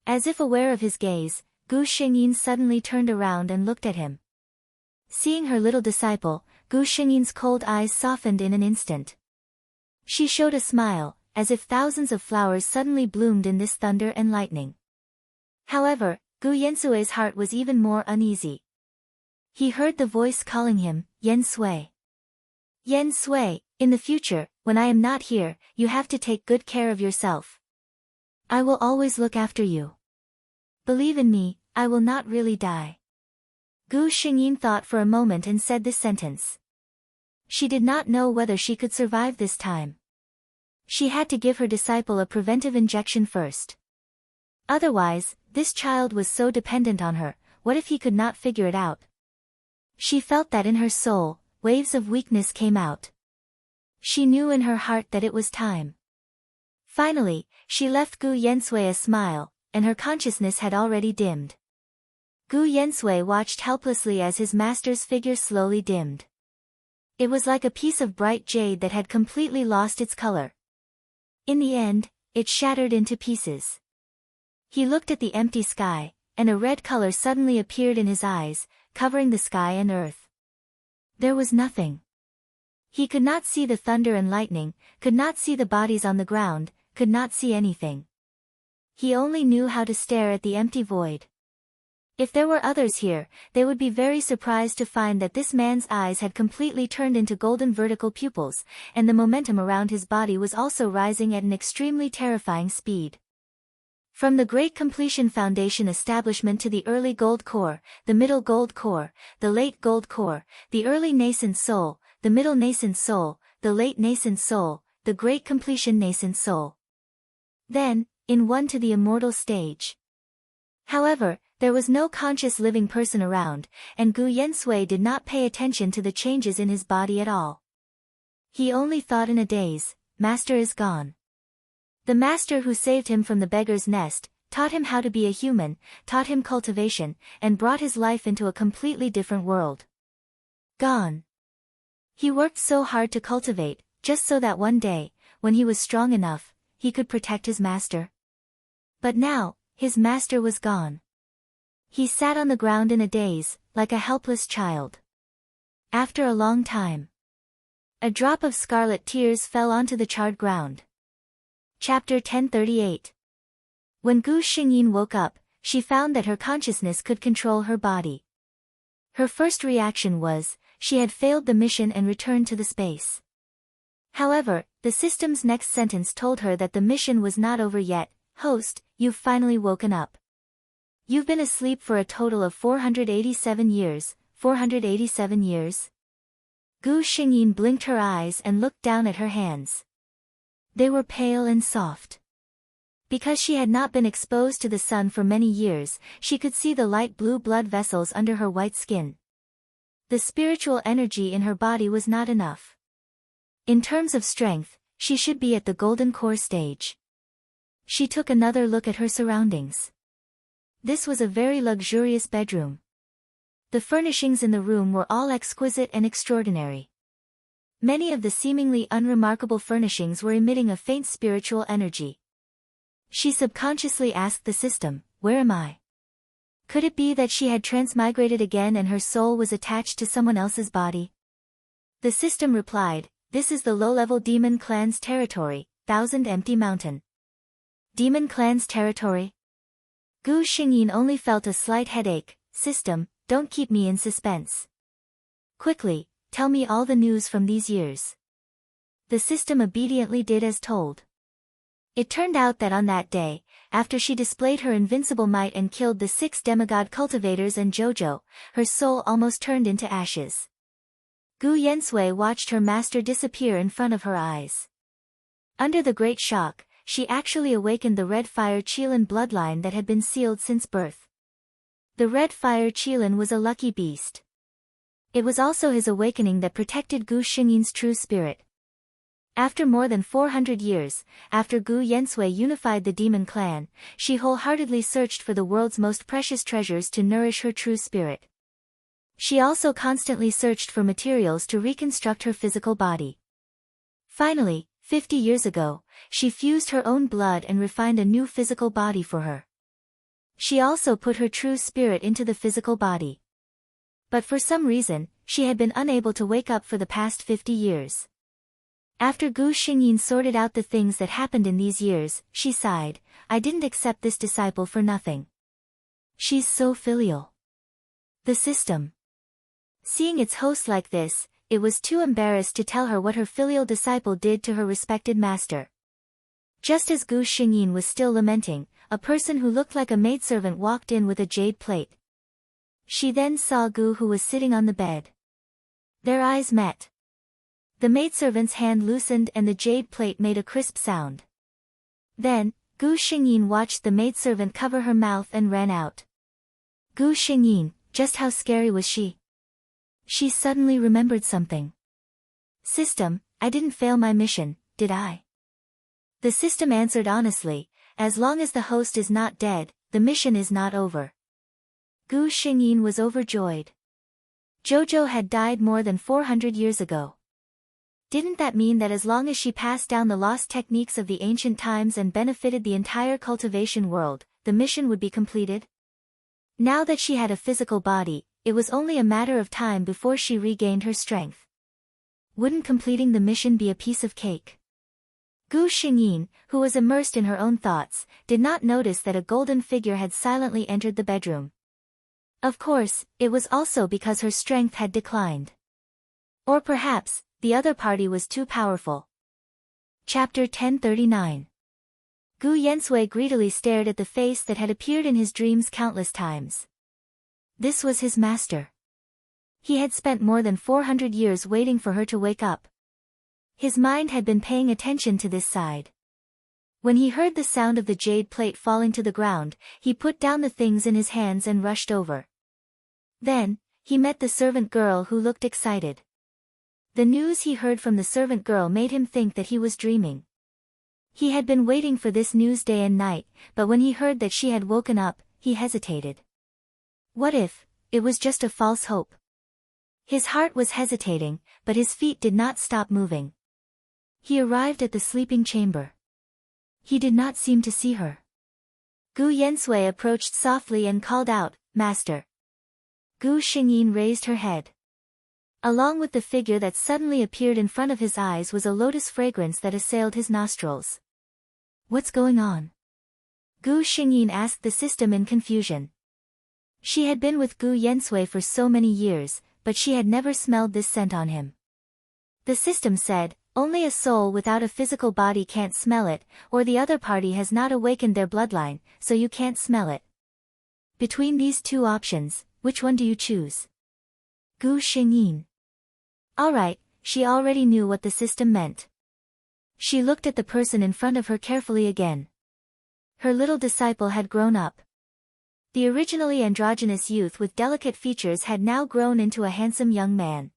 As if aware of his gaze, Gu Xingyin suddenly turned around and looked at him. Seeing her little disciple, Gu Xingyin's cold eyes softened in an instant. She showed a smile, as if thousands of flowers suddenly bloomed in this thunder and lightning. However, Gu Yensui's heart was even more uneasy. He heard the voice calling him, Yen Sui. Yen Sui, in the future, when I am not here, you have to take good care of yourself. I will always look after you. Believe in me, I will not really die. Gu Xingyin thought for a moment and said this sentence. She did not know whether she could survive this time. She had to give her disciple a preventive injection first. Otherwise, this child was so dependent on her, what if he could not figure it out? She felt that in her soul, waves of weakness came out. She knew in her heart that it was time. Finally, she left Gu Yensui a smile, and her consciousness had already dimmed. Gu Yensui watched helplessly as his master's figure slowly dimmed. It was like a piece of bright jade that had completely lost its color. In the end, it shattered into pieces. He looked at the empty sky, and a red color suddenly appeared in his eyes, covering the sky and earth. There was nothing. He could not see the thunder and lightning, could not see the bodies on the ground, could not see anything. He only knew how to stare at the empty void. If there were others here, they would be very surprised to find that this man's eyes had completely turned into golden vertical pupils, and the momentum around his body was also rising at an extremely terrifying speed. From the Great Completion Foundation establishment to the early Gold Core, the Middle Gold Core, the Late Gold Core, the Early Nascent Soul, the Middle Nascent Soul, the Late Nascent Soul, the Great Completion Nascent Soul. Then, in one to the Immortal Stage. However, there was no conscious living person around, and Gu Yensui did not pay attention to the changes in his body at all. He only thought in a daze, Master is gone. The master who saved him from the beggar's nest, taught him how to be a human, taught him cultivation, and brought his life into a completely different world. Gone. He worked so hard to cultivate, just so that one day, when he was strong enough, he could protect his master. But now, his master was gone. He sat on the ground in a daze, like a helpless child. After a long time, a drop of scarlet tears fell onto the charred ground. Chapter 1038. When Gu Xingyin woke up, she found that her consciousness could control her body. Her first reaction was, she had failed the mission and returned to the space. However, the system's next sentence told her that the mission was not over yet. Host, you've finally woken up. You've been asleep for a total of 487 years, 487 years? Gu Xingyin blinked her eyes and looked down at her hands. They were pale and soft. Because she had not been exposed to the sun for many years, she could see the light blue blood vessels under her white skin. The spiritual energy in her body was not enough. In terms of strength, she should be at the golden core stage. She took another look at her surroundings. This was a very luxurious bedroom. The furnishings in the room were all exquisite and extraordinary. Many of the seemingly unremarkable furnishings were emitting a faint spiritual energy. She subconsciously asked the system, where am I? Could it be that she had transmigrated again and her soul was attached to someone else's body? The system replied, "This is the low-level demon clan's territory, Thousand Empty Mountain." Demon clan's territory? Gu Xingyin only felt a slight headache. System, don't keep me in suspense. Quickly, tell me all the news from these years. The system obediently did as told. It turned out that on that day, after she displayed her invincible might and killed the 6 demigod cultivators and Jojo, her soul almost turned into ashes. Gu Yensui watched her master disappear in front of her eyes. Under the great shock, she actually awakened the Red Fire Qilin bloodline that had been sealed since birth. The Red Fire Qilin was a lucky beast. It was also his awakening that protected Gu Xingyin's true spirit. After more than 400 years, after Gu Yensui unified the demon clan, she wholeheartedly searched for the world's most precious treasures to nourish her true spirit. She also constantly searched for materials to reconstruct her physical body. Finally, 50 years ago, she fused her own blood and refined a new physical body for her. She also put her true spirit into the physical body. But for some reason, she had been unable to wake up for the past 50 years. After Gu Xingyin sorted out the things that happened in these years, she sighed, "I didn't accept this disciple for nothing. She's so filial." The system. Seeing its host like this, it was too embarrassed to tell her what her filial disciple did to her respected master. Just as Gu Xingyin was still lamenting, a person who looked like a maidservant walked in with a jade plate. She then saw Gu, who was sitting on the bed. Their eyes met. The maidservant's hand loosened and the jade plate made a crisp sound. Then, Gu Xingyin watched the maidservant cover her mouth and ran out. Gu Xingyin, just how scary was she? She suddenly remembered something. System, I didn't fail my mission, did I? The system answered honestly, as long as the host is not dead, the mission is not over. Gu Xingyin was overjoyed. Jojo had died more than 400 years ago. Didn't that mean that as long as she passed down the lost techniques of the ancient times and benefited the entire cultivation world, the mission would be completed? Now that she had a physical body, it was only a matter of time before she regained her strength. Wouldn't completing the mission be a piece of cake? Gu Xingyin, who was immersed in her own thoughts, did not notice that a golden figure had silently entered the bedroom. Of course, it was also because her strength had declined. Or perhaps, the other party was too powerful. Chapter 1039. Gu Yensui greedily stared at the face that had appeared in his dreams countless times. This was his master. He had spent more than 400 years waiting for her to wake up. His mind had been paying attention to this side. When he heard the sound of the jade plate falling to the ground, he put down the things in his hands and rushed over. Then, he met the servant girl who looked excited. The news he heard from the servant girl made him think that he was dreaming. He had been waiting for this news day and night, but when he heard that she had woken up, he hesitated. What if it was just a false hope? His heart was hesitating, but his feet did not stop moving. He arrived at the sleeping chamber. He did not seem to see her. Gu Yensui approached softly and called out, "Master." Gu Xingyin raised her head. Along with the figure that suddenly appeared in front of his eyes was a lotus fragrance that assailed his nostrils. What's going on? Gu Xingyin asked the system in confusion. She had been with Gu Yensui for so many years, but she had never smelled this scent on him. The system said, "Only a soul without a physical body can't smell it, or the other party has not awakened their bloodline, so you can't smell it. Between these two options, which one do you choose?" Gu Xingyin. Alright, she already knew what the system meant. She looked at the person in front of her carefully again. Her little disciple had grown up. The originally androgynous youth with delicate features had now grown into a handsome young man.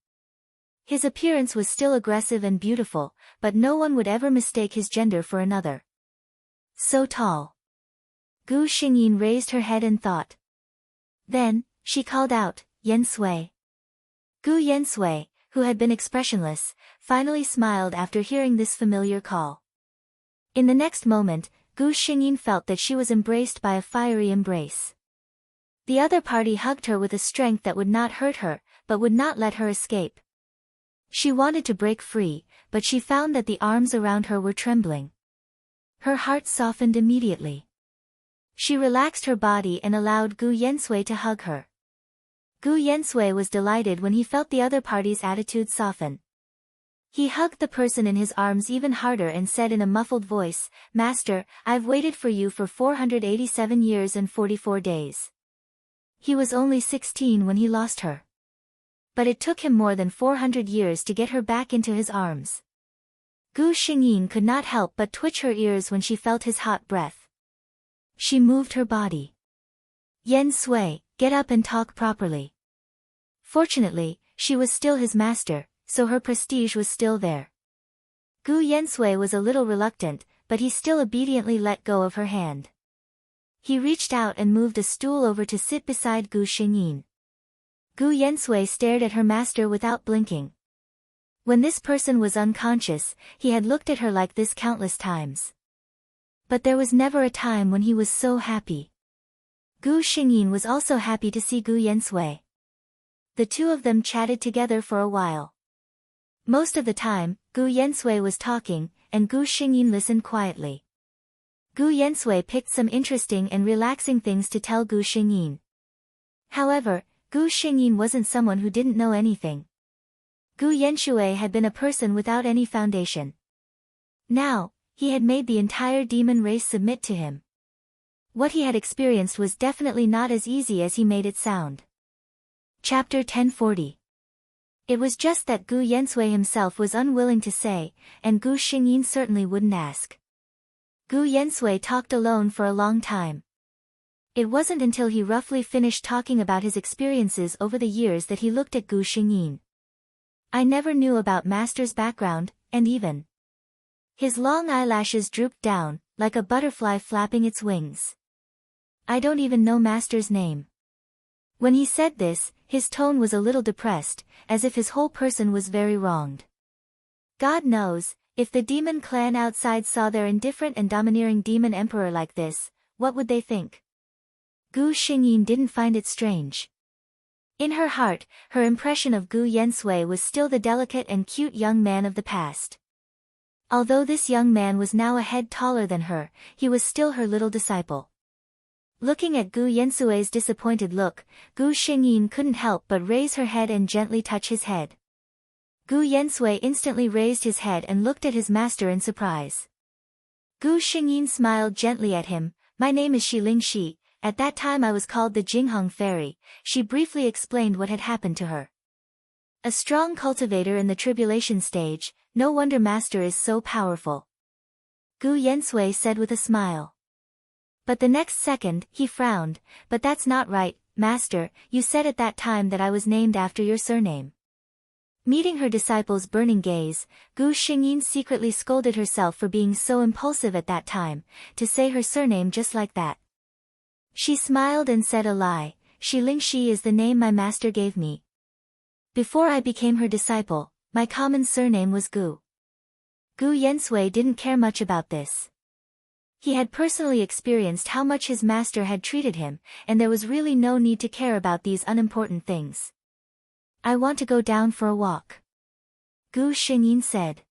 His appearance was still aggressive and beautiful, but no one would ever mistake his gender for another. So tall. Gu Xingyin raised her head and thought. Then, she called out, "Yensui." Gu Yensui, who had been expressionless, finally smiled after hearing this familiar call. In the next moment, Gu Xingyin felt that she was embraced by a fiery embrace. The other party hugged her with a strength that would not hurt her, but would not let her escape. She wanted to break free, but she found that the arms around her were trembling. Her heart softened immediately. She relaxed her body and allowed Gu Yensui to hug her. Gu Yensui was delighted when he felt the other party's attitude soften. He hugged the person in his arms even harder and said in a muffled voice, "Master, I've waited for you for 487 years and 44 days. He was only 16 when he lost her. But it took him more than 400 years to get her back into his arms." Gu Xingyin could not help but twitch her ears when she felt his hot breath. She moved her body. "Yen Sui, get up and talk properly." Fortunately, she was still his master, so her prestige was still there. Gu Yensui was a little reluctant, but he still obediently let go of her hand. He reached out and moved a stool over to sit beside Gu Xingyin. Gu Yensui stared at her master without blinking. When this person was unconscious, he had looked at her like this countless times. But there was never a time when he was so happy. Gu Xingyin was also happy to see Gu Yensui. The two of them chatted together for a while. Most of the time, Gu Yensui was talking, and Gu Xingyin listened quietly. Gu Yensui picked some interesting and relaxing things to tell Gu Xingyin. However, Gu Xingyin wasn't someone who didn't know anything. Gu Yensui had been a person without any foundation. Now, he had made the entire demon race submit to him. What he had experienced was definitely not as easy as he made it sound. Chapter 1040. It was just that Gu Yensui himself was unwilling to say, and Gu Xingyin certainly wouldn't ask. Gu Yensui talked alone for a long time. It wasn't until he roughly finished talking about his experiences over the years that he looked at Gu Xingyin. "I never knew about Master's background, and even..." His long eyelashes drooped down, like a butterfly flapping its wings. "I don't even know Master's name." When he said this, his tone was a little depressed, as if his whole person was very wronged. God knows, if the demon clan outside saw their indifferent and domineering demon emperor like this, what would they think? Gu Xingyin didn't find it strange. In her heart, her impression of Gu Yensui was still the delicate and cute young man of the past. Although this young man was now a head taller than her, he was still her little disciple. Looking at Gu Yensui's disappointed look, Gu Xingyin couldn't help but raise her head and gently touch his head. Gu Yensui instantly raised his head and looked at his master in surprise. Gu Xingyin smiled gently at him. "My name is Ling Shi. At that time I was called the Jinghong Fairy." She briefly explained what had happened to her. "A strong cultivator in the tribulation stage, no wonder Master is so powerful," Gu Yensui said with a smile. But the next second, he frowned. "But that's not right, Master, you said at that time that I was named after your surname." Meeting her disciple's burning gaze, Gu Xingyin secretly scolded herself for being so impulsive at that time, to say her surname just like that. She smiled and said, "A lie, Ling Shi is the name my master gave me. Before I became her disciple, my common surname was Gu." Gu Yensui didn't care much about this. He had personally experienced how much his master had treated him, and there was really no need to care about these unimportant things. "I want to go down for a walk," Gu Xingyin said.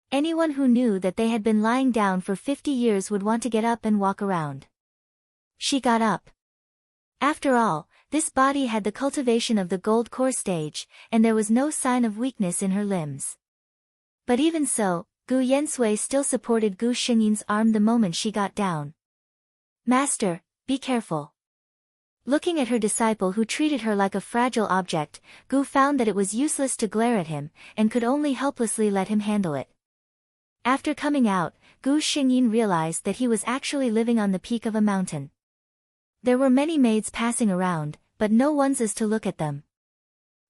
Anyone who knew that they had been lying down for 50 years would want to get up and walk around. She got up. After all, this body had the cultivation of the gold core stage, and there was no sign of weakness in her limbs. But even so, Gu Yensui still supported Gu Xingyin's arm the moment she got down. "Master, be careful." Looking at her disciple who treated her like a fragile object, Gu found that it was useless to glare at him, and could only helplessly let him handle it. After coming out, Gu Xingyin realized that he was actually living on the peak of a mountain. There were many maids passing around, but no one's as to look at them.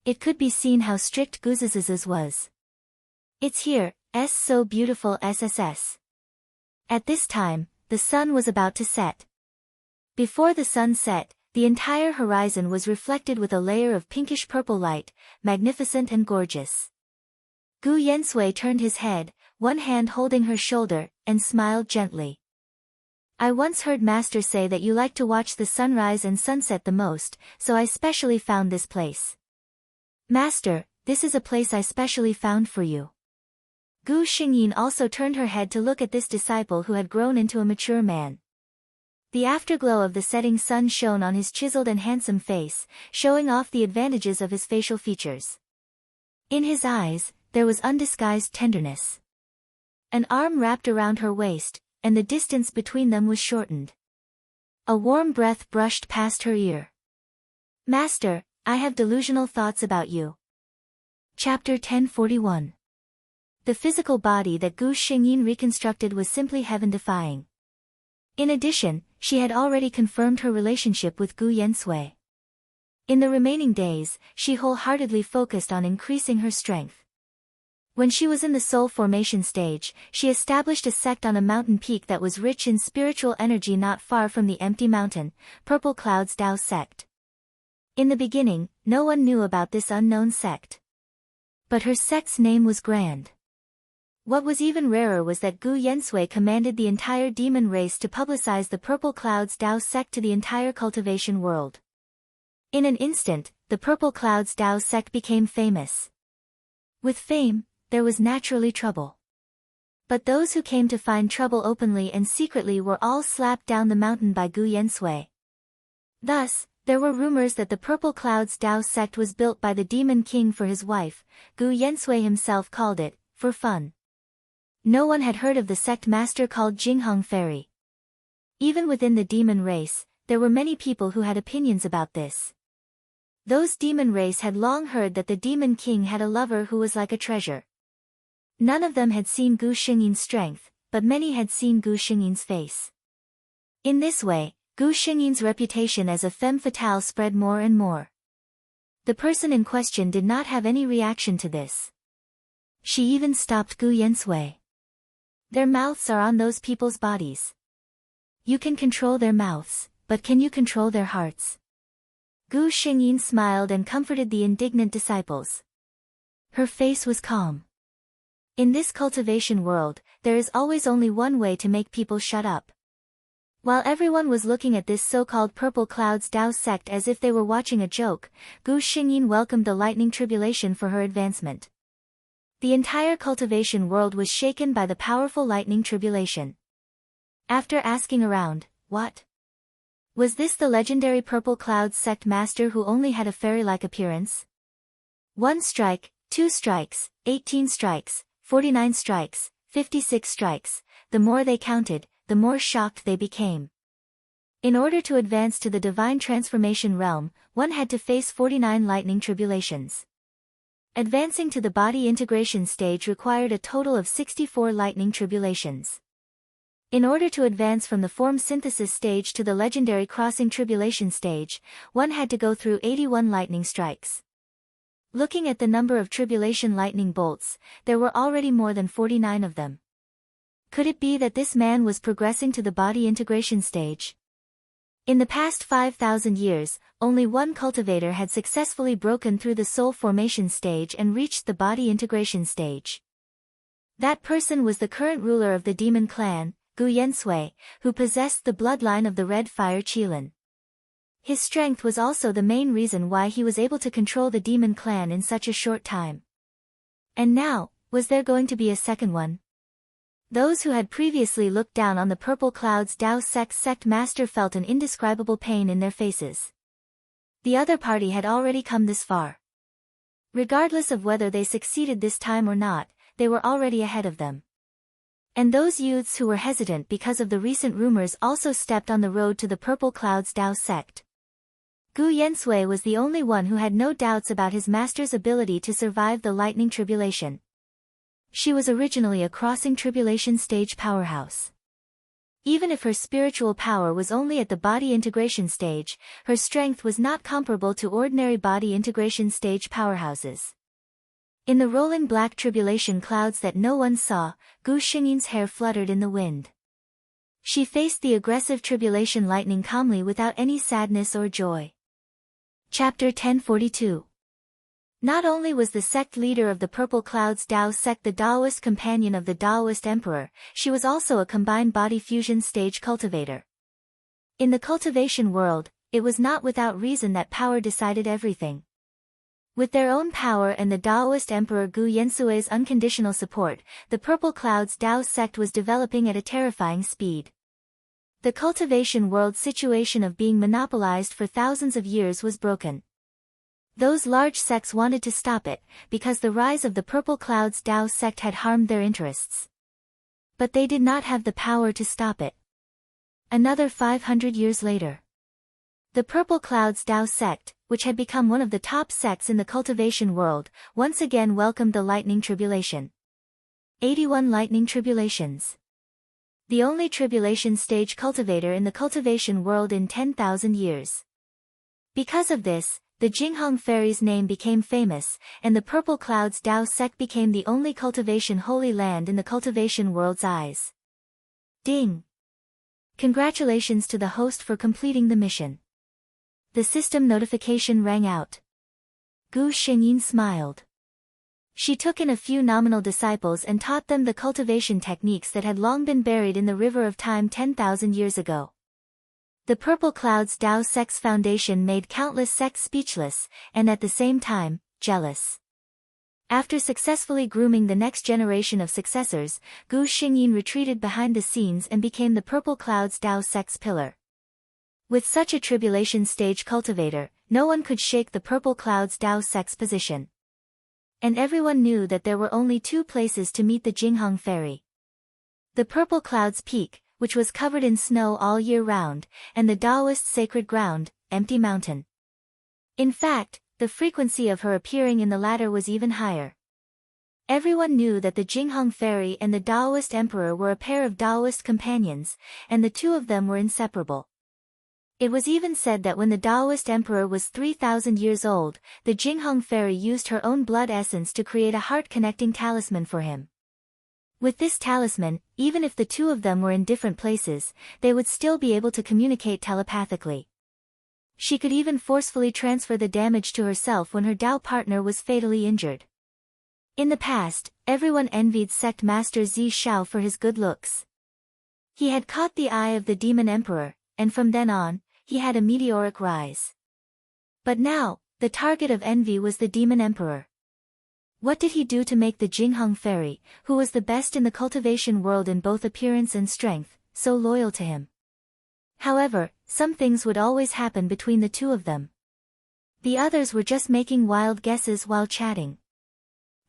It could be seen how strict Gu's was. "It's here, so beautiful SSS." At this time, the sun was about to set. Before the sun set, the entire horizon was reflected with a layer of pinkish-purple light, magnificent and gorgeous. Gu Yensui turned his head, one hand holding her shoulder, and smiled gently. "I once heard Master say that you like to watch the sunrise and sunset the most, so I specially found this place." "Master, this is a place I specially found for you. Gu Xingyin also turned her head to look at this disciple who had grown into a mature man. The afterglow of the setting sun shone on his chiseled and handsome face, showing off the advantages of his facial features. In his eyes, there was undisguised tenderness. An arm wrapped around her waist, and the distance between them was shortened. A warm breath brushed past her ear. Master, I have delusional thoughts about you. Chapter 1041. The physical body that Gu Xingyin reconstructed was simply heaven-defying. In addition, she had already confirmed her relationship with Gu Yensui. In the remaining days, she wholeheartedly focused on increasing her strength. When she was in the soul formation stage, she established a sect on a mountain peak that was rich in spiritual energy not far from the empty mountain, Purple Cloud's Tao sect. In the beginning, no one knew about this unknown sect. But her sect's name was grand. What was even rarer was that Gu Yensui commanded the entire demon race to publicize the Purple Cloud's Tao sect to the entire cultivation world. In an instant, the Purple Cloud's Tao sect became famous. With fame, there was naturally trouble. But those who came to find trouble openly and secretly were all slapped down the mountain by Gu Yensui. Thus, there were rumors that the Purple Cloud's Tao sect was built by the Demon King for his wife. Gu Yensui himself called it, for fun. No one had heard of the sect master called Jingheng Fairy. Even within the demon race, there were many people who had opinions about this. Those demon race had long heard that the Demon King had a lover who was like a treasure. None of them had seen Gu Xingyin's strength, but many had seen Gu Xingyin's face. In this way, Gu Xingyin's reputation as a femme fatale spread more and more. The person in question did not have any reaction to this. She even stopped Gu Yensui. Their mouths are on those people's bodies. You can control their mouths, but can you control their hearts? Gu Xingyin smiled and comforted the indignant disciples. Her face was calm. In this cultivation world, there is always only one way to make people shut up. While everyone was looking at this so-called Purple Cloud's Tao sect as if they were watching a joke, Gu Xingyin welcomed the lightning tribulation for her advancement. The entire cultivation world was shaken by the powerful lightning tribulation. After asking around, what? Was this the legendary Purple Cloud sect master who only had a fairy-like appearance? 1 strike, 2 strikes, 18 strikes, 49 strikes, 56 strikes, the more they counted, the more shocked they became. In order to advance to the divine transformation realm, one had to face 49 lightning tribulations. Advancing to the body integration stage required a total of 64 lightning tribulations. In order to advance from the form synthesis stage to the legendary crossing tribulation stage, one had to go through 81 lightning strikes. Looking at the number of tribulation lightning bolts, there were already more than 49 of them. Could it be that this man was progressing to the body integration stage? In the past 5,000 years, only one cultivator had successfully broken through the soul formation stage and reached the body integration stage. That person was the current ruler of the demon clan, Gu Yensui, who possessed the bloodline of the red fire Qilin. His strength was also the main reason why he was able to control the demon clan in such a short time. And now, was there going to be a second one? Those who had previously looked down on the Purple Cloud's Tao sect master felt an indescribable pain in their faces. The other party had already come this far. Regardless of whether they succeeded this time or not, they were already ahead of them. And those youths who were hesitant because of the recent rumors also stepped on the road to the Purple Cloud's Tao sect. Gu Yensui was the only one who had no doubts about his master's ability to survive the lightning tribulation. She was originally a crossing tribulation stage powerhouse. Even if her spiritual power was only at the body integration stage, her strength was not comparable to ordinary body integration stage powerhouses. In the rolling black tribulation clouds that no one saw, Gu Xingyin's hair fluttered in the wind. She faced the aggressive tribulation lightning calmly without any sadness or joy. Chapter 1042. Not only was the sect leader of the Purple Cloud's Tao sect the Taoist companion of the Taoist emperor, she was also a combined body fusion stage cultivator. In the cultivation world, it was not without reason that power decided everything. With their own power and the Daoist Emperor Gu Yensue's unconditional support, the Purple Cloud's Dao sect was developing at a terrifying speed. The cultivation world situation of being monopolized for thousands of years was broken. Those large sects wanted to stop it, because the rise of the Purple Cloud's Dao sect had harmed their interests. But they did not have the power to stop it. Another 500 years later, the Purple Cloud's Dao sect, which had become one of the top sects in the cultivation world, once again welcomed the Lightning Tribulation. 81 Lightning Tribulations. The only tribulation stage cultivator in the cultivation world in 10,000 years. Because of this, the Jinghong Fairy's name became famous, and the Purple Cloud's Dao sect became the only cultivation holy land in the cultivation world's eyes. Ding! Congratulations to the host for completing the mission. The system notification rang out. Gu Xingyin smiled. She took in a few nominal disciples and taught them the cultivation techniques that had long been buried in the river of time 10,000 years ago. The Purple Cloud's Dao sect's foundation made countless sects speechless, and at the same time, jealous. After successfully grooming the next generation of successors, Gu Xingyin retreated behind the scenes and became the Purple Cloud's Dao sect's pillar. With such a tribulation stage cultivator, no one could shake the Purple Cloud's Dao sect's position. And everyone knew that there were only two places to meet the Jinghong Fairy. The Purple Cloud's peak, which was covered in snow all year round, and the Daoist sacred ground, Empty Mountain. In fact, the frequency of her appearing in the latter was even higher. Everyone knew that the Jinghong Fairy and the Daoist Emperor were a pair of Daoist companions, and the two of them were inseparable. It was even said that when the Daoist Emperor was 3,000 years old, the Jinghong Fairy used her own blood essence to create a heart-connecting talisman for him. With this talisman, even if the two of them were in different places, they would still be able to communicate telepathically. She could even forcefully transfer the damage to herself when her Dao partner was fatally injured. In the past, everyone envied sect master Zi Shao for his good looks. He had caught the eye of the Demon Emperor, and from then on, he had a meteoric rise. But now, the target of envy was the Demon Emperor. What did he do to make the Jinghong Fairy, who was the best in the cultivation world in both appearance and strength, so loyal to him? However, some things would always happen between the two of them. The others were just making wild guesses while chatting.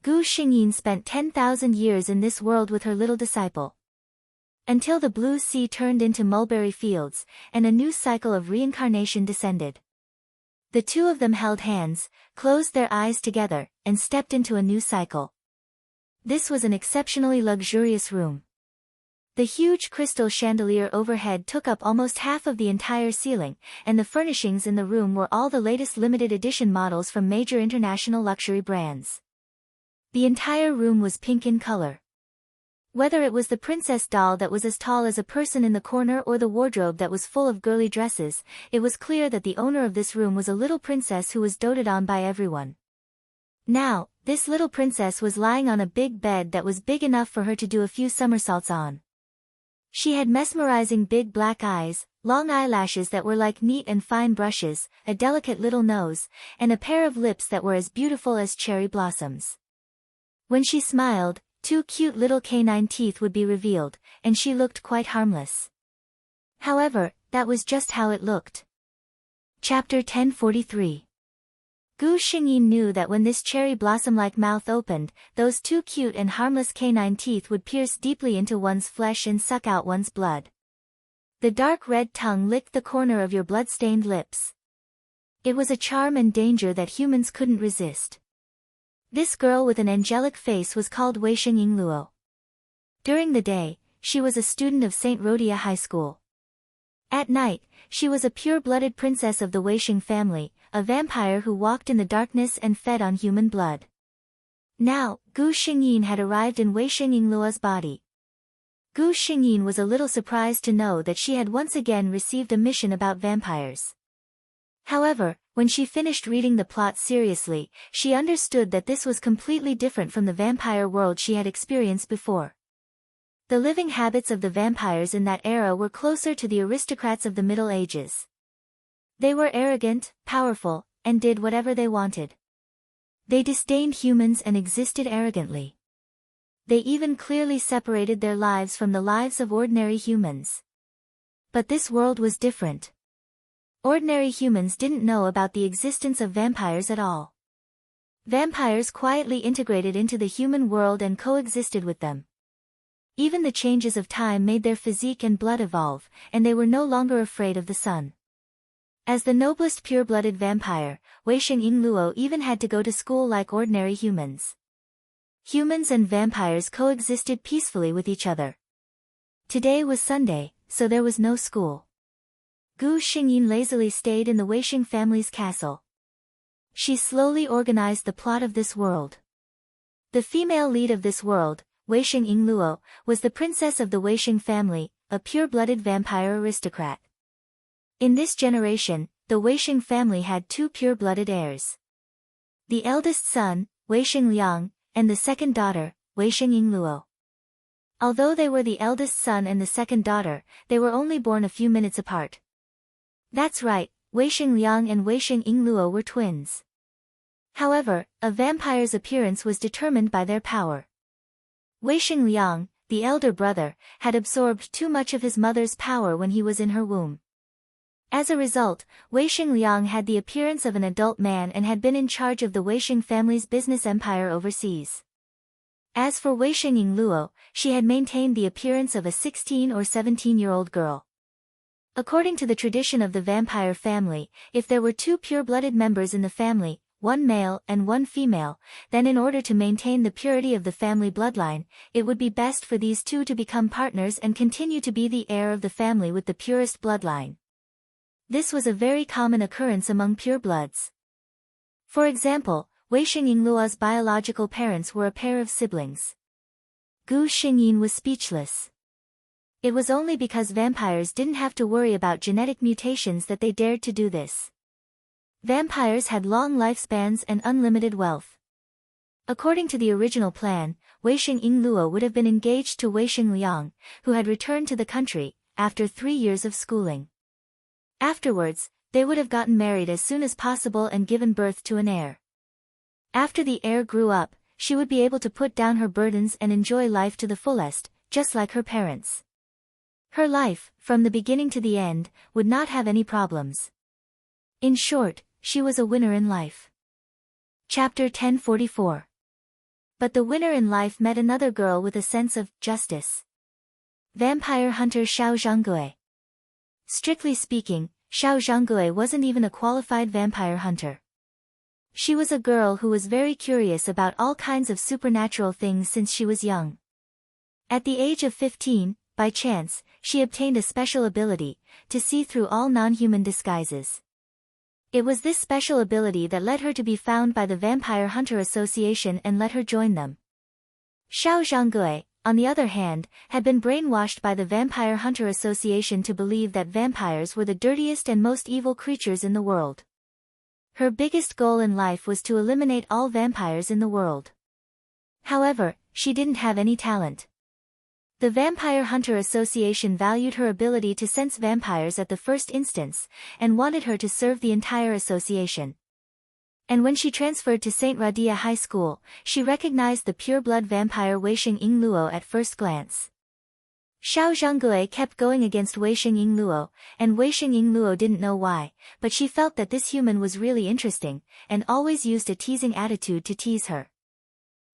Gu Xingyin spent 10,000 years in this world with her little disciple. Until the blue sea turned into mulberry fields, and a new cycle of reincarnation descended. The two of them held hands, closed their eyes together, and stepped into a new cycle. This was an exceptionally luxurious room. The huge crystal chandelier overhead took up almost half of the entire ceiling, and the furnishings in the room were all the latest limited edition models from major international luxury brands. The entire room was pink in color. Whether it was the princess doll that was as tall as a person in the corner or the wardrobe that was full of girly dresses, it was clear that the owner of this room was a little princess who was doted on by everyone. Now, this little princess was lying on a big bed that was big enough for her to do a few somersaults on. She had mesmerizing big black eyes, long eyelashes that were like neat and fine brushes, a delicate little nose, and a pair of lips that were as beautiful as cherry blossoms. When she smiled, two cute little canine teeth would be revealed, and she looked quite harmless. However, that was just how it looked. Chapter 1043. Gu Xingyin knew that when this cherry blossom-like mouth opened, those two cute and harmless canine teeth would pierce deeply into one's flesh and suck out one's blood. The dark red tongue licked the corner of your blood-stained lips. It was a charm and danger that humans couldn't resist. This girl with an angelic face was called Weisheng Yingluo. During the day, she was a student of St. Rhodia High School. At night, she was a pure-blooded princess of the Weisheng family, a vampire who walked in the darkness and fed on human blood. Now, Gu Xingyin had arrived in Weisheng Yingluo's body. Gu Xingyin was a little surprised to know that she had once again received a mission about vampires. However, when she finished reading the plot seriously, she understood that this was completely different from the vampire world she had experienced before. The living habits of the vampires in that era were closer to the aristocrats of the Middle Ages. They were arrogant, powerful, and did whatever they wanted. They disdained humans and existed arrogantly. They even clearly separated their lives from the lives of ordinary humans. But this world was different. Ordinary humans didn't know about the existence of vampires at all. Vampires quietly integrated into the human world and coexisted with them. Even the changes of time made their physique and blood evolve, and they were no longer afraid of the sun. As the noblest pure-blooded vampire, Weisheng Yingluo even had to go to school like ordinary humans. Humans and vampires coexisted peacefully with each other. Today was Sunday, so there was no school. Gu Xingyin lazily stayed in the Weisheng family's castle. She slowly organized the plot of this world. The female lead of this world, Weisheng Yingluo, was the princess of the Weisheng family, a pure-blooded vampire aristocrat. In this generation, the Weisheng family had two pure-blooded heirs. The eldest son, Weisheng Liang, and the second daughter, Weisheng Yingluo. Although they were the eldest son and the second daughter, they were only born a few minutes apart. That's right, Weisheng Liang and Weisheng Yingluo were twins. However, a vampire's appearance was determined by their power. Weisheng Liang, the elder brother, had absorbed too much of his mother's power when he was in her womb. As a result, Weisheng Liang had the appearance of an adult man and had been in charge of the Weisheng family's business empire overseas. As for Weisheng Yingluo, she had maintained the appearance of a 16 or 17-year-old girl. According to the tradition of the vampire family, if there were two pure-blooded members in the family, one male and one female, then in order to maintain the purity of the family bloodline, it would be best for these two to become partners and continue to be the heir of the family with the purest bloodline. This was a very common occurrence among purebloods. For example, Weisheng Yingluo's biological parents were a pair of siblings. Gu Xingyin was speechless. It was only because vampires didn't have to worry about genetic mutations that they dared to do this. Vampires had long lifespans and unlimited wealth. According to the original plan, Weisheng Yingluo would have been engaged to Weisheng Liang, who had returned to the country, after 3 years of schooling. Afterwards, they would have gotten married as soon as possible and given birth to an heir. After the heir grew up, she would be able to put down her burdens and enjoy life to the fullest, just like her parents. Her life, from the beginning to the end, would not have any problems. In short, she was a winner in life. Chapter 1044. But the winner in life met another girl with a sense of justice. Vampire hunter Xiao Zhanggui. Strictly speaking, Xiao Zhanggui wasn't even a qualified vampire hunter. She was a girl who was very curious about all kinds of supernatural things since she was young. At the age of 15, by chance, she obtained a special ability, to see through all non-human disguises. It was this special ability that led her to be found by the Vampire Hunter Association and let her join them. Xiao Zhanggui, on the other hand, had been brainwashed by the Vampire Hunter Association to believe that vampires were the dirtiest and most evil creatures in the world. Her biggest goal in life was to eliminate all vampires in the world. However, she didn't have any talent. The Vampire Hunter Association valued her ability to sense vampires at the first instance, and wanted her to serve the entire association. And when she transferred to St. Radia High School, she recognized the pure-blood vampire Weisheng Yingluo at first glance. Xiao Zhanggui kept going against Weisheng Yingluo, and Weisheng Yingluo didn't know why, but she felt that this human was really interesting, and always used a teasing attitude to tease her.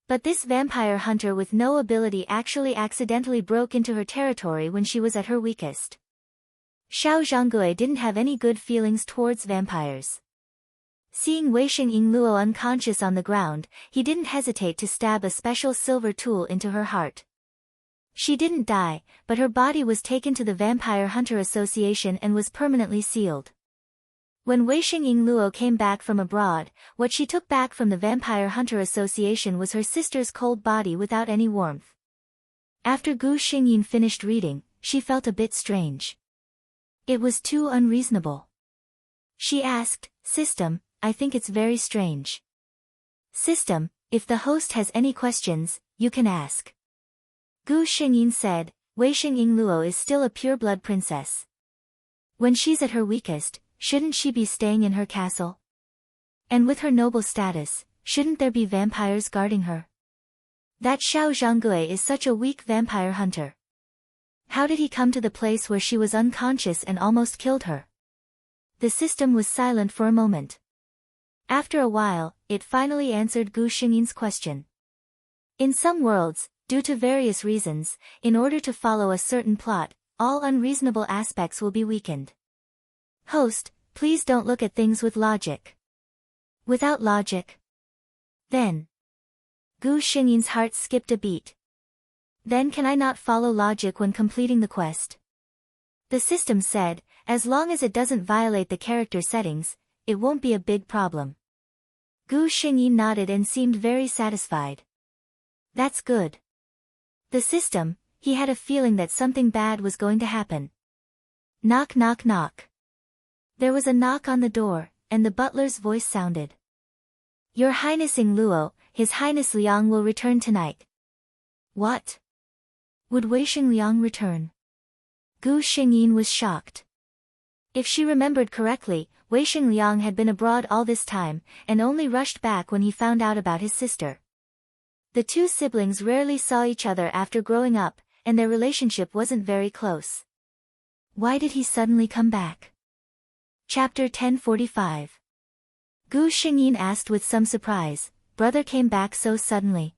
But this vampire hunter with no ability actually accidentally broke into her territory when she was at her weakest. Xiao Zhanggui didn't have any good feelings towards vampires. Seeing Weisheng Yingluo unconscious on the ground, he didn't hesitate to stab a special silver tool into her heart. She didn't die, but her body was taken to the Vampire Hunter Association and was permanently sealed. When Weisheng Yingluo came back from abroad, what she took back from the Vampire Hunter Association was her sister's cold body without any warmth. After Gu Xingyin finished reading, she felt a bit strange. It was too unreasonable. She asked, "System, I think it's very strange." "System, if the host has any questions, you can ask." Gu Xingyin said, "Weisheng Yingluo is still a pure-blood princess. When she's at her weakest, shouldn't she be staying in her castle? And with her noble status, Shouldn't there be vampires guarding her? That Xiao Zhanggui is such a weak vampire hunter. How did he come to the place where she was unconscious and almost killed her? The system was silent for a moment. After a while, it finally answered Gu Xingyin's question. In some worlds, due to various reasons, in order to follow a certain plot, all unreasonable aspects will be weakened. Host, please don't look at things with logic. Without logic? Then. Gu Xingyin's heart skipped a beat. Then can I not follow logic when completing the quest? The system said, as long as it doesn't violate the character settings, it won't be a big problem. Gu Xingyin nodded and seemed very satisfied. That's good. The system, he had a feeling that something bad was going to happen. Knock knock knock. There was a knock on the door, and the butler's voice sounded. Your Highness Ing Luo, His Highness Liang will return tonight. What? Would Weisheng Liang return? Gu Xingyin was shocked. If she remembered correctly, Weisheng Liang had been abroad all this time, and only rushed back when he found out about his sister. The two siblings rarely saw each other after growing up, and their relationship wasn't very close. Why did he suddenly come back? Chapter 1045. Gu Xingyin asked with some surprise, brother came back so suddenly.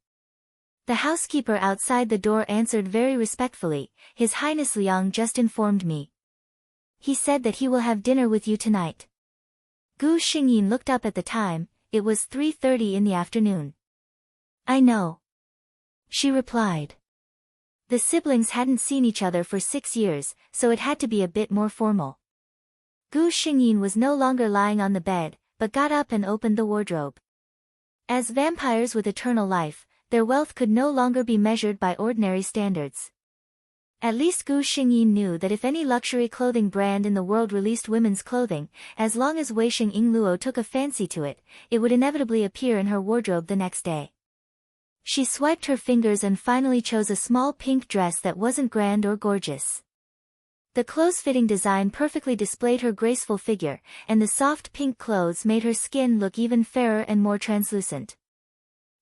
The housekeeper outside the door answered very respectfully, His Highness Liang just informed me. He said that he will have dinner with you tonight. Gu Xingyin looked up at the time, it was 3:30 in the afternoon. I know. She replied. The siblings hadn't seen each other for 6 years, so it had to be a bit more formal. Gu Xingyin was no longer lying on the bed, but got up and opened the wardrobe. As vampires with eternal life, their wealth could no longer be measured by ordinary standards. At least Gu Xingyin knew that if any luxury clothing brand in the world released women's clothing, as long as Weisheng Ing Luo took a fancy to it, it would inevitably appear in her wardrobe the next day. She swiped her fingers and finally chose a small pink dress that wasn't grand or gorgeous. The close-fitting design perfectly displayed her graceful figure, and the soft pink clothes made her skin look even fairer and more translucent.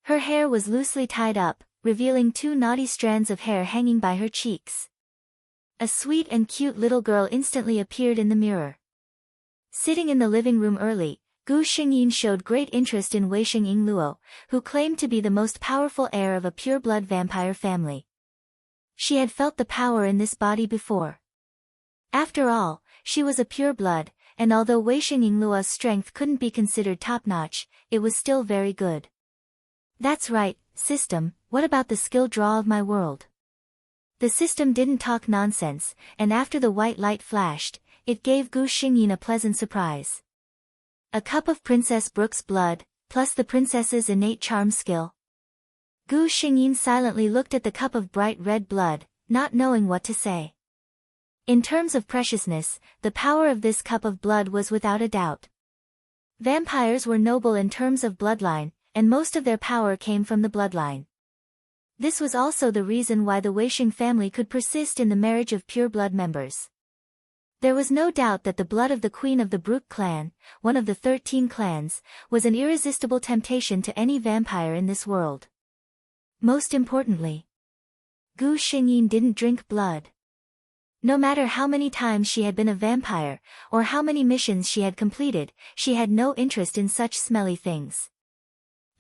Her hair was loosely tied up, revealing 2 knotty strands of hair hanging by her cheeks. A sweet and cute little girl instantly appeared in the mirror. Sitting in the living room early, Gu Xingyin showed great interest in Weisheng Ing Luo, who claimed to be the most powerful heir of a pure-blood vampire family. She had felt the power in this body before. After all, she was a pure-blood, and although Weisheng Ing Luo's strength couldn't be considered top-notch, it was still very good. That's right, system, what about the skill draw of my world? The system didn't talk nonsense, and after the white light flashed, it gave Gu Xingyin a pleasant surprise. A cup of Princess Brooke's blood, plus the princess's innate charm skill. Gu Xingyin silently looked at the cup of bright red blood, not knowing what to say. In terms of preciousness, the power of this cup of blood was without a doubt. Vampires were noble in terms of bloodline, and most of their power came from the bloodline. This was also the reason why the Weisheng family could persist in the marriage of pure-blood members. There was no doubt that the blood of the queen of the Brooke clan, one of the 13 clans, was an irresistible temptation to any vampire in this world. Most importantly, Gu Xingyin didn't drink blood. No matter how many times she had been a vampire, or how many missions she had completed, she had no interest in such smelly things.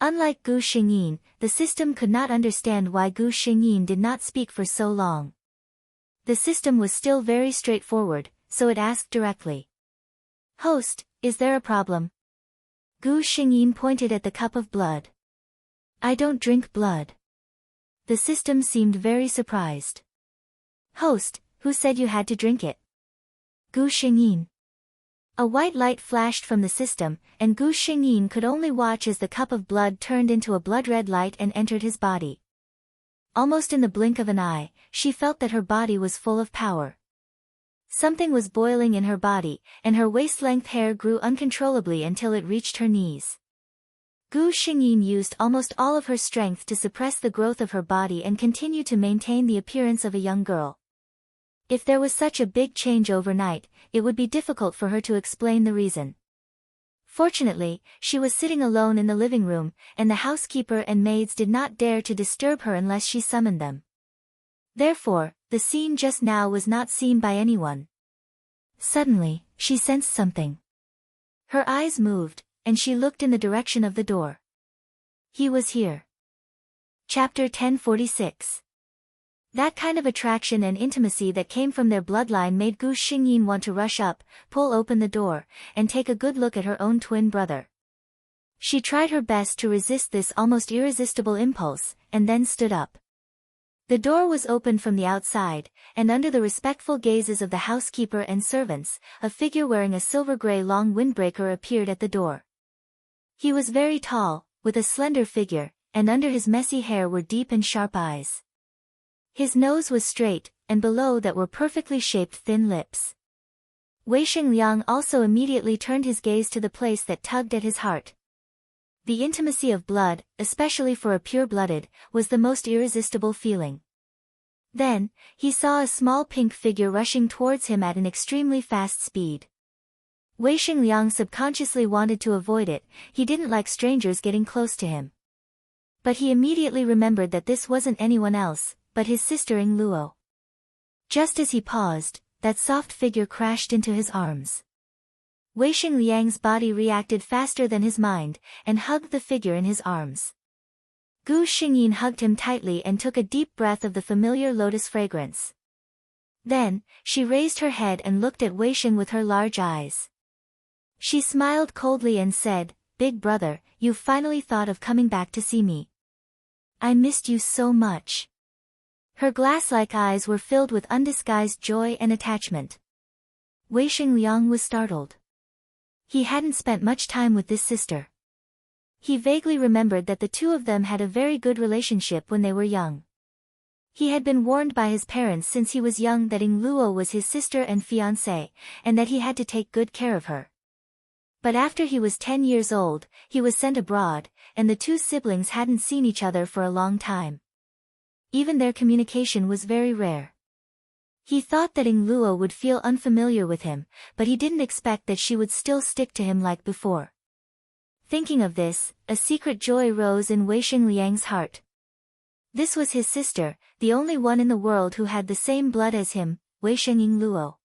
Unlike Gu Xingyin, the system could not understand why Gu Xingyin did not speak for so long. The system was still very straightforward, so it asked directly. Host, is there a problem? Gu Xingyin pointed at the cup of blood. I don't drink blood. The system seemed very surprised. Host, who said you had to drink it? Gu Xingyin. A white light flashed from the system, and Gu Xingyin could only watch as the cup of blood turned into a blood-red light and entered his body. Almost in the blink of an eye, she felt that her body was full of power. Something was boiling in her body, and her waist-length hair grew uncontrollably until it reached her knees. Gu Xingyin used almost all of her strength to suppress the growth of her body and continue to maintain the appearance of a young girl. If there was such a big change overnight, it would be difficult for her to explain the reason. Fortunately, she was sitting alone in the living room, and the housekeeper and maids did not dare to disturb her unless she summoned them. Therefore, the scene just now was not seen by anyone. Suddenly, she sensed something. Her eyes moved, and she looked in the direction of the door. He was here. Chapter 1046. That kind of attraction and intimacy that came from their bloodline made Gu Xingyin want to rush up, pull open the door, and take a good look at her own twin brother. She tried her best to resist this almost irresistible impulse, and then stood up. The door was opened from the outside, and under the respectful gazes of the housekeeper and servants, a figure wearing a silver-gray long windbreaker appeared at the door. He was very tall, with a slender figure, and under his messy hair were deep and sharp eyes. His nose was straight, and below that were perfectly shaped thin lips. Wei Xingliang also immediately turned his gaze to the place that tugged at his heart. The intimacy of blood, especially for a pure-blooded, was the most irresistible feeling. Then, he saw a small pink figure rushing towards him at an extremely fast speed. Wei Xingliang subconsciously wanted to avoid it, he didn't like strangers getting close to him. But he immediately remembered that this wasn't anyone else, but his sister Ying Luo. Just as he paused, that soft figure crashed into his arms. Wei Xingliang's body reacted faster than his mind, and hugged the figure in his arms. Gu Xingyin hugged him tightly and took a deep breath of the familiar lotus fragrance. Then, she raised her head and looked at Wei Xing with her large eyes. She smiled coldly and said, "Big brother, you've finally thought of coming back to see me. I missed you so much." Her glass-like eyes were filled with undisguised joy and attachment. Wei Xingliang was startled. He hadn't spent much time with this sister. He vaguely remembered that the two of them had a very good relationship when they were young. He had been warned by his parents since he was young that Ying Luo was his sister and fiancée, and that he had to take good care of her. But after he was 10 years old, he was sent abroad, and the two siblings hadn't seen each other for a long time. Even their communication was very rare. He thought that Ying Luo would feel unfamiliar with him, but he didn't expect that she would still stick to him like before. Thinking of this, a secret joy rose in Wei Xingliang's heart. This was his sister, the only one in the world who had the same blood as him, Wei Sheng Ying Luo.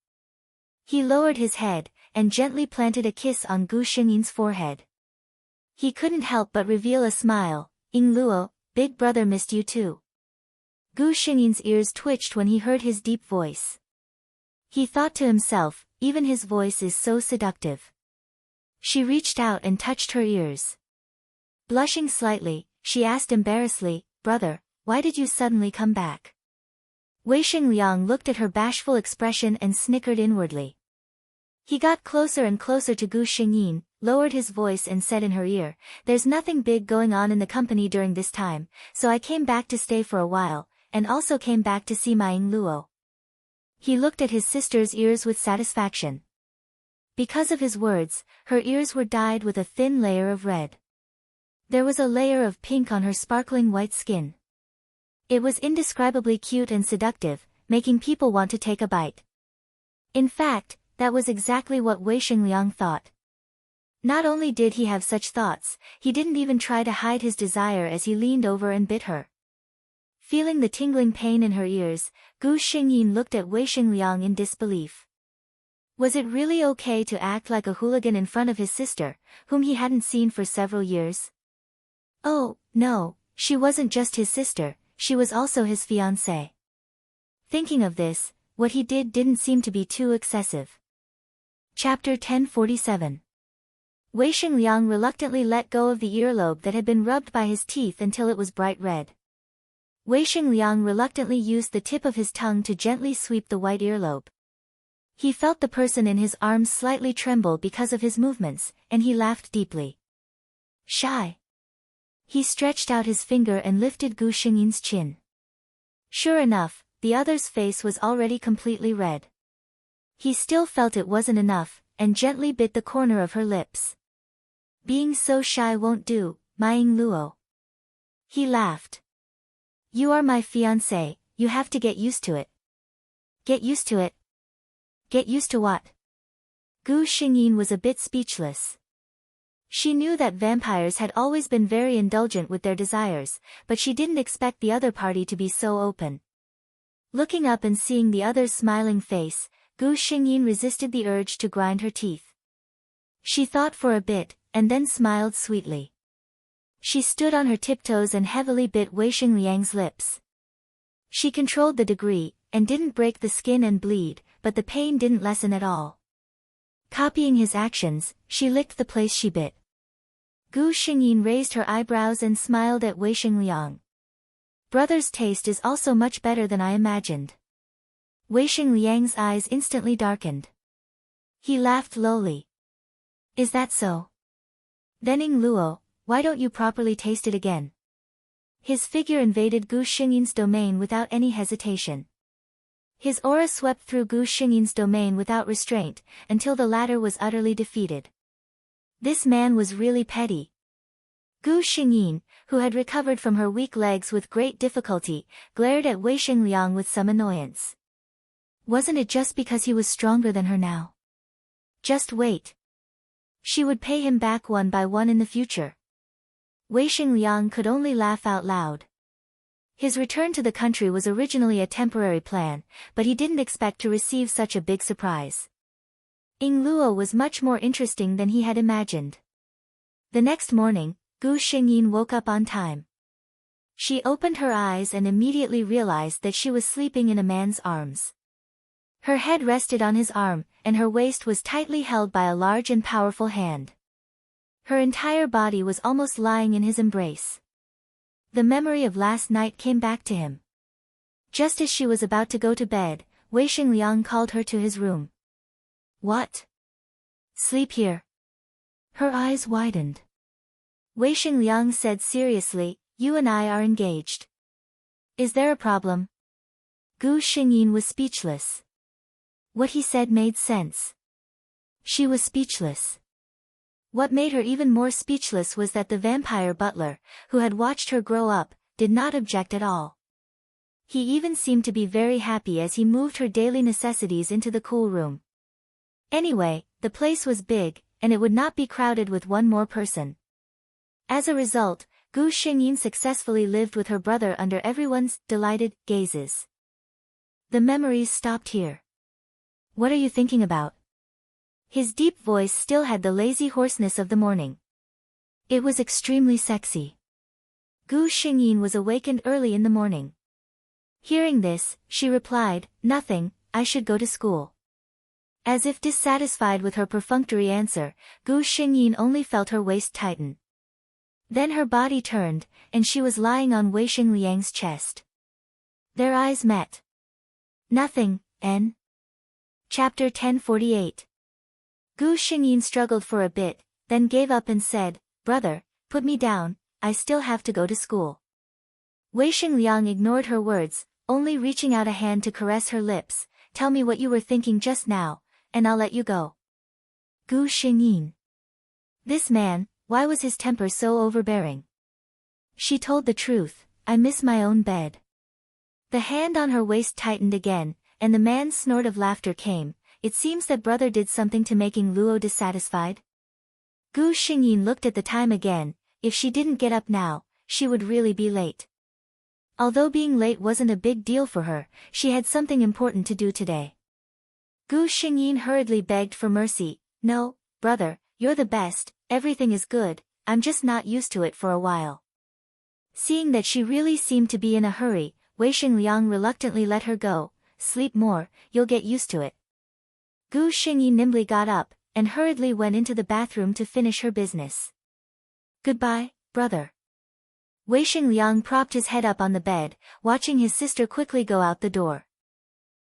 He lowered his head, and gently planted a kiss on Gu Xingyin's forehead. He couldn't help but reveal a smile. "Ying Luo, big brother missed you too." Gu Xingyin's ears twitched when he heard his deep voice. He thought to himself, even his voice is so seductive. She reached out and touched her ears. Blushing slightly, she asked embarrassedly, "Brother, why did you suddenly come back?" Wei Xingliang looked at her bashful expression and snickered inwardly. He got closer and closer to Gu Xingyin, lowered his voice and said in her ear, "There's nothing big going on in the company during this time, so I came back to stay for a while, and also came back to see my Ying Luo." He looked at his sister's ears with satisfaction. Because of his words, her ears were dyed with a thin layer of red. There was a layer of pink on her sparkling white skin. It was indescribably cute and seductive, making people want to take a bite. In fact, that was exactly what Wei Xingliang thought. Not only did he have such thoughts, he didn't even try to hide his desire as he leaned over and bit her. Feeling the tingling pain in her ears, Gu Xingyin looked at Wei Xingliang in disbelief. Was it really okay to act like a hooligan in front of his sister, whom he hadn't seen for several years? Oh, no, she wasn't just his sister, she was also his fiancée. Thinking of this, what he did didn't seem to be too excessive. Chapter 1047. Wei Xingliang reluctantly let go of the earlobe that had been rubbed by his teeth until it was bright red. Wei Xingliang reluctantly used the tip of his tongue to gently sweep the white earlobe. He felt the person in his arms slightly tremble because of his movements, and he laughed deeply. "Shy." He stretched out his finger and lifted Gu Xingyin's chin. Sure enough, the other's face was already completely red. He still felt it wasn't enough, and gently bit the corner of her lips. "Being so shy won't do, my Ying Luo." He laughed. "You are my fiancé, you have to get used to it." "Get used to it?" "Get used to what?" Gu Xingyin was a bit speechless. She knew that vampires had always been very indulgent with their desires, but she didn't expect the other party to be so open. Looking up and seeing the other's smiling face, Gu Xingyin resisted the urge to grind her teeth. She thought for a bit, and then smiled sweetly. She stood on her tiptoes and heavily bit Wei Xingliang's lips. She controlled the degree, and didn't break the skin and bleed, but the pain didn't lessen at all. Copying his actions, she licked the place she bit. Gu Xingyin raised her eyebrows and smiled at Wei Xingliang. Brother's taste is also much better than I imagined. Wei Xingliang's eyes instantly darkened. He laughed lowly. Is that so? Then Ying Luo, why don't you properly taste it again? His figure invaded Gu Xingyin's domain without any hesitation. His aura swept through Gu Xingyin's domain without restraint, until the latter was utterly defeated. This man was really petty. Gu Xingyin, who had recovered from her weak legs with great difficulty, glared at Wei Xingliang with some annoyance. Wasn't it just because he was stronger than her now? Just wait. She would pay him back one by one in the future. Wei Xingliang could only laugh out loud. His return to the country was originally a temporary plan, but he didn't expect to receive such a big surprise. Ying Luo was much more interesting than he had imagined. The next morning, Gu Xingyin woke up on time. She opened her eyes and immediately realized that she was sleeping in a man's arms. Her head rested on his arm, and her waist was tightly held by a large and powerful hand. Her entire body was almost lying in his embrace. The memory of last night came back to him. Just as she was about to go to bed, Wei Xingliang called her to his room. What? Sleep here. Her eyes widened. Wei Xingliang said seriously, you and I are engaged. Is there a problem? Gu Xingyin was speechless. What he said made sense. She was speechless. What made her even more speechless was that the vampire butler, who had watched her grow up, did not object at all. He even seemed to be very happy as he moved her daily necessities into the cool room. Anyway, the place was big, and it would not be crowded with one more person. As a result, Gu Xingyin successfully lived with her brother under everyone's delighted gazes. The memories stopped here. What are you thinking about? His deep voice still had the lazy hoarseness of the morning. It was extremely sexy. Gu Xingyin was awakened early in the morning. Hearing this, she replied, nothing, I should go to school. As if dissatisfied with her perfunctory answer, Gu Xingyin only felt her waist tighten. Then her body turned, and she was lying on Wei Xingliang's chest. Their eyes met. Nothing, N. Chapter 1048. Gu Xingyin struggled for a bit, then gave up and said, brother, put me down, I still have to go to school. Wei Xingliang ignored her words, only reaching out a hand to caress her lips. Tell me what you were thinking just now, and I'll let you go. Gu Xingyin. This man, why was his temper so overbearing? She told the truth, I miss my own bed. The hand on her waist tightened again, and the man's snort of laughter came. It seems that brother did something to making Luo dissatisfied. Gu Xingyin looked at the time again. If she didn't get up now, she would really be late. Although being late wasn't a big deal for her, she had something important to do today. Gu Xingyin hurriedly begged for mercy. No, brother, you're the best, everything is good, I'm just not used to it for a while. Seeing that she really seemed to be in a hurry, Wei Xingliang reluctantly let her go. Sleep more, you'll get used to it. Gu Xingyin nimbly got up, and hurriedly went into the bathroom to finish her business. Goodbye, brother. Wei Xingliang propped his head up on the bed, watching his sister quickly go out the door.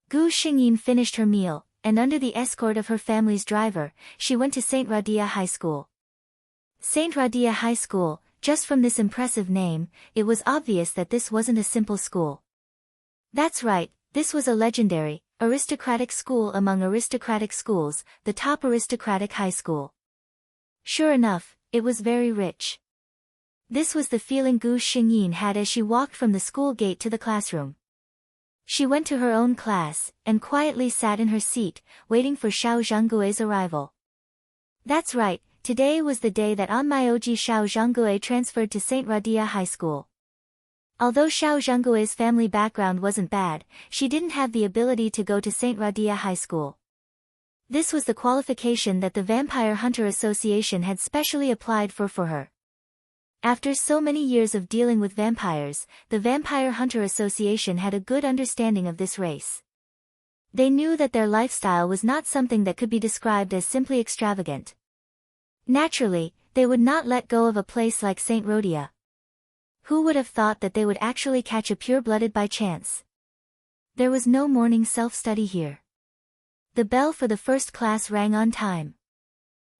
Gu Xingyin finished her meal, and under the escort of her family's driver, she went to Saint Radia High School. Saint Radia High School, just from this impressive name, it was obvious that this wasn't a simple school. That's right, this was a legendary, aristocratic school among aristocratic schools, the top aristocratic high school. Sure enough, it was very rich. This was the feeling Gu Xingyin had as she walked from the school gate to the classroom. She went to her own class, and quietly sat in her seat, waiting for Xiao Zhanggui's arrival. That's right, Today was the day that Onmyoji Xiao Zhonggui transferred to St. Radia High School. Although Xiao Zhonggui's family background wasn't bad, she didn't have the ability to go to St. Radia High School. This was the qualification that the Vampire Hunter Association had specially applied for her. After so many years of dealing with vampires, the Vampire Hunter Association had a good understanding of this race. They knew that their lifestyle was not something that could be described as simply extravagant. Naturally, they would not let go of a place like St. Rhodia. Who would have thought that they would actually catch a pure-blooded by chance? There was no morning self-study here. The bell for the first class rang on time.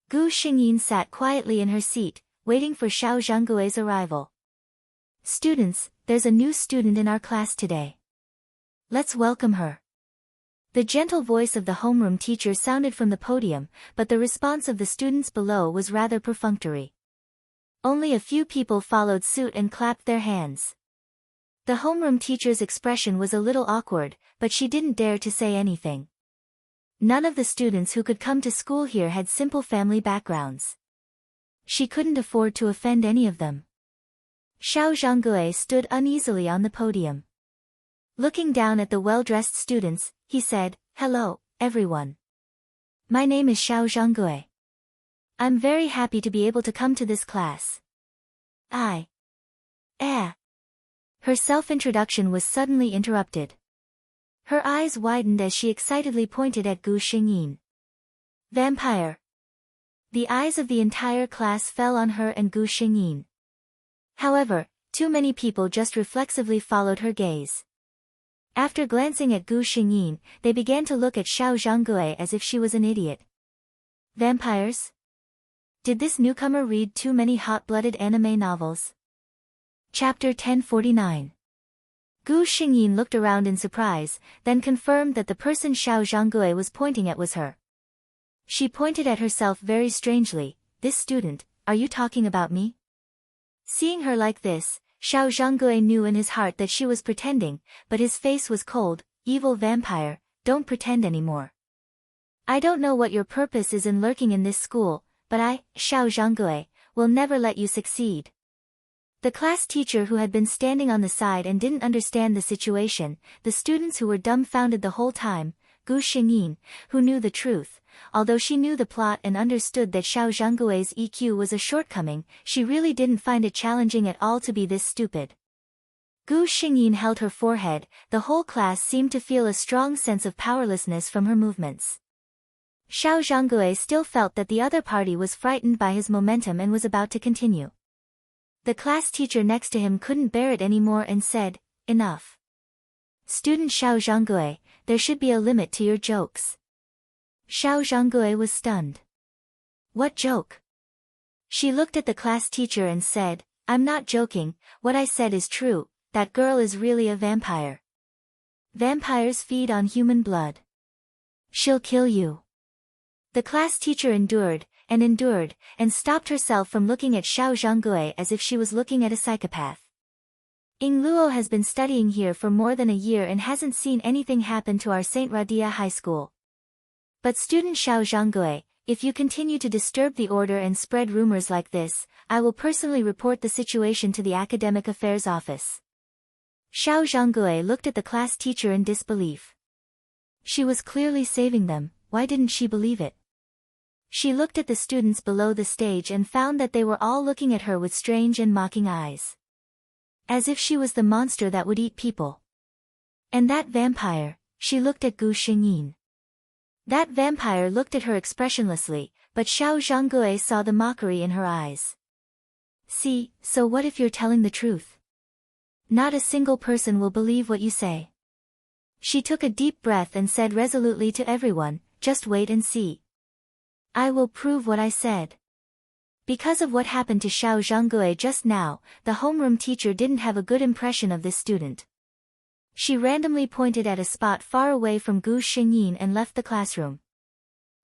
Gu Xingyin sat quietly in her seat, waiting for Xiao Zhonggui's arrival. Students, there's a new student in our class today. Let's welcome her. The gentle voice of the homeroom teacher sounded from the podium, but the response of the students below was rather perfunctory. Only a few people followed suit and clapped their hands. The homeroom teacher's expression was a little awkward, but she didn't dare to say anything. None of the students who could come to school here had simple family backgrounds. She couldn't afford to offend any of them. Xiao Zhonggui stood uneasily on the podium. Looking down at the well-dressed students, he said, "Hello, everyone. My name is Xiao Zhonggui. I'm very happy to be able to come to this class. Her self-introduction was suddenly interrupted. Her eyes widened as she excitedly pointed at Gu Xingyin. Vampire. The eyes of the entire class fell on her and Gu Xingyin. However, too many people just reflexively followed her gaze. After glancing at Gu Xingyin, they began to look at Xiao Zhonggui as if she was an idiot. Vampires? Did this newcomer read too many hot-blooded anime novels? Chapter 1049. Gu Xingyin looked around in surprise, then confirmed that the person Xiao Zhonggui was pointing at was her. She pointed at herself very strangely. This student, are you talking about me? Seeing her like this, Xiao Zhonggui knew in his heart that she was pretending, but his face was cold. Evil vampire, don't pretend anymore. I don't know what your purpose is in lurking in this school, but I, Xiao Zhonggui, will never let you succeed. The class teacher who had been standing on the side and didn't understand the situation, the students who were dumbfounded the whole time, Gu Xingyin, who knew the truth. Although she knew the plot and understood that Xiao Zhonggui's EQ was a shortcoming, she really didn't find it challenging at all to be this stupid. Gu Xingyin held her forehead. The whole class seemed to feel a strong sense of powerlessness from her movements. Xiao Zhonggui still felt that the other party was frightened by his momentum and was about to continue. The class teacher next to him couldn't bear it anymore and said, "Enough. Student Xiao Zhonggui, there should be a limit to your jokes." Xiao Zhonggui was stunned. What joke? She looked at the class teacher and said, "I'm not joking, what I said is true, that girl is really a vampire. Vampires feed on human blood. She'll kill you." The class teacher endured, and stopped herself from looking at Xiao Zhonggui as if she was looking at a psychopath. Ying Luo has been studying here for more than a year and hasn't seen anything happen to our St. Radia High School. But student Xiao Zhonggui, if you continue to disturb the order and spread rumors like this, I will personally report the situation to the Academic Affairs Office. Xiao Zhonggui looked at the class teacher in disbelief. She was clearly saving them, why didn't she believe it? She looked at the students below the stage and found that they were all looking at her with strange and mocking eyes. As if she was the monster that would eat people. And that vampire, she looked at Gu Xingyin. That vampire looked at her expressionlessly, but Xiao Zhonggui saw the mockery in her eyes. See, so what if you're telling the truth? Not a single person will believe what you say. She took a deep breath and said resolutely to everyone, just wait and see. I will prove what I said. Because of what happened to Xiao Zhonggui just now, the homeroom teacher didn't have a good impression of this student. She randomly pointed at a spot far away from Gu Xingyin and left the classroom.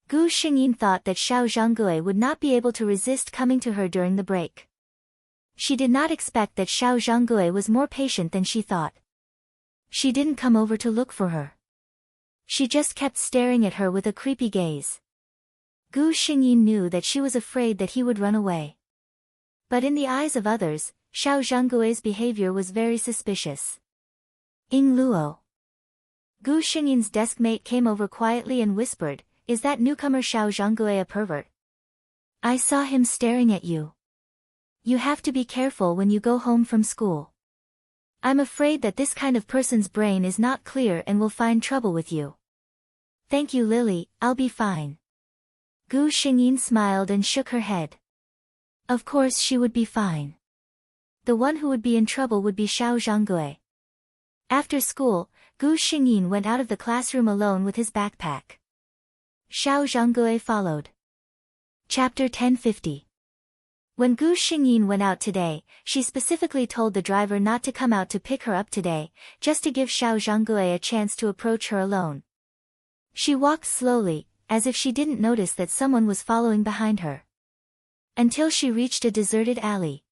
Gu Xingyin thought that Xiao Zhonggui would not be able to resist coming to her during the break. She did not expect that Xiao Zhonggui was more patient than she thought. She didn't come over to look for her. She just kept staring at her with a creepy gaze. Gu Xingyin knew that she was afraid that he would run away. But in the eyes of others, Xiao Zhenggui's behavior was very suspicious. Ing Luo. Gu Xingyin's deskmate came over quietly and whispered, "Is that newcomer Xiao Zhenggui a pervert? I saw him staring at you. You have to be careful when you go home from school. I'm afraid that this kind of person's brain is not clear and will find trouble with you." "Thank you, Lily, I'll be fine." Gu Xingyin smiled and shook her head. Of course she would be fine. The one who would be in trouble would be Xiao Zhenggui. After school, Gu Xingyin went out of the classroom alone with his backpack. Xiao Zhenggui followed. Chapter 1050. When Gu Xingyin went out today, she specifically told the driver not to come out to pick her up today, just to give Xiao Zhenggui a chance to approach her alone. She walked slowly, as if she didn't notice that someone was following behind her. Until she reached a deserted alley.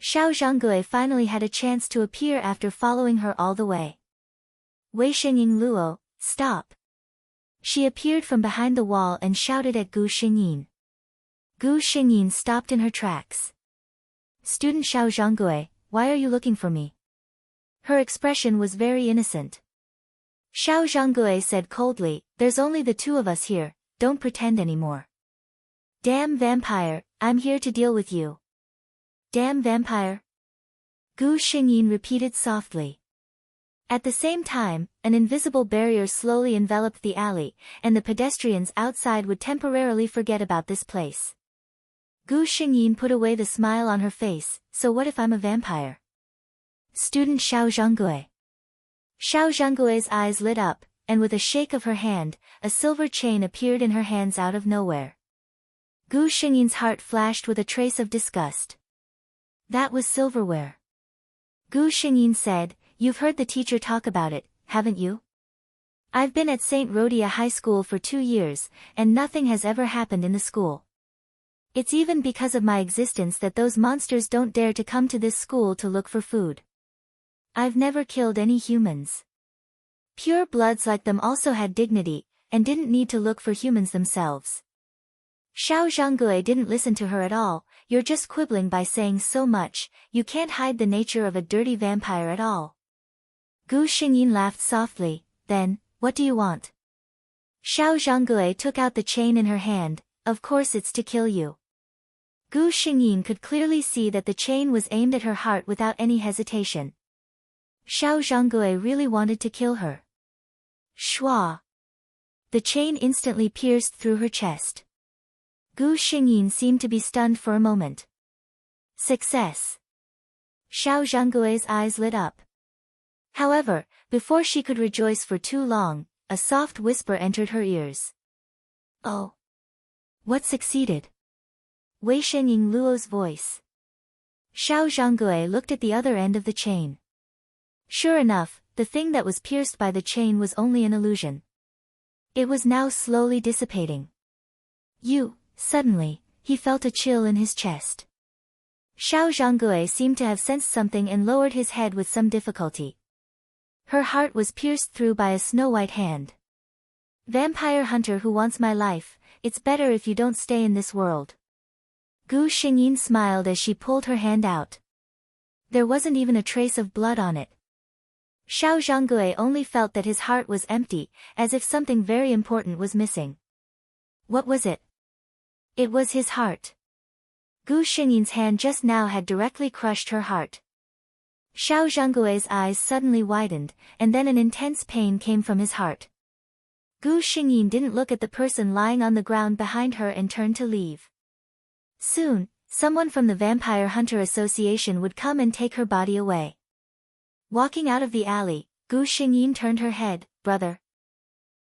Xiao Zhenggui finally had a chance to appear after following her all the way. Wei Xingyin Luo, stop. She appeared from behind the wall and shouted at Gu Xingyin. Gu Xingyin stopped in her tracks. "Student Xiao Zhenggui, why are you looking for me?" Her expression was very innocent. Xiao Zhenggui said coldly, "There's only the two of us here, don't pretend anymore." "Damn vampire, I'm here to deal with you." "Damn vampire?" Gu Xingyin repeated softly. At the same time, an invisible barrier slowly enveloped the alley, and the pedestrians outside would temporarily forget about this place. Gu Xingyin put away the smile on her face, "So what if I'm a vampire?" "Student Xiao Zhenggui." Xiao Zhenggui's eyes lit up, and with a shake of her hand, a silver chain appeared in her hands out of nowhere. Gu Xingyin's heart flashed with a trace of disgust. That was silverware. Gu Xingyin said, "You've heard the teacher talk about it, haven't you? I've been at St. Rhodia High School for 2 years, and nothing has ever happened in the school. It's even because of my existence that those monsters don't dare to come to this school to look for food. I've never killed any humans. Pure bloods like them also had dignity, and didn't need to look for humans themselves." Xiao Zhenggui didn't listen to her at all. "You're just quibbling by saying so much, you can't hide the nature of a dirty vampire at all." Gu Xingyin laughed softly, "Then, what do you want?" Xiao Zhenggui took out the chain in her hand, "Of course it's to kill you." Gu Xingyin could clearly see that the chain was aimed at her heart without any hesitation. Xiao Zhenggui really wanted to kill her. Shua! The chain instantly pierced through her chest. Gu Xingyin seemed to be stunned for a moment. Success! Xiao Zhenggui's eyes lit up. However, before she could rejoice for too long, a soft whisper entered her ears. "Oh! What succeeded?" Wei Xingyin Luo's voice. Xiao Zhenggui looked at the other end of the chain. Sure enough, the thing that was pierced by the chain was only an illusion. It was now slowly dissipating. Suddenly, he felt a chill in his chest. Xiao Zhenggui seemed to have sensed something and lowered his head with some difficulty. Her heart was pierced through by a snow-white hand. "Vampire hunter who wants my life, it's better if you don't stay in this world." Gu Xingyin smiled as she pulled her hand out. There wasn't even a trace of blood on it. Xiao Zhenggui only felt that his heart was empty, as if something very important was missing. What was it? It was his heart. Gu Xingyin's hand just now had directly crushed her heart. Xiao Zhenggui's eyes suddenly widened, and then an intense pain came from his heart. Gu Xingyin didn't look at the person lying on the ground behind her and turned to leave. Soon, someone from the Vampire Hunter Association would come and take her body away. Walking out of the alley, Gu Xingyin turned her head, "Brother."